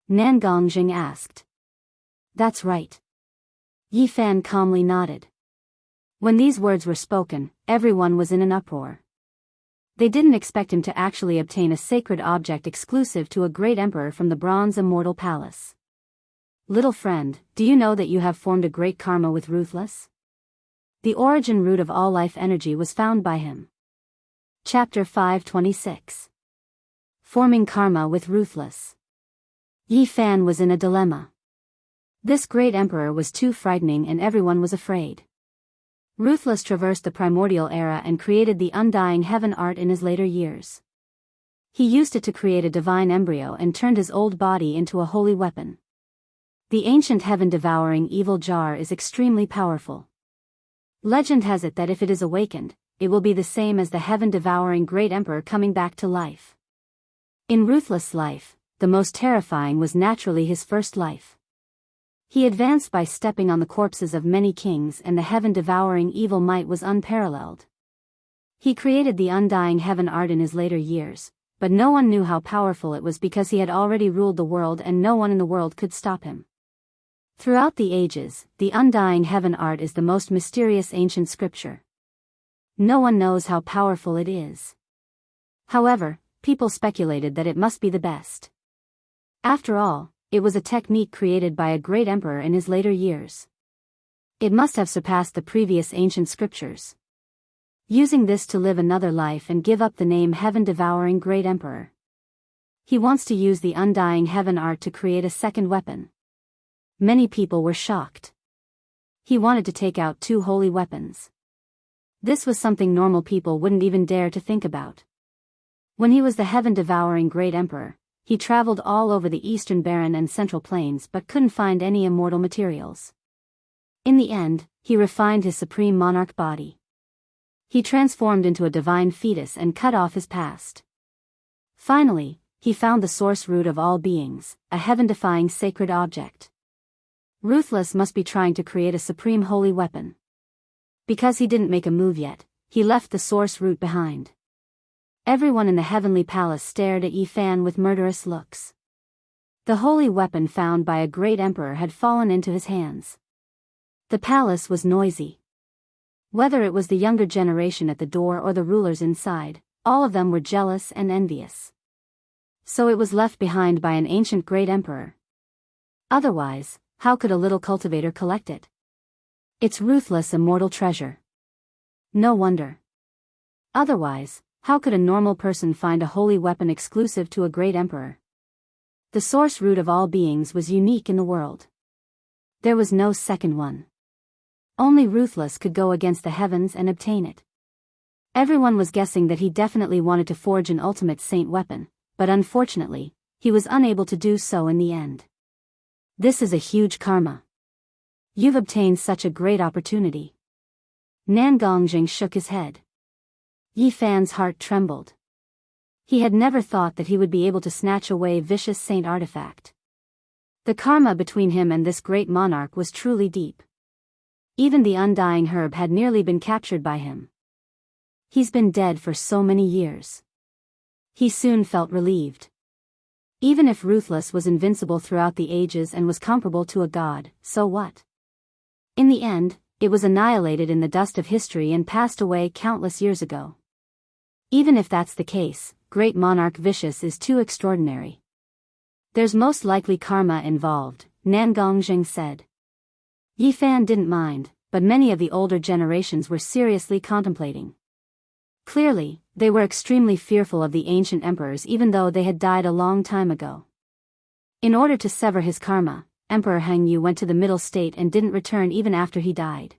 Speaker 1: Nan Gongjing asked. That's right. Yi Fan calmly nodded. When these words were spoken, everyone was in an uproar. They didn't expect him to actually obtain a sacred object exclusive to a great emperor from the Bronze Immortal Palace. Little friend, do you know that you have formed a great karma with Ruthless? The origin root of all life energy was found by him. Chapter 526. Forming karma with Ruthless. Yi Fan was in a dilemma. This great emperor was too frightening and everyone was afraid. Ruthless traversed the primordial era and created the undying heaven art in his later years. He used it to create a divine embryo and turned his old body into a holy weapon. The ancient heaven-devouring evil jar is extremely powerful. Legend has it that if it is awakened, it will be the same as the heaven-devouring great emperor coming back to life. In Ruthless' life, the most terrifying was naturally his first life. He advanced by stepping on the corpses of many kings and the heaven-devouring evil might was unparalleled. He created the undying heaven art in his later years, but no one knew how powerful it was because he had already ruled the world and no one in the world could stop him. Throughout the ages, the undying heaven art is the most mysterious ancient scripture. No one knows how powerful it is. However, people speculated that it must be the best. After all, it was a technique created by a great emperor in his later years. It must have surpassed the previous ancient scriptures. Using this to live another life and give up the name heaven-devouring great emperor. He wants to use the undying heaven art to create a second weapon. Many people were shocked. He wanted to take out two holy weapons. This was something normal people wouldn't even dare to think about. When he was the heaven-devouring great emperor, he traveled all over the Eastern Barren and Central Plains but couldn't find any immortal materials. In the end, he refined his supreme monarch body. He transformed into a divine fetus and cut off his past. Finally, he found the source root of all beings, a heaven-defying sacred object. Ruthless must be trying to create a supreme holy weapon. Because he didn't make a move yet, he left the source root behind. Everyone in the heavenly palace stared at Yi Fan with murderous looks. The holy weapon found by a great emperor had fallen into his hands. The palace was noisy. Whether it was the younger generation at the door or the rulers inside, all of them were jealous and envious. So it was left behind by an ancient great emperor. Otherwise, how could a little cultivator collect it? It's Ruthless' immortal treasure. No wonder. Otherwise, how could a normal person find a holy weapon exclusive to a great emperor? The source root of all beings was unique in the world. There was no second one. Only Ruthless could go against the heavens and obtain it. Everyone was guessing that he definitely wanted to forge an ultimate saint weapon, but unfortunately, he was unable to do so in the end. This is a huge karma. You've obtained such a great opportunity. Nan Gongjing shook his head. Yi Fan's heart trembled. He had never thought that he would be able to snatch away vicious saint artifact. The karma between him and this great monarch was truly deep. Even the undying herb had nearly been captured by him. He's been dead for so many years. He soon felt relieved. Even if Ruthless was invincible throughout the ages and was comparable to a god, so what? In the end, it was annihilated in the dust of history and passed away countless years ago. Even if that's the case, Great Monarch Vicious is too extraordinary. There's most likely karma involved, Nan Gongjing said. Yi Fan didn't mind, but many of the older generations were seriously contemplating. Clearly, they were extremely fearful of the ancient emperors even though they had died a long time ago. In order to sever his karma, Emperor Heng Yu went to the middle state and didn't return even after he died.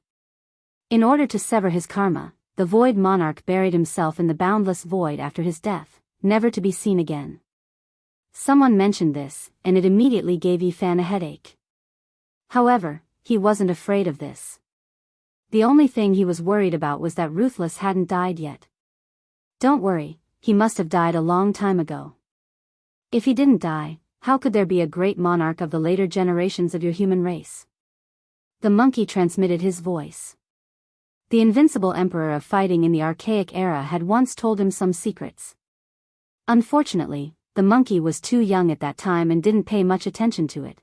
Speaker 1: In order to sever his karma, the Void Monarch buried himself in the boundless void after his death, never to be seen again. Someone mentioned this, and it immediately gave Yi Fan a headache. However, he wasn't afraid of this. The only thing he was worried about was that Ruthless hadn't died yet. Don't worry, he must have died a long time ago. If he didn't die, how could there be a great monarch of the later generations of your human race? The monkey transmitted his voice. The invincible emperor of fighting in the archaic era had once told him some secrets. Unfortunately, the monkey was too young at that time and didn't pay much attention to it.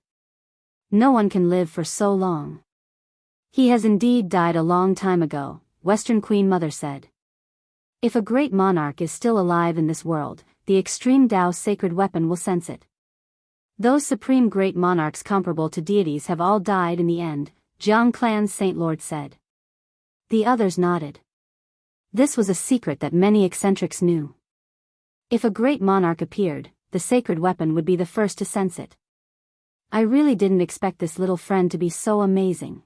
Speaker 1: No one can live for so long. He has indeed died a long time ago, Western Queen Mother said. If a great monarch is still alive in this world, the extreme Tao sacred weapon will sense it. Those supreme great monarchs comparable to deities have all died in the end, Jiang Clan's Saint Lord said. The others nodded. This was a secret that many eccentrics knew. If a great monarch appeared, the sacred weapon would be the first to sense it. I really didn't expect this little friend to be so amazing.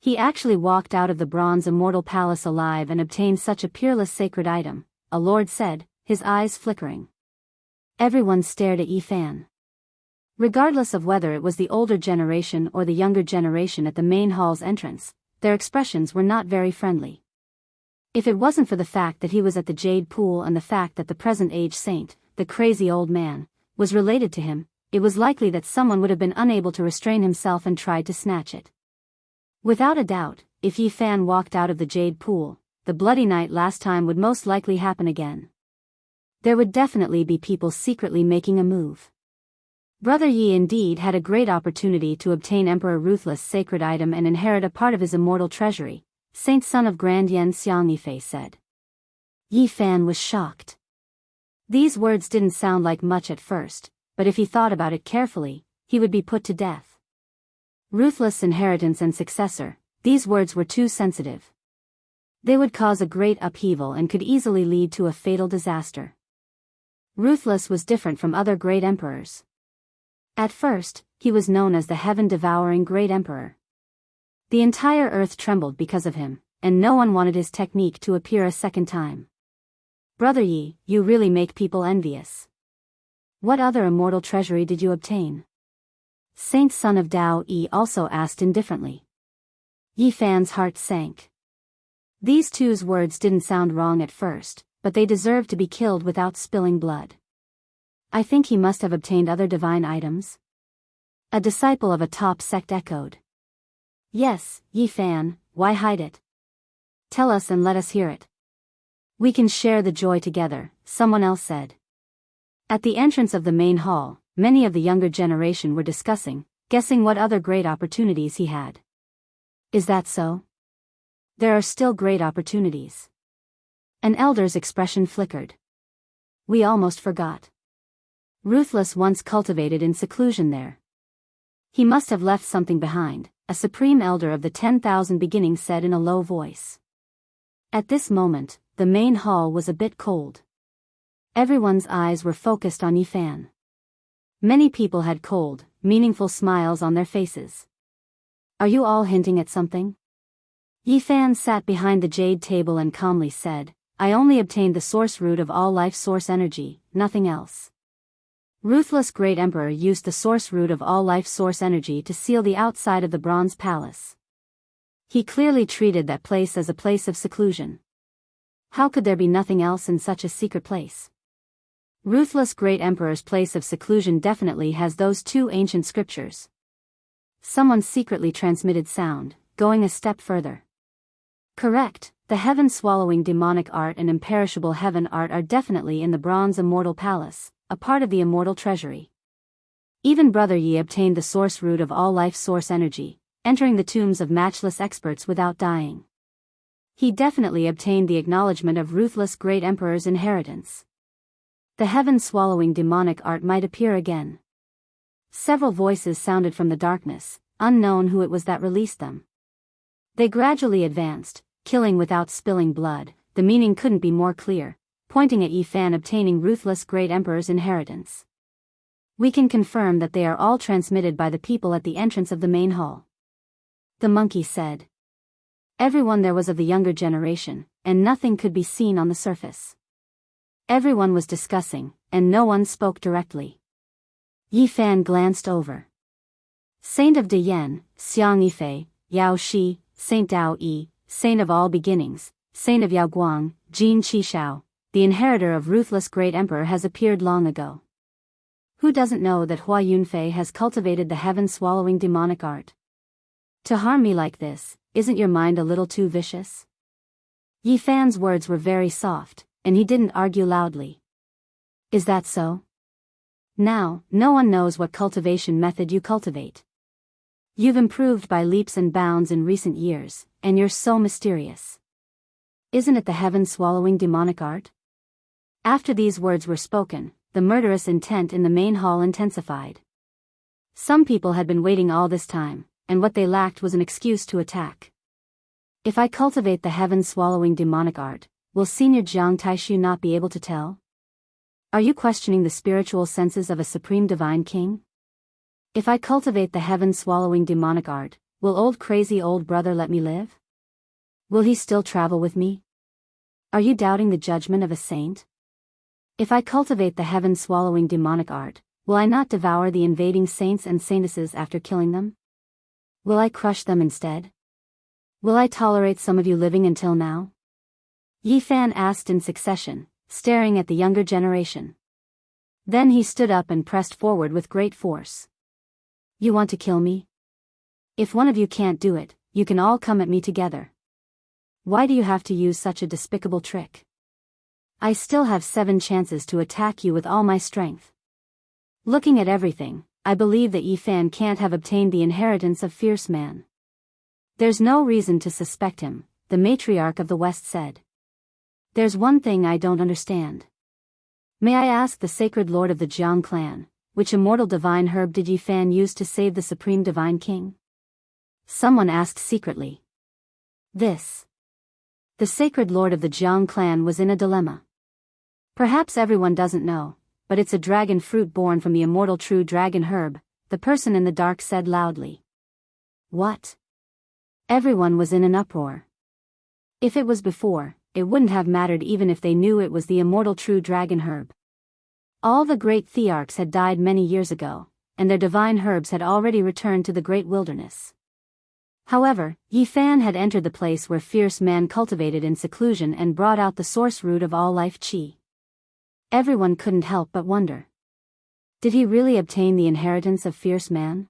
Speaker 1: He actually walked out of the bronze immortal palace alive and obtained such a peerless sacred item, a lord said, his eyes flickering. Everyone stared at Yi Fan. Regardless of whether it was the older generation or the younger generation at the main hall's entrance, their expressions were not very friendly. If it wasn't for the fact that he was at the Jade Pool and the fact that the present-age saint, the crazy old man, was related to him, it was likely that someone would have been unable to restrain himself and tried to snatch it. Without a doubt, if Yi Fan walked out of the Jade Pool, the bloody night last time would most likely happen again. There would definitely be people secretly making a move. Brother Yi indeed had a great opportunity to obtain Emperor Ruthless' sacred item and inherit a part of his immortal treasury, Saint Son of Grand Yen Xiang Yifei said. Yi Fan was shocked. These words didn't sound like much at first, but if he thought about it carefully, he would be put to death. Ruthless inheritance and successor, these words were too sensitive. They would cause a great upheaval and could easily lead to a fatal disaster. Ruthless was different from other great emperors. At first, he was known as the heaven-devouring great emperor. The entire earth trembled because of him, and no one wanted his technique to appear a second time. Brother Yi, you really make people envious. What other immortal treasury did you obtain? Saint Son of Tao Yi also asked indifferently. Yi Fan's heart sank. These two's words didn't sound wrong at first, but they deserved to be killed without spilling blood. I think he must have obtained other divine items. A disciple of a top sect echoed. Yes, Yi Fan, why hide it? Tell us and let us hear it. We can share the joy together, someone else said. At the entrance of the main hall, many of the younger generation were discussing, guessing what other great opportunities he had. Is that so? There are still great opportunities. An elder's expression flickered. We almost forgot. Ruthless once cultivated in seclusion there. He must have left something behind, a supreme elder of the 10,000 beginnings said in a low voice. At this moment, the main hall was a bit cold. Everyone's eyes were focused on Yi Fan. Many people had cold, meaningful smiles on their faces. Are you all hinting at something? Yi Fan sat behind the jade table and calmly said, I only obtained the source root of all life source energy, nothing else. Ruthless Great Emperor used the source root of all life source energy to seal the outside of the bronze palace. He clearly treated that place as a place of seclusion. How could there be nothing else in such a secret place? Ruthless Great Emperor's place of seclusion definitely has those two ancient scriptures. Someone secretly transmitted sound, going a step further. Correct, the heaven-swallowing demonic art and imperishable heaven art are definitely in the bronze immortal palace, a part of the immortal treasury. Even Brother Yi obtained the source root of all life source energy, entering the tombs of matchless experts without dying. He definitely obtained the acknowledgement of Ruthless Great Emperor's inheritance. The heaven-swallowing demonic art might appear again. Several voices sounded from the darkness, unknown who it was that released them. They gradually advanced, killing without spilling blood. The meaning couldn't be more clear, pointing at Yi Fan obtaining Ruthless Great Emperor's inheritance. We can confirm that they are all transmitted by the people at the entrance of the main hall. The monkey said. Everyone there was of the younger generation, and nothing could be seen on the surface. Everyone was discussing, and no one spoke directly. Yi Fan glanced over. Saint of Diyan, Xiang Yifei, Yao Shi, Saint Dao Yi, Saint of all beginnings, Saint of Yaoguang, Jin Qishao, the inheritor of Ruthless Great Emperor has appeared long ago. Who doesn't know that Hua Yunfei has cultivated the heaven-swallowing demonic art? To harm me like this, isn't your mind a little too vicious? Yi Fan's words were very soft, and he didn't argue loudly. Is that so? Now, no one knows what cultivation method you cultivate. You've improved by leaps and bounds in recent years, and you're so mysterious. Isn't it the heaven-swallowing demonic art? After these words were spoken, the murderous intent in the main hall intensified. Some people had been waiting all this time, and what they lacked was an excuse to attack. If I cultivate the heaven-swallowing demonic art, will Senior Jiang Taishu not be able to tell? Are you questioning the spiritual senses of a supreme divine king? If I cultivate the heaven-swallowing demonic art, will old crazy old brother let me live? Will he still travel with me? Are you doubting the judgment of a saint? If I cultivate the heaven-swallowing demonic art, will I not devour the invading saints and saintesses after killing them? Will I crush them instead? Will I tolerate some of you living until now? Yi Fan asked in succession, staring at the younger generation. Then he stood up and pressed forward with great force. You want to kill me? If one of you can't do it, you can all come at me together. Why do you have to use such a despicable trick? I still have 7 chances to attack you with all my strength. Looking at everything, I believe that Yi Fan can't have obtained the inheritance of Fierce Man. There's no reason to suspect him, the matriarch of the West said. There's one thing I don't understand. May I ask the sacred lord of the Jiang clan, which immortal divine herb did Yi Fan use to save the supreme divine king? Someone asked secretly. This. The sacred lord of the Jiang clan was in a dilemma. Perhaps everyone doesn't know, but it's a dragon fruit born from the immortal true dragon herb, the person in the dark said loudly. What? Everyone was in an uproar. If it was before, it wouldn't have mattered even if they knew it was the immortal true dragon herb. All the great thearchs had died many years ago, and their divine herbs had already returned to the great wilderness. However, Yi Fan had entered the place where Fierce Man cultivated in seclusion and brought out the source root of all life qi. Everyone couldn't help but wonder. Did he really obtain the inheritance of Fierce Man?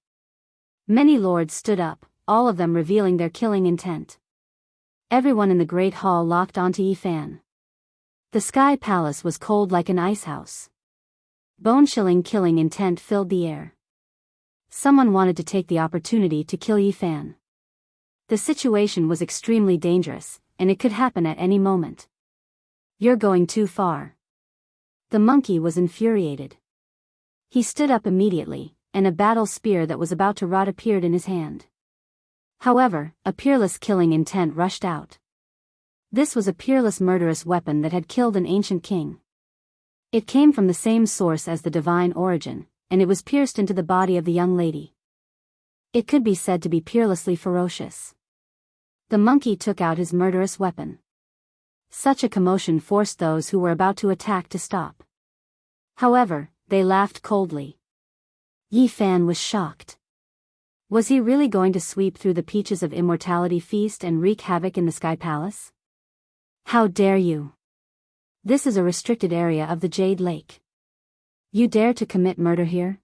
Speaker 1: Many lords stood up, all of them revealing their killing intent. Everyone in the great hall locked onto Yi Fan. The sky palace was cold like an ice house. Bone-chilling killing intent filled the air. Someone wanted to take the opportunity to kill Yi Fan. The situation was extremely dangerous, and it could happen at any moment. You're going too far. The monkey was infuriated. He stood up immediately, and a battle spear that was about to rot appeared in his hand. However, a peerless killing intent rushed out. This was a peerless murderous weapon that had killed an ancient king. It came from the same source as the divine origin, and it was pierced into the body of the young lady. It could be said to be peerlessly ferocious. The monkey took out his murderous weapon. Such a commotion forced those who were about to attack to stop. However, they laughed coldly. Yi Fan was shocked. Was he really going to sweep through the Peaches of Immortality feast and wreak havoc in the Sky Palace? How dare you! This is a restricted area of the Jade Lake. You dare to commit murder here?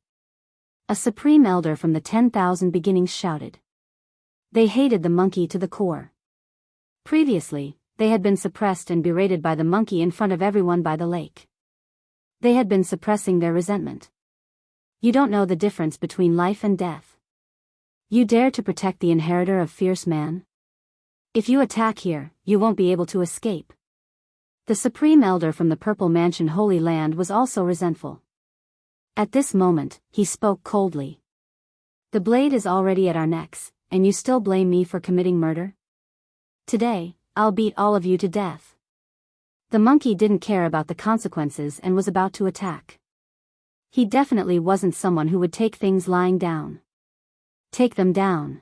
Speaker 1: A supreme elder from the 10,000 beginnings shouted. They hated the monkey to the core. Previously, they had been suppressed and berated by the monkey in front of everyone by the lake. They had been suppressing their resentment. You don't know the difference between life and death. You dare to protect the inheritor of Fierce Man? If you attack here, you won't be able to escape. The Supreme Elder from the Purple Mansion Holy Land was also resentful. At this moment, he spoke coldly. The blade is already at our necks, and you still blame me for committing murder? Today, I'll beat all of you to death. The monkey didn't care about the consequences and was about to attack. He definitely wasn't someone who would take things lying down. Take them down.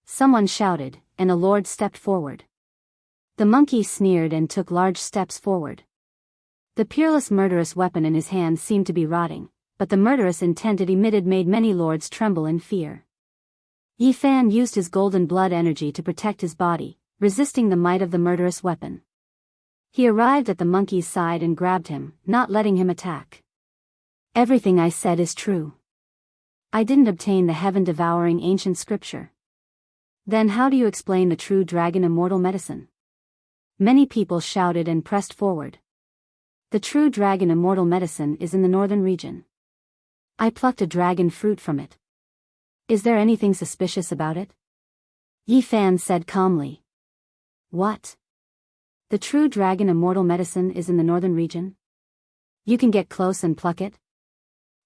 Speaker 1: Someone shouted, and a lord stepped forward. The monkey sneered and took large steps forward. The peerless murderous weapon in his hand seemed to be rotting, but the murderous intent it emitted made many lords tremble in fear. Yi Fan used his golden blood energy to protect his body, resisting the might of the murderous weapon. He arrived at the monkey's side and grabbed him, not letting him attack. Everything I said is true. I didn't obtain the heaven-devouring ancient scripture. Then how do you explain the true dragon immortal medicine? Many people shouted and pressed forward. The true dragon immortal medicine is in the northern region. I plucked a dragon fruit from it. Is there anything suspicious about it? Yi Fan said calmly. What? The true dragon immortal medicine is in the northern region? You can get close and pluck it?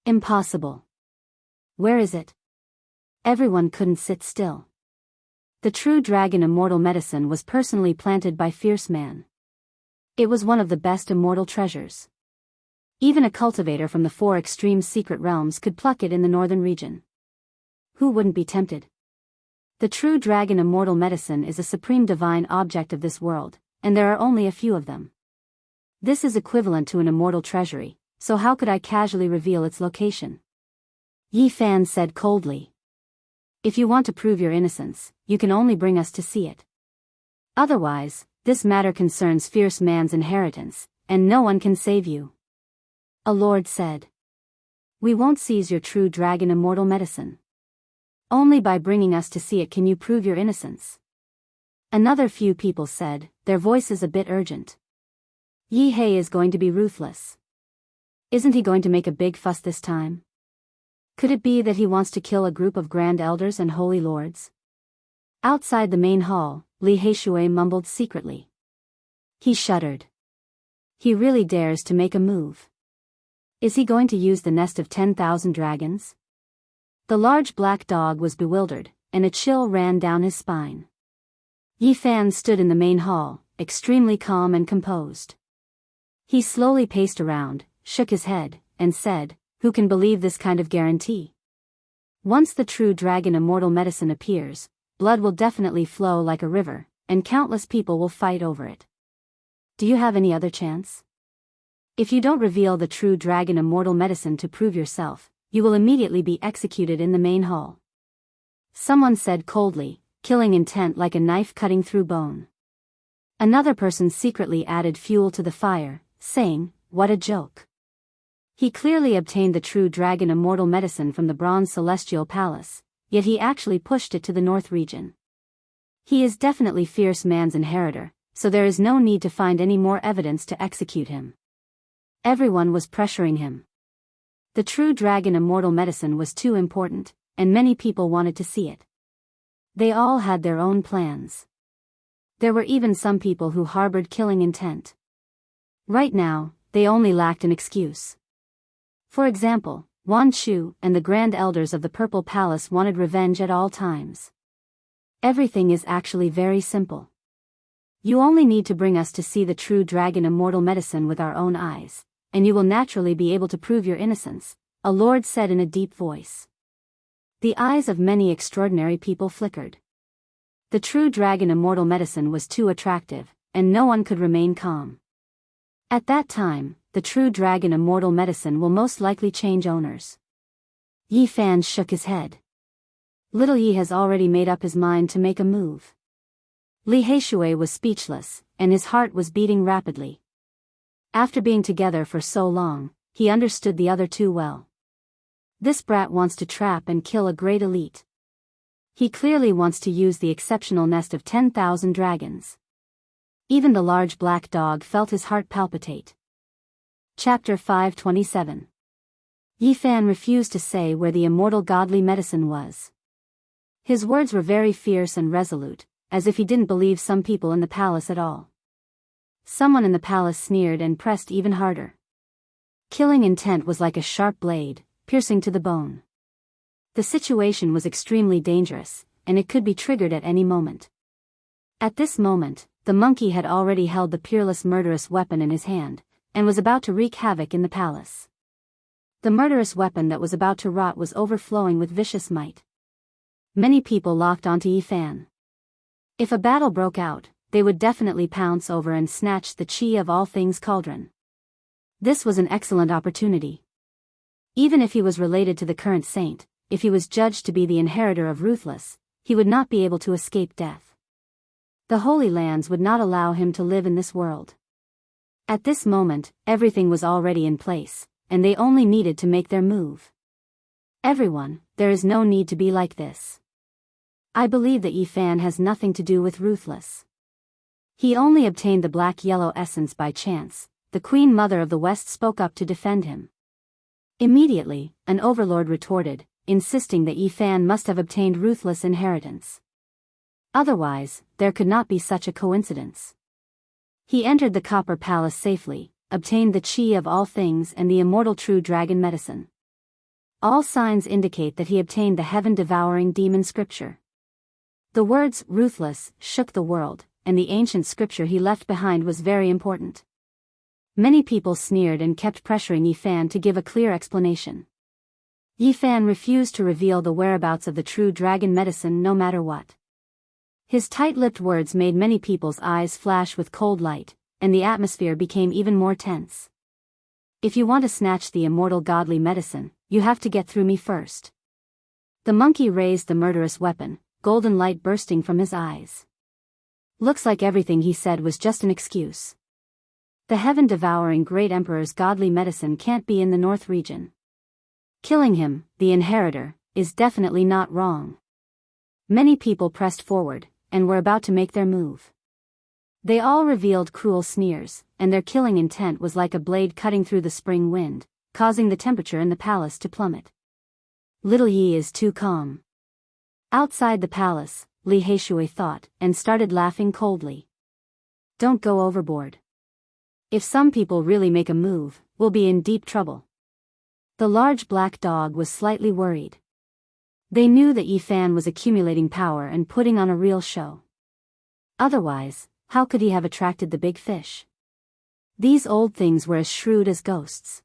Speaker 1: Impossible. Where is it? Everyone couldn't sit still. The true dragon immortal medicine was personally planted by Fierce Man. It was one of the best immortal treasures. Even a cultivator from the 4 extreme secret realms could pluck it in the northern region. Who wouldn't be tempted? The true dragon immortal medicine is a supreme divine object of this world, and there are only a few of them. This is equivalent to an immortal treasury, so how could I casually reveal its location? Yi Fan said coldly. If you want to prove your innocence, you can only bring us to see it. Otherwise, this matter concerns Fierce Man's inheritance, and no one can save you. A lord said. We won't seize your true dragon immortal medicine. Only by bringing us to see it can you prove your innocence. Another few people said, their voices a bit urgent. Yi Hei is going to be ruthless. Isn't he going to make a big fuss this time? Could it be that he wants to kill a group of grand elders and holy lords? Outside the main hall, Li Heishui mumbled secretly. He shuddered. He really dares to make a move. Is he going to use the nest of 10,000 dragons? The large black dog was bewildered, and a chill ran down his spine. Yi Fan stood in the main hall, extremely calm and composed. He slowly paced around, shook his head, and said, who can believe this kind of guarantee? Once the true dragon immortal medicine appears, blood will definitely flow like a river, and countless people will fight over it. Do you have any other chance? If you don't reveal the true dragon immortal medicine to prove yourself, you will immediately be executed in the main hall. Someone said coldly, killing intent like a knife cutting through bone. Another person secretly added fuel to the fire, saying, what a joke. He clearly obtained the true dragon immortal medicine from the Bronze Celestial Palace, yet he actually pushed it to the north region. He is definitely Fierce Man's inheritor, so there is no need to find any more evidence to execute him. Everyone was pressuring him. The true dragon immortal medicine was too important, and many people wanted to see it. They all had their own plans. There were even some people who harbored killing intent. Right now, they only lacked an excuse. For example, Wan Shu and the Grand Elders of the Purple Palace wanted revenge at all times. Everything is actually very simple. You only need to bring us to see the true dragon immortal medicine with our own eyes, and you will naturally be able to prove your innocence, a lord said in a deep voice. The eyes of many extraordinary people flickered. The true dragon immortal medicine was too attractive, and no one could remain calm. At that time, the true dragon immortal medicine will most likely change owners. Yi Fan shook his head. Little Yi has already made up his mind to make a move. Li Heishui was speechless, and his heart was beating rapidly. After being together for so long, he understood the other two well. This brat wants to trap and kill a great elite. He clearly wants to use the exceptional nest of 10,000 dragons. Even the large black dog felt his heart palpitate. Chapter 527. Yi Fan refused to say where the immortal godly medicine was. His words were very fierce and resolute, as if he didn't believe some people in the palace at all. Someone in the palace sneered and pressed even harder. Killing intent was like a sharp blade, piercing to the bone. The situation was extremely dangerous, and it could be triggered at any moment. At this moment, the monkey had already held the peerless murderous weapon in his hand, and was about to wreak havoc in the palace. The murderous weapon that was about to rot was overflowing with vicious might. Many people locked onto Yi Fan. If a battle broke out, they would definitely pounce over and snatch the chi of all things cauldron. This was an excellent opportunity. Even if he was related to the current saint, if he was judged to be the inheritor of Ruthless, he would not be able to escape death. The Holy Lands would not allow him to live in this world. At this moment, everything was already in place, and they only needed to make their move. Everyone, there is no need to be like this. I believe that Yi Fan has nothing to do with Ruthless. He only obtained the black-yellow essence by chance. The Queen Mother of the West spoke up to defend him. Immediately, an overlord retorted, insisting that Yi Fan must have obtained Ruthless inheritance. Otherwise, there could not be such a coincidence. He entered the Copper Palace safely, obtained the chi of all things and the immortal true dragon medicine. All signs indicate that he obtained the heaven-devouring demon scripture. The words, ruthless, shook the world, and the ancient scripture he left behind was very important. Many people sneered and kept pressuring Yi Fan to give a clear explanation. Yi Fan refused to reveal the whereabouts of the true dragon medicine no matter what. His tight-lipped words made many people's eyes flash with cold light, and the atmosphere became even more tense. If you want to snatch the immortal godly medicine, you have to get through me first. The monkey raised the murderous weapon, golden light bursting from his eyes. Looks like everything he said was just an excuse. The heaven-devouring great emperor's godly medicine can't be in the north region. Killing him, the inheritor, is definitely not wrong. Many people pressed forward, and were about to make their move. They all revealed cruel sneers, and their killing intent was like a blade cutting through the spring wind, causing the temperature in the palace to plummet. Little Yi is too calm. Outside the palace, Li Heishui thought, and started laughing coldly. Don't go overboard. If some people really make a move, we'll be in deep trouble. The large black dog was slightly worried. They knew that Yi Fan was accumulating power and putting on a real show. Otherwise, how could he have attracted the big fish? These old things were as shrewd as ghosts.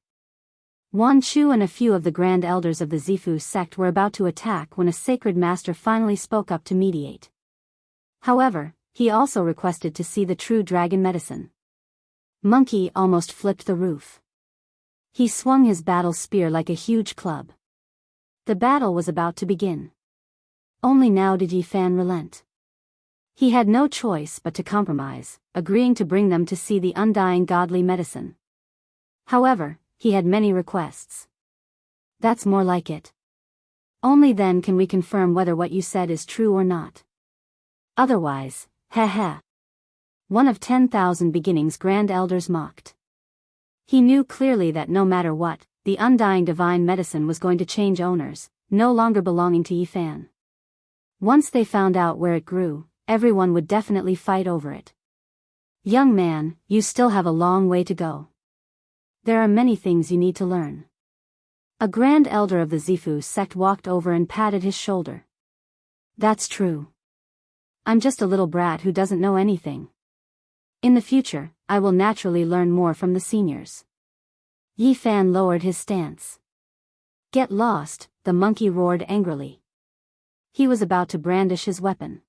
Speaker 1: Wan Chu and a few of the grand elders of the Zifu sect were about to attack when a sacred master finally spoke up to mediate. However, he also requested to see the true dragon medicine. Monkey almost flipped the roof. He swung his battle spear like a huge club. The battle was about to begin. Only now did Yi Fan relent. He had no choice but to compromise, agreeing to bring them to see the undying godly medicine. However, he had many requests. That's more like it. Only then can we confirm whether what you said is true or not. Otherwise, heh. One of 10,000 beginnings grand elders mocked. He knew clearly that no matter what, the undying divine medicine was going to change owners, no longer belonging to Yi Fan. Once they found out where it grew, everyone would definitely fight over it. Young man, you still have a long way to go. There are many things you need to learn. A grand elder of the Zifu sect walked over and patted his shoulder. That's true. I'm just a little brat who doesn't know anything. In the future, I will naturally learn more from the seniors. Yi Fan lowered his stance. Get lost, the monkey roared angrily. He was about to brandish his weapon.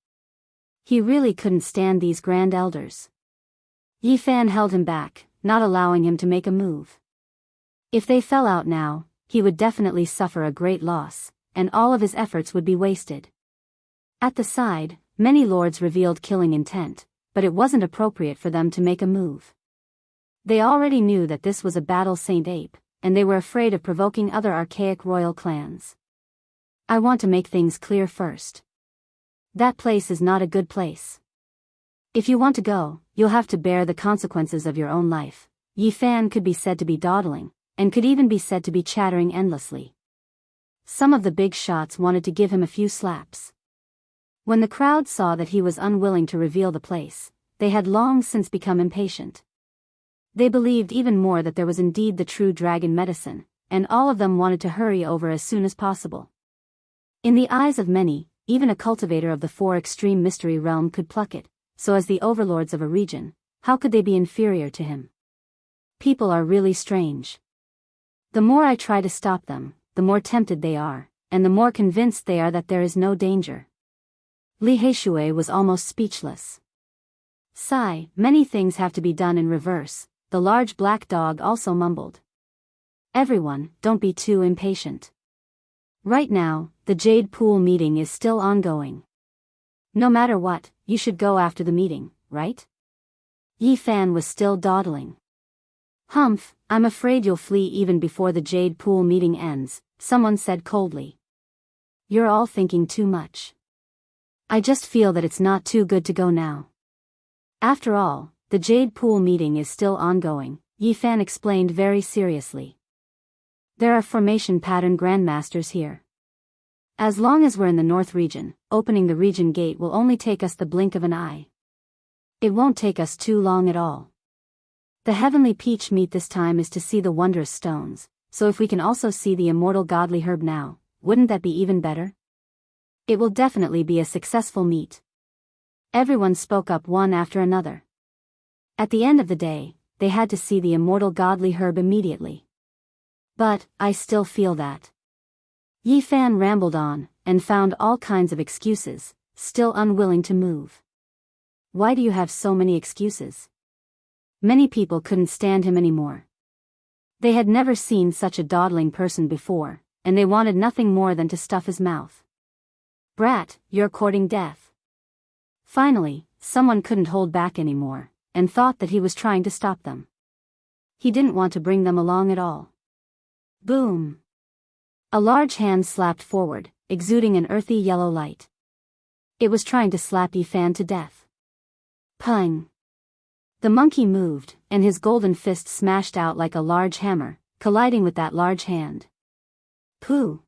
Speaker 1: He really couldn't stand these grand elders. Yi Fan held him back, not allowing him to make a move. If they fell out now, he would definitely suffer a great loss, and all of his efforts would be wasted. At the side, many lords revealed killing intent, but it wasn't appropriate for them to make a move. They already knew that this was a battle Saint Ape, and they were afraid of provoking other archaic royal clans. I want to make things clear first. That place is not a good place. If you want to go, you'll have to bear the consequences of your own life. Yi Fan could be said to be dawdling, and could even be said to be chattering endlessly. Some of the big shots wanted to give him a few slaps. When the crowd saw that he was unwilling to reveal the place, they had long since become impatient. They believed even more that there was indeed the true dragon medicine, and all of them wanted to hurry over as soon as possible. In the eyes of many, even a cultivator of the four extreme mystery realm could pluck it, so as the overlords of a region, how could they be inferior to him? People are really strange. The more I try to stop them, the more tempted they are, and the more convinced they are that there is no danger. Li Heishui was almost speechless. Sigh, many things have to be done in reverse, the large black dog also mumbled. Everyone, don't be too impatient. Right now, the Jade Pool meeting is still ongoing. No matter what, you should go after the meeting, right? Yi Fan was still dawdling. Humph, I'm afraid you'll flee even before the Jade Pool meeting ends, someone said coldly. You're all thinking too much. I just feel that it's not too good to go now. After all, the Jade Pool meeting is still ongoing, Yi Fan explained very seriously. There are formation pattern grandmasters here. As long as we're in the North region, opening the region gate will only take us the blink of an eye. It won't take us too long at all. The heavenly peach meat this time is to see the wondrous stones, so if we can also see the immortal godly herb now, wouldn't that be even better? It will definitely be a successful meet. Everyone spoke up one after another. At the end of the day, they had to see the immortal godly herb immediately. But, I still feel that. Yi Fan rambled on, and found all kinds of excuses, still unwilling to move. Why do you have so many excuses? Many people couldn't stand him anymore. They had never seen such a dawdling person before, and they wanted nothing more than to stuff his mouth. Brat, you're courting death. Finally, someone couldn't hold back anymore, and thought that he was trying to stop them. He didn't want to bring them along at all. Boom! A large hand slapped forward, exuding an earthy yellow light. It was trying to slap Yi Fan to death. Pung! The monkey moved, and his golden fist smashed out like a large hammer, colliding with that large hand. Pooh!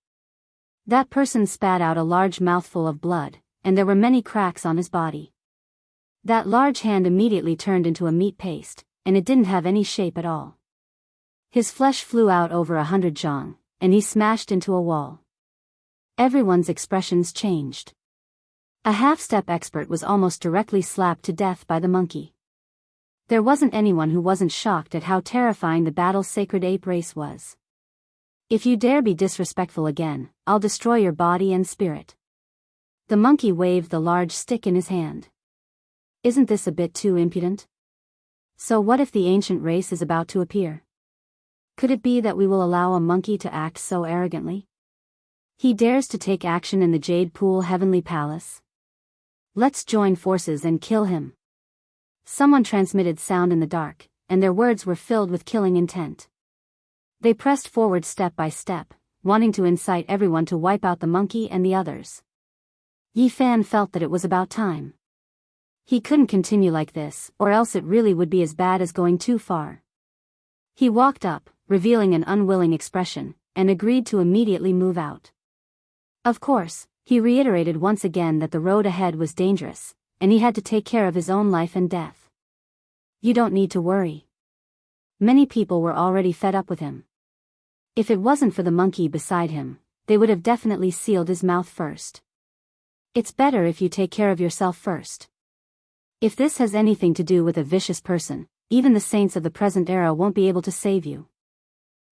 Speaker 1: That person spat out a large mouthful of blood, and there were many cracks on his body. That large hand immediately turned into a meat paste, and it didn't have any shape at all. His flesh flew out over 100 zhang, and he smashed into a wall. Everyone's expressions changed. A half-step expert was almost directly slapped to death by the monkey. There wasn't anyone who wasn't shocked at how terrifying the battle sacred ape race was. If you dare be disrespectful again, I'll destroy your body and spirit. The monkey waved the large stick in his hand. Isn't this a bit too impudent? So what if the ancient race is about to appear? Could it be that we will allow a monkey to act so arrogantly? He dares to take action in the Jade Pool Heavenly Palace? Let's join forces and kill him. Someone transmitted sound in the dark, and their words were filled with killing intent. They pressed forward step by step, wanting to incite everyone to wipe out the monkey and the others. Yi Fan felt that it was about time. He couldn't continue like this, or else it really would be as bad as going too far. He walked up, revealing an unwilling expression, and agreed to immediately move out. Of course, he reiterated once again that the road ahead was dangerous, and he had to take care of his own life and death. You don't need to worry. Many people were already fed up with him. If it wasn't for the monkey beside him, they would have definitely sealed his mouth first. It's better if you take care of yourself first. If this has anything to do with a vicious person, even the saints of the present era won't be able to save you.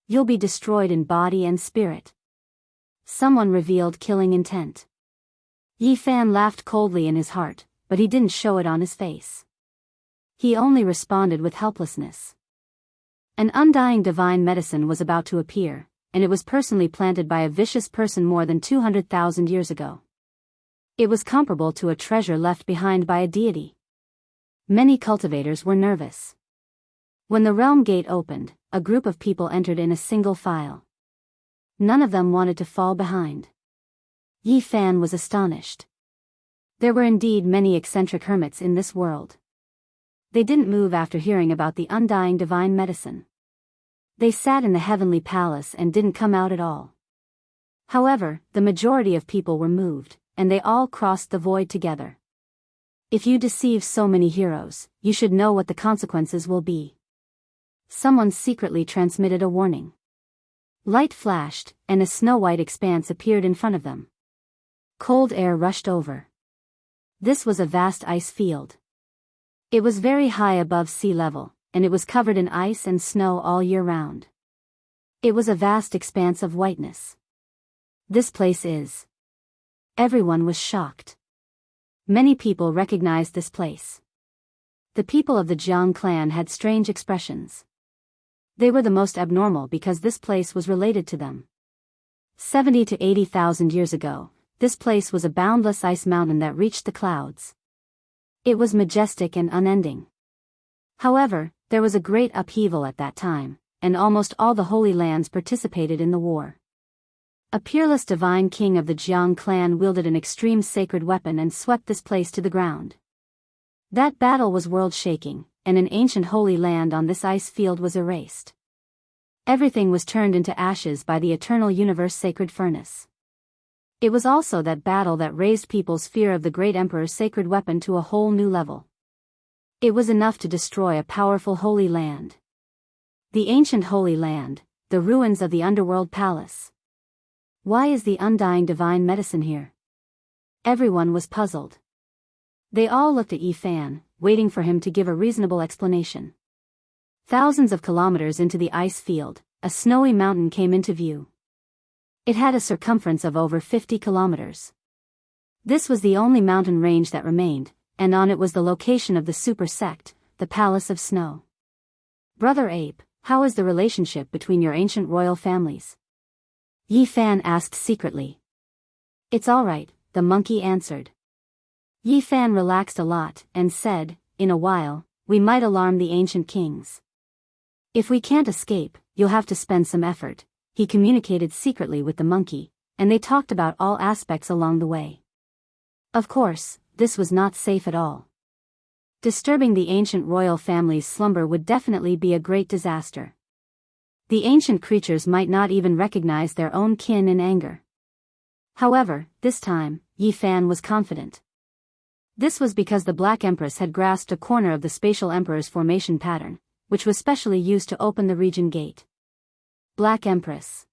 Speaker 1: You'll be destroyed in body and spirit. Someone revealed killing intent. Yi Fan laughed coldly in his heart, but he didn't show it on his face. He only responded with helplessness. An undying divine medicine was about to appear, and it was personally planted by a vicious person more than 200,000 years ago. It was comparable to a treasure left behind by a deity. Many cultivators were nervous. When the realm gate opened, a group of people entered in a single file. None of them wanted to fall behind. Yi Fan was astonished. There were indeed many eccentric hermits in this world. They didn't move after hearing about the undying divine medicine. They sat in the heavenly palace and didn't come out at all. However, the majority of people were moved, and they all crossed the void together. If you deceive so many heroes, you should know what the consequences will be. Someone secretly transmitted a warning. Light flashed, and a snow-white expanse appeared in front of them. Cold air rushed over. This was a vast ice field. It was very high above sea level, and it was covered in ice and snow all year round. It was a vast expanse of whiteness. This place is. Everyone was shocked. Many people recognized this place. The people of the Jiang clan had strange expressions. They were the most abnormal because this place was related to them. 70 to 80,000 years ago, this place was a boundless ice mountain that reached the clouds. It was majestic and unending. However, there was a great upheaval at that time, and almost all the Holy Lands participated in the war. A peerless divine king of the Jiang clan wielded an extreme sacred weapon and swept this place to the ground. That battle was world-shaking, and an ancient holy land on this ice field was erased. Everything was turned into ashes by the eternal universe sacred furnace. It was also that battle that raised people's fear of the great emperor's sacred weapon to a whole new level. It was enough to destroy a powerful holy land. The ancient holy land, the ruins of the underworld palace. Why is the undying divine medicine here? Everyone was puzzled. They all looked at Yi Fan, waiting for him to give a reasonable explanation. Thousands of kilometers into the ice field, a snowy mountain came into view. It had a circumference of over 50 kilometers. This was the only mountain range that remained, and on it was the location of the super sect, the Palace of Snow. Brother Ape, how is the relationship between your ancient royal families? Yi Fan asked secretly. It's all right, the monkey answered. Yi Fan relaxed a lot and said, in a while, we might alarm the ancient kings. If we can't escape, you'll have to spend some effort. He communicated secretly with the monkey, and they talked about all aspects along the way. Of course, this was not safe at all. Disturbing the ancient royal family's slumber would definitely be a great disaster. The ancient creatures might not even recognize their own kin in anger. However, this time, Yi Fan was confident. This was because the Black Empress had grasped a corner of the Spatial Emperor's formation pattern, which was specially used to open the region gate. Black Empress.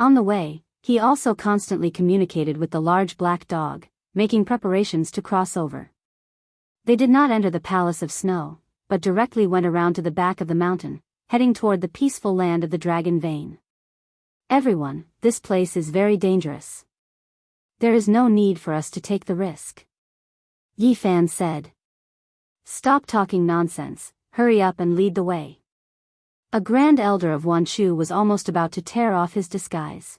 Speaker 1: On the way, he also constantly communicated with the large black dog, making preparations to cross over. They did not enter the Palace of Snow, but directly went around to the back of the mountain, heading toward the peaceful land of the Dragon Vein. Everyone, this place is very dangerous. There is no need for us to take the risk. Yi Fan said. Stop talking nonsense, hurry up and lead the way. A grand elder of Wanchu was almost about to tear off his disguise.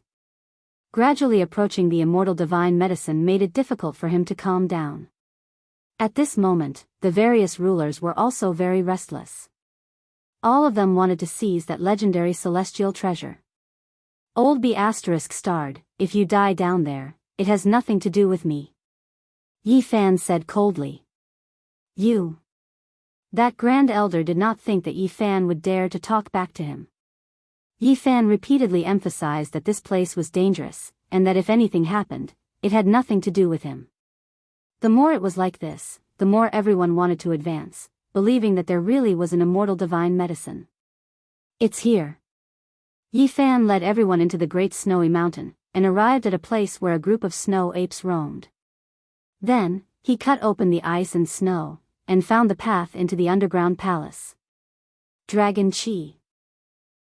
Speaker 1: Gradually approaching the immortal divine medicine made it difficult for him to calm down. At this moment, the various rulers were also very restless. All of them wanted to seize that legendary celestial treasure. Old B** starred, if you die down there, it has nothing to do with me. Yi Fan said coldly. You. That grand elder did not think that Yi Fan would dare to talk back to him. Yi Fan repeatedly emphasized that this place was dangerous, and that if anything happened, it had nothing to do with him. The more it was like this, the more everyone wanted to advance, believing that there really was an immortal divine medicine. It's here. Yi Fan led everyone into the great snowy mountain, and arrived at a place where a group of snow apes roamed. Then, he cut open the ice and snow, and found the path into the underground palace. Dragon Chi.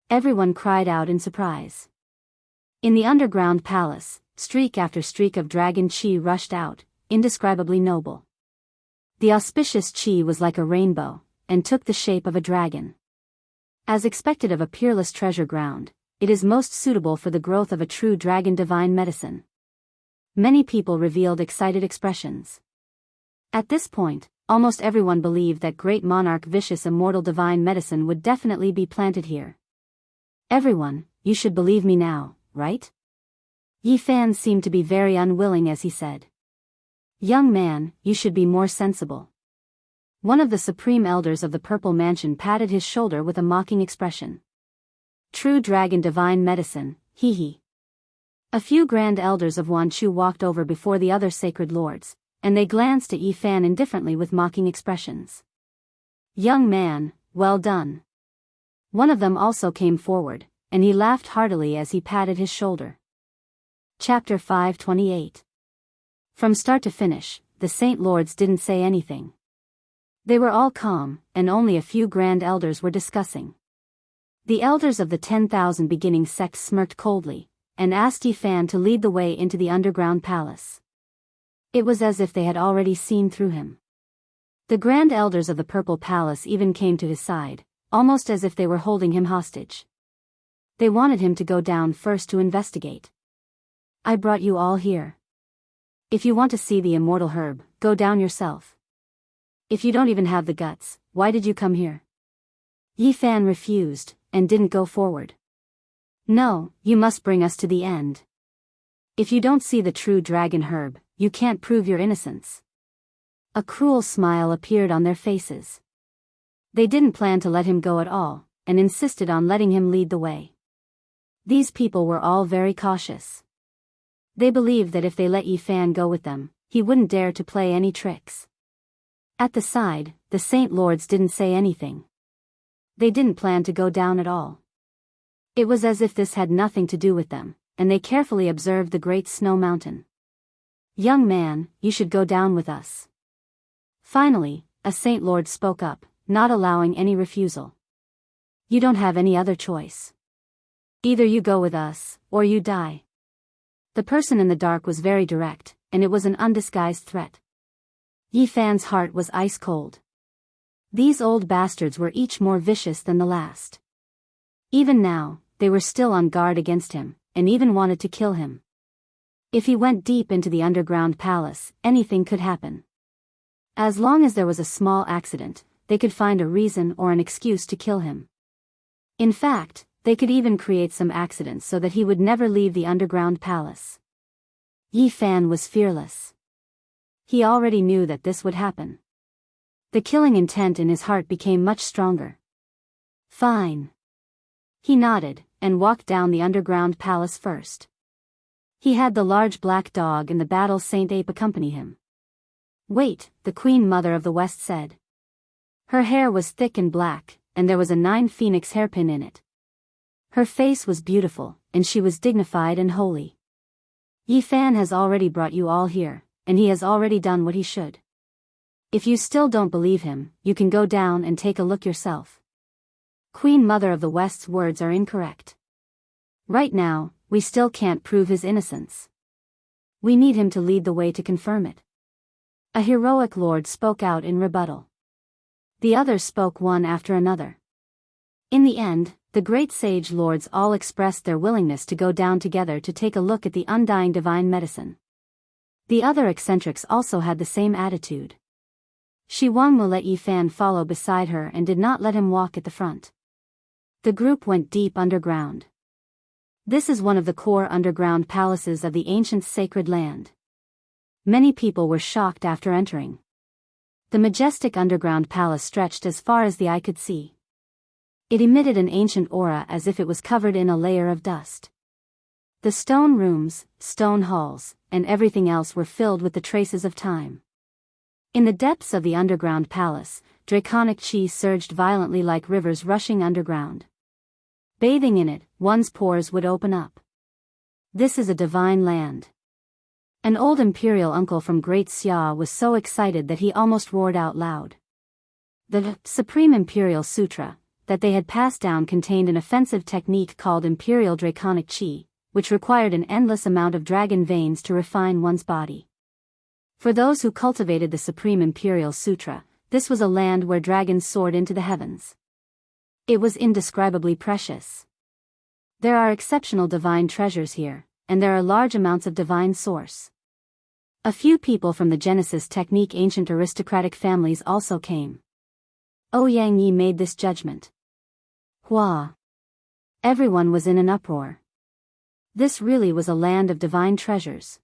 Speaker 1: Everyone cried out in surprise. In the underground palace, streak after streak of dragon chi rushed out, indescribably noble. The auspicious chi was like a rainbow, and took the shape of a dragon. As expected of a peerless treasure ground, it is most suitable for the growth of a true dragon divine medicine. Many people revealed excited expressions. At this point, almost everyone believed that great monarch vicious immortal divine medicine would definitely be planted here. Everyone, you should believe me now, right? Yi Fan seemed to be very unwilling as he said. Young man, you should be more sensible. One of the supreme elders of the Purple Mansion patted his shoulder with a mocking expression. True dragon divine medicine, hee hee. A few grand elders of Wanchu walked over before the other sacred lords, and they glanced at Yi Fan indifferently with mocking expressions. Young man, well done. One of them also came forward, and he laughed heartily as he patted his shoulder. Chapter 528. From start to finish, the Saint Lords didn't say anything. They were all calm, and only a few grand elders were discussing. The elders of the 10,000 beginning sect smirked coldly, and asked Yi Fan to lead the way into the underground palace. It was as if they had already seen through him. The grand elders of the Purple Palace even came to his side, almost as if they were holding him hostage. They wanted him to go down first to investigate. I brought you all here. If you want to see the immortal herb, go down yourself. If you don't even have the guts, why did you come here? Yi Fan refused, and didn't go forward. No, you must bring us to the end. If you don't see the true dragon herb, you can't prove your innocence. A cruel smile appeared on their faces. They didn't plan to let him go at all, and insisted on letting him lead the way. These people were all very cautious. They believed that if they let Yi Fan go with them, he wouldn't dare to play any tricks. At the side, the Saint Lords didn't say anything. They didn't plan to go down at all. It was as if this had nothing to do with them, and they carefully observed the great snow mountain. Young man, you should go down with us. Finally, a Saint Lord spoke up, not allowing any refusal. You don't have any other choice. Either you go with us, or you die. The person in the dark was very direct, and it was an undisguised threat. Yi Fan's heart was ice cold. These old bastards were each more vicious than the last. Even now, they were still on guard against him, and even wanted to kill him. If he went deep into the underground palace, anything could happen. As long as there was a small accident, they could find a reason or an excuse to kill him. In fact, they could even create some accidents so that he would never leave the underground palace. Yi Fan was fearless. He already knew that this would happen. The killing intent in his heart became much stronger. Fine. He nodded, and walked down the underground palace first. He had the large black dog and the battle Saint Ape accompany him. Wait, the Queen Mother of the West said. Her hair was thick and black, and there was a 9 phoenix hairpin in it. Her face was beautiful, and she was dignified and holy. Yi Fan has already brought you all here, and he has already done what he should. If you still don't believe him, you can go down and take a look yourself. Queen Mother of the West's words are incorrect. Right now, we still can't prove his innocence. We need him to lead the way to confirm it. A heroic lord spoke out in rebuttal. The others spoke one after another. In the end, the great sage lords all expressed their willingness to go down together to take a look at the undying divine medicine. The other eccentrics also had the same attitude. Shi Wangmu let Yi Fan follow beside her and did not let him walk at the front. The group went deep underground. This is one of the core underground palaces of the ancient sacred land. Many people were shocked after entering. The majestic underground palace stretched as far as the eye could see. It emitted an ancient aura as if it was covered in a layer of dust. The stone rooms, stone halls, and everything else were filled with the traces of time. In the depths of the underground palace, draconic chi surged violently like rivers rushing underground. Bathing in it, one's pores would open up. This is a divine land. An old imperial uncle from Great Xia was so excited that he almost roared out loud. The Supreme Imperial Sutra that they had passed down contained an offensive technique called Imperial Draconic Chi, which required an endless amount of dragon veins to refine one's body. For those who cultivated the Supreme Imperial Sutra, this was a land where dragons soared into the heavens. It was indescribably precious. There are exceptional divine treasures here, and there are large amounts of divine source. A few people from the Genesis technique ancient aristocratic families also came. Yang Yi made this judgment. Hua. Everyone was in an uproar. This really was a land of divine treasures.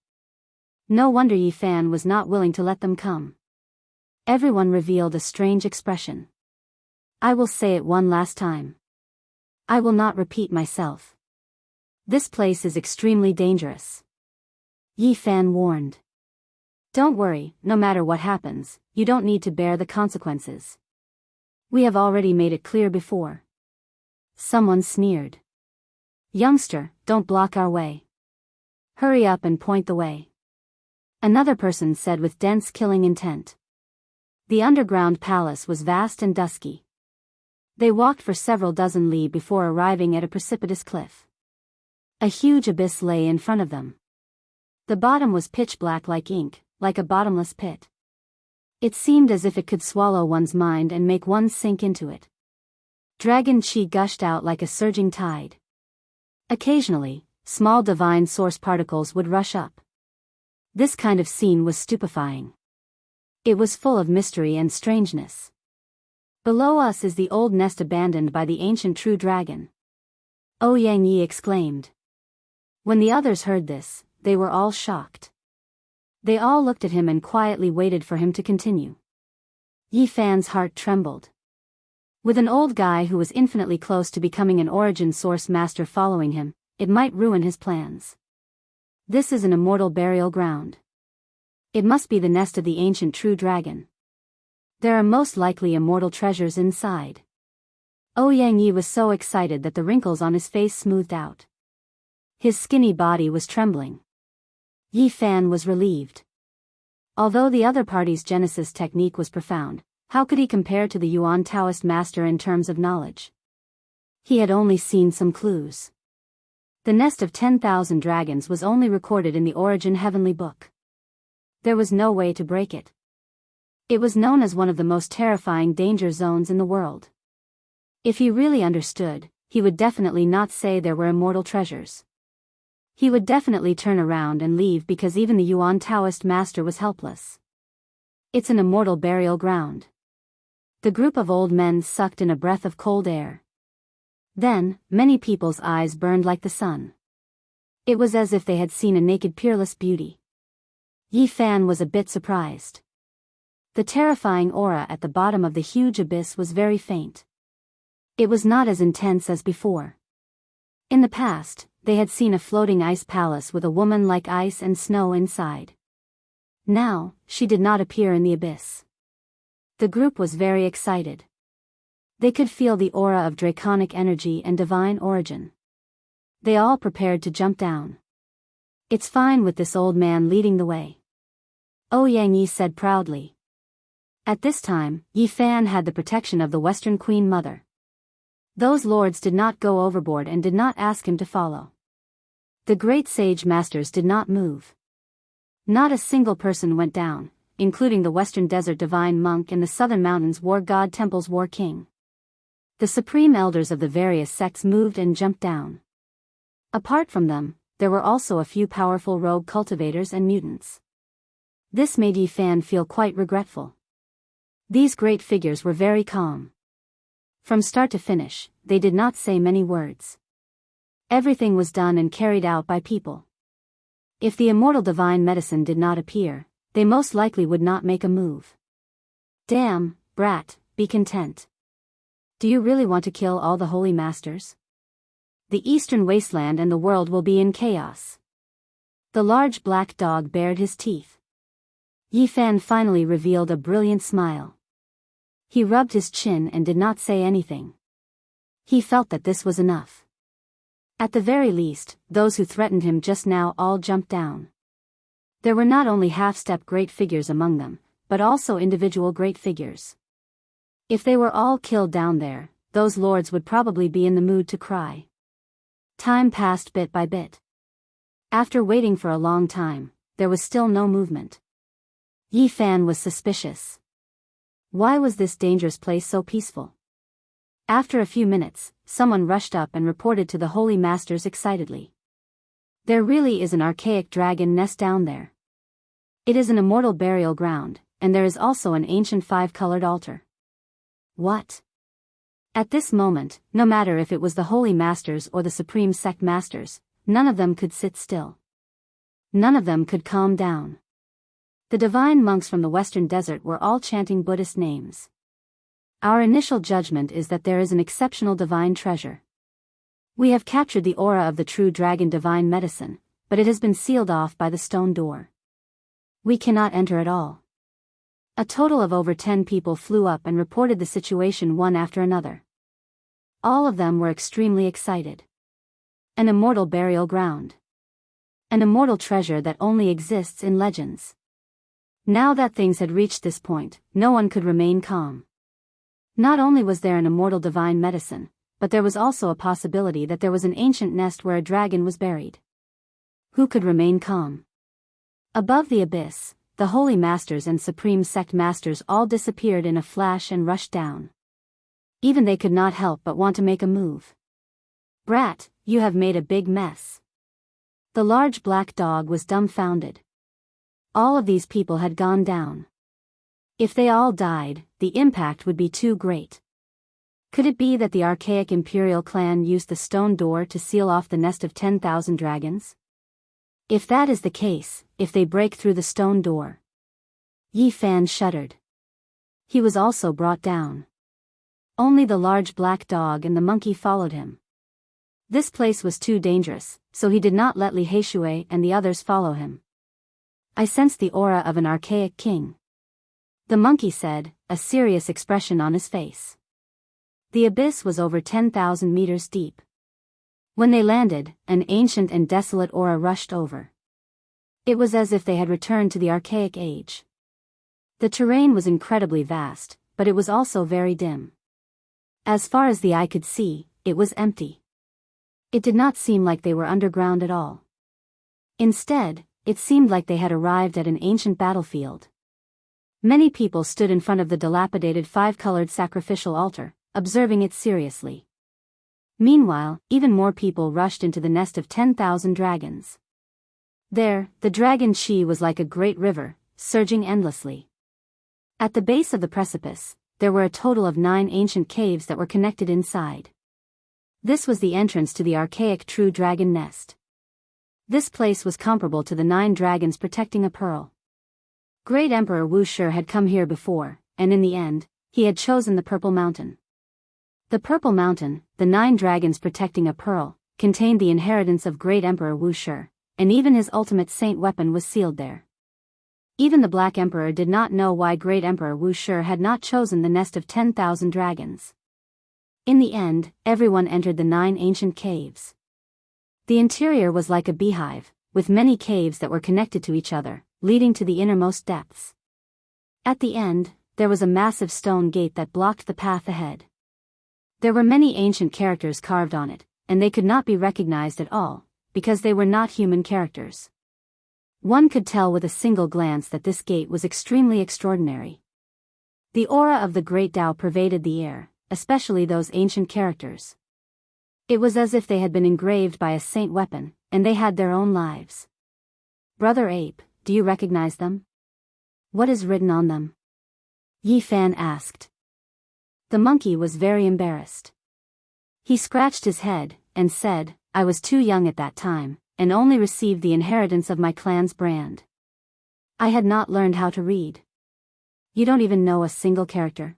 Speaker 1: No wonder Yi Fan was not willing to let them come. Everyone revealed a strange expression. I will say it one last time. I will not repeat myself. This place is extremely dangerous. Yi Fan warned. Don't worry, no matter what happens, you don't need to bear the consequences. We have already made it clear before. Someone sneered. Youngster, don't block our way. Hurry up and point the way. Another person said with dense killing intent. The underground palace was vast and dusky. They walked for several dozen li before arriving at a precipitous cliff. A huge abyss lay in front of them. The bottom was pitch black like ink, like a bottomless pit. It seemed as if it could swallow one's mind and make one sink into it. Dragon chi gushed out like a surging tide. Occasionally, small divine source particles would rush up. This kind of scene was stupefying. It was full of mystery and strangeness. Below us is the old nest abandoned by the ancient true dragon. Yang Yi exclaimed. When the others heard this, they were all shocked. They all looked at him and quietly waited for him to continue. Yi Fan's heart trembled. With an old guy who was infinitely close to becoming an origin source master following him, it might ruin his plans. This is an immortal burial ground. It must be the nest of the ancient true dragon. There are most likely immortal treasures inside. Yang Yi was so excited that the wrinkles on his face smoothed out. His skinny body was trembling. Yi Fan was relieved. Although the other party's Genesis technique was profound, how could he compare to the Yuan Taoist master in terms of knowledge? He had only seen some clues. The nest of 10,000 dragons was only recorded in the Origin Heavenly Book. There was no way to break it. It was known as one of the most terrifying danger zones in the world. If he really understood, he would definitely not say there were immortal treasures. He would definitely turn around and leave because even the Yuan Taoist master was helpless. It's an immortal burial ground. The group of old men sucked in a breath of cold air. Then, many people's eyes burned like the sun. It was as if they had seen a naked peerless beauty. Yi Fan was a bit surprised. The terrifying aura at the bottom of the huge abyss was very faint. It was not as intense as before. In the past, they had seen a floating ice palace with a woman like ice and snow inside. Now, she did not appear in the abyss. The group was very excited. They could feel the aura of draconic energy and divine origin. They all prepared to jump down. It's fine with this old man leading the way. Yang Yi said proudly. At this time, Yi Fan had the protection of the Western Queen Mother. Those lords did not go overboard and did not ask him to follow. The great sage masters did not move. Not a single person went down, including the Western Desert Divine Monk and the Southern Mountains War God Temple's War King. The supreme elders of the various sects moved and jumped down. Apart from them, there were also a few powerful rogue cultivators and mutants. This made Yi Fan feel quite regretful. These great figures were very calm. From start to finish, they did not say many words. Everything was done and carried out by people. If the immortal divine medicine did not appear, they most likely would not make a move. Damn, brat, be content. Do you really want to kill all the holy masters? The eastern wasteland and the world will be in chaos. The large black dog bared his teeth. Yi Fan finally revealed a brilliant smile. He rubbed his chin and did not say anything. He felt that this was enough. At the very least, those who threatened him just now all jumped down. There were not only half-step great figures among them, but also individual great figures. If they were all killed down there, those lords would probably be in the mood to cry. Time passed bit by bit. After waiting for a long time, there was still no movement. Yi Fan was suspicious. Why was this dangerous place so peaceful? After a few minutes, someone rushed up and reported to the Holy Masters excitedly. There really is an archaic dragon nest down there. It is an immortal burial ground, and there is also an ancient five-colored altar. What? At this moment, no matter if it was the Holy Masters or the Supreme Sect Masters, none of them could sit still. None of them could calm down. The divine monks from the Western Desert were all chanting Buddhist names. Our initial judgment is that there is an exceptional divine treasure. We have captured the aura of the true dragon divine medicine, but it has been sealed off by the stone door. We cannot enter at all. A total of over 10 people flew up and reported the situation one after another. All of them were extremely excited. An immortal burial ground. An immortal treasure that only exists in legends. Now that things had reached this point, no one could remain calm. Not only was there an immortal divine medicine, but there was also a possibility that there was an ancient nest where a dragon was buried. Who could remain calm? Above the abyss, the Holy Masters and Supreme Sect Masters all disappeared in a flash and rushed down. Even they could not help but want to make a move. Brat, you have made a big mess. The large black dog was dumbfounded. All of these people had gone down. If they all died, the impact would be too great. Could it be that the archaic imperial clan used the stone door to seal off the nest of 10,000 dragons? If that is the case, if they break through the stone door. Yi Fan shuddered. He was also brought down. Only the large black dog and the monkey followed him. This place was too dangerous, so he did not let Li Heishui and the others follow him. I sensed the aura of an archaic king. The monkey said, a serious expression on his face. The abyss was over 10,000 meters deep. When they landed, an ancient and desolate aura rushed over. It was as if they had returned to the archaic age. The terrain was incredibly vast, but it was also very dim. As far as the eye could see, it was empty. It did not seem like they were underground at all. Instead, it seemed like they had arrived at an ancient battlefield. Many people stood in front of the dilapidated five-colored sacrificial altar, observing it seriously. Meanwhile, even more people rushed into the nest of 10,000 dragons. There, the dragon Qi was like a great river, surging endlessly. At the base of the precipice, there were a total of 9 ancient caves that were connected inside. This was the entrance to the archaic true dragon nest. This place was comparable to the 9 dragons protecting a pearl. Great Emperor Wu Shi had come here before, and in the end, he had chosen the Purple Mountain. The Purple Mountain, the 9 dragons protecting a pearl, contained the inheritance of Great Emperor Wu Shi, and even his ultimate saint weapon was sealed there. Even the Black Emperor did not know why Great Emperor Wu Shi had not chosen the nest of 10,000 dragons. In the end, everyone entered the 9 ancient caves. The interior was like a beehive, with many caves that were connected to each other, leading to the innermost depths. At the end, there was a massive stone gate that blocked the path ahead. There were many ancient characters carved on it, and they could not be recognized at all, because they were not human characters. One could tell with a single glance that this gate was extremely extraordinary. The aura of the Great Tao pervaded the air, especially those ancient characters. It was as if they had been engraved by a saint weapon, and they had their own lives. Brother Ape, do you recognize them? What is written on them? Yi Fan asked. The monkey was very embarrassed. He scratched his head, and said, I was too young at that time, and only received the inheritance of my clan's brand. I had not learned how to read. You don't even know a single character?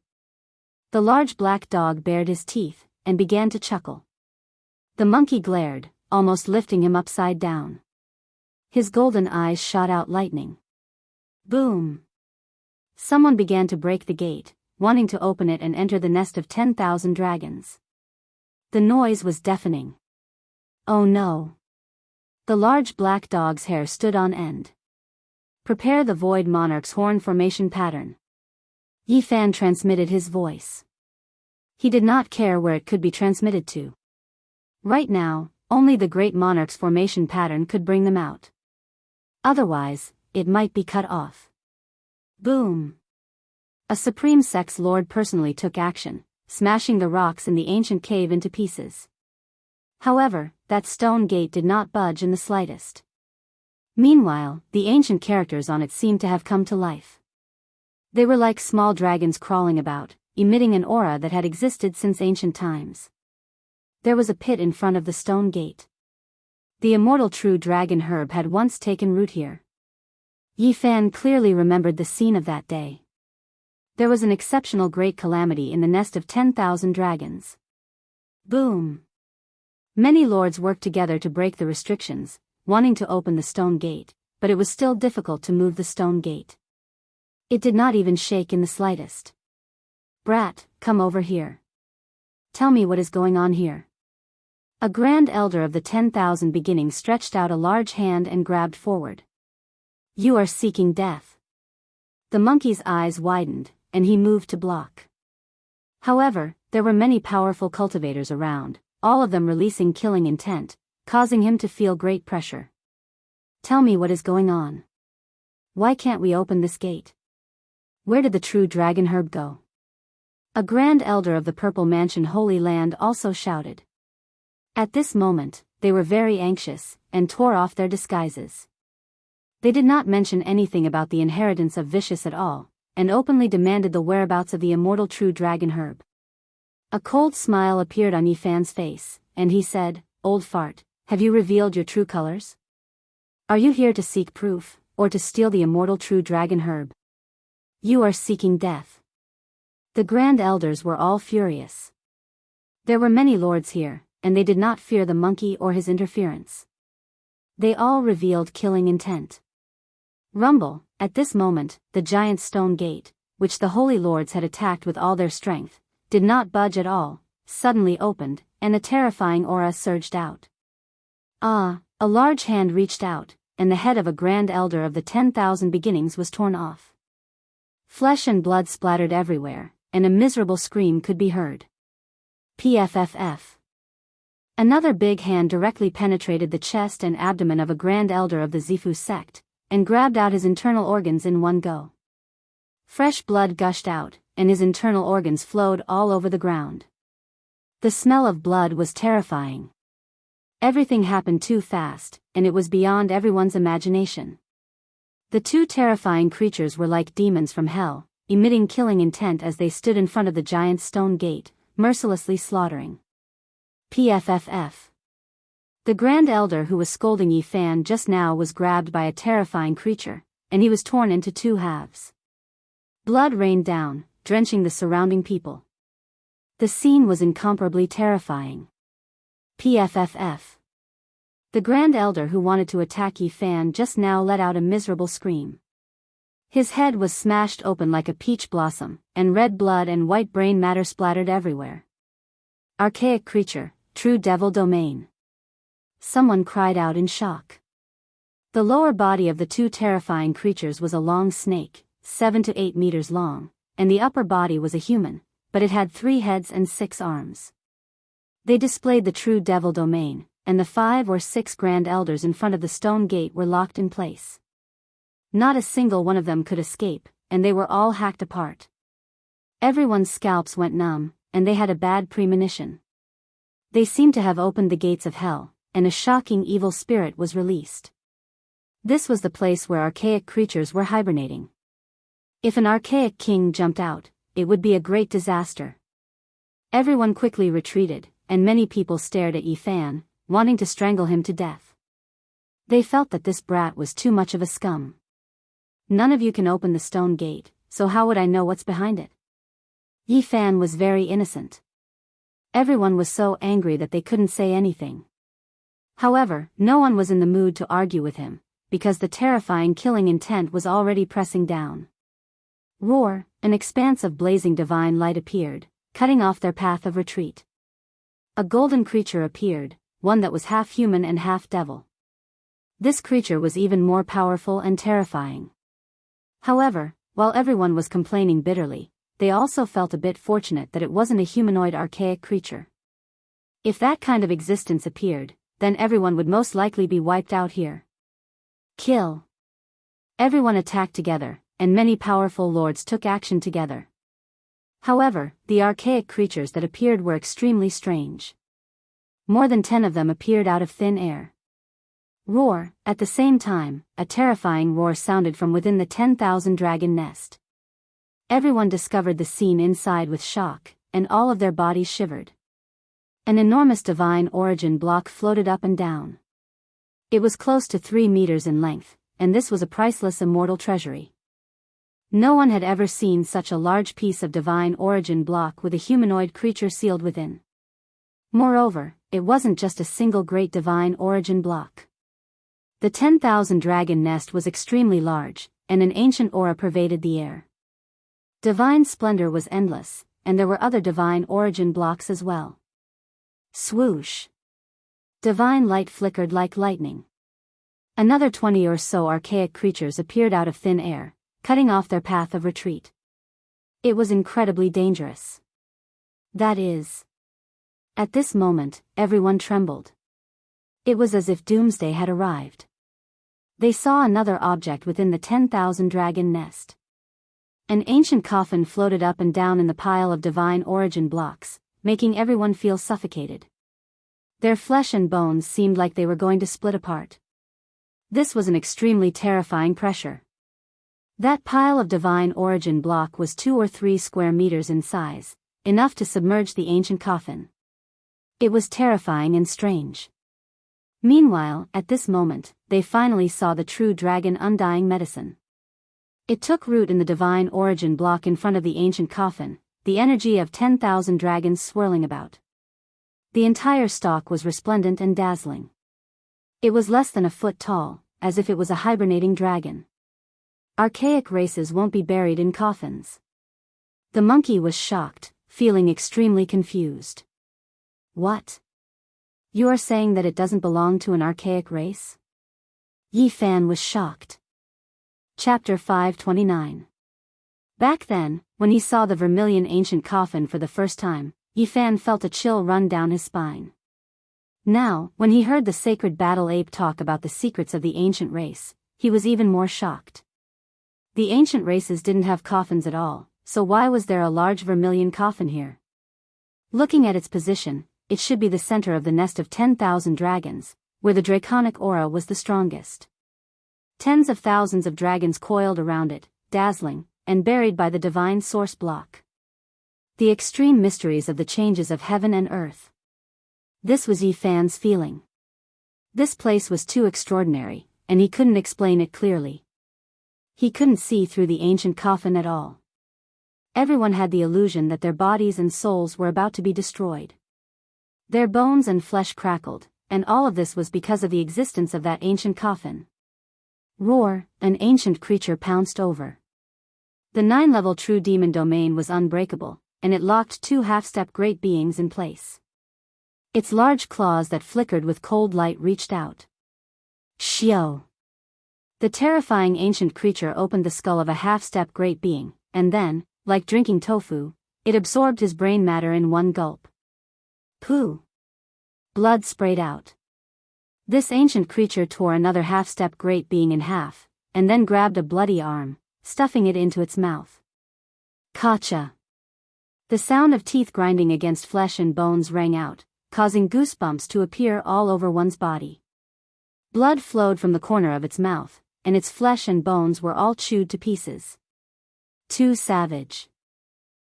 Speaker 1: The large black dog bared his teeth, and began to chuckle. The monkey glared, almost lifting him upside down. His golden eyes shot out lightning. Boom! Someone began to break the gate, wanting to open it and enter the nest of 10,000 dragons. The noise was deafening. Oh no! The large black dog's hair stood on end. Prepare the Void Monarch's horn formation pattern. Yi Fan transmitted his voice. He did not care where it could be transmitted to. Right now, only the Great Monarch's formation pattern could bring them out. Otherwise, it might be cut off. Boom! A Supreme Sect's Lord personally took action, smashing the rocks in the ancient cave into pieces. However, that stone gate did not budge in the slightest. Meanwhile, the ancient characters on it seemed to have come to life. They were like small dragons crawling about, emitting an aura that had existed since ancient times. There was a pit in front of the stone gate. The immortal true dragon herb had once taken root here. Yi Fan clearly remembered the scene of that day. There was an exceptional great calamity in the nest of 10,000 dragons. Boom! Many lords worked together to break the restrictions, wanting to open the stone gate, but it was still difficult to move the stone gate. It did not even shake in the slightest. Brat, come over here. Tell me what is going on here. A grand elder of the 10,000 beginnings stretched out a large hand and grabbed forward. You are seeking death. The monkey's eyes widened, and he moved to block. However, there were many powerful cultivators around, all of them releasing killing intent, causing him to feel great pressure. Tell me what is going on. Why can't we open this gate? Where did the true dragon herb go? A grand elder of the Purple Mansion Holy Land also shouted. At this moment, they were very anxious, and tore off their disguises. They did not mention anything about the inheritance of Vicious at all, and openly demanded the whereabouts of the immortal true dragon herb. A cold smile appeared on Yi Fan's face, and he said, Old fart, have you revealed your true colors? Are you here to seek proof, or to steal the immortal true dragon herb? You are seeking death. The grand elders were all furious. There were many lords here, and they did not fear the monkey or his interference. They all revealed killing intent. Rumble, at this moment, the giant stone gate, which the holy lords had attacked with all their strength, did not budge at all, suddenly opened, and a terrifying aura surged out. Ah, a large hand reached out, and the head of a grand elder of the 10,000 beginnings was torn off. Flesh and blood splattered everywhere, and a miserable scream could be heard. PFFF. Another big hand directly penetrated the chest and abdomen of a grand elder of the Zifu sect, and grabbed out his internal organs in one go. Fresh blood gushed out, and his internal organs flowed all over the ground. The smell of blood was terrifying. Everything happened too fast, and it was beyond everyone's imagination. The two terrifying creatures were like demons from hell, emitting killing intent as they stood in front of the giant stone gate, mercilessly slaughtering. PFFF. The grand elder who was scolding Yi Fan just now was grabbed by a terrifying creature, and he was torn into two halves. Blood rained down, drenching the surrounding people. The scene was incomparably terrifying. PFFF. The grand elder who wanted to attack Yi Fan just now let out a miserable scream. His head was smashed open like a peach blossom, and red blood and white brain matter splattered everywhere. Archaic creature, true devil domain. Someone cried out in shock. The lower body of the two terrifying creatures was a long snake, 7 to 8 meters long, and the upper body was a human, but it had 3 heads and 6 arms. They displayed the true devil domain, and the 5 or 6 grand elders in front of the stone gate were locked in place. Not a single one of them could escape, and they were all hacked apart. Everyone's scalps went numb, and they had a bad premonition. They seemed to have opened the gates of hell, and a shocking evil spirit was released. This was the place where archaic creatures were hibernating. If an archaic king jumped out, it would be a great disaster. Everyone quickly retreated, and many people stared at Yi Fan, wanting to strangle him to death. They felt that this brat was too much of a scum. None of you can open the stone gate, so how would I know what's behind it? Yi Fan was very innocent. Everyone was so angry that they couldn't say anything. However, no one was in the mood to argue with him, because the terrifying killing intent was already pressing down. Roar, an expanse of blazing divine light appeared, cutting off their path of retreat. A golden creature appeared, one that was half human and half devil. This creature was even more powerful and terrifying. However, while everyone was complaining bitterly, they also felt a bit fortunate that it wasn't a humanoid archaic creature. If that kind of existence appeared, then everyone would most likely be wiped out here. Kill. Everyone attacked together, and many powerful lords took action together. However, the archaic creatures that appeared were extremely strange. More than 10 of them appeared out of thin air. Roar! At the same time, a terrifying roar sounded from within the 10,000 dragon nest. Everyone discovered the scene inside with shock, and all of their bodies shivered. An enormous divine origin block floated up and down. It was close to 3 meters in length, and this was a priceless immortal treasury. No one had ever seen such a large piece of divine origin block with a humanoid creature sealed within. Moreover, it wasn't just a single great divine origin block. The 10,000 dragon nest was extremely large, and an ancient aura pervaded the air. Divine splendor was endless, and there were other divine origin blocks as well. Swoosh! Divine light flickered like lightning. Another 20 or so archaic creatures appeared out of thin air, cutting off their path of retreat. It was incredibly dangerous. That is. At this moment, everyone trembled. It was as if doomsday had arrived. They saw another object within the 10,000 dragon nest. An ancient coffin floated up and down in the pile of divine origin blocks, making everyone feel suffocated. Their flesh and bones seemed like they were going to split apart. This was an extremely terrifying pressure. That pile of divine origin block was 2 or 3 square meters in size, enough to submerge the ancient coffin. It was terrifying and strange. Meanwhile, at this moment, they finally saw the true dragon undying medicine. It took root in the divine origin block in front of the ancient coffin, the energy of 10,000 dragons swirling about. The entire stalk was resplendent and dazzling. It was less than a foot tall, as if it was a hibernating dragon. Archaic races won't be buried in coffins. The monkey was shocked, feeling extremely confused. What? You are saying that it doesn't belong to an archaic race? Yi Fan was shocked. Chapter 529. Back then, when he saw the vermilion ancient coffin for the first time, Yi Fan felt a chill run down his spine. Now, when he heard the sacred battle ape talk about the secrets of the ancient race, he was even more shocked. The ancient races didn't have coffins at all, so why was there a large vermilion coffin here? Looking at its position, it should be the center of the nest of 10,000 dragons, where the draconic aura was the strongest. Tens of thousands of dragons coiled around it, dazzling, and buried by the divine source block. The extreme mysteries of the changes of heaven and earth. This was Yi Fan's feeling. This place was too extraordinary, and he couldn't explain it clearly. He couldn't see through the ancient coffin at all. Everyone had the illusion that their bodies and souls were about to be destroyed. Their bones and flesh crackled, and all of this was because of the existence of that ancient coffin. Roar! An ancient creature pounced over. The 9-level true demon domain was unbreakable, and it locked 2 half-step great beings in place. Its large claws that flickered with cold light reached out. Shio! The terrifying ancient creature opened the skull of a half-step great being, and then, like drinking tofu, it absorbed his brain matter in one gulp. Pooh! Blood sprayed out. This ancient creature tore another half-step great being in half, and then grabbed a bloody arm, stuffing it into its mouth. Kacha! The sound of teeth grinding against flesh and bones rang out, causing goosebumps to appear all over one's body. Blood flowed from the corner of its mouth, and its flesh and bones were all chewed to pieces. Too savage.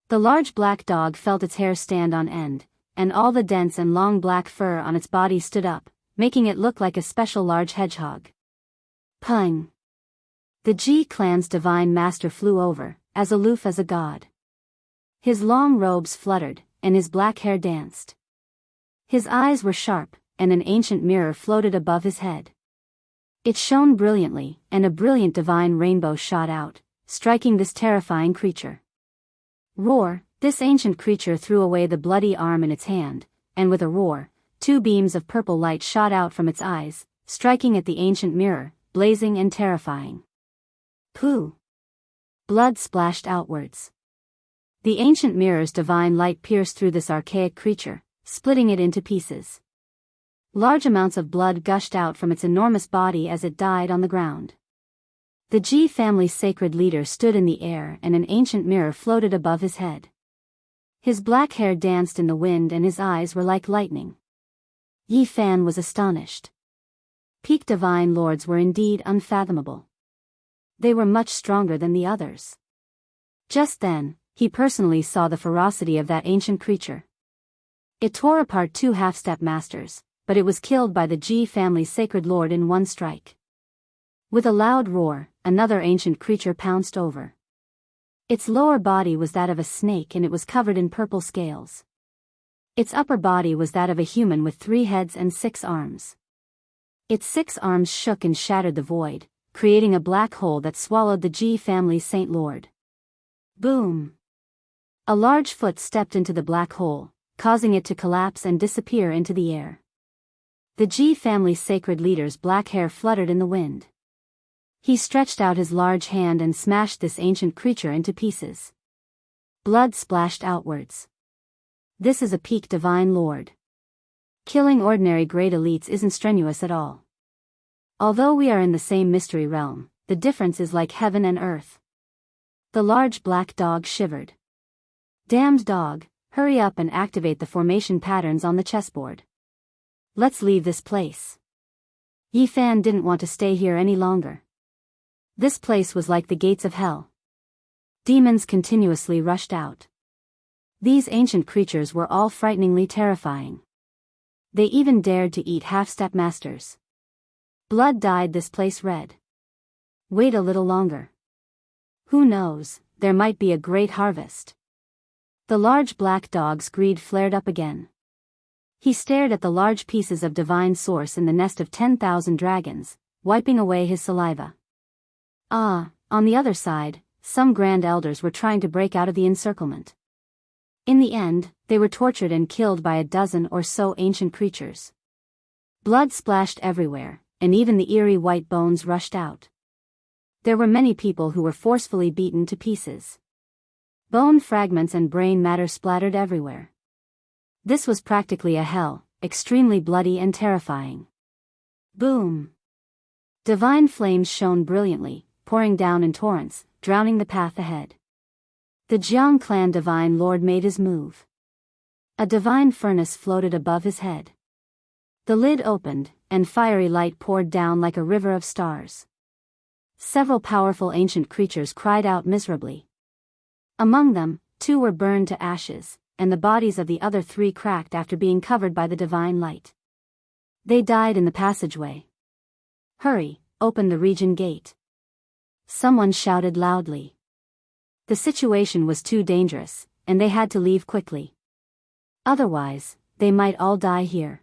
Speaker 1: The large black dog felt its hair stand on end, and all the dense and long black fur on its body stood up, making it look like a special large hedgehog. Pung! The G clan's divine master flew over, as aloof as a god. His long robes fluttered, and his black hair danced. His eyes were sharp, and an ancient mirror floated above his head. It shone brilliantly, and a brilliant divine rainbow shot out, striking this terrifying creature. Roar! This ancient creature threw away the bloody arm in its hand, and with a roar, 2 beams of purple light shot out from its eyes, striking at the ancient mirror, blazing and terrifying. Pooh! Blood splashed outwards. The ancient mirror's divine light pierced through this archaic creature, splitting it into pieces. Large amounts of blood gushed out from its enormous body as it died on the ground. The G family's sacred leader stood in the air and an ancient mirror floated above his head. His black hair danced in the wind and his eyes were like lightning. Yi Fan was astonished. Peak divine lords were indeed unfathomable. They were much stronger than the others. Just then, he personally saw the ferocity of that ancient creature. It tore apart two half-step masters, but it was killed by the Ji family's sacred lord in one strike. With a loud roar, another ancient creature pounced over. Its lower body was that of a snake and it was covered in purple scales. Its upper body was that of a human with 3 heads and 6 arms. Its 6 arms shook and shattered the void, creating a black hole that swallowed the Ji family's saint lord. Boom! A large foot stepped into the black hole, causing it to collapse and disappear into the air. The Ji family's sacred leader's black hair fluttered in the wind. He stretched out his large hand and smashed this ancient creature into pieces. Blood splashed outwards. This is a peak divine lord. Killing ordinary grade elites isn't strenuous at all. Although we are in the same mystery realm, the difference is like heaven and earth. The large black dog shivered. Damned dog, hurry up and activate the formation patterns on the chessboard. Let's leave this place. Yi Fan didn't want to stay here any longer. This place was like the gates of hell. Demons continuously rushed out. These ancient creatures were all frighteningly terrifying. They even dared to eat half-step masters. Blood dyed this place red. Wait a little longer. Who knows, there might be a great harvest. The large black dog's greed flared up again. He stared at the large pieces of divine source in the nest of 10,000 dragons, wiping away his saliva. On the other side, some grand elders were trying to break out of the encirclement. In the end, they were tortured and killed by a dozen or so ancient creatures. Blood splashed everywhere, and even the eerie white bones rushed out. There were many people who were forcefully beaten to pieces. Bone fragments and brain matter splattered everywhere. This was practically a hell, extremely bloody and terrifying. Boom! Divine flames shone brilliantly, pouring down in torrents, drowning the path ahead. The Jiang clan divine lord made his move. A divine furnace floated above his head. The lid opened, and fiery light poured down like a river of stars. Several powerful ancient creatures cried out miserably. Among them, 2 were burned to ashes, and the bodies of the other 3 cracked after being covered by the divine light. They died in the passageway. Hurry, open the region gate. Someone shouted loudly. The situation was too dangerous, and they had to leave quickly. Otherwise, they might all die here.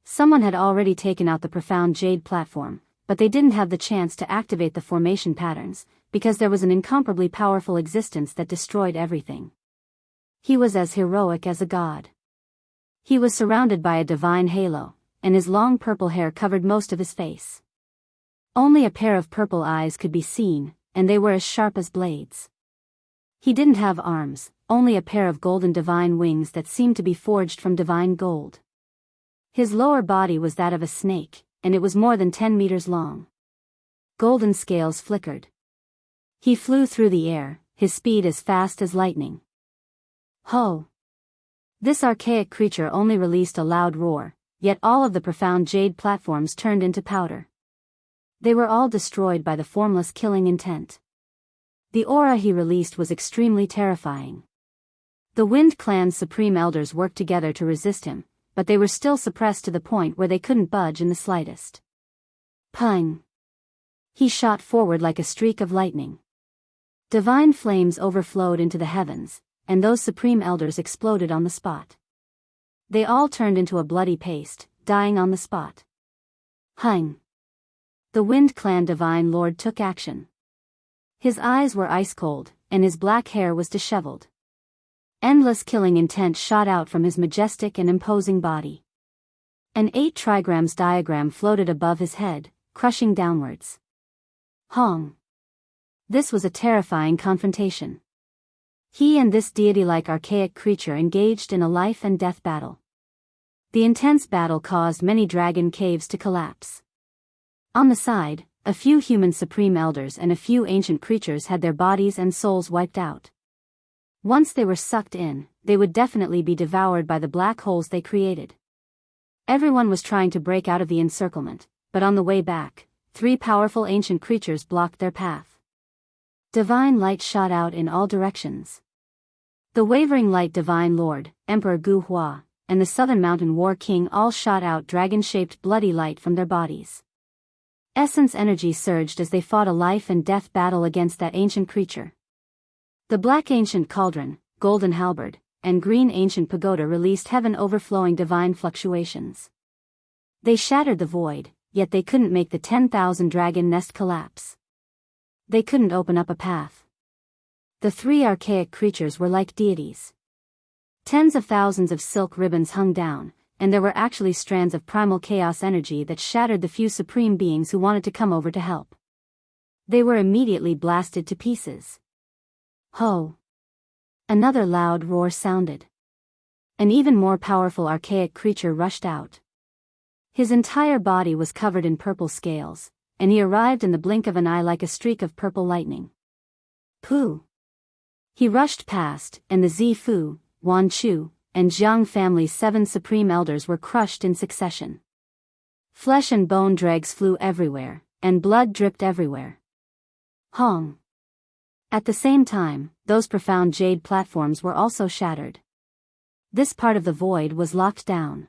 Speaker 1: Someone had already taken out the profound jade platform, but they didn't have the chance to activate the formation patterns, because there was an incomparably powerful existence that destroyed everything. He was as heroic as a god. He was surrounded by a divine halo, and his long purple hair covered most of his face. Only a pair of purple eyes could be seen, and they were as sharp as blades. He didn't have arms, only a pair of golden divine wings that seemed to be forged from divine gold. His lower body was that of a snake, and it was more than 10 meters long. Golden scales flickered. He flew through the air, his speed as fast as lightning. Ho! This archaic creature only released a loud roar, yet all of the profound jade platforms turned into powder. They were all destroyed by the formless killing intent. The aura he released was extremely terrifying. The Wind Clan's supreme elders worked together to resist him, but they were still suppressed to the point where they couldn't budge in the slightest. Pung! He shot forward like a streak of lightning. Divine flames overflowed into the heavens, and those supreme elders exploded on the spot. They all turned into a bloody paste, dying on the spot. Hung! The Wind Clan divine lord took action. His eyes were ice cold, and his black hair was disheveled. Endless killing intent shot out from his majestic and imposing body. An 8 trigrams diagram floated above his head, crushing downwards. Hong! This was a terrifying confrontation. He and this deity-like archaic creature engaged in a life and death battle. The intense battle caused many dragon caves to collapse. On the side, a few human supreme elders and a few ancient creatures had their bodies and souls wiped out. Once they were sucked in, they would definitely be devoured by the black holes they created. Everyone was trying to break out of the encirclement, but on the way back, 3 powerful ancient creatures blocked their path. Divine light shot out in all directions. The wavering light Divine Lord, Emperor Gu Hua, and the Southern Mountain War King all shot out dragon-shaped bloody light from their bodies. Essence energy surged as they fought a life-and-death battle against that ancient creature. The black ancient cauldron, golden halberd, and green ancient pagoda released heaven-overflowing divine fluctuations. They shattered the void, yet they couldn't make the 10,000 dragon nest collapse. They couldn't open up a path. The 3 archaic creatures were like deities. Tens of thousands of silk ribbons hung down, and there were actually strands of primal chaos energy that shattered the few supreme beings who wanted to come over to help. They were immediately blasted to pieces. Ho! Another loud roar sounded. An even more powerful archaic creature rushed out. His entire body was covered in purple scales, and he arrived in the blink of an eye like a streak of purple lightning. Pooh! He rushed past, and the Zifu, Wan Chu, and Jiang family's 7 supreme elders were crushed in succession. Flesh and bone dregs flew everywhere, and blood dripped everywhere. Hong! At the same time, those profound jade platforms were also shattered. This part of the void was locked down.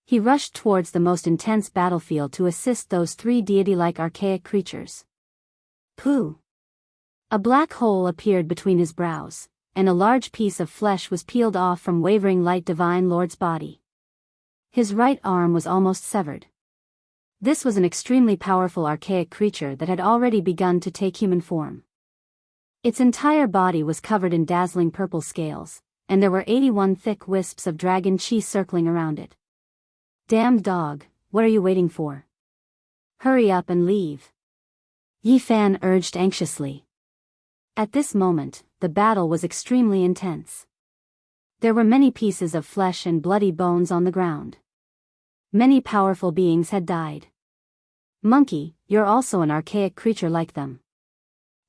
Speaker 1: He rushed towards the most intense battlefield to assist those 3 deity-like archaic creatures. Pooh! A black hole appeared between his brows, and a large piece of flesh was peeled off from wavering light Divine Lord's body. His right arm was almost severed. This was an extremely powerful archaic creature that had already begun to take human form. Its entire body was covered in dazzling purple scales, and there were 81 thick wisps of dragon chi circling around it. Damned dog, what are you waiting for? Hurry up and leave. Yi Fan urged anxiously. At this moment, the battle was extremely intense. There were many pieces of flesh and bloody bones on the ground. Many powerful beings had died. Monkey, you're also an archaic creature like them.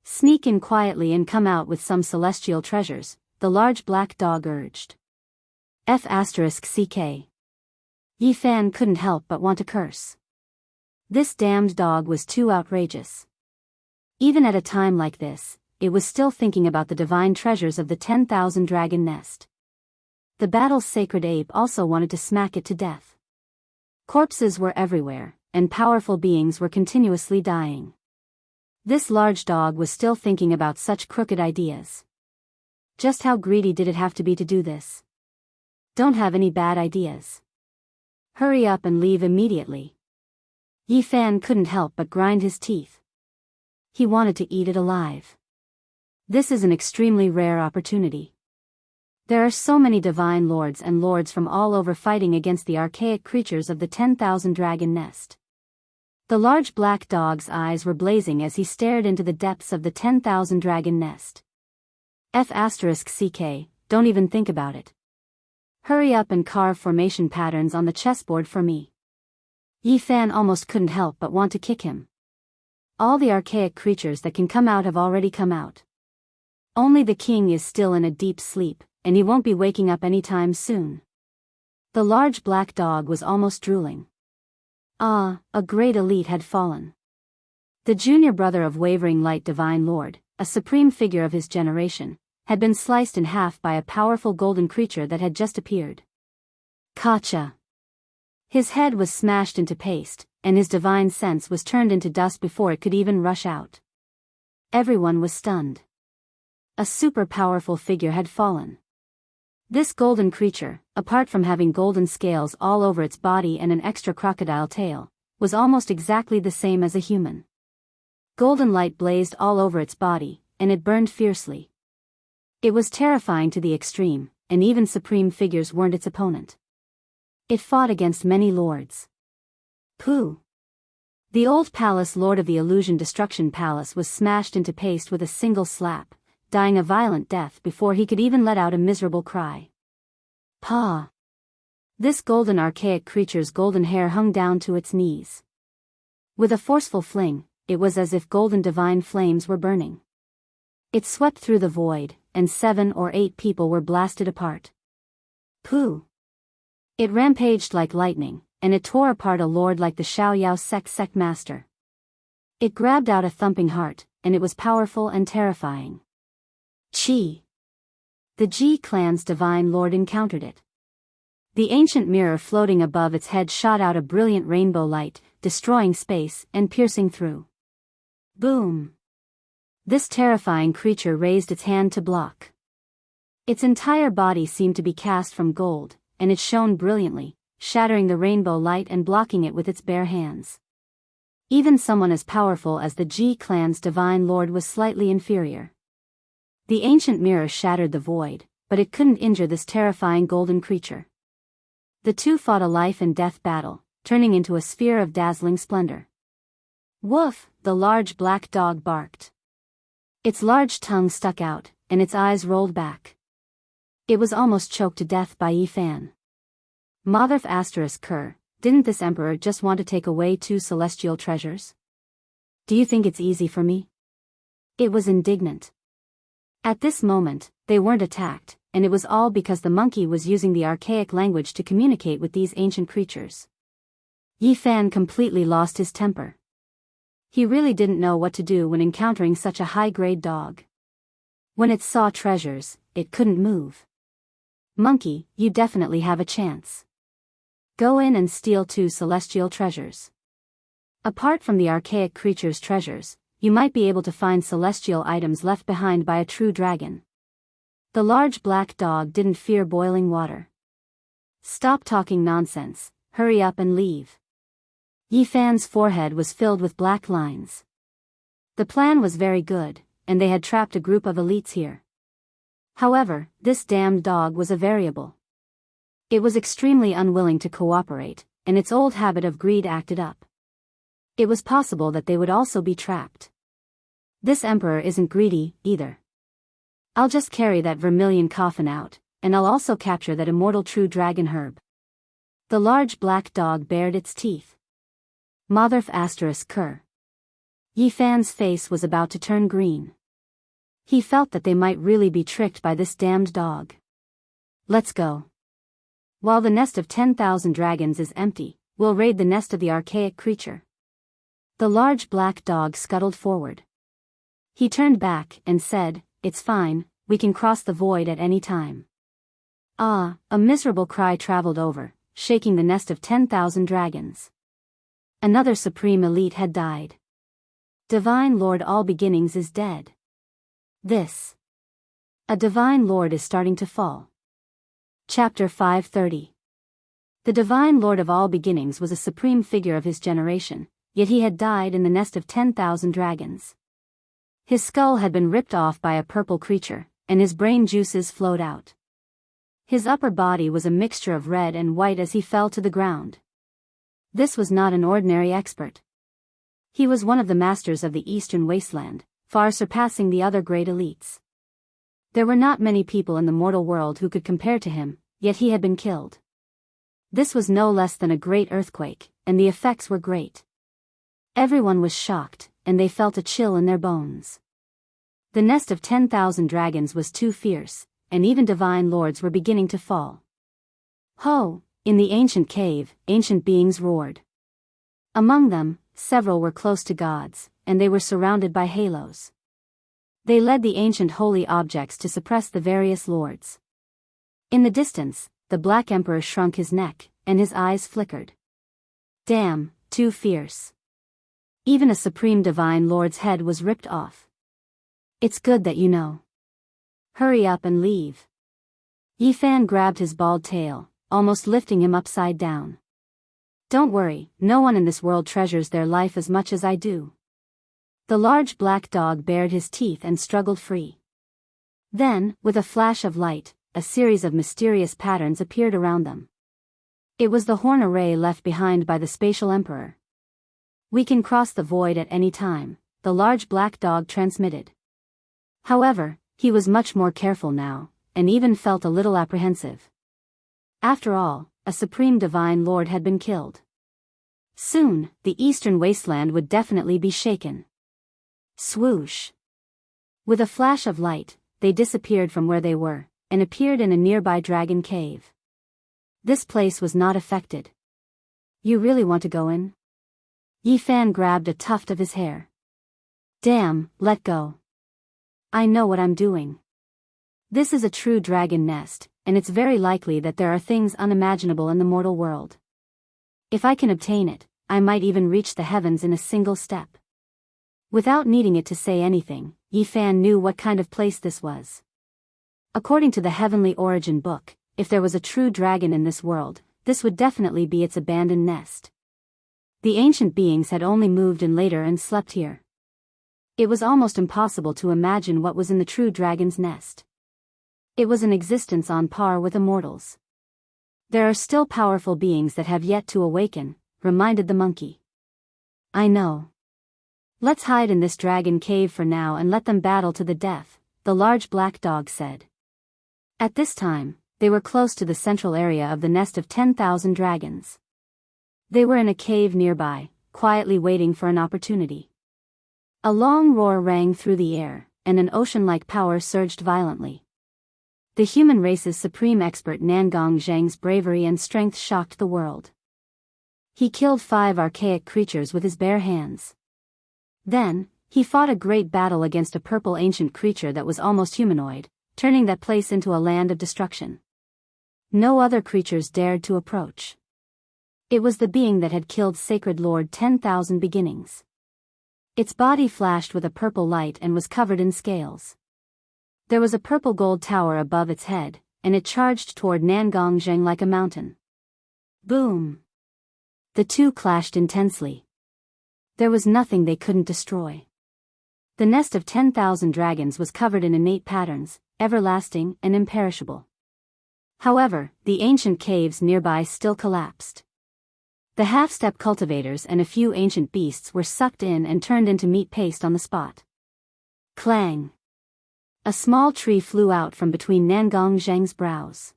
Speaker 1: Sneak in quietly and come out with some celestial treasures, the large black dog urged. F***ck. Yi Fan couldn't help but want to curse. This damned dog was too outrageous. Even at a time like this, it was still thinking about the divine treasures of the 10,000 dragon nest. The battle's sacred ape also wanted to smack it to death. Corpses were everywhere, and powerful beings were continuously dying. This large dog was still thinking about such crooked ideas. Just how greedy did it have to be to do this? Don't have any bad ideas. Hurry up and leave immediately. Yi Fan couldn't help but grind his teeth. He wanted to eat it alive. This is an extremely rare opportunity. There are so many divine lords and lords from all over fighting against the archaic creatures of the 10,000 dragon nest. The large black dog's eyes were blazing as he stared into the depths of the 10,000 dragon nest. F***ck, don't even think about it. Hurry up and carve formation patterns on the chessboard for me. Yi Fan almost couldn't help but want to kick him. All the archaic creatures that can come out have already come out. Only the king is still in a deep sleep, and he won't be waking up anytime soon. The large black dog was almost drooling. Ah, a great elite had fallen. The junior brother of Wavering Light Divine Lord, a supreme figure of his generation, had been sliced in half by a powerful golden creature that had just appeared. Kacha! His head was smashed into paste, and his divine sense was turned into dust before it could even rush out. Everyone was stunned. A super powerful figure had fallen. This golden creature, apart from having golden scales all over its body and an extra crocodile tail, was almost exactly the same as a human. Golden light blazed all over its body, and it burned fiercely. It was terrifying to the extreme, and even supreme figures weren't its opponent. It fought against many lords. Pooh! The old palace lord of the Illusion Destruction Palace was smashed into paste with a single slap, dying a violent death before he could even let out a miserable cry. Pa! This golden archaic creature's golden hair hung down to its knees. With a forceful fling, it was as if golden divine flames were burning. It swept through the void, and 7 or 8 people were blasted apart. Pooh! It rampaged like lightning, and it tore apart a lord like the Xiaoyao sect master. It grabbed out a thumping heart, and it was powerful and terrifying. Qi! The Ji clan's divine lord encountered it. The ancient mirror floating above its head shot out a brilliant rainbow light, destroying space and piercing through. Boom! This terrifying creature raised its hand to block. Its entire body seemed to be cast from gold, and it shone brilliantly, shattering the rainbow light and blocking it with its bare hands. Even someone as powerful as the Ji clan's divine lord was slightly inferior. The ancient mirror shattered the void, but it couldn't injure this terrifying golden creature. The two fought a life and death battle, turning into a sphere of dazzling splendor. Woof! The large black dog barked. Its large tongue stuck out, and its eyes rolled back. It was almost choked to death by Yi Fan. Motherf *Ker, didn't this emperor just want to take away 2 celestial treasures? Do you think it's easy for me? It was indignant. At this moment, they weren't attacked, and it was all because the monkey was using the archaic language to communicate with these ancient creatures. Yi Fan completely lost his temper. He really didn't know what to do when encountering such a high-grade dog. When it saw treasures, it couldn't move. Monkey, you definitely have a chance. Go in and steal 2 celestial treasures. Apart from the archaic creature's treasures, you might be able to find celestial items left behind by a true dragon. The large black dog didn't fear boiling water. Stop talking nonsense, hurry up and leave. Yi Fan's forehead was filled with black lines. The plan was very good, and they had trapped a group of elites here. However, this damned dog was a variable. It was extremely unwilling to cooperate, and its old habit of greed acted up. It was possible that they would also be trapped. This emperor isn't greedy, either. I'll just carry that vermilion coffin out, and I'll also capture that immortal true dragon herb. The large black dog bared its teeth. Motherf *Ker. Yi Fan's face was about to turn green. He felt that they might really be tricked by this damned dog. Let's go. While the nest of 10,000 dragons is empty, we'll raid the nest of the archaic creature. The large black dog scuttled forward. He turned back and said, "It's fine, we can cross the void at any time." Ah, a miserable cry traveled over, shaking the nest of 10,000 dragons. Another supreme elite had died. Divine Lord All Beginnings is dead. A divine lord is starting to fall. Chapter 530. The divine lord of all beginnings was a supreme figure of his generation, yet he had died in the nest of 10,000 dragons. His skull had been ripped off by a purple creature, and his brain juices flowed out. His upper body was a mixture of red and white as he fell to the ground. This was not an ordinary expert. He was one of the masters of the Eastern Wasteland, far surpassing the other great elites. There were not many people in the mortal world who could compare to him, yet he had been killed. This was no less than a great earthquake, and the effects were great. Everyone was shocked, and they felt a chill in their bones. The nest of 10,000 dragons was too fierce, and even divine lords were beginning to fall. Ho! In the ancient cave, ancient beings roared. Among them, several were close to gods, and they were surrounded by halos. They led the ancient holy objects to suppress the various lords. In the distance, the Black Emperor shrunk his neck, and his eyes flickered. Damn, too fierce. Even a supreme divine lord's head was ripped off. It's good that you know. Hurry up and leave. Yi Fan grabbed his bald tail, almost lifting him upside down. Don't worry, no one in this world treasures their life as much as I do. The large black dog bared his teeth and struggled free. Then, with a flash of light, a series of mysterious patterns appeared around them. It was the horn array left behind by the spatial emperor. We can cross the void at any time, the large black dog transmitted. However, he was much more careful now, and even felt a little apprehensive. After all, a supreme divine lord had been killed. Soon, the eastern wasteland would definitely be shaken. Swoosh! With a flash of light, they disappeared from where they were, and appeared in a nearby dragon cave. This place was not affected. You really want to go in? Yi Fan grabbed a tuft of his hair. Damn, let go. I know what I'm doing. This is a true dragon nest, and it's very likely that there are things unimaginable in the mortal world. If I can obtain it, I might even reach the heavens in a single step. Without needing it to say anything, Yi Fan knew what kind of place this was. According to the Heavenly Origin book, if there was a true dragon in this world, this would definitely be its abandoned nest. The ancient beings had only moved in later and slept here. It was almost impossible to imagine what was in the true dragon's nest. It was an existence on par with immortals. There are still powerful beings that have yet to awaken, reminded the monkey. I know. Let's hide in this dragon cave for now and let them battle to the death, the large black dog said. At this time, they were close to the central area of the nest of 10,000 dragons. They were in a cave nearby, quietly waiting for an opportunity. A long roar rang through the air, and an ocean-like power surged violently. The human race's supreme expert Nangong Zhang's bravery and strength shocked the world. He killed 5 archaic creatures with his bare hands. Then, he fought a great battle against a purple ancient creature that was almost humanoid, turning that place into a land of destruction. No other creatures dared to approach. It was the being that had killed Sacred Lord 10,000 Beginnings. Its body flashed with a purple light and was covered in scales. There was a purple gold tower above its head, and it charged toward Nangong Zheng like a mountain. Boom! The two clashed intensely. There was nothing they couldn't destroy. The nest of 10,000 dragons was covered in innate patterns, everlasting and imperishable. However, the ancient caves nearby still collapsed. The half-step cultivators and a few ancient beasts were sucked in and turned into meat paste on the spot. Clang! A small tree flew out from between Nangong Zheng's brows.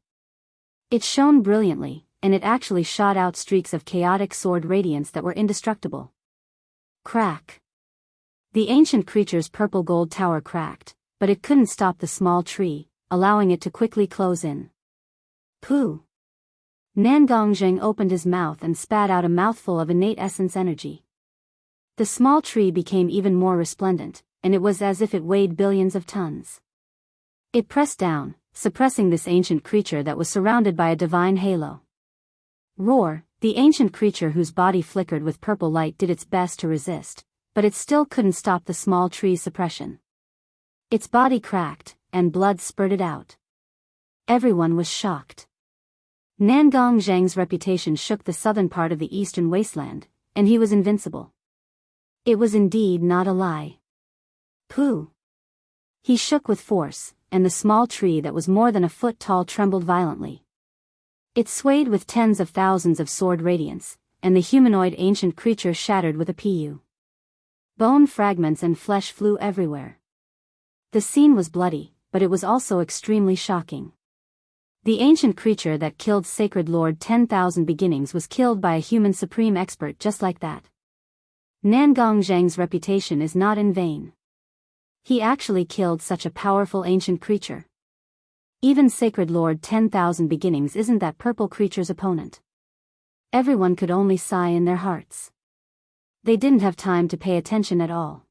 Speaker 1: It shone brilliantly, and it actually shot out streaks of chaotic sword radiance that were indestructible. Crack! The ancient creature's purple gold tower cracked, but it couldn't stop the small tree, allowing it to quickly close in. Pooh! Nangong Zheng opened his mouth and spat out a mouthful of innate essence energy. The small tree became even more resplendent, and it was as if it weighed billions of tons. It pressed down, suppressing this ancient creature that was surrounded by a divine halo. Roar! The ancient creature whose body flickered with purple light did its best to resist, but it still couldn't stop the small tree's suppression. Its body cracked, and blood spurted out. Everyone was shocked. Nangong Zheng's reputation shook the southern part of the eastern wasteland, and he was invincible. It was indeed not a lie. Pooh! He shook with force, and the small tree that was more than a foot tall trembled violently. It swayed with tens of thousands of sword radiance, and the humanoid ancient creature shattered with a pu. Bone fragments and flesh flew everywhere. The scene was bloody, but it was also extremely shocking. The ancient creature that killed Sacred Lord 10,000 Beginnings was killed by a human supreme expert just like that. Nangong Zheng's reputation is not in vain. He actually killed such a powerful ancient creature. Even Sacred Lord 10,000 Beginnings isn't that purple creature's opponent. Everyone could only sigh in their hearts. They didn't have time to pay attention at all.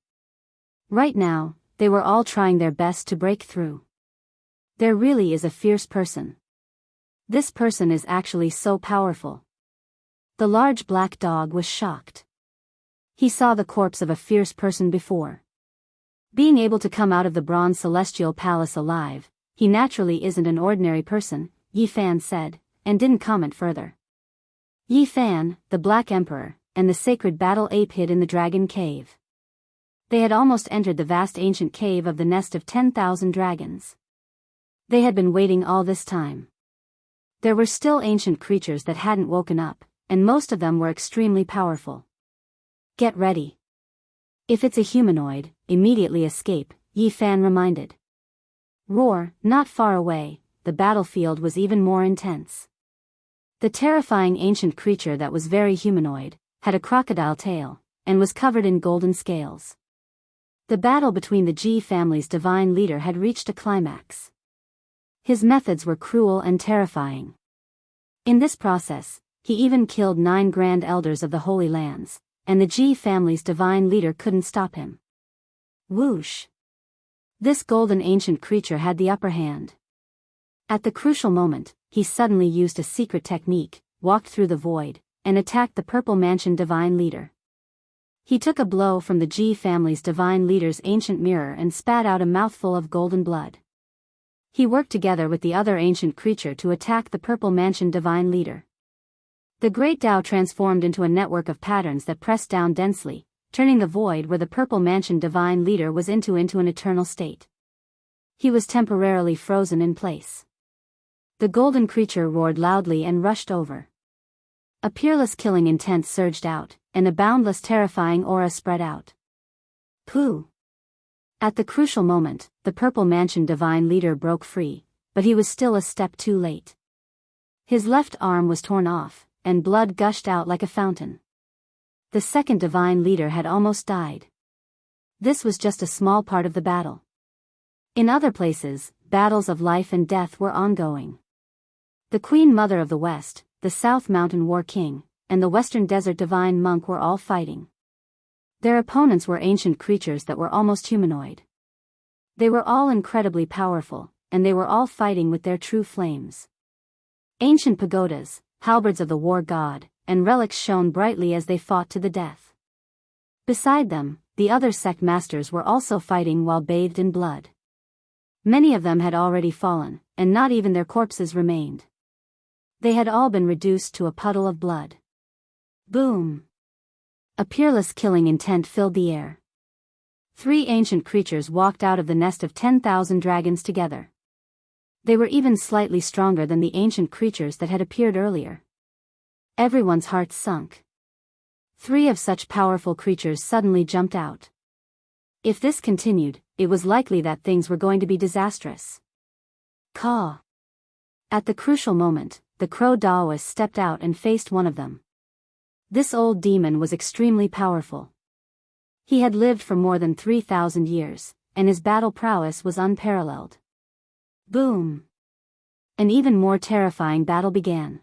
Speaker 1: Right now, they were all trying their best to break through. There really is a fierce person. This person is actually so powerful. The large black dog was shocked. He saw the corpse of a fierce person before. Being able to come out of the bronze celestial palace alive, he naturally isn't an ordinary person, Yi Fan said, and didn't comment further. Yi Fan, the Black Emperor, and the sacred battle ape hid in the dragon cave. They had almost entered the vast ancient cave of the nest of 10,000 dragons. They had been waiting all this time. There were still ancient creatures that hadn't woken up, and most of them were extremely powerful. Get ready. If it's a humanoid, immediately escape, Yi Fan reminded. Roar! Not far away, the battlefield was even more intense. The terrifying ancient creature that was very humanoid, had a crocodile tail, and was covered in golden scales. The battle between the Ji family's divine leader had reached a climax. His methods were cruel and terrifying. In this process, he even killed 9 grand elders of the Holy Lands, and the Ji family's divine leader couldn't stop him. Whoosh! This golden ancient creature had the upper hand. At the crucial moment, he suddenly used a secret technique, walked through the void, and attacked the Purple Mansion divine leader. He took a blow from the Ji family's divine leader's ancient mirror and spat out a mouthful of golden blood. He worked together with the other ancient creature to attack the Purple Mansion divine leader. The great Tao transformed into a network of patterns that pressed down densely, turning the void where the Purple Mansion divine leader was into an eternal state. He was temporarily frozen in place. The golden creature roared loudly and rushed over. A peerless killing intent surged out, and a boundless terrifying aura spread out. Pooh! At the crucial moment, the Purple Mansion divine leader broke free, but he was still a step too late. His left arm was torn off, and blood gushed out like a fountain. The second divine leader had almost died. This was just a small part of the battle. In other places, battles of life and death were ongoing. The Queen Mother of the West, the South Mountain War King, and the Western Desert Divine Monk were all fighting. Their opponents were ancient creatures that were almost humanoid. They were all incredibly powerful, and they were all fighting with their true flames. Ancient pagodas, halberds of the war god, and relics shone brightly as they fought to the death. Beside them, the other sect masters were also fighting while bathed in blood. Many of them had already fallen, and not even their corpses remained. They had all been reduced to a puddle of blood. Boom! A peerless killing intent filled the air. 3 ancient creatures walked out of the nest of 10,000 dragons together. They were even slightly stronger than the ancient creatures that had appeared earlier. Everyone's hearts sunk. 3 of such powerful creatures suddenly jumped out. If this continued, it was likely that things were going to be disastrous. Caw! At the crucial moment, the Crow Daoist stepped out and faced one of them. This old demon was extremely powerful. He had lived for more than 3,000 years, and his battle prowess was unparalleled. Boom! An even more terrifying battle began.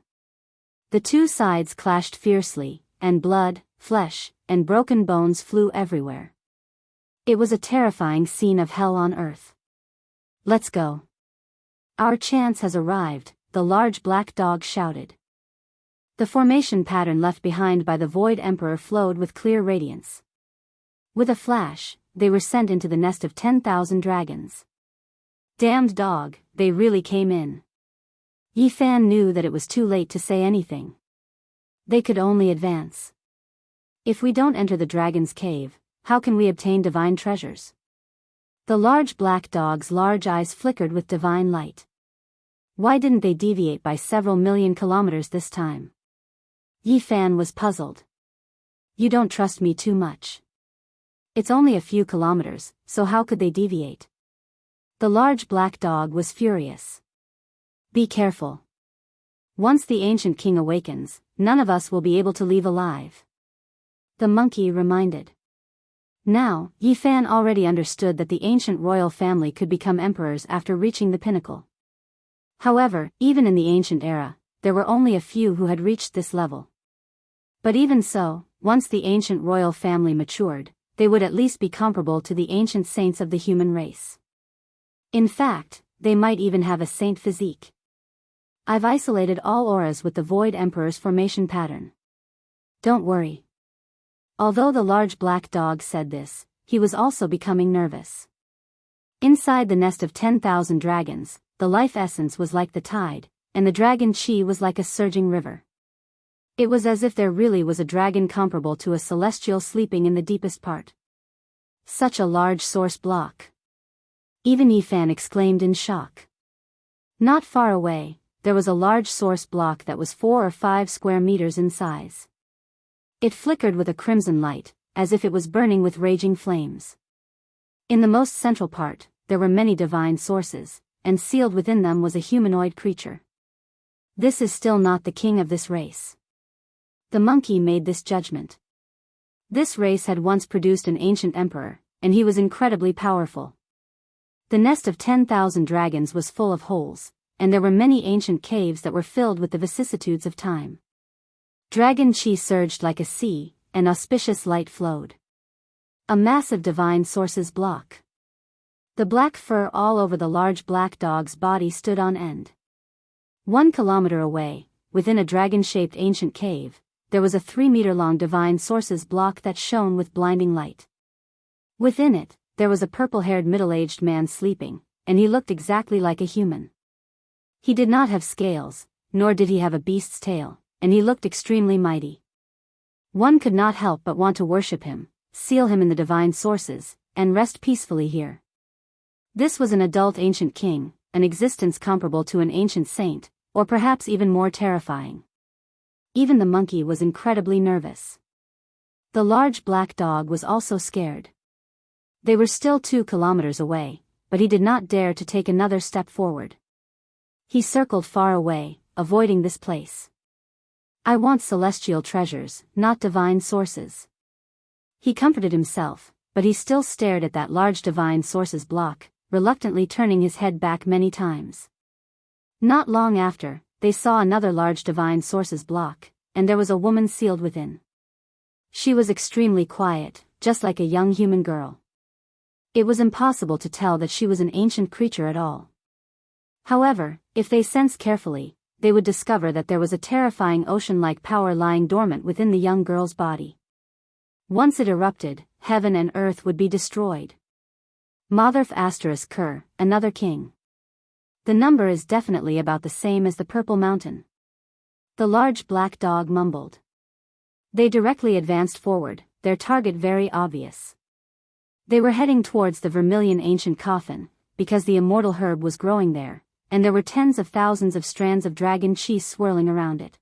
Speaker 1: The 2 sides clashed fiercely, and blood, flesh, and broken bones flew everywhere. It was a terrifying scene of hell on earth. Let's go. Our chance has arrived, the large black dog shouted. The formation pattern left behind by the Void Emperor flowed with clear radiance. With a flash, they were sent into the nest of 10,000 dragons. Damned dog, they really came in. Yi Fan knew that it was too late to say anything. They could only advance. If we don't enter the dragon's cave, how can we obtain divine treasures? The large black dog's large eyes flickered with divine light. Why didn't they deviate by several million kilometers this time? Yi Fan was puzzled. You don't trust me too much. It's only a few kilometers, so how could they deviate? The large black dog was furious. Be careful. Once the ancient king awakens, none of us will be able to leave alive. The monkey reminded. Now, Yi Fan already understood that the ancient royal family could become emperors after reaching the pinnacle. However, even in the ancient era, there were only a few who had reached this level. But even so, once the ancient royal family matured, they would at least be comparable to the ancient saints of the human race. In fact, they might even have a saint physique. I've isolated all auras with the Void Emperor's formation pattern. Don't worry. Although the large black dog said this, he was also becoming nervous. Inside the nest of 10,000 dragons, the life essence was like the tide, and the dragon chi was like a surging river. It was as if there really was a dragon comparable to a celestial sleeping in the deepest part. Such a large source block. Even Yi Fan exclaimed in shock. Not far away, there was a large source block that was 4 or 5 square meters in size. It flickered with a crimson light, as if it was burning with raging flames. In the most central part, there were many divine sources, and sealed within them was a humanoid creature. This is still not the king of this race. The monkey made this judgment. This race had once produced an ancient emperor, and he was incredibly powerful. The nest of 10,000 dragons was full of holes, and there were many ancient caves that were filled with the vicissitudes of time. Dragon chi surged like a sea, and auspicious light flowed. A massive divine sources block. The black fur all over the large black dog's body stood on end. 1 kilometer away, within a dragon-shaped ancient cave, there was a 3-meter-long divine sources block that shone with blinding light. Within it, there was a purple-haired middle-aged man sleeping, and he looked exactly like a human. He did not have scales, nor did he have a beast's tail, and he looked extremely mighty. One could not help but want to worship him, seal him in the divine sources, and rest peacefully here. This was an adult ancient king, an existence comparable to an ancient saint, or perhaps even more terrifying. Even the monkey was incredibly nervous. The large black dog was also scared. They were still 2 kilometers away, but he did not dare to take another step forward. He circled far away, avoiding this place. I want celestial treasures, not divine sources. He comforted himself, but he still stared at that large divine sources block, reluctantly turning his head back many times. Not long after, they saw another large divine sources block, and there was a woman sealed within. She was extremely quiet, just like a young human girl. It was impossible to tell that she was an ancient creature at all. However, if they sensed carefully, they would discover that there was a terrifying ocean-like power lying dormant within the young girl's body. Once it erupted, heaven and earth would be destroyed. Motherf ** Ker, another king. The number is definitely about the same as the Purple Mountain. The large black dog mumbled. They directly advanced forward, their target very obvious. They were heading towards the vermilion ancient coffin, because the immortal herb was growing there, and there were tens of thousands of strands of dragon chi swirling around it.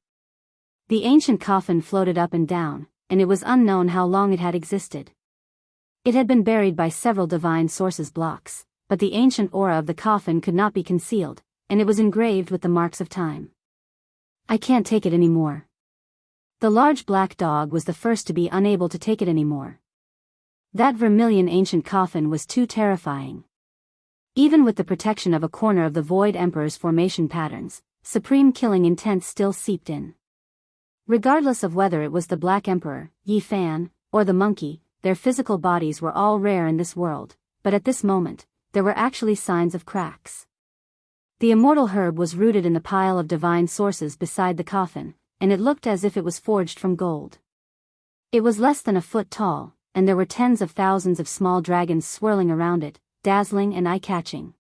Speaker 1: The ancient coffin floated up and down, and it was unknown how long it had existed. It had been buried by several divine sources blocks, but the ancient aura of the coffin could not be concealed, and it was engraved with the marks of time. I can't take it anymore. The large black dog was the first to be unable to take it anymore. That vermilion ancient coffin was too terrifying. Even with the protection of a corner of the Void Emperor's formation patterns, supreme killing intent still seeped in. Regardless of whether it was the Black Emperor, Yi Fan, or the monkey, their physical bodies were all rare in this world, but at this moment, there were actually signs of cracks. The immortal herb was rooted in the pile of divine sources beside the coffin, and it looked as if it was forged from gold. It was less than a foot tall, and there were tens of thousands of small dragons swirling around it, dazzling and eye-catching.